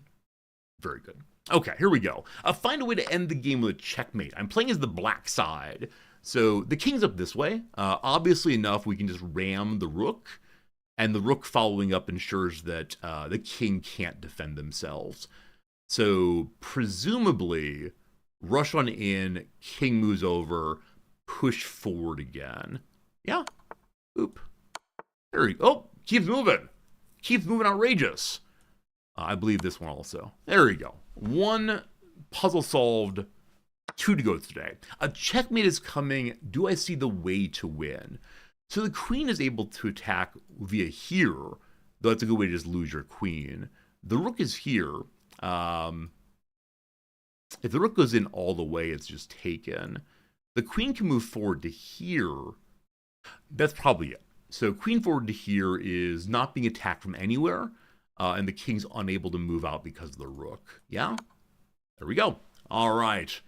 Very good. Okay, here we go. Find a way to end the game with a checkmate. I'm playing as the black side. So the king's up this way. Obviously enough, we can just ram the rook. And the rook following up ensures that the king can't defend themselves. So presumably, rush on in, king moves over, push forward again. Yeah. Oop. There we go. Oh, keeps moving. Keeps moving outrageous. I believe this one also. There we go. 1 puzzle solved, 2 to go today. A checkmate is coming. Do I see the way to win? So the queen is able to attack via here, though that's a good way to just lose your queen. The rook is here. If the rook goes in all the way, it's just taken. The queen can move forward to here. That's probably it. So queen forward to here is not being attacked from anywhere, and the king's unable to move out because of the rook. Yeah? There we go. All right.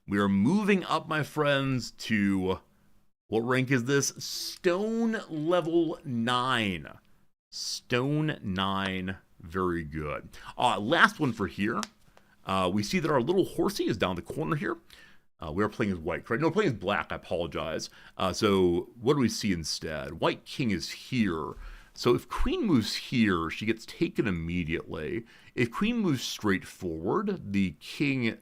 We are moving up, my friends, to... what rank is this? Stone level 9. Stone 9. Very good. Last one for here. We see that our little horsey is down the corner here. We are playing as white, correct? No, we're playing as black. I apologize. So what do we see instead? White king is here. So if queen moves here, she gets taken immediately. If queen moves straight forward, the king,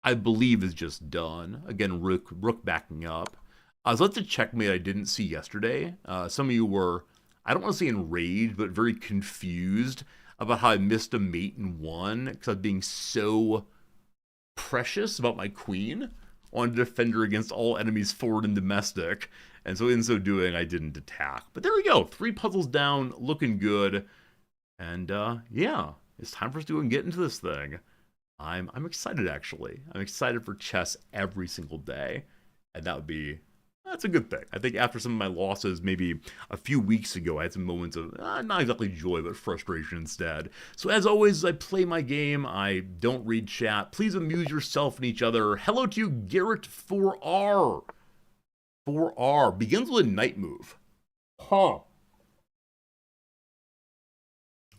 I believe, is just done. Again, rook backing up. So that's a checkmate I didn't see yesterday. Some of you were, I don't want to say enraged, but very confused about how I missed a mate in 1 because I was being so precious about my queen. I wanted to defend her against all enemies, forward and domestic. And so in so doing, I didn't attack. But there we go. 3 puzzles down, looking good. And yeah, it's time for us to go and get into this thing. I'm excited, actually. I'm excited for chess every single day. And that's a good thing. I think after some of my losses, maybe a few weeks ago, I had some moments of, not exactly joy, but frustration instead. So as always, as I play my game, I don't read chat. Please amuse yourself and each other. Hello to you, Garrett 4R. 4R. Begins with a knight move. Huh.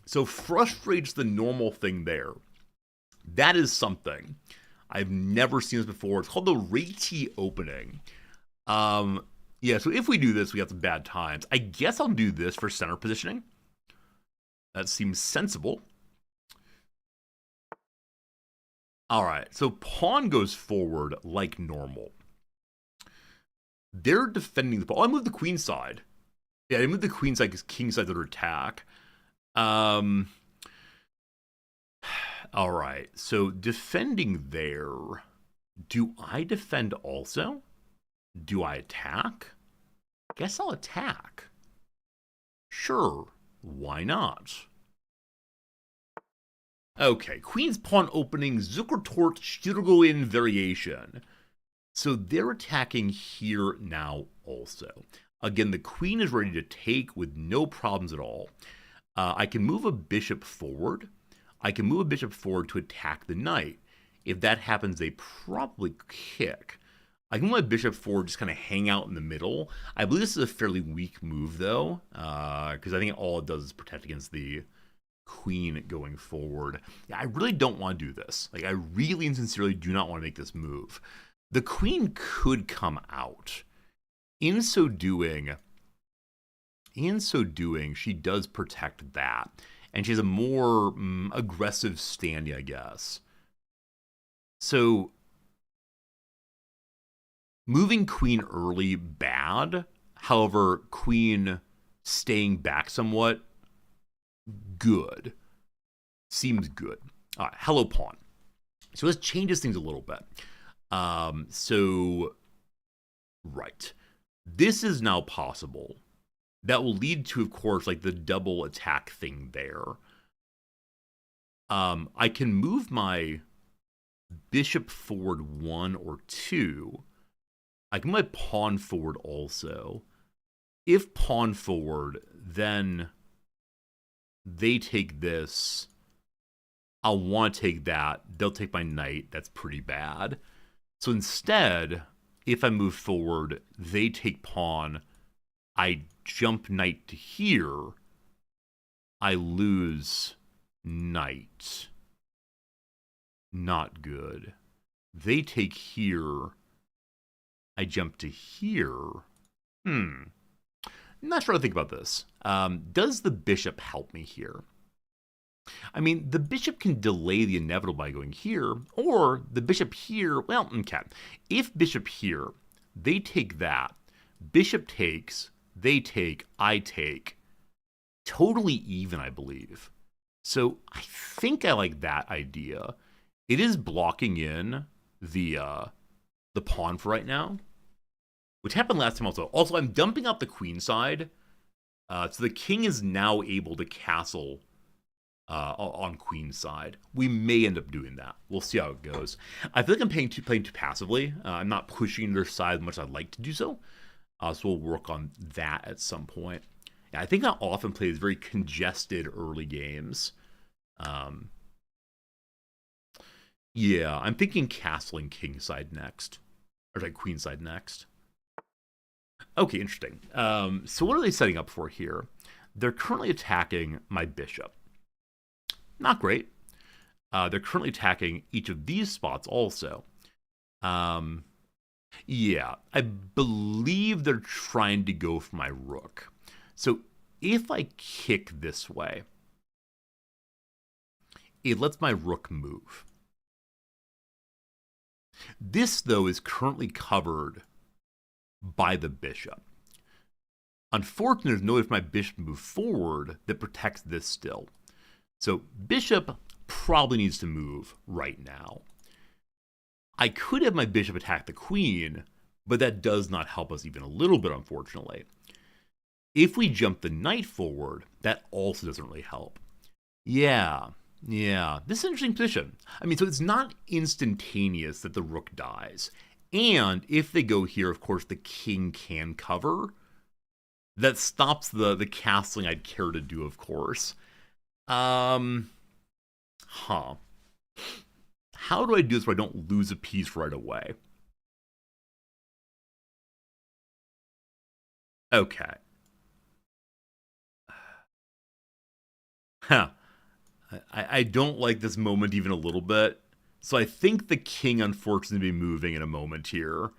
So frustrates the normal thing there. That is something. I've never seen this before. It's called the Rati opening. Yeah, so if we do this, we got some bad times. I guess I'll do this for center positioning. That seems sensible. All right, so pawn goes forward like normal. They're defending the pawn. Oh, I moved the queen side. Yeah, I moved the queen side because king side's under attack. All right, so defending there. Do I defend also? Do I attack? Guess I'll attack. Sure, why not? Okay, queen's pawn opening, Zuckertort Sturgoin variation. So they're attacking here now also. Again, the queen is ready to take with no problems at all. I can move a bishop forward. I can move a bishop forward to attack the knight. If that happens, they probably kick. I can move my bishop forward, just kind of hang out in the middle. I believe this is a fairly weak move, though, because I think all it does is protect against the queen going forward. Yeah, I really don't want to do this. Like, I really and sincerely do not want to make this move. The queen could come out. In so doing, she does protect that. And she has a more aggressive standing, I guess. So, moving queen early, bad. However, queen staying back somewhat, good. Seems good. All right, hello, pawn. So this changes things a little bit. Right. This is now possible. That will lead to, of course, like the double attack thing there. I can move my bishop forward 1 or 2. I can move my pawn forward also. If pawn forward, then they take this. I'll want to take that. They'll take my knight. That's pretty bad. So instead, if I move forward, they take pawn. I jump knight to here. I lose knight. Not good. They take here. I jump to here. I'm not sure how to think about this. Does the bishop help me here? I mean, the bishop can delay the inevitable by going here, or the bishop here, well, okay. If bishop here, they take that. Bishop takes, they take, I take. Totally even, I believe. So I think I like that idea. It is blocking in the pawn for right now, which happened last time also. Also, I'm dumping out the queen side, so the king is now able to castle on queen side. We may end up doing that. We'll see how it goes. I feel like I'm playing too passively. I'm not pushing their side as much as I'd like to do so. So we'll work on that at some point. Yeah, I think I often play these very congested early games. Yeah, I'm thinking castling king side next. Or like queen side next. Okay, interesting. So what are they setting up for here? They're currently attacking my bishop. Not great. They're currently attacking each of these spots also. Yeah, I believe they're trying to go for my rook. So if I kick this way, it lets my rook move. This, though, is currently covered by the bishop. Unfortunately, there's no way for my bishop to move forward that protects this still. So bishop probably needs to move right now. I could have my bishop attack the queen, but that does not help us even a little bit, unfortunately. If we jump the knight forward, that also doesn't really help. Yeah, this is an interesting position. I mean, so it's not instantaneous that the rook dies. And if they go here, of course, the king can cover. That stops the castling I'd care to do, of course. How do I do this where I don't lose a piece right away? Okay. I don't like this moment even a little bit. So I think the king, unfortunately, will be moving in a moment here.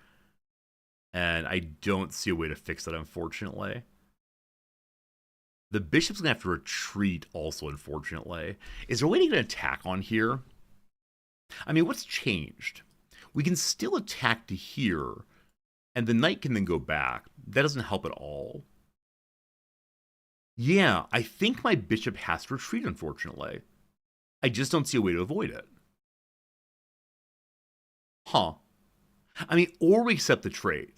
And I don't see a way to fix that, unfortunately. The bishop's going to have to retreat also, unfortunately. Is there a way to get an attack on here? I mean, what's changed? We can still attack to here, and the knight can then go back. That doesn't help at all. Yeah, I think my bishop has to retreat, unfortunately. I just don't see a way to avoid it. Huh. I mean, or we accept the trade.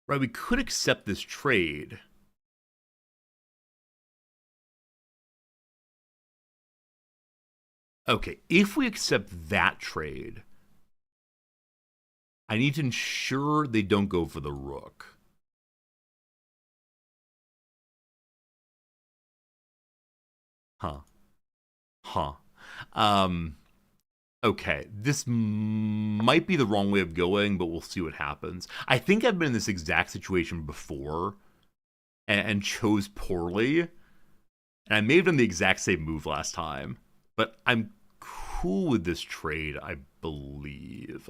Right, we could accept this trade. Okay, if we accept that trade, I need to ensure they don't go for the rook. Huh. Huh. Okay, this might be the wrong way of going, but we'll see what happens. I think I've been in this exact situation before and chose poorly. And I may have done the exact same move last time. But I'm cool with this trade, I believe.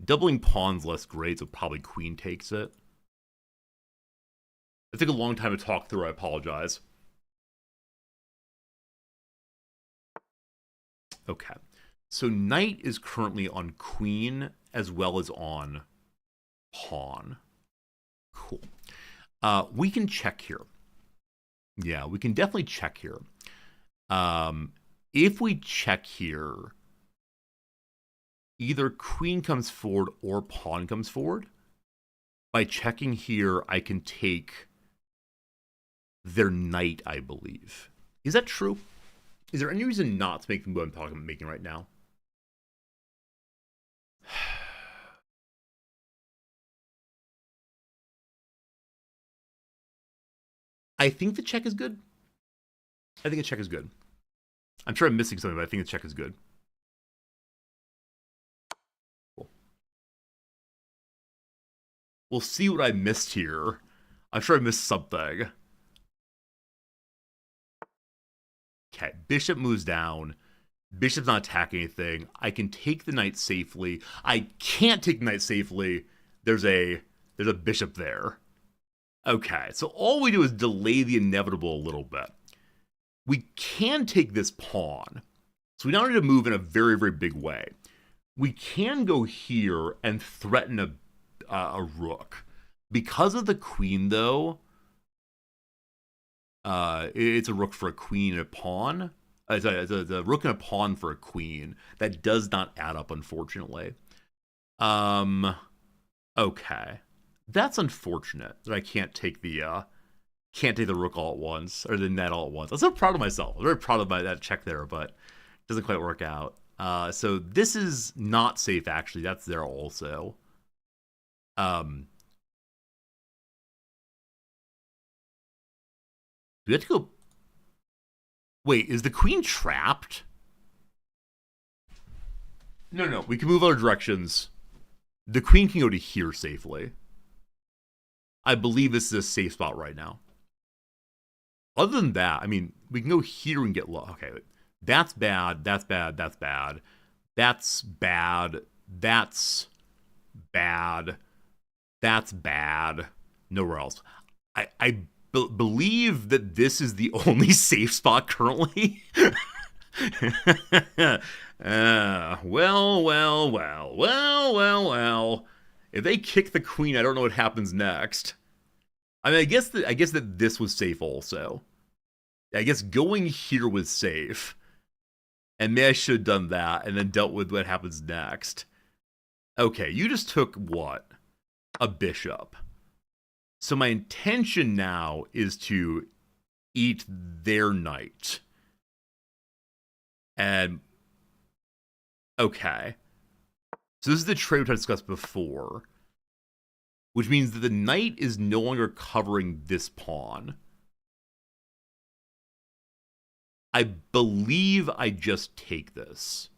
Doubling pawns less great, so probably queen takes it. It took a long time to talk through, I apologize. Okay. So knight is currently on queen as well as on pawn. Cool. We can check here. Yeah, we can definitely check here. If we check here, either queen comes forward or pawn comes forward. By checking here, I can take their knight, I believe. Is that true? Is there any reason not to make the move I'm making right now? I think the check is good. I think the check is good. I'm sure I'm missing something, but I think the check is good. Cool. We'll see what I missed here. I'm sure I missed something. Okay, bishop moves down. Bishop's not attacking anything. I can take the knight safely. I can't take the knight safely. There's a bishop there. Okay, so all we do is delay the inevitable a little bit. We can take this pawn. So we now need to move in a very, very big way. We can go here and threaten a rook. Because of the queen, though, it's a rook for a queen and a pawn. It's a rook and a pawn for a queen. That does not add up, unfortunately. Okay. That's unfortunate that I can't take the rook all at once, or the net all at once. I'm so proud of myself. I'm very proud of that check there, but it doesn't quite work out. So this is not safe, actually. That's there also. Do we have to go? Wait, is the queen trapped? No. We can move other directions. The queen can go to here safely. I believe this is a safe spot right now. Other than that, I mean, we can go here and get low. Okay, that's bad. That's bad. That's bad. That's bad. That's bad. That's bad. Nowhere else. I believe that this is the only safe spot currently. Well. If they kick the queen, I don't know what happens next. I mean, I guess that this was safe also. I guess going here was safe. And maybe I should have done that and then dealt with what happens next. Okay, you just took what? A bishop. So my intention now is to eat their knight. And okay. So this is the trade which I discussed before, which means that the knight is no longer covering this pawn. I believe I just take this.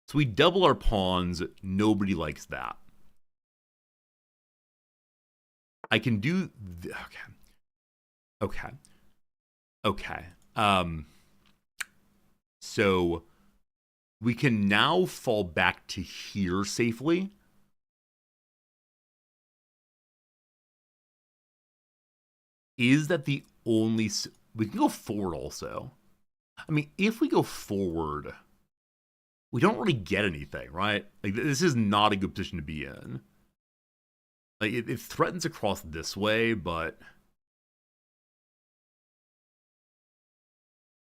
So we double our pawns. Nobody likes that. I can do... Okay. So we can now fall back to here safely. Is that the only... We can go forward also. I mean, if we go forward, we don't really get anything, right? Like, this is not a good position to be in. Like, it threatens across this way, but...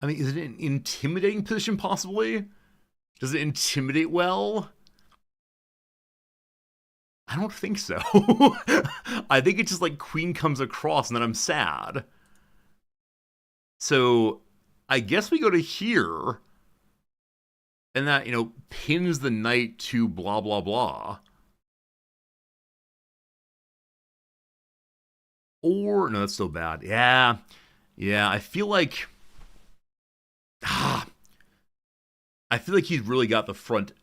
I mean, is it an intimidating position, possibly? Does it intimidate well? I don't think so. I think it's just like queen comes across and then I'm sad. So I guess we go to here, and that, pins the knight to blah, blah, blah. Or, no, that's still bad. Yeah. Yeah, I feel like... I feel like he's really got the front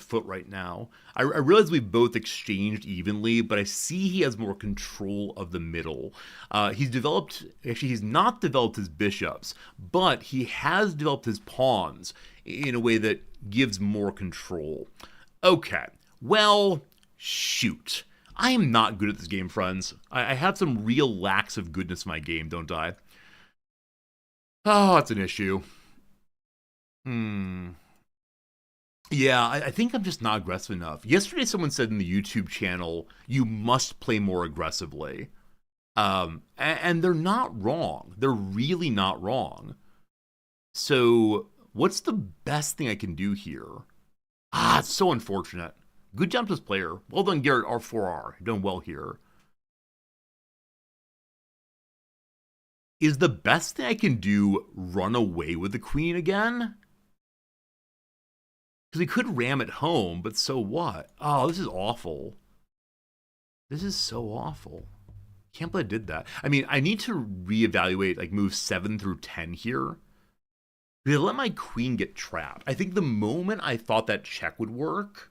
foot right now. I realize we both exchanged evenly, but I see he has more control of the middle. He's not developed his bishops, but he has developed his pawns in a way that gives more control. Okay, well, shoot. I am not good at this game, friends. I have some real lacks of goodness in my game, don't I? Oh, that's an issue. Yeah, I think I'm just not aggressive enough. Yesterday, someone said in the YouTube channel, you must play more aggressively. And they're not wrong. They're really not wrong. So, what's the best thing I can do here? It's so unfortunate. Good job to this player. Well done, Garrett R4R. You're doing well here. Is the best thing I can do run away with the queen again? Because we could ram it home, but so what? Oh, this is awful. This is so awful. Can't believe I did that. I mean, I need to reevaluate like moves 7 through 10 here. They let my queen get trapped. I think the moment I thought that check would work,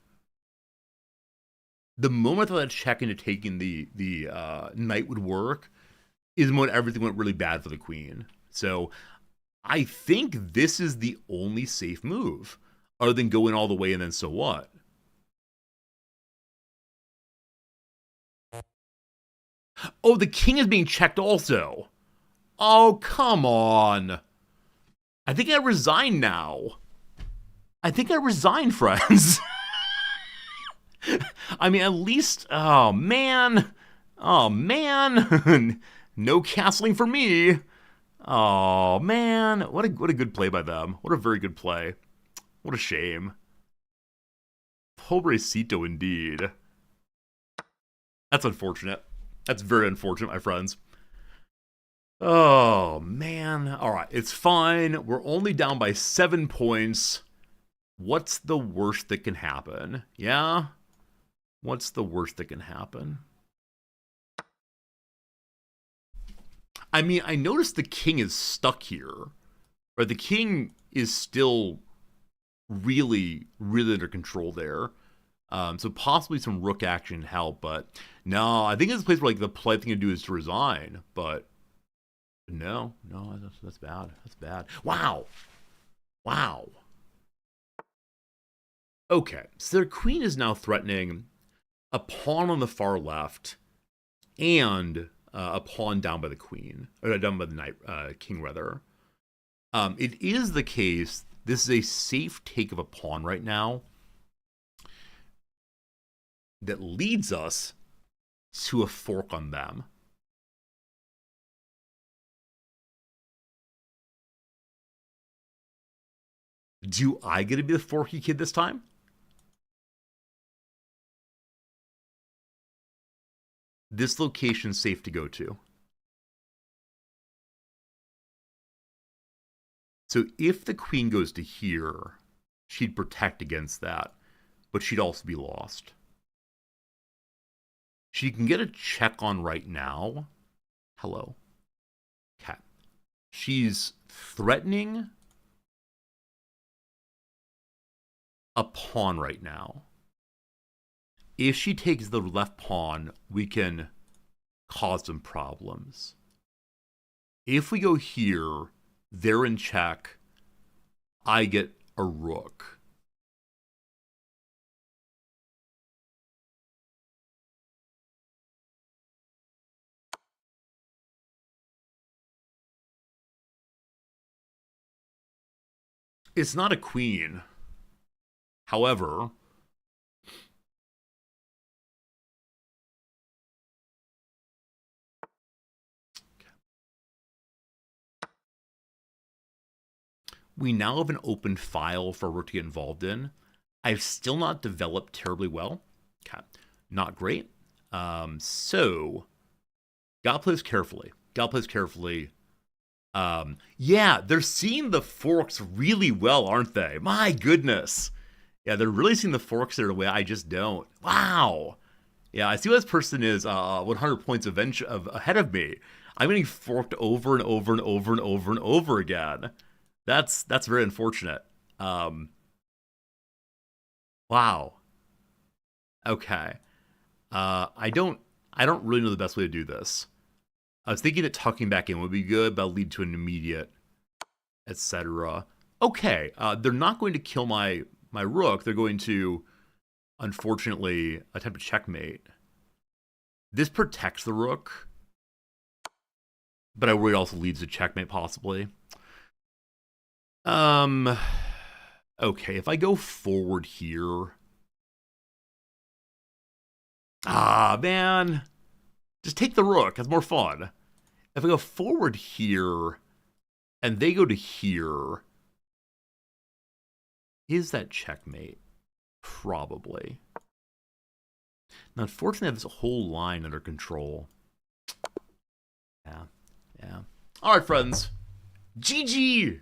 the moment I thought that check into taking the knight would work, is when everything went really bad for the queen. So I think this is the only safe move, other than going all the way and then so what? Oh, the king is being checked also. Oh, come on. I think I resign now. I think I resign, friends. I mean, at least, oh man. Oh man. No castling for me. Oh man. What a good play by them. What a very good play. What a shame. Pobrecito indeed. That's unfortunate. That's very unfortunate, my friends. Oh, man. All right, it's fine. We're only down by 7 points. What's the worst that can happen? Yeah? What's the worst that can happen? I mean, I noticed the king is stuck here. Right? The king is still really, really under control there. So possibly some rook action help, but no, I think it's a place where like the polite thing to do is to resign, but no, that's bad. That's bad. Wow. Wow. Okay, so their queen is now threatening a pawn on the far left and a pawn down by the queen, or down by the knight, king rather. It is the case, this is a safe take of a pawn right now that leads us to a fork on them. Do I get to be the forky kid this time? This location's safe to go to. So if the queen goes to here, she'd protect against that, but she'd also be lost. She can get a check on right now. Hello. Okay. She's threatening a pawn right now. If she takes the left pawn, we can cause some problems. If we go here, they're in check. I get a rook. It's not a queen. However, we now have an open file for rook to get involved in. I've still not developed terribly well. Okay. Not great. So, gotta play this carefully. Gotta play this carefully. Yeah, they're seeing the forks really well, aren't they? My goodness. Yeah, they're really seeing the forks there the way I just don't. Wow. Yeah, I see what this person is 100 points ahead of me. I'm getting forked over and over and over and over and over again. That's very unfortunate. Wow. Okay. I don't really know the best way to do this. I was thinking that tucking back in would be good, but it'll lead to an immediate, etc. Okay, they're not going to kill my rook. They're going to, unfortunately, attempt a checkmate. This protects the rook, but I worry it also leads to checkmate possibly. Okay, if I go forward here, man, just take the rook. That's more fun. If I go forward here, and they go to here, is that checkmate? Probably. Now, unfortunately, I have this whole line under control. Yeah. All right, friends. GG.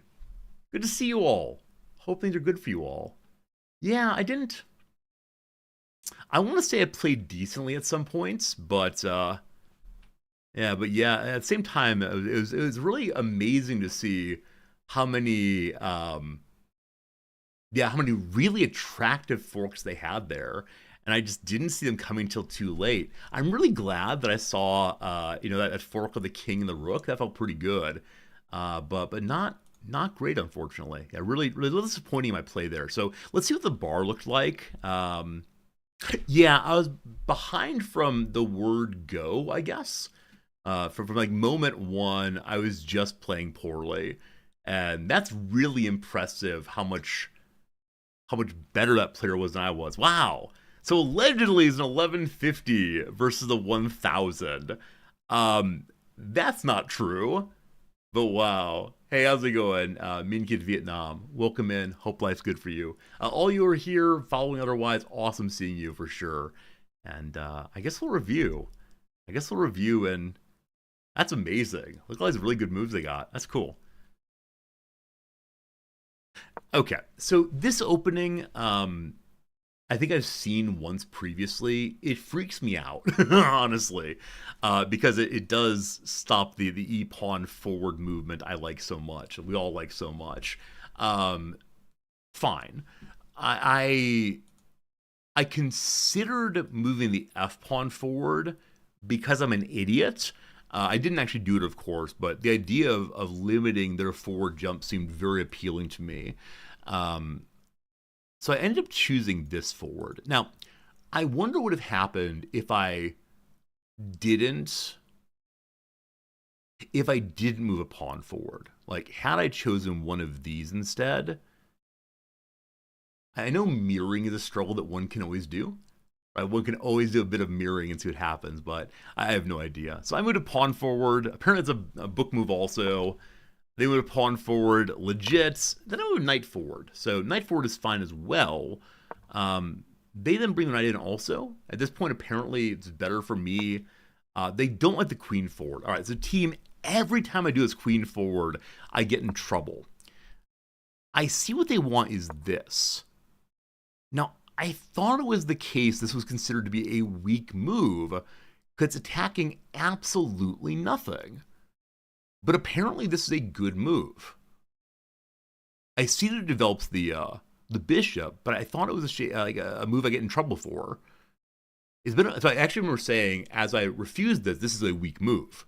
Good to see you all. Hope things are good for you all. Yeah, I want to say I played decently at some points, but at the same time, it was really amazing to see how many really attractive forks they had there, and I just didn't see them coming till too late. I'm really glad that I saw that fork of the king and the rook. That felt pretty good, but not great, unfortunately. Yeah, really disappointing in my play there. So let's see what the bar looked like. Yeah, I was behind from the word go, I guess. From like moment one, I was just playing poorly, and that's really impressive. How much better that player was than I was. Wow. So allegedly it's an 1150 versus a 1000. That's not true. But wow. Hey, how's it going? Min Kid Vietnam. Welcome in. Hope life's good for you. All you are here, following otherwise, awesome seeing you for sure. And I guess we'll review. And that's amazing. Look at all these really good moves they got. That's cool. Okay, so this opening, I think I've seen once previously. It freaks me out, honestly, because it does stop the e-pawn forward movement I like so much. We all like so much. Fine. I considered moving the f-pawn forward because I'm an idiot. I didn't actually do it, of course, but the idea of limiting their forward jump seemed very appealing to me. So I ended up choosing this forward. Now, I wonder what would have happened if I didn't move a pawn forward. Like, had I chosen one of these instead, I know mirroring is a struggle that one can always do. Right? One can always do a bit of mirroring and see what happens, but I have no idea. So I moved a pawn forward. Apparently it's a book move also. They moved a pawn forward, legit. Then I moved knight forward. So knight forward is fine as well. They then bring the knight in also. At this point, apparently it's better for me. They don't like the queen forward. All right, so team, every time I do this queen forward, I get in trouble. I see what they want is this. Now, I thought it was the case this was considered to be a weak move because it's attacking absolutely nothing. But apparently this is a good move. I see that it develops the bishop, but I thought it was a move I get in trouble for. So I actually remember saying, as I refused this is a weak move.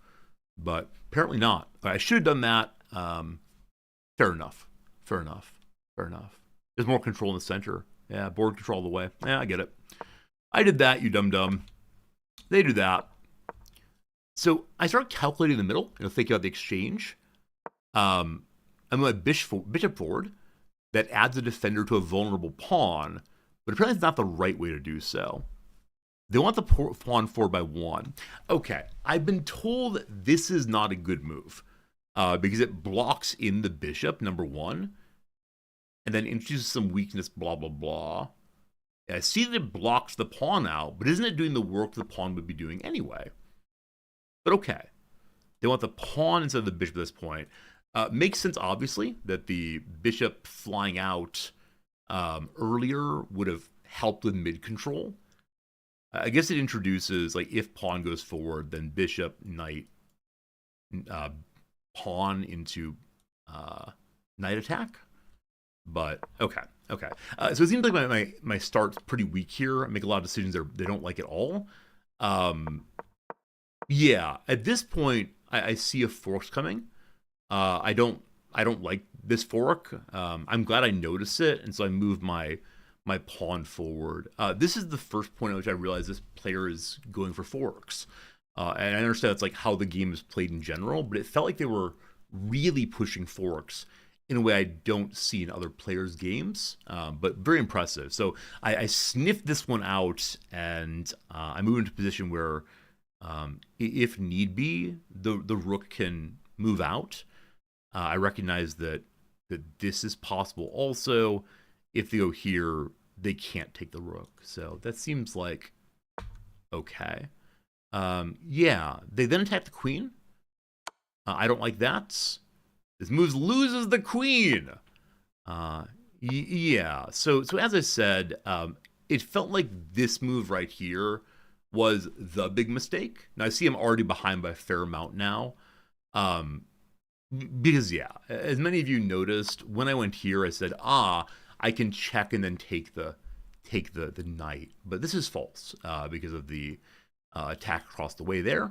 But apparently not. I should have done that. Fair enough. There's more control in the center. Yeah, board control all the way. Yeah, I get it. I did that, you dum-dum. They do that. So I start calculating the middle, thinking about the exchange. I'm going bishop forward. that adds a defender to a vulnerable pawn, but apparently it's not the right way to do so. They want the pawn forward by 1. Okay, I've been told this is not a good move because it blocks in the bishop, number 1, and then introduces some weakness, blah, blah, blah. I see that it blocks the pawn out, but isn't it doing the work the pawn would be doing anyway? But okay. They want the pawn instead of the bishop at this point. Makes sense, obviously, that the bishop flying out earlier would have helped with mid-control. I guess it introduces, like, if pawn goes forward, then bishop, knight, pawn into knight attack. But, okay. So it seems like my start's pretty weak here. I make a lot of decisions they don't like at all. Yeah, at this point, I see a fork coming. I don't like this fork. I'm glad I noticed it, and so I moved my pawn forward. This is the first point at which I realized this player is going for forks. And I understand that's like how the game is played in general, but it felt like they were really pushing forks in a way I don't see in other players' games, but very impressive. So I sniffed this one out, and I moved into a position where, if need be, the rook can move out. I recognize that this is possible also. If they go here, they can't take the rook. So that seems like okay. Yeah, they then attack the queen. I don't like that. This move loses the queen. Yeah, so as I said, it felt like this move right here was the big mistake. Now I see I'm already behind by a fair amount now. Because yeah, as many of you noticed, when I went here, I said, I can check and then take the knight. But this is false because of the attack across the way there.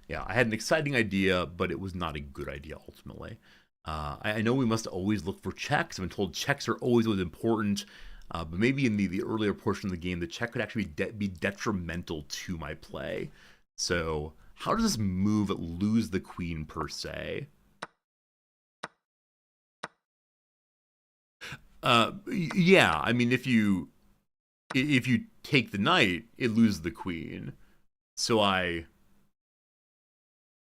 Yeah, I had an exciting idea, but it was not a good idea ultimately. I know we must always look for checks. I've been told checks are always important, but maybe in the earlier portion of the game, the check could actually be detrimental to my play. So how does this move lose the queen per se? Yeah, I mean, if you take the knight, it loses the queen. So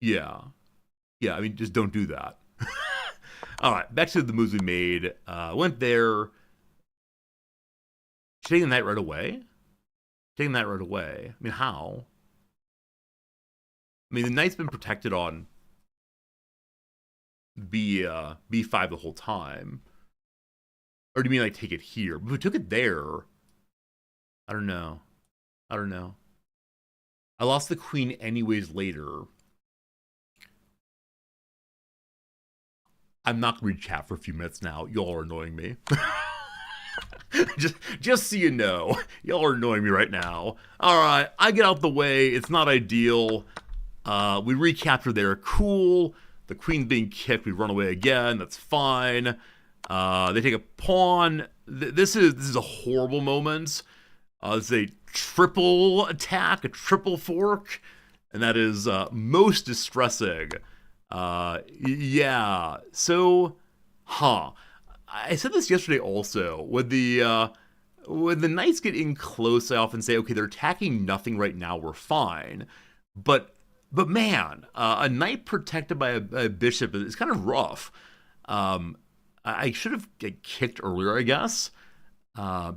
yeah, I mean, just don't do that. All right, back to the moves we made. Went there. Taking the knight right away. I mean, how? I mean, the knight's been protected on b5 the whole time. Or do you mean like take it here? But if we took it there, I don't know. I lost the queen anyways later. I'm not going to read chat for a few minutes now. Y'all are annoying me. just so you know, y'all are annoying me right now. All right, I get out the way. It's not ideal. We recapture there. Cool. The queen's being kicked. We run away again. That's fine. They take a pawn. This is a horrible moment. It's a triple attack, a triple fork, and that is most distressing. Yeah. So, I said this yesterday also. When the knights get in close, I often say, okay, they're attacking nothing right now. We're fine. But man, a knight protected by a bishop is kind of rough. I should have kicked earlier, I guess,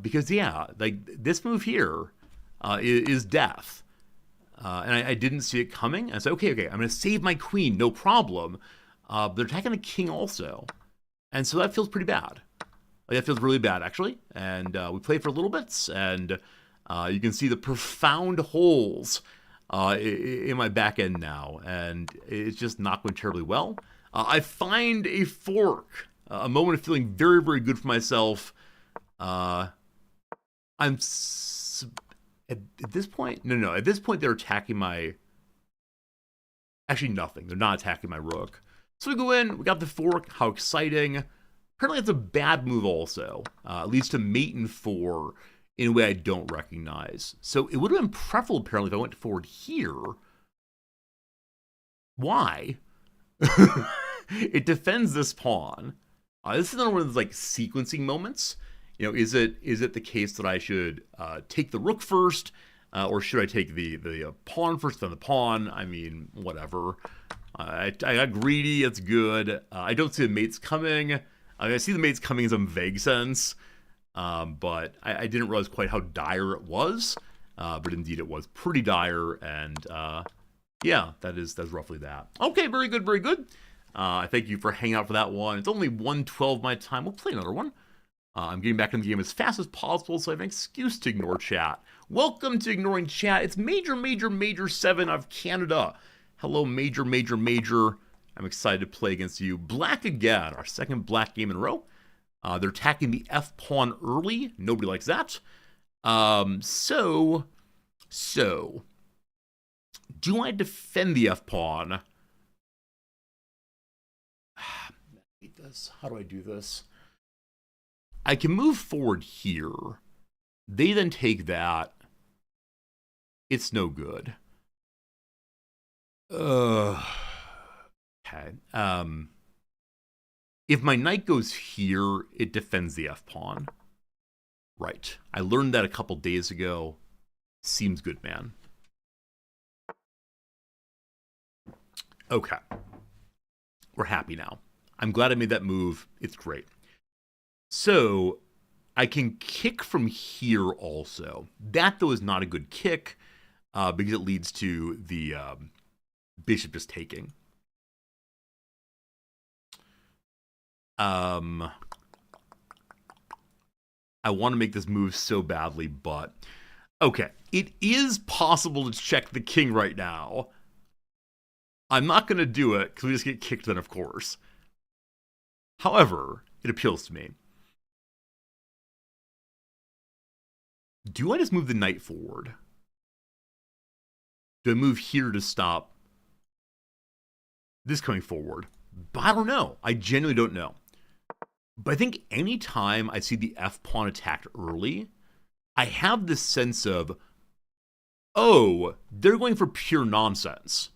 because yeah, like this move here is death, and I didn't see it coming. And I said, okay, I'm going to save my queen, no problem. But they're attacking the king also, and so that feels pretty bad. Like, that feels really bad actually. And we played for a little bit, and you can see the profound holes in my back end now, and it's just not going terribly well. I find a fork. A moment of feeling very, very good for myself. At this point, no. At this point, they're attacking my. Actually, nothing. They're not attacking my rook. So we go in. We got the fork. How exciting! Apparently, it's a bad move. Also, leads to mate in 4 in a way I don't recognize. So it would have been preferable apparently if I went forward here. Why? It defends this pawn. This is another one of those like sequencing moments. Is it the case that I should take the rook first, or should I take the pawn first, then the pawn? I mean, whatever. I got greedy. It's good. I don't see the mates coming. I see the mates coming in some vague sense, but I didn't realize quite how dire it was. But indeed, it was pretty dire, and yeah, that's roughly that. Okay, very good, very good. I thank you for hanging out for that one. It's only 1:12 my time. We'll play another one. I'm getting back in the game as fast as possible, so I have an excuse to ignore chat. Welcome to Ignoring Chat. It's Major, Major, Major 7 of Canada. Hello, Major, Major, Major. I'm excited to play against you. Black again, our second black game in a row. They're attacking the F-pawn early. Nobody likes that. So, do I defend the F-pawn? How do I do this? I can move forward here. They then take that. It's no good. Okay. If my knight goes here, it defends the F-pawn. Right. I learned that a couple days ago. Seems good, man. Okay. We're happy now. I'm glad I made that move. It's great. So, I can kick from here also. That, though, is not a good kick because it leads to the bishop just taking. I want to make this move so badly, but... Okay, it is possible to check the king right now. I'm not going to do it because we just get kicked then, of course. However, it appeals to me. Do I just move the knight forward? Do I move here to stop this coming forward? But I don't know. I genuinely don't know. But I think anytime I see the F-pawn attacked early, I have this sense of, oh, they're going for pure nonsense.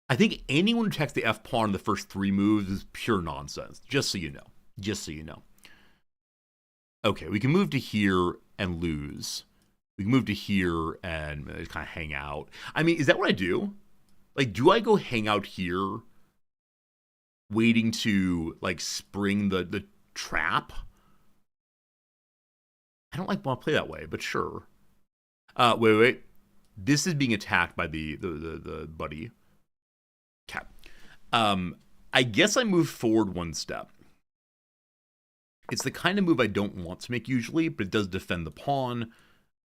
I think anyone who attacks the F-pawn in the first 3 moves is pure nonsense, just so you know. Just so you know. Okay, we can move to here and lose. We can move to here and kind of hang out. I mean, is that what I do? Like, do I go hang out here, waiting to, like, spring the trap? I don't want to play that way, but sure. Wait. This is being attacked by the buddy. Okay. I guess I move forward 1 step. It's the kind of move I don't want to make usually, but it does defend the pawn,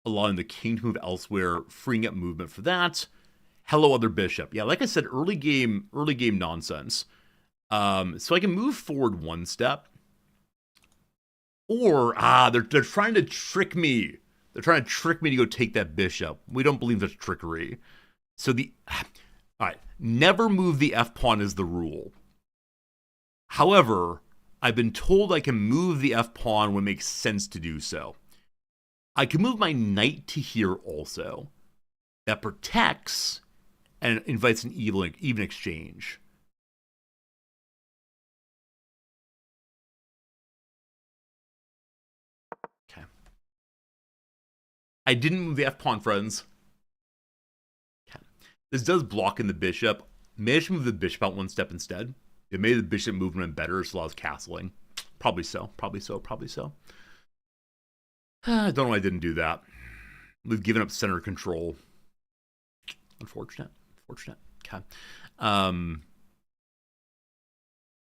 allowing the king to move elsewhere, freeing up movement for that. Hello, other bishop. Yeah, like I said, early game nonsense. So I can move forward 1 step. Or, they're trying to trick me. They're trying to trick me to go take that bishop. We don't believe that's trickery. So all right, never move the F-pawn is the rule. However, I've been told I can move the F-pawn when it makes sense to do so. I can move my knight to here also. That protects and invites an even exchange. Okay. I didn't move the F-pawn, friends. Okay. This does block in the bishop. Managed to move the bishop out 1 step instead. It made the bishop movement better, so I was castling. Probably so. I don't know why I didn't do that. We've given up center control. Unfortunate. Okay.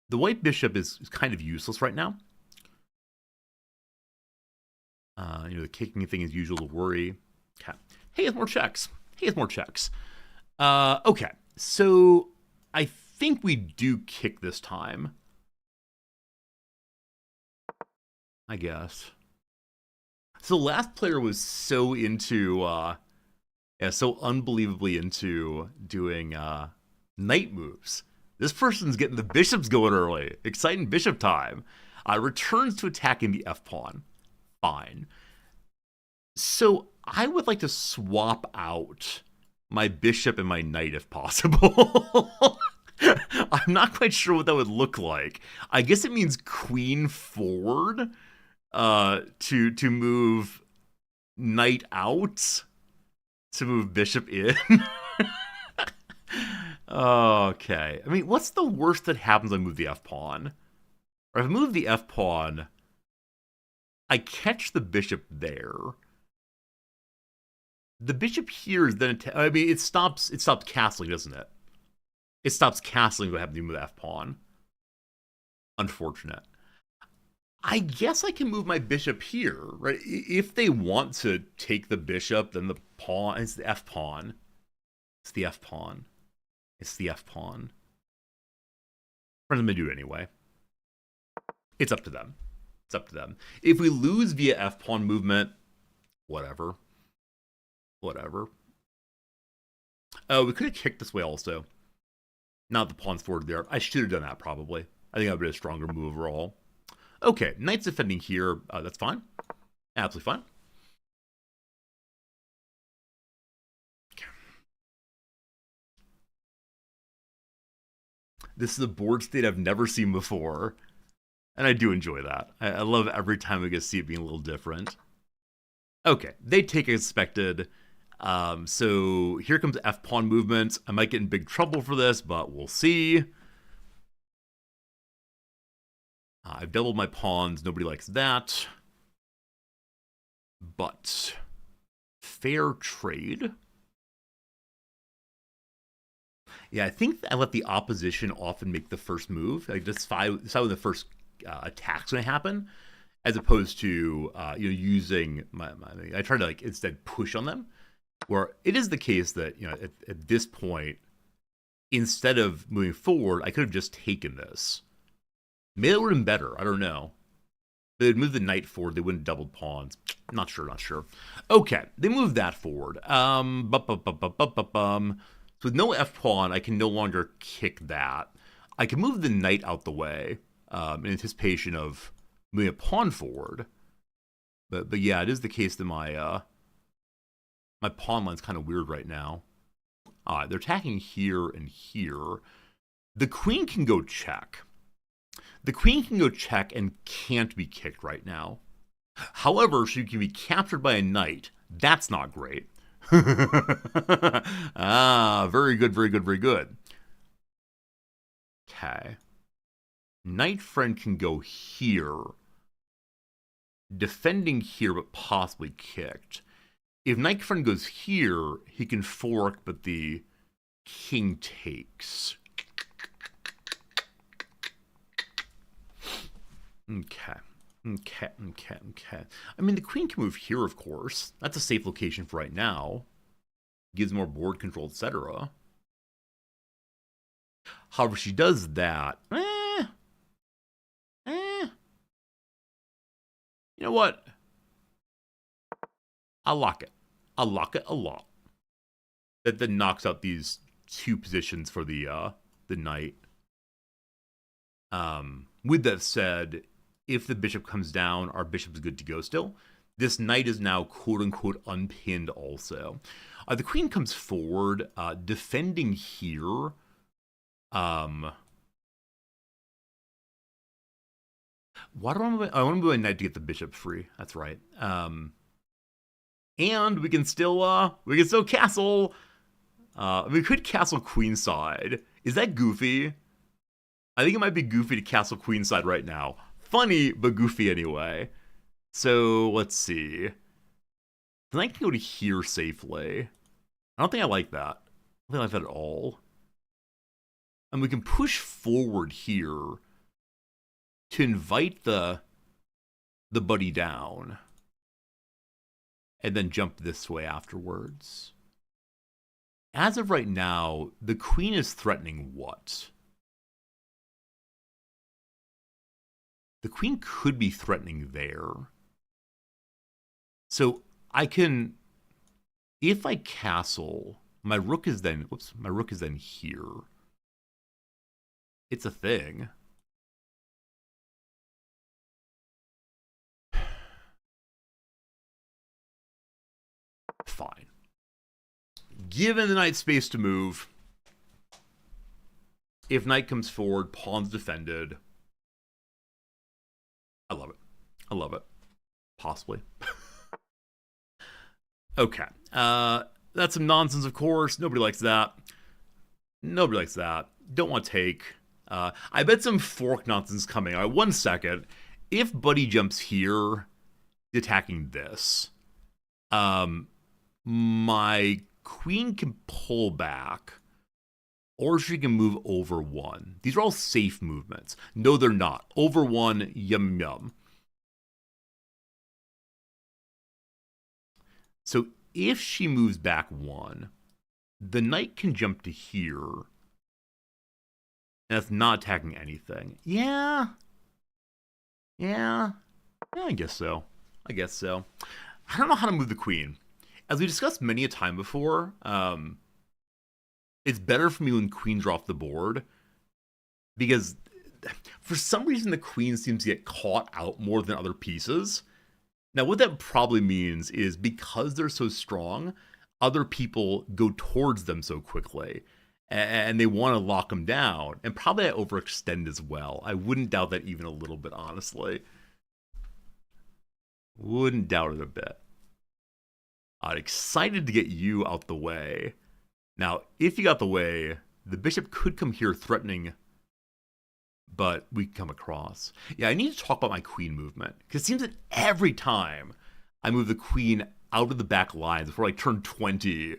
The white bishop is kind of useless right now. The kicking thing is usual to worry. Okay. Hey, it's more checks. Okay. So I think we do kick this time. I guess. So the last player was so into, so unbelievably into doing knight moves. This person's getting the bishops going early. Exciting bishop time. Returns to attacking the F-pawn. Fine. So I would like to swap out my bishop and my knight if possible. I'm not quite sure what that would look like. I guess it means queen forward, to move knight out, to move bishop in. Okay. I mean, what's the worst that happens when I move the f pawn? Or if I move the f pawn, I catch the bishop there. The bishop here is then. I mean, it stops castling, doesn't it? It stops castling what happens with the f pawn. Unfortunate. I guess I can move my bishop here, right? If they want to take the bishop, then the pawn. It's the f pawn. It's the f pawn. It's the f pawn. What am I do anyway? It's up to them. It's up to them. If we lose via f pawn movement, whatever. Whatever. Oh, we could have kicked this way also. Not the pawns forward there. I should have done that probably. I think that would be a stronger move overall. Okay, knight's defending here. That's fine. Absolutely fine. Okay. This is a board state I've never seen before. And I do enjoy that. I love every time we get to see it being a little different. Okay, they take as expected. So here comes f-pawn movement. I might get in big trouble for this, but we'll see. I've doubled my pawns. Nobody likes that. But fair trade. Yeah, I think I let the opposition often make the first move. Like decide when the first attack's going to happen, as opposed to using my. I try to instead push on them. Where it is the case that at this point, instead of moving forward, I could have just taken this. Maybe it would have been better. I don't know. They'd move the knight forward. They wouldn't have doubled pawns. Not sure. Okay, they moved that forward. So with no f pawn, I can no longer kick that. I can move the knight out the way in anticipation of moving a pawn forward. But yeah, it is the case that my pawn line's kind of weird right now. They're attacking here and here. The queen can go check. The queen can go check and can't be kicked right now. However, she can be captured by a knight. That's not great. Very good. Okay. Knight friend can go here. Defending here, but possibly kicked. If knight friend goes here, he can fork, but the king takes. Okay. I mean, the queen can move here, of course. That's a safe location for right now. Gives more board control, etc. However, she does that. You know what? I'll lock it. I'll lock it a lot. That then knocks out these two positions for the knight. With that said, if the bishop comes down, our bishop is good to go still. This knight is now quote-unquote unpinned also. The queen comes forward, defending here. Why do I want to move a knight to get the bishop free? That's right. And we can still castle. We could castle queenside. Is that goofy? I think it might be goofy to castle queenside right now. Funny, but goofy anyway. So, let's see. Then I can go to here safely. I don't think I like that. I don't think I like that at all. And we can push forward here to invite the buddy down. And then jump this way afterwards. As of right now, the queen is threatening what? The queen could be threatening there. So I can, if I castle, my rook is then here. It's a thing. Fine. Given the knight space to move, If knight comes forward, pawn's defended. I love it. I love it. Possibly. Okay. That's some nonsense, of course. Nobody likes that. Nobody likes that. Don't want to take. I bet some fork nonsense coming. All right, 1 second. If Buddy jumps here, attacking this, my queen can pull back, or she can move over 1. These are all safe movements. No, they're not. Over 1, yum yum. So if she moves back 1, the knight can jump to here. And that's not attacking anything. Yeah, I guess so. I don't know how to move the queen. As we discussed many a time before, it's better for me when queens are off the board, because for some reason the queen seems to get caught out more than other pieces. Now, what that probably means is because they're so strong, other people go towards them so quickly, and they want to lock them down. And probably I overextend as well. I wouldn't doubt that even a little bit, honestly. Wouldn't doubt it a bit. I'm excited to get you out the way. Now, if you got the way, the bishop could come here threatening, but we come across. Yeah, I need to talk about my queen movement, because it seems that every time I move the queen out of the back lines before I turn 20,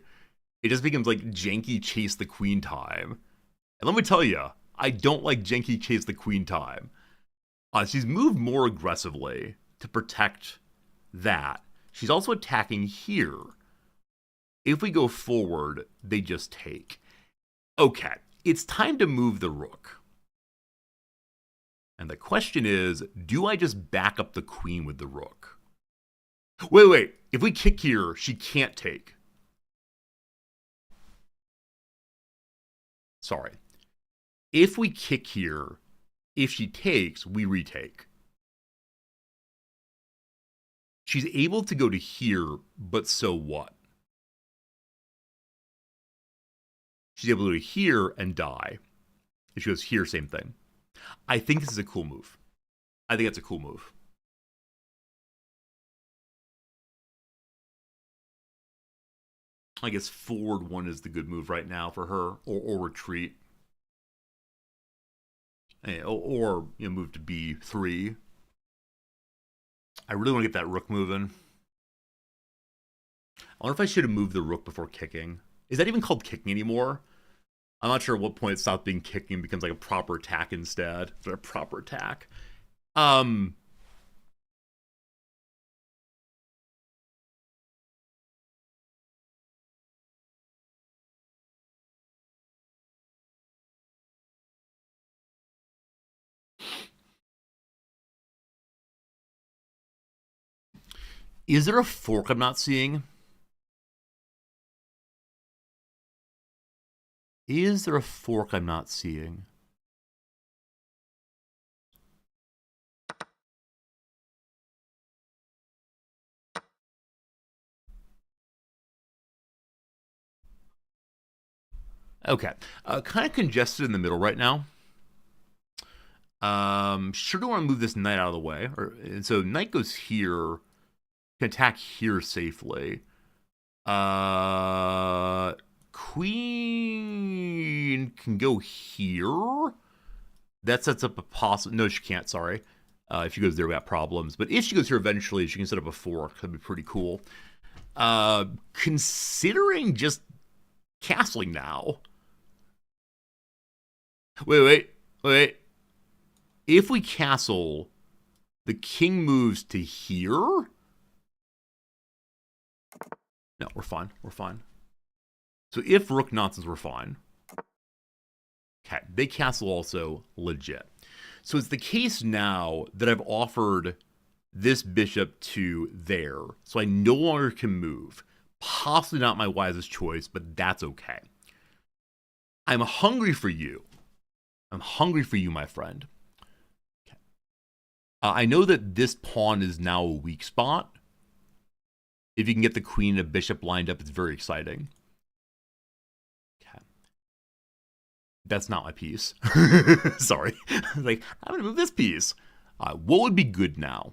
it just becomes like janky chase the queen time. And let me tell you, I don't like janky chase the queen time. She's moved more aggressively to protect that. She's also attacking here. If we go forward, they just take. Okay, it's time to move the rook. And the question is, do I just back up the queen with the rook? Wait. If we kick here, she can't take. Sorry. If we kick here, if she takes, we retake. She's able to go to here, but so what? She's able to go to here and die. If she goes here, same thing. I think this is a cool move. I think it's a cool move. I guess forward 1 is the good move right now for her, or retreat. Or move to B3. I really want to get that rook moving. I wonder if I should have moved the rook before kicking. Is that even called kicking anymore? I'm not sure at what point it stops being kicking and becomes like a proper attack instead. But a proper attack. Is there a fork I'm not seeing? Is there a fork I'm not seeing? Okay. Kind of congested in the middle right now. Sure do want to move this knight out of the way. And so knight goes here. Can attack here safely. Queen can go here. That sets up a possible... No, she can't, sorry. If she goes there, we got problems. But if she goes here eventually, she can set up a fork. That'd be pretty cool. Considering just castling now. Wait. If we castle, the king moves to here? No, we're fine. So if rook nonsense, we're fine. Okay, they castle also legit. So it's the case now that I've offered this bishop to there, so I no longer can move. Possibly not my wisest choice, but that's okay. I'm hungry for you. My friend. Okay. I know that this pawn is now a weak spot. If you can get the queen and a bishop lined up, it's very exciting. Okay. That's not my piece. Sorry. Like, I'm going to move this piece. What would be good now?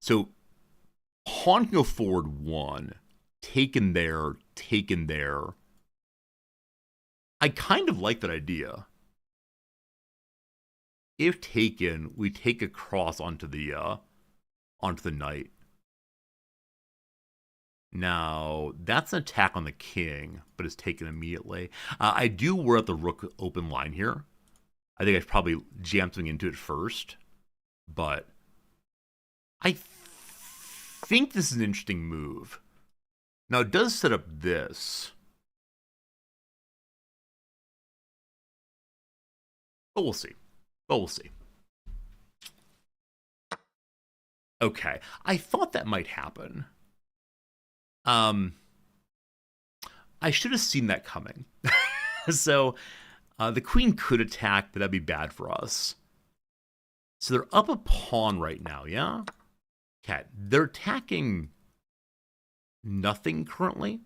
So, pawn can go forward 1. Taken there, taken there. I kind of like that idea. If taken, we take across onto the knight. Now, that's an attack on the king, but it's taken immediately. I do worry about the rook open line here. I think I should probably jam something into it first. But I think this is an interesting move. Now, it does set up this. But we'll see. Okay. I thought that might happen. I should have seen that coming. So, the queen could attack, but that'd be bad for us. So they're up a pawn right now, yeah? Okay, they're attacking nothing currently.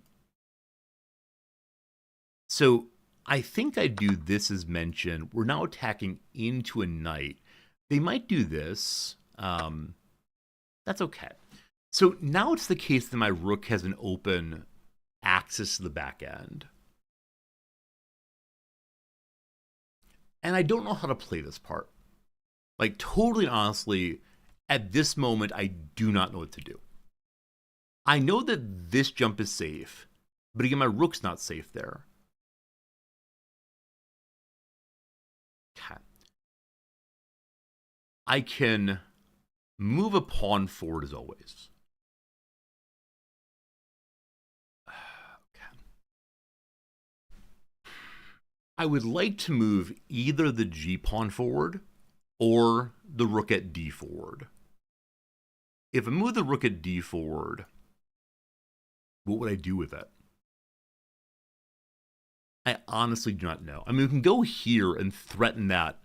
So I think I do this as mentioned. We're now attacking into a knight. They might do this. That's okay. So now it's the case that my rook has an open access to the back end. And I don't know how to play this part. Like, totally honestly, at this moment, I do not know what to do. I know that this jump is safe, but again, my rook's not safe there. Okay. I can move a pawn forward as always. Okay. I would like to move either the G pawn forward or the rook at D forward. If I move the rook at D forward, what would I do with it? I honestly do not know. I mean, we can go here and threaten that.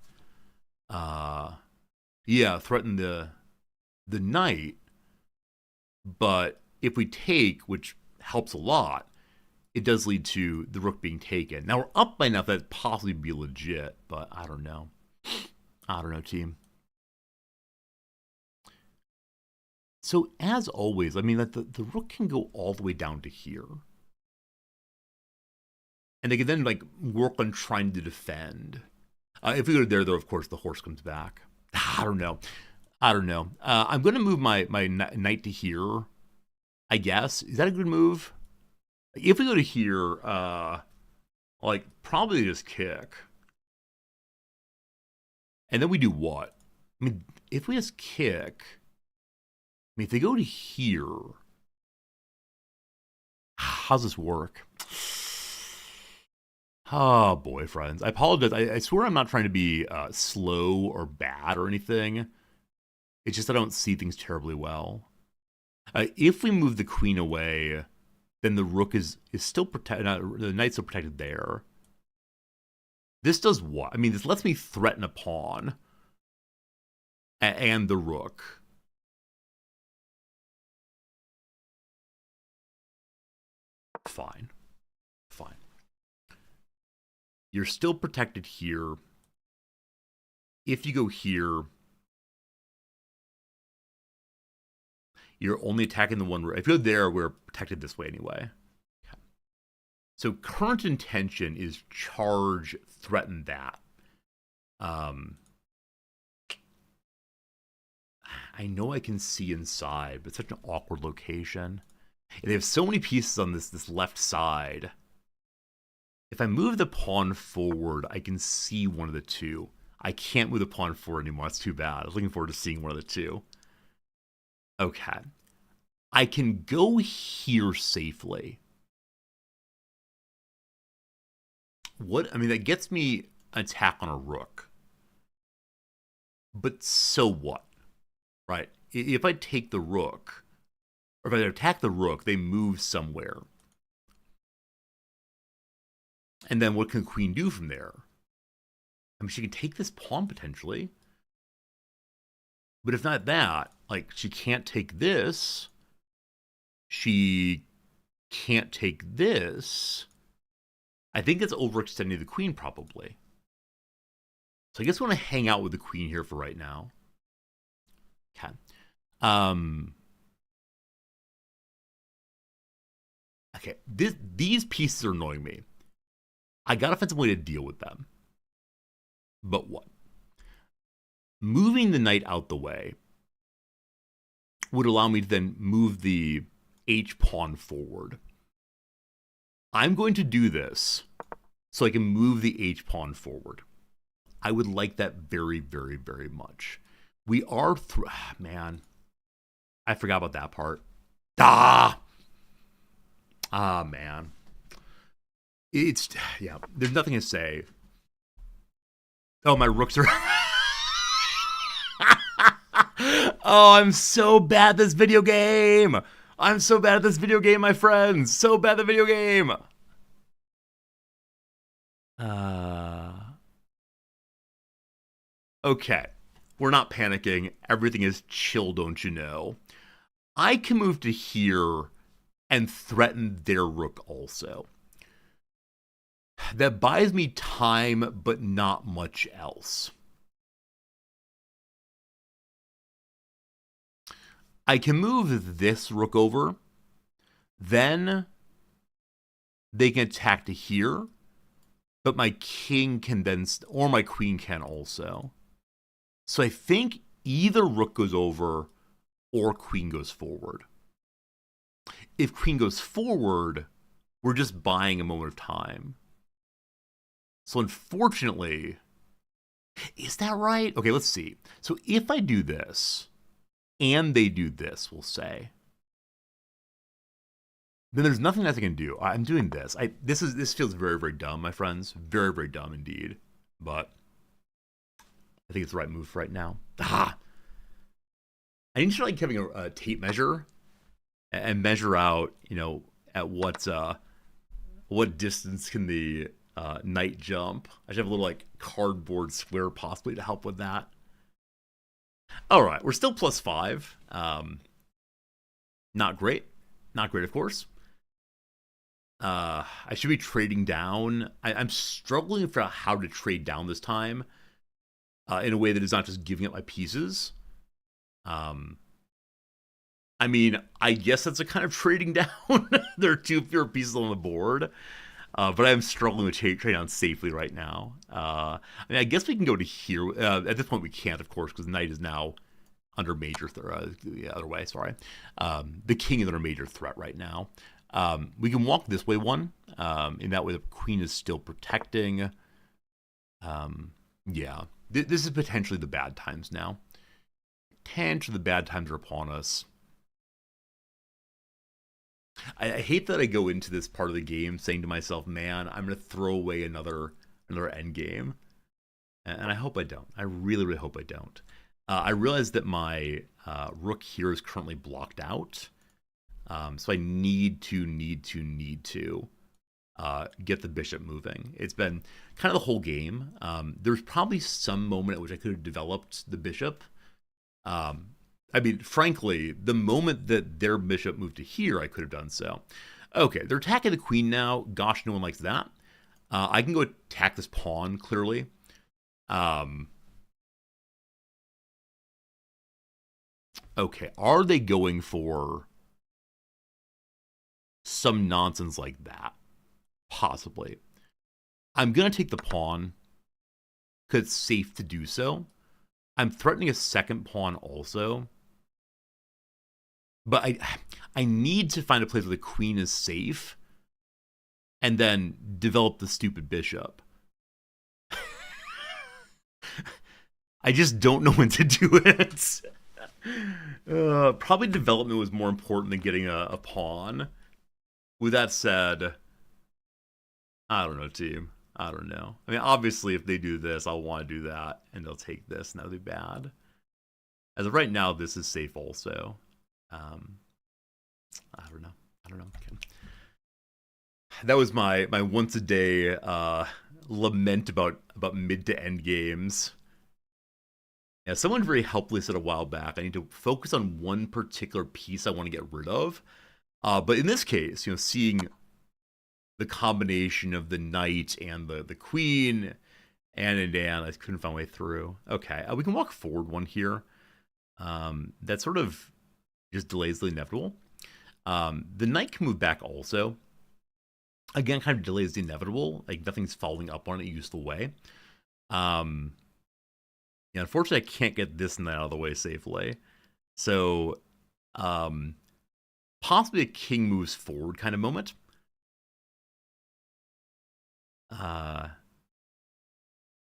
Threaten the knight. But if we take, which helps a lot, it does lead to the rook being taken. Now we're up by enough that it'd possibly be legit, but I don't know. I don't know, team. So as always, I mean, that the rook can go all the way down to here. And they can then like work on trying to defend. If we go there, though, of course, the horse comes back. I don't know. I'm going to move my knight to here, I guess. Is that a good move? If we go to here, like probably just kick. And then we do what? I mean, if we just kick, I mean, if they go to here, how's this work? Oh, boy, friends. I apologize. I swear I'm not trying to be slow or bad or anything. It's just I don't see things terribly well. If we move the queen away, then the rook is still protected. The knight's still protected there. This does what? I mean, this lets me threaten a pawn and the rook. Fine. You're still protected here. If you go here, you're only attacking the one. If you go there, we're protected this way anyway. Okay. So current intention is charge, threaten that. I know I can see inside, but it's such an awkward location. And they have so many pieces on this left side. If I move the pawn forward, I can see one of the two. I can't move the pawn forward anymore. That's too bad. I was looking forward to seeing one of the two. Okay. I can go here safely. What? I mean, that gets me an attack on a rook. But so what? Right? If I take the rook, or if I attack the rook, they move somewhere. And then what can the queen do from there? I mean, she can take this pawn potentially. But if not that, like, she can't take this. She can't take this. I think it's overextending the queen, probably. So I guess we want to hang out with the queen here for right now. Okay. Okay, these pieces are annoying me. I gotta find some way to deal with them. But what? Moving the knight out the way would allow me to then move the h-pawn forward. I'm going to do this so I can move the h-pawn forward. I would like that very, very, very much. We are through... man. I forgot about that part. Man. It's... yeah, there's nothing to say. Oh, my rooks are... oh, I'm so bad at this video game. I'm so bad at this video game, my friends. So bad at the video game. Okay. We're not panicking. Everything is chill, don't you know? I can move to here and threaten their rook also. That buys me time, but not much else. I can move this rook over. Then they can attack to here. But my king can then, or my queen can also. So I think either rook goes over or queen goes forward. If queen goes forward, we're just buying a moment of time. So unfortunately, is that right? Okay, let's see. So if I do this, and they do this, we'll say, then there's nothing else I can do. I'm doing this. This feels very, very dumb, my friends. Very, very dumb indeed. But I think it's the right move for right now. I need to like having a tape measure and measure out, at what distance can the knight jump. I should have a little like cardboard square possibly to help with that. All right, we're still +5. Not great. Not great, of course. I should be trading down. I'm struggling to figure out how to trade down this time in a way that is not just giving up my pieces. I mean, I guess that's a kind of trading down. There are 2 fewer pieces on the board. But I'm struggling with trade down safely right now. I mean, I guess we can go to here. At this point, we can't, of course, because the knight is now under major the other way, sorry. The king is under major threat right now. We can walk this way one. In that way, the queen is still protecting. Yeah. This is potentially the bad times now. Potentially the bad times are upon us. I hate that I go into this part of the game saying to myself, man, I'm going to throw away another end game. And I hope I don't. I really, really hope I don't. I realize that my rook here is currently blocked out. So I need to get the bishop moving. It's been kind of the whole game. There's probably some moment at which I could have developed the bishop. I mean, frankly, the moment that their bishop moved to here, I could have done so. Okay, they're attacking the queen now. Gosh, no one likes that. I can go attack this pawn, clearly. Okay, are they going for some nonsense like that? Possibly. I'm going to take the pawn because it's safe to do so. I'm threatening a second pawn also. But I need to find a place where the queen is safe and then develop the stupid bishop. I just don't know when to do it. Probably development was more important than getting a pawn. With that said, I don't know, team. I don't know. I mean, obviously, if they do this, I'll want to do that, and they'll take this, and that'll be bad. As of right now, this is safe also. I don't know. Okay. That was my once a day lament about mid to end games. Yeah, someone very helpfully said a while back, I need to focus on one particular piece I want to get rid of. But in this case, seeing the combination of the knight and the queen. And I couldn't find my way through. Okay, we can walk forward one here. That sort of just delays the inevitable. The knight can move back also. Again, kind of delays the inevitable. Like, nothing's following up on it a useful way. Yeah, unfortunately, I can't get this knight out of the way safely. So, possibly a king moves forward kind of moment.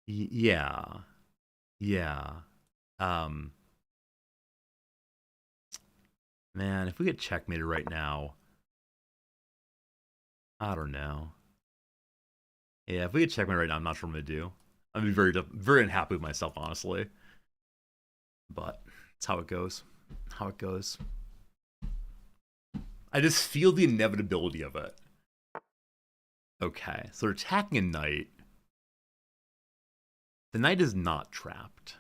Yeah. Man, if we get checkmated right now, I don't know. Yeah, if we get checkmated right now, I'm not sure what I'm gonna do. I'd be very unhappy with myself, honestly. But it's how it goes. How it goes. I just feel the inevitability of it. Okay, so they're attacking a knight. The knight is not trapped.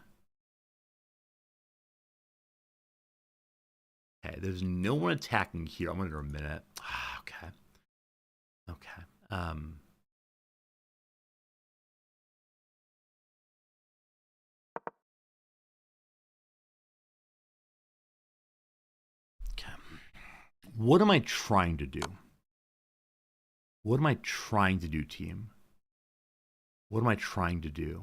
Okay, there's no one attacking here. I'm under a minute. Okay. Okay. Okay. What am I trying to do? What am I trying to do, team? What am I trying to do?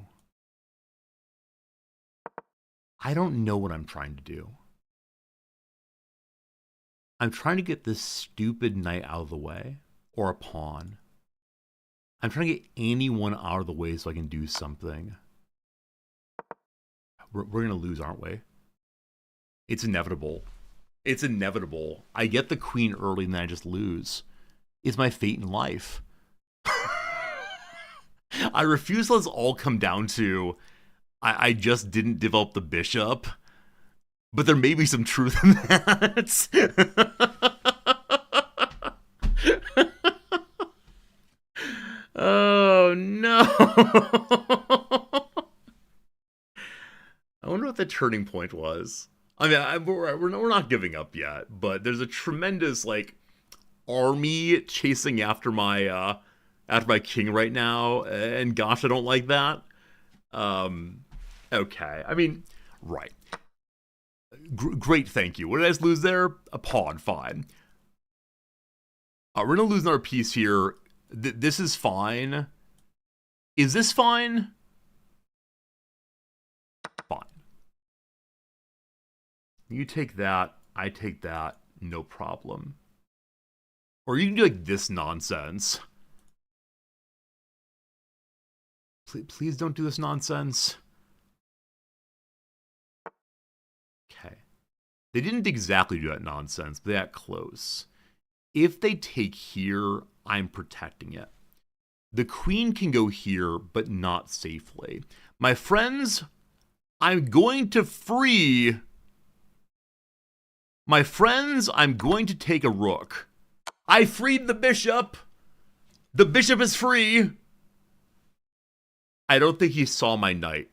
I don't know what I'm trying to do. I'm trying to get this stupid knight out of the way, or a pawn. I'm trying to get anyone out of the way so I can do something. We're going to lose, aren't we? It's inevitable. It's inevitable. I get the queen early and then I just lose. It's my fate in life. I refuse to let this all come down to I just didn't develop the bishop. But there may be some truth in that. Oh, no. I wonder what the turning point was. I mean, we're not giving up yet, but there's a tremendous, like, army chasing after my king right now, and gosh, I don't like that. Okay, I mean, right. Great, thank you. What did I just lose there? A pawn, fine. We're gonna lose another piece here. This is fine. Is this fine? Fine. You take that, I take that, no problem. Or you can do like this nonsense. Please don't do this nonsense. Okay. They didn't exactly do that nonsense, but they got close. If they take here, I'm protecting it. The queen can go here, but not safely. My friends, I'm going to free... My friends, I'm going to take a rook. I freed the bishop. The bishop is free. I don't think he saw my knight.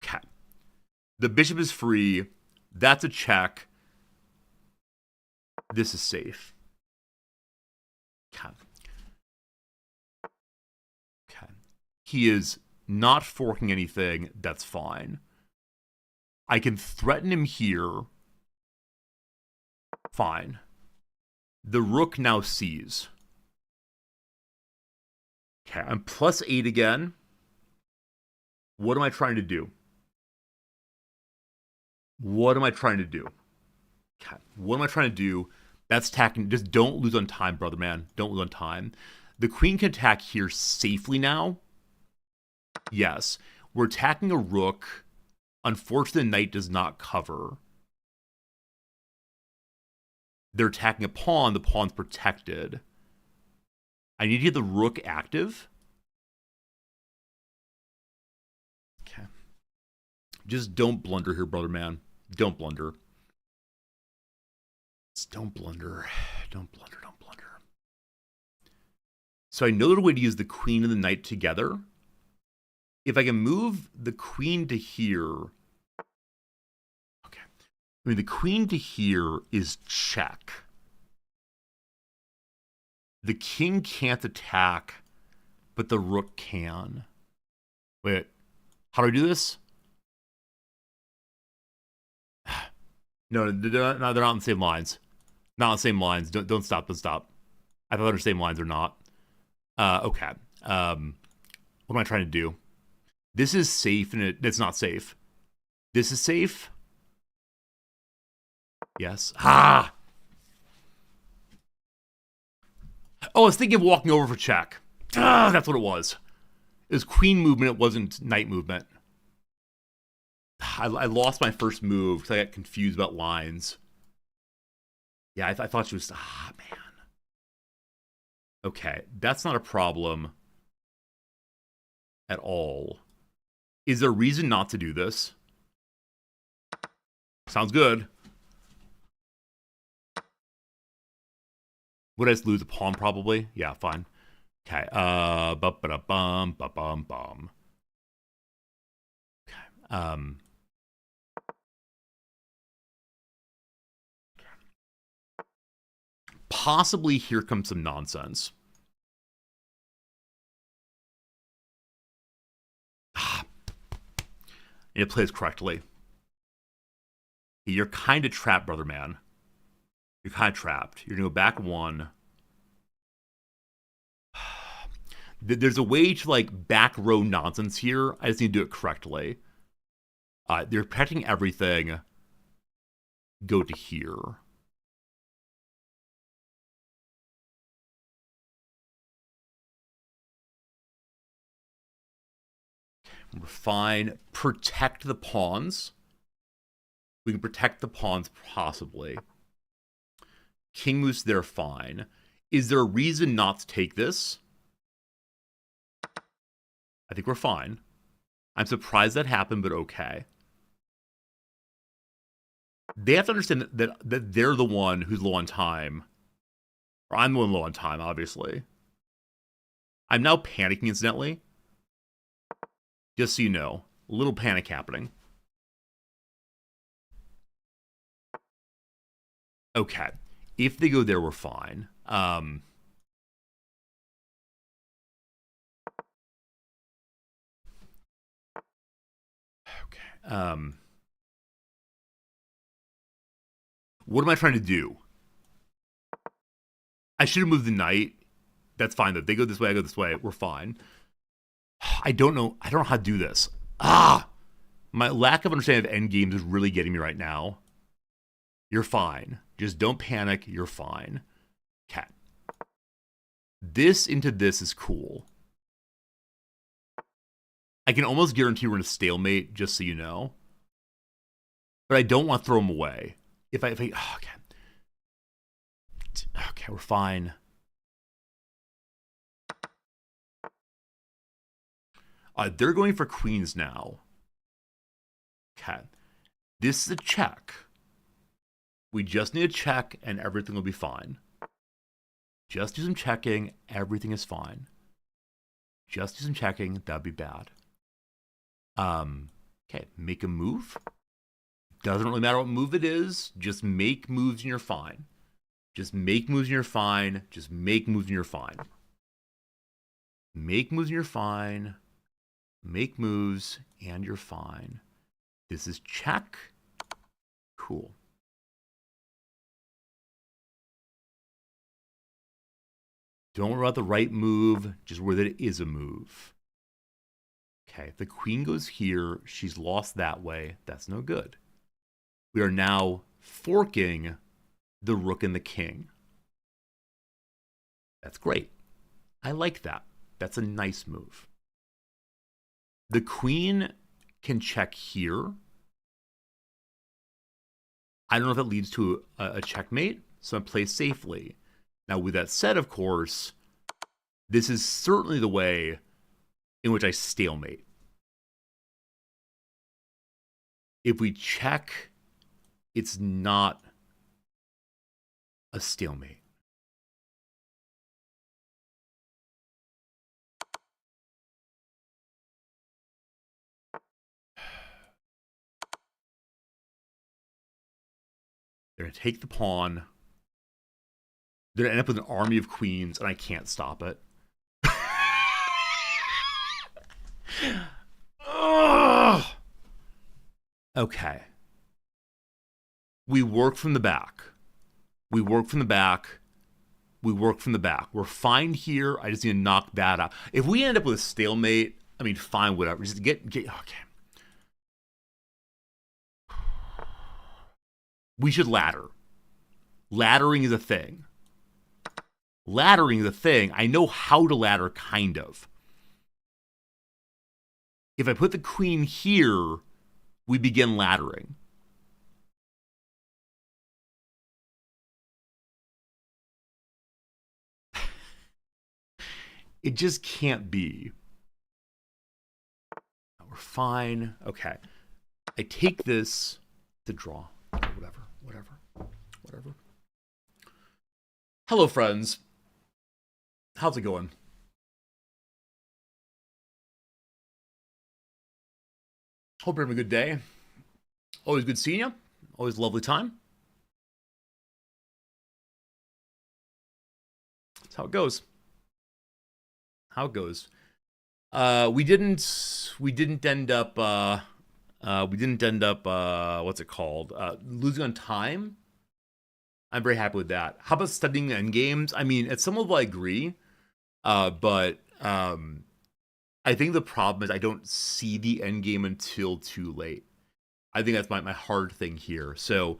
Okay. The bishop is free. That's a check. This is safe. Okay. Okay. He is not forking anything. That's fine. I can threaten him here. Fine. The rook now sees. Okay, I'm +8 again. What am I trying to do? What am I trying to do? Okay, what am I trying to do? That's attacking. Just don't lose on time, brother man. Don't lose on time. The queen can attack here safely now. Yes. We're attacking a rook. Unfortunately, the knight does not cover. They're attacking a pawn. The pawn's protected. I need to get the rook active. Okay. Just don't blunder here, brother man. Don't blunder. Just don't blunder. Don't blunder. Don't blunder. So I know there's a way to use the queen and the knight together. If I can move the queen to here... Okay. I mean, the queen to here is check. The king can't attack, but the rook can. Wait, how do I do this? No, they're not on the same lines. Not on the same lines. Don't stop. Don't stop. I thought they're the same lines or not. Okay. What am I trying to do? This is safe, and it's not safe. This is safe. Yes. Ah. Oh, I was thinking of walking over for check. Ah, that's what it was. It was queen movement. It wasn't knight movement. I lost my first move because I got confused about lines. Yeah, I thought she was... Ah, man. Okay, that's not a problem at all. Is there a reason not to do this? Sounds good. Would I just lose a pawn, probably? Yeah, fine. Okay, ba-ba-da-bum, ba-bum-bum. Okay, possibly here comes some nonsense. I need to play this correctly. You're kind of trapped, brother man. You're kind of trapped. You're going to go back one. There's a way to, like, back row nonsense here. I just need to do it correctly. They're protecting everything. Go to here. We're fine. Protect the pawns. We can protect the pawns, possibly. King moves there, fine. Is there a reason not to take this? I think we're fine. I'm surprised that happened, but okay. They have to understand that they're the one who's low on time. Or I'm the one low on time, obviously. I'm now panicking, incidentally. Just so you know. A little panic happening. Okay. If they go there, we're fine. Okay. What am I trying to do? I should have moved the knight. That's fine, though. They go this way, I go this way. We're fine. I don't know how to do this. My lack of understanding of endgames is really getting me right now. You're fine. Just don't panic. You're fine. Okay. This into this is cool. I can almost guarantee we're in a stalemate, just so you know. But I don't want to throw them away. If I okay. Okay, we're fine. They're going for queens now. Okay. This is a check. We just need a check and everything will be fine. Just do some checking. Everything is fine. Just do some checking. That'd be bad. Okay. Make a move. Doesn't really matter what move it is. Just make moves and you're fine. Just make moves and you're fine. Just make moves and you're fine. Make moves and you're fine. Make moves and you're fine. This is check. Cool. Don't worry about the right move. Just worry that it is a move. Okay, the queen goes here. She's lost that way. That's no good. We are now forking the rook and the king. That's great. I like that. That's a nice move. The queen can check here. I don't know if that leads to a checkmate, so I play safely. Now, with that said, of course, this is certainly the way in which I stalemate. If we check, it's not a stalemate. They're going to take the pawn. Then I end up with an army of queens, and I can't stop it. Ugh. Okay. We work from the back. We work from the back. We work from the back. We're fine here. I just need to knock that out. If we end up with a stalemate, I mean, fine, whatever. Just get okay. We should ladder. Laddering is a thing. Laddering is a thing. I know how to ladder, kind of. If I put the queen here, we begin laddering. It just can't be. We're fine. Okay. I take this to draw. Whatever. Hello, friends. How's it going? Hope you're having a good day. Always good seeing you. Always a lovely time. That's how it goes. How it goes. We didn't end up what's it called? Losing on time. I'm very happy with that. How about studying the end games? I mean, at some level I agree. But I think the problem is I don't see the end game until too late. I think that's my hard thing here. So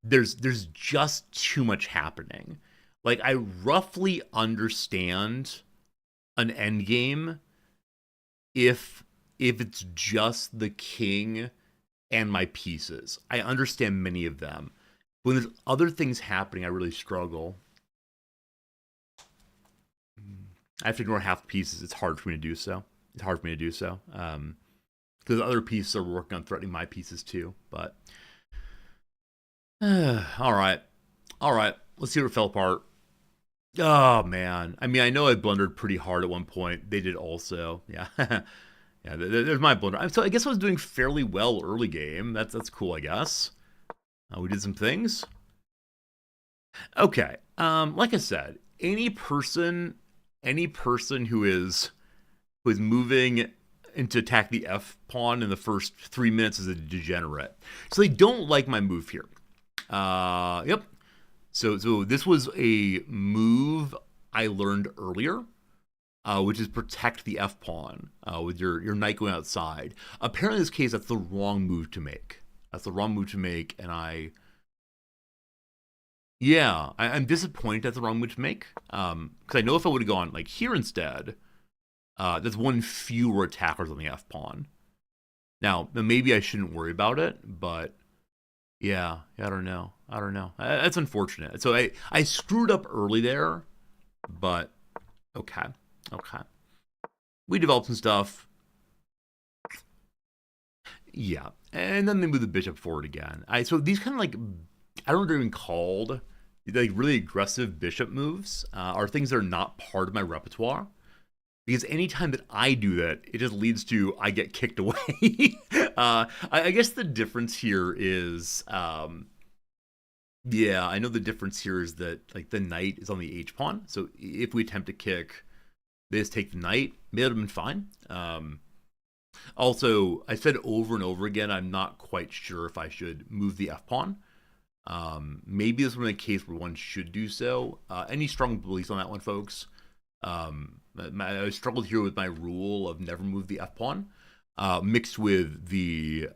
there's just too much happening. Like, I roughly understand an end game if it's just the king and my pieces. I understand many of them. When there's other things happening, I really struggle. I have to ignore half pieces. It's hard for me to do so. Because other pieces are working on threatening my pieces too. But all right. Let's see where it fell apart. Oh man. I mean, I know I blundered pretty hard at one point. They did also. Yeah. Yeah. There's my blunder. So I guess I was doing fairly well early game. That's cool. I guess. We did some things. Okay. Like I said, any person who is moving into attack the F pawn in the first 3 minutes is a degenerate. So they don't like my move here. Yep. So this was a move I learned earlier, which is protect the F pawn with your knight going outside. Apparently, in this case, that's the wrong move to make. And I'm disappointed that's the wrong move to make. Because I know if I would have gone like here instead, that's one fewer attackers on the F pawn. Now, maybe I shouldn't worry about it, but yeah, I don't know. That's unfortunate. So I screwed up early there, but okay. We developed some stuff. Yeah, and then they move the bishop forward again. So these kind of like, I don't know what they're even called, like really aggressive bishop moves are things that are not part of my repertoire. Because anytime that I do that, it just leads to I get kicked away. I guess the difference here is, I know the difference here is that like the knight is on the H pawn. So if we attempt to kick, they just take the knight. May have been fine. Also, I said over and over again, I'm not quite sure if I should move the F pawn. Maybe this was a case where one should do so. Any strong beliefs on that one, folks? I struggled here with my rule of never move the F pawn, mixed with the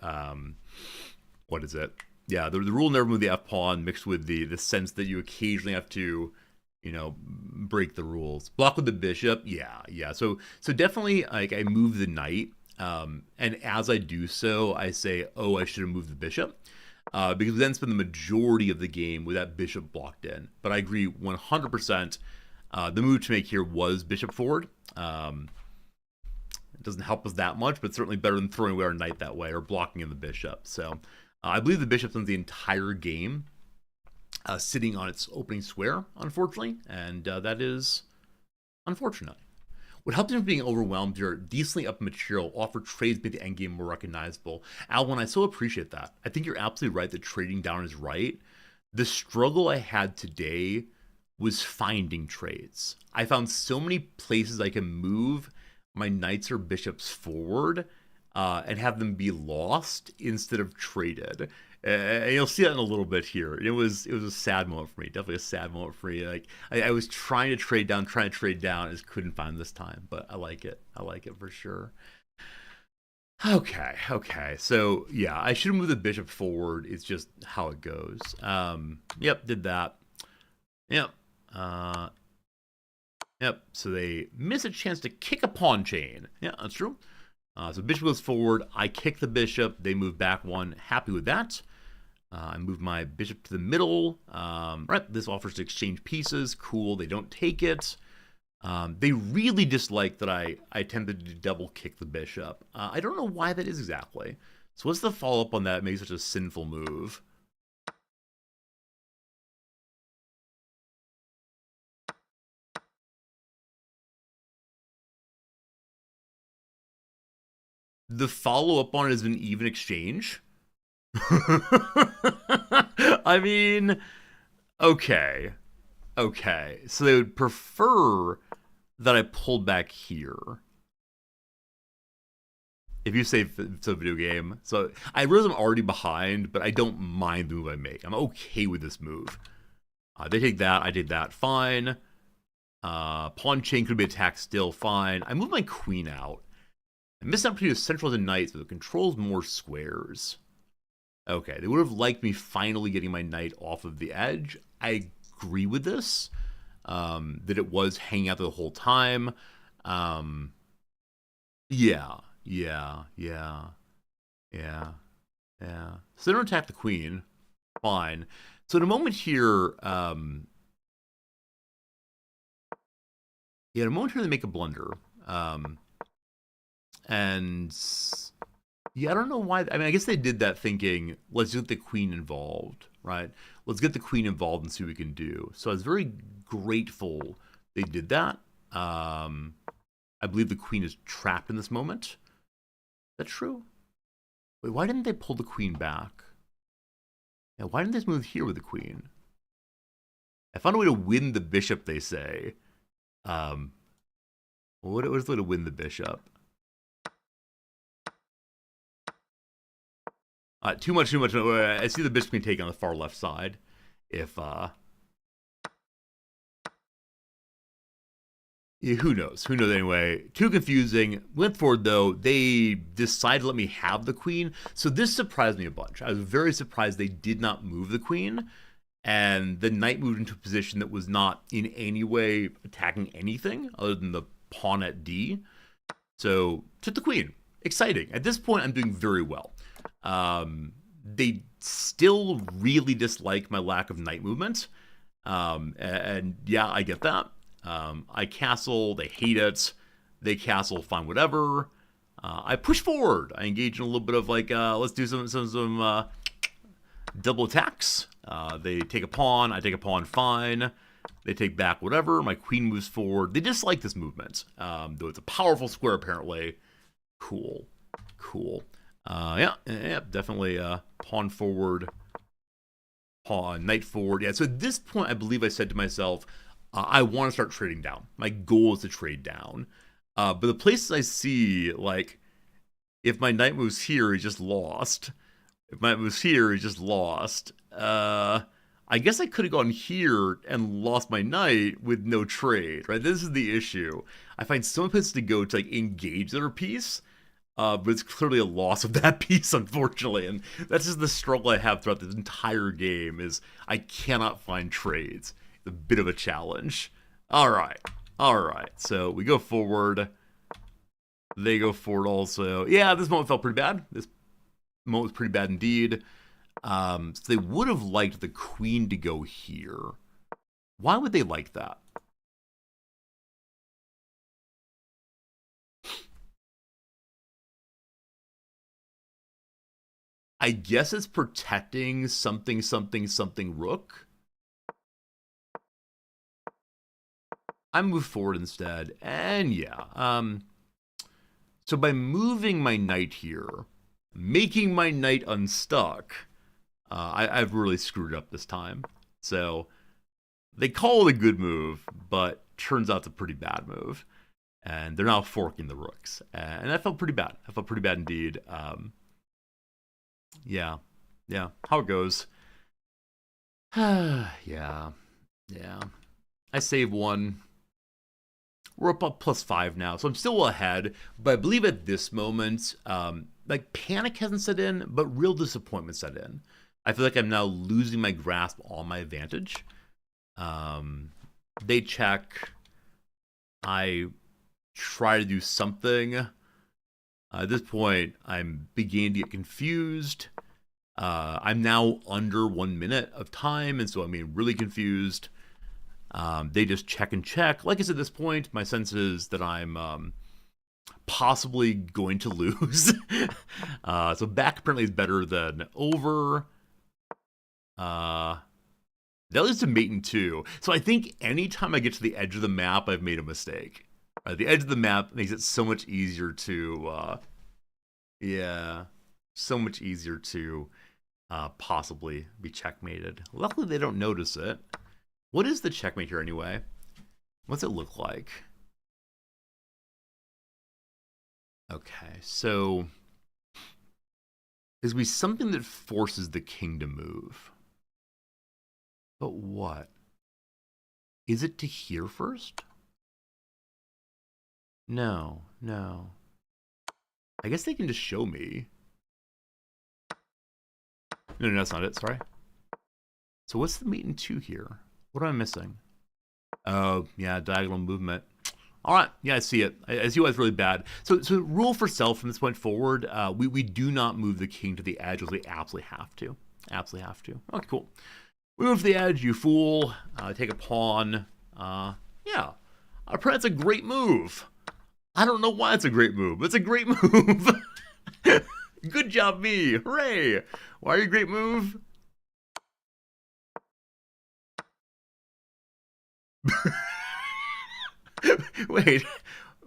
what is it? Yeah, the rule never move the F pawn, mixed with the sense that you occasionally have to, break the rules. Block with the bishop, yeah. So definitely, like I move the knight, and as I do so, I say, oh, I should have moved the bishop. Because we then spend the majority of the game with that bishop blocked in. But I agree 100%. The move to make here was bishop forward. It doesn't help us that much, but certainly better than throwing away our knight that way or blocking in the bishop. So I believe the bishop spends the entire game sitting on its opening square, unfortunately, and that is unfortunate. What helped him being overwhelmed, your decently up material offer trades make the endgame more recognizable. Alwyn, I so appreciate that. I think you're absolutely right that trading down is right. The struggle I had today was finding trades. I found so many places I can move my knights or bishops forward and have them be lost instead of traded. And you'll see that in a little bit here. It was a sad moment for me. Definitely a sad moment for me. Like I was trying to trade down, and just couldn't find this time. But I like it. I like it for sure. Okay. So yeah, I should have moved the bishop forward. It's just how it goes. Yep, did that. Yep. Uh, yep. So they miss a chance to kick a pawn chain. Yeah, that's true. So bishop goes forward. I kick the bishop. They move back one. Happy with that. I move my bishop to the middle. Right. This offers to exchange pieces. Cool. They don't take it. They really dislike that I attempted to double kick the bishop. I don't know why that is exactly. So what's the follow-up on that makes such a sinful move? The follow-up on it is an even exchange? I mean, okay. Okay. So they would prefer that I pulled back here. If you say it's a video game. So I realize I'm already behind, but I don't mind the move I make. I'm okay with this move. They take that. I take that. Fine. Pawn chain could be attacked still. Fine. I move my queen out. I missed an opportunity to centralize the knights, but it controls more squares. Okay, they would have liked me finally getting my knight off of the edge. I agree with this, that it was hanging out the whole time. Yeah. So they don't attack the queen. Fine. So in a moment here, in a moment here they make a blunder. And yeah, I don't know why. I mean, I guess they did that thinking, let's get the queen involved, right? Let's get the queen involved and see what we can do. So I was very grateful they did that. I believe the queen is trapped in this moment. Is that true? Wait, why didn't they pull the queen back? Yeah, why didn't they move here with the queen? I found a way to win the bishop, they say. What is the way to win the bishop? Too much. I see the bishop being taken on the far left side. If, yeah, who knows? Who knows anyway? Too confusing. Went forward, though. They decided to let me have the queen. So this surprised me a bunch. I was very surprised they did not move the queen. And the knight moved into a position that was not in any way attacking anything other than the pawn at D. So took the queen. Exciting. At this point, I'm doing very well. They still really dislike my lack of knight movement. And yeah, I get that. I castle, they hate it. They castle, fine, whatever. I push forward. I engage in a little bit of like, let's do some double attacks. They take a pawn, I take a pawn, fine. They take back, whatever. My queen moves forward. They dislike this movement, though it's a powerful square apparently. Cool. Yeah, definitely pawn forward, pawn, knight forward. Yeah, so at this point, I believe I said to myself, I want to start trading down. My goal is to trade down. But the places I see, like, if my knight moves here, he's just lost. If my knight moves here, he's just lost. I guess I could have gone here and lost my knight with no trade, right? This is the issue. I find so many places to go to, like, engage their piece. But it's clearly a loss of that piece, unfortunately. And that's just the struggle I have throughout this entire game is I cannot find trades. It's a bit of a challenge. All right. So we go forward. They go forward also. Yeah, this moment felt pretty bad. This moment was pretty bad indeed. So they would have liked the queen to go here. Why would they like that? I guess it's protecting something rook. I move forward instead. And yeah. So by moving my knight here, making my knight unstuck, I've really screwed up this time. So they call it a good move, but turns out it's a pretty bad move. And they're now forking the rooks. And that felt pretty bad. I felt pretty bad indeed. Yeah. How it goes. Yeah. I save one. We're up +5 now, so I'm still ahead. But I believe at this moment, like panic hasn't set in, but real disappointment set in. I feel like I'm now losing my grasp on my advantage. They check. I try to do something. At this point, I'm beginning to get confused. I'm now under 1 minute of time, and so I'm getting really confused. They just check and check. Like I said, at this point, my sense is that I'm possibly going to lose. So back apparently is better than over. That leads to mate in 2. So I think anytime I get to the edge of the map, I've made a mistake. The edge of the map makes it so much easier to, so much easier to possibly be checkmated. Luckily, they don't notice it. What is the checkmate here anyway? What's it look like? Okay, so there's going to be something that forces the king to move. But what? Is it to here first? No. I guess they can just show me. No, that's not it, sorry. So what's the mate in 2 here? What am I missing? Oh, yeah, diagonal movement. All right, yeah, I see it. I see why it's really bad. So rule for self from this point forward, we do not move the king to the edge, as we absolutely have to. Okay, cool. We move to the edge, you fool. Take a pawn. Yeah, apparently it's a great move. I don't know why it's a great move, but it's a great move. Good job, me. Hooray. Why are you a great move? Wait,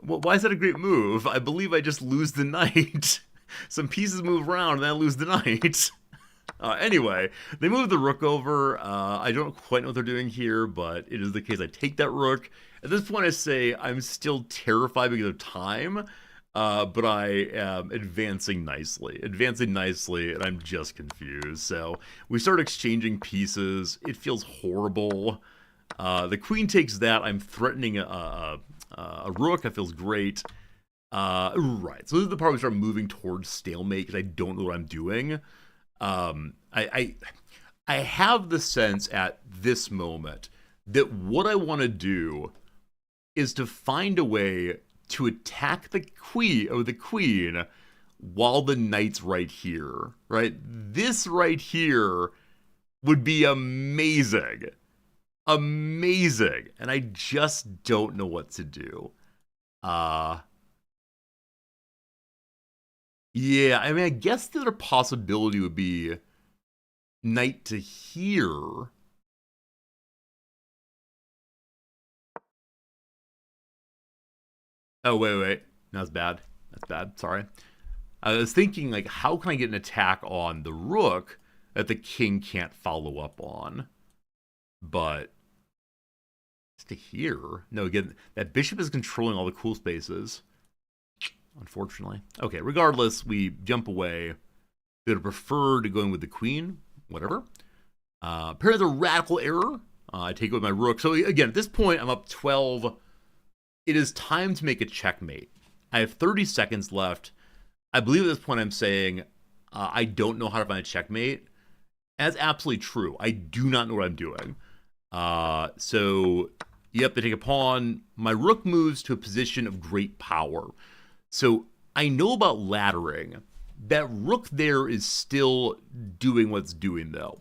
why is that a great move? I believe I just lose the knight. Some pieces move around and then I lose the knight. Anyway, they move the rook over. I don't quite know what they're doing here, but it is the case I take that rook. At this point, I say I'm still terrified because of time, but I am advancing nicely, and I'm just confused. So we start exchanging pieces. It feels horrible. The queen takes that. I'm threatening a rook. That feels great. Right. So this is the part where we start moving towards stalemate because I don't know what I'm doing. I have the sense at this moment that what I want to do is to find a way to attack the queen while the knight's right here. Right. This right here would be amazing. And I just don't know what to do. Yeah, I mean, I guess the other possibility would be knight to here. Oh, wait. That's bad. Sorry. I was thinking, like, how can I get an attack on the rook that the king can't follow up on? But it's to here. No, again, that bishop is controlling all the cool spaces. Unfortunately. Okay, regardless, we jump away. They'd prefer to go in with the queen. Whatever. Apparently, a radical error. I take it with my rook. So again, at this point, I'm up 12. It is time to make a checkmate. I have 30 seconds left. I believe at this point I'm saying I don't know how to find a checkmate. That's absolutely true. I do not know what I'm doing. So, yep, they take a pawn. My rook moves to a position of great power. So I know about laddering. That rook there is still doing what's doing, though.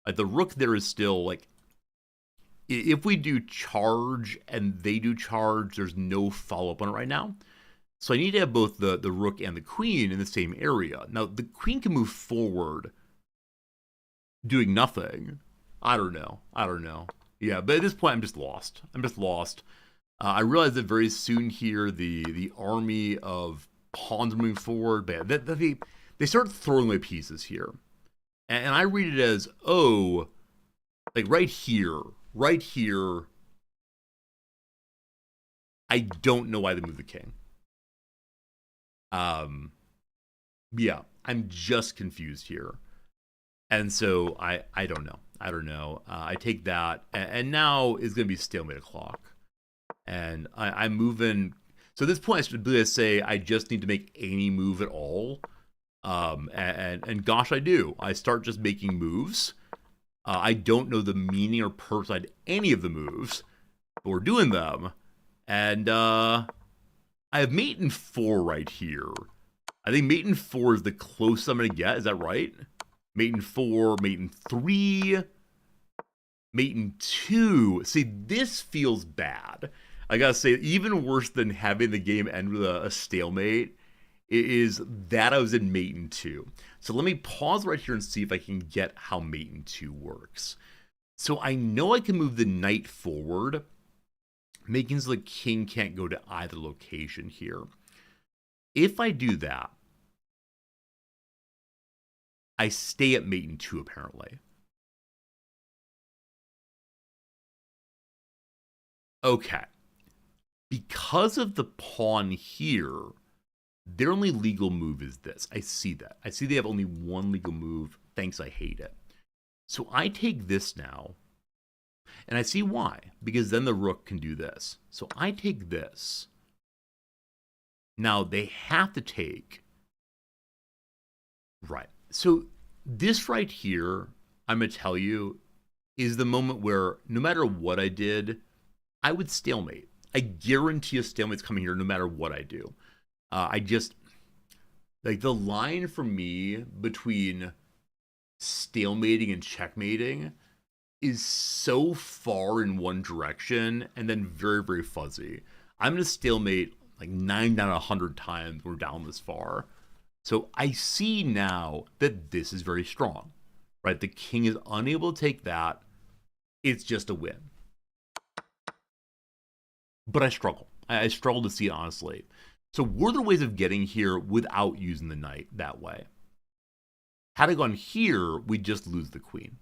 The rook there is still, like, if we do charge and they do charge, there's no follow-up on it right now. So I need to have both the rook and the queen in the same area. Now, the queen can move forward doing nothing. I don't know. Yeah, but at this point, I'm just lost. I realize that very soon here, the army of pawns are moving forward. But they start throwing away pieces here. And I read it as, oh, like right here, I don't know why they moved the king. Um, yeah, I'm just confused here. And so I don't know. I don't know. I take that, and now is going to be stalemate o'clock. And I'm moving. So at this point, I should really say I just need to make any move at all. And gosh, I do. I start just making moves. I don't know the meaning or purpose behind any of the moves, but we're doing them. And I have mate in 4 right here. I think mate in 4 is the closest I'm going to get. Is that right? Mate in 4, mate in 3, mate in 2. See, this feels bad. I gotta say, even worse than having the game end with a stalemate is that I was in mate in 2. So let me pause right here and see if I can get how mate in 2 works. So I know I can move the knight forward, making so the king can't go to either location here. If I do that, I stay at mate in 2 apparently. Okay. Because of the pawn here, their only legal move is this. I see that. I see they have only one legal move. Thanks, I hate it. So I take this now, and I see why. Because then the rook can do this. So I take this. Now they have to take... Right. So this right here, I'm going to tell you, is the moment where no matter what I did, I would stalemate. I guarantee a stalemate's coming here no matter what I do. I just, like, the line for me between stalemating and checkmating is so far in one direction and then very, very fuzzy. I'm going to stalemate like 9 out of 100 times we're down this far. So I see now that this is very strong, right? The king is unable to take that. It's just a win. But I struggle. I struggle to see it, honestly. So were there ways of getting here without using the knight that way? Had I gone here, we'd just lose the queen.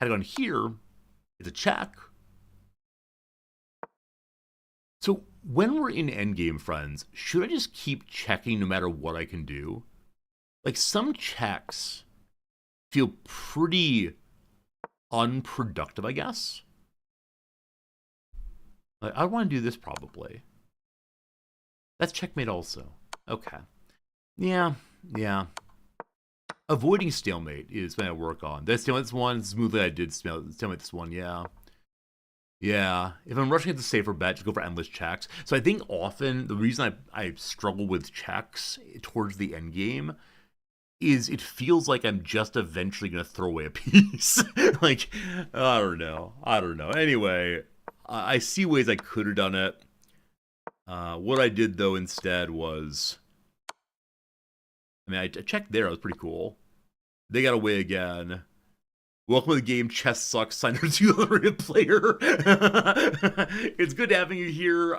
Had I gone here, it's a check. So when we're in endgame, friends, should I just keep checking no matter what I can do? Like, some checks feel pretty unproductive, I guess. Like, I want to do this probably. That's checkmate also. Okay. Yeah. Avoiding stalemate is what I work on. That's stalemate this one. Smoothly I did stalemate this one, yeah. If I'm rushing at the safer bet, just go for endless checks. So I think often the reason I struggle with checks towards the end game is it feels like I'm just eventually going to throw away a piece. Like, I don't know. Anyway, I see ways I could have done it. What I did, though, instead was... I mean, I checked there. It was pretty cool. They got away again. Welcome to the game. Chess sucks. Sign her to the player. It's good having you here.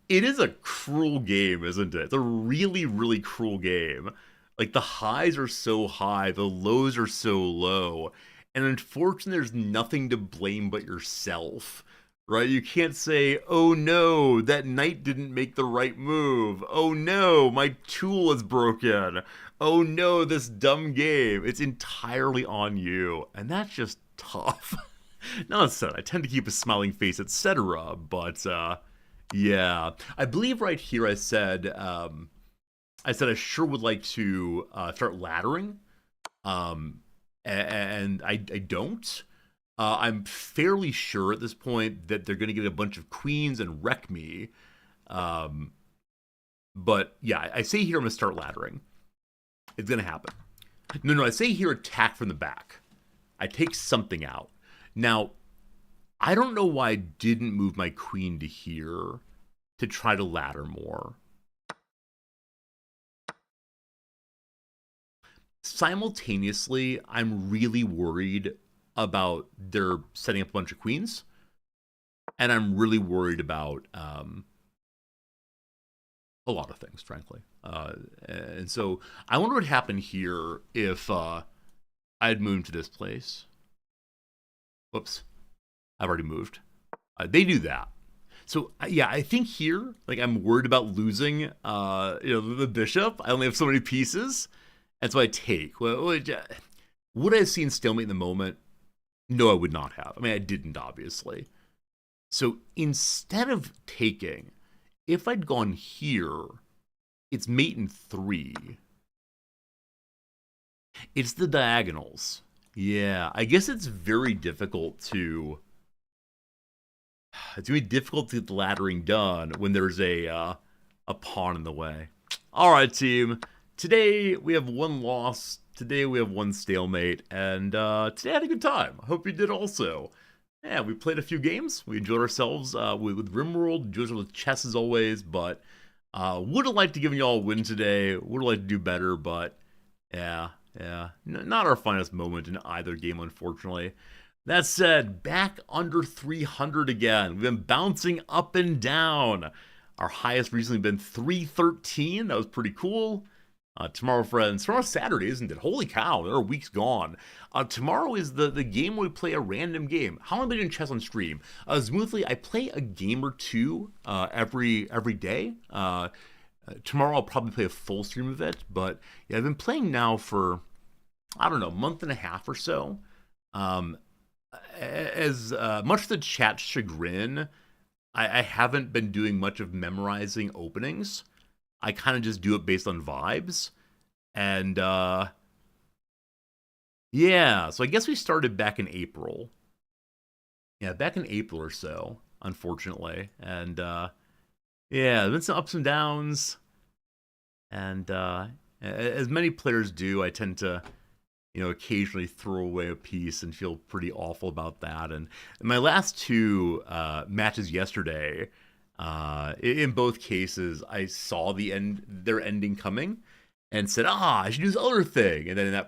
It is a cruel game, isn't it? It's a really, really cruel game. Like, the highs are so high, the lows are so low, and unfortunately, there's nothing to blame but yourself. Right? You can't say, oh no, that knight didn't make the right move. Oh no, my tool is broken. Oh no, this dumb game. It's entirely on you. And that's just tough. Now that said, I tend to keep a smiling face, etc. But, yeah. I believe right here I said I sure would like to start laddering. And I don't. I'm fairly sure at this point that they're going to get a bunch of queens and wreck me. But yeah, I say here I'm going to start laddering. It's going to happen. No, I say here attack from the back. I take something out. Now, I don't know why I didn't move my queen to here to try to ladder more. Simultaneously, I'm really worried about their setting up a bunch of queens, and I'm really worried about a lot of things, frankly. And so I wonder what happened here if I had moved to this place. Whoops, I've already moved. They do that. So yeah, I think here, like I'm worried about losing, the bishop. I only have so many pieces, and so I take. Would I have seen stalemate in the moment? No, I would not have. I mean, I didn't, obviously. So instead of taking, if I'd gone here, it's mate in 3. It's the diagonals. Yeah, I guess it's very difficult to. It's gonna be difficult to get the laddering done when there's a pawn in the way. All right, team. Today we have 1 loss. Today we have 1 stalemate, and today I had a good time. I hope you did also. Yeah, we played a few games. We enjoyed ourselves with Rimworld, enjoyed with chess as always, but would have liked to give you all a win today. Would have liked to do better, but yeah. Not our finest moment in either game, unfortunately. That said, back under 300 again. We've been bouncing up and down. Our highest recently been 313. That was pretty cool. Tomorrow, friends. Tomorrow's Saturday, isn't it? Holy cow, there are weeks gone. Tomorrow is the game where we play a random game. How long have I been doing chess on stream? Smoothly, I play a game or two every day. Tomorrow I'll probably play a full stream of it. But yeah, I've been playing now for, I don't know, a month and a half or so. As much to the chat's chagrin, I haven't been doing much of memorizing openings. I kind of just do it based on vibes. And yeah, so I guess we started back in April. Yeah, back in April or so, unfortunately. And yeah, there's been some ups and downs. And as many players do, I tend to occasionally throw away a piece and feel pretty awful about that. And in my last 2 matches yesterday, in both cases, I saw their ending coming, and said, I should do this other thing. And then in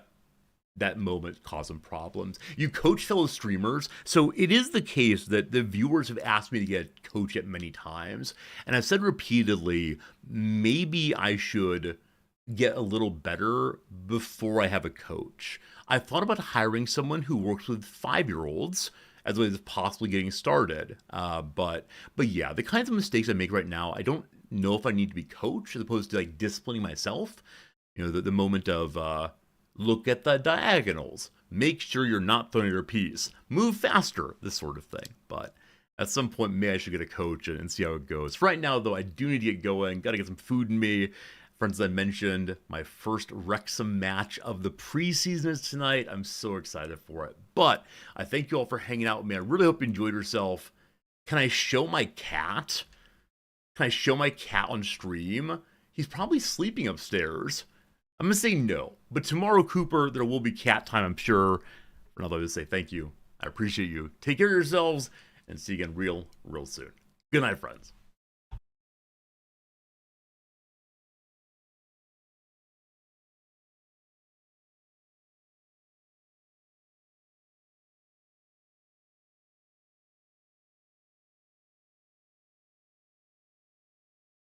that moment caused some problems. You coach fellow streamers, so it is the case that the viewers have asked me to get coach it many times, and I've said repeatedly, maybe I should get a little better before I have a coach. I thought about hiring someone who works with 5-year-olds as well as possibly getting started. But yeah, the kinds of mistakes I make right now, I don't know if I need to be coached as opposed to like disciplining myself. The moment of look at the diagonals, make sure you're not throwing your piece, move faster, this sort of thing. But at some point, maybe I should get a coach and see how it goes. For right now, though, I do need to get going. Got to get some food in me. Friends, as I mentioned, my first Wrexham match of the preseason is tonight. I'm so excited for it. But I thank you all for hanging out with me. I really hope you enjoyed yourself. Can I show my cat? Can I show my cat on stream? He's probably sleeping upstairs. I'm going to say no. But tomorrow, Cooper, there will be cat time, I'm sure. For now, I would say thank you. I appreciate you. Take care of yourselves, and see you again real soon. Good night, friends.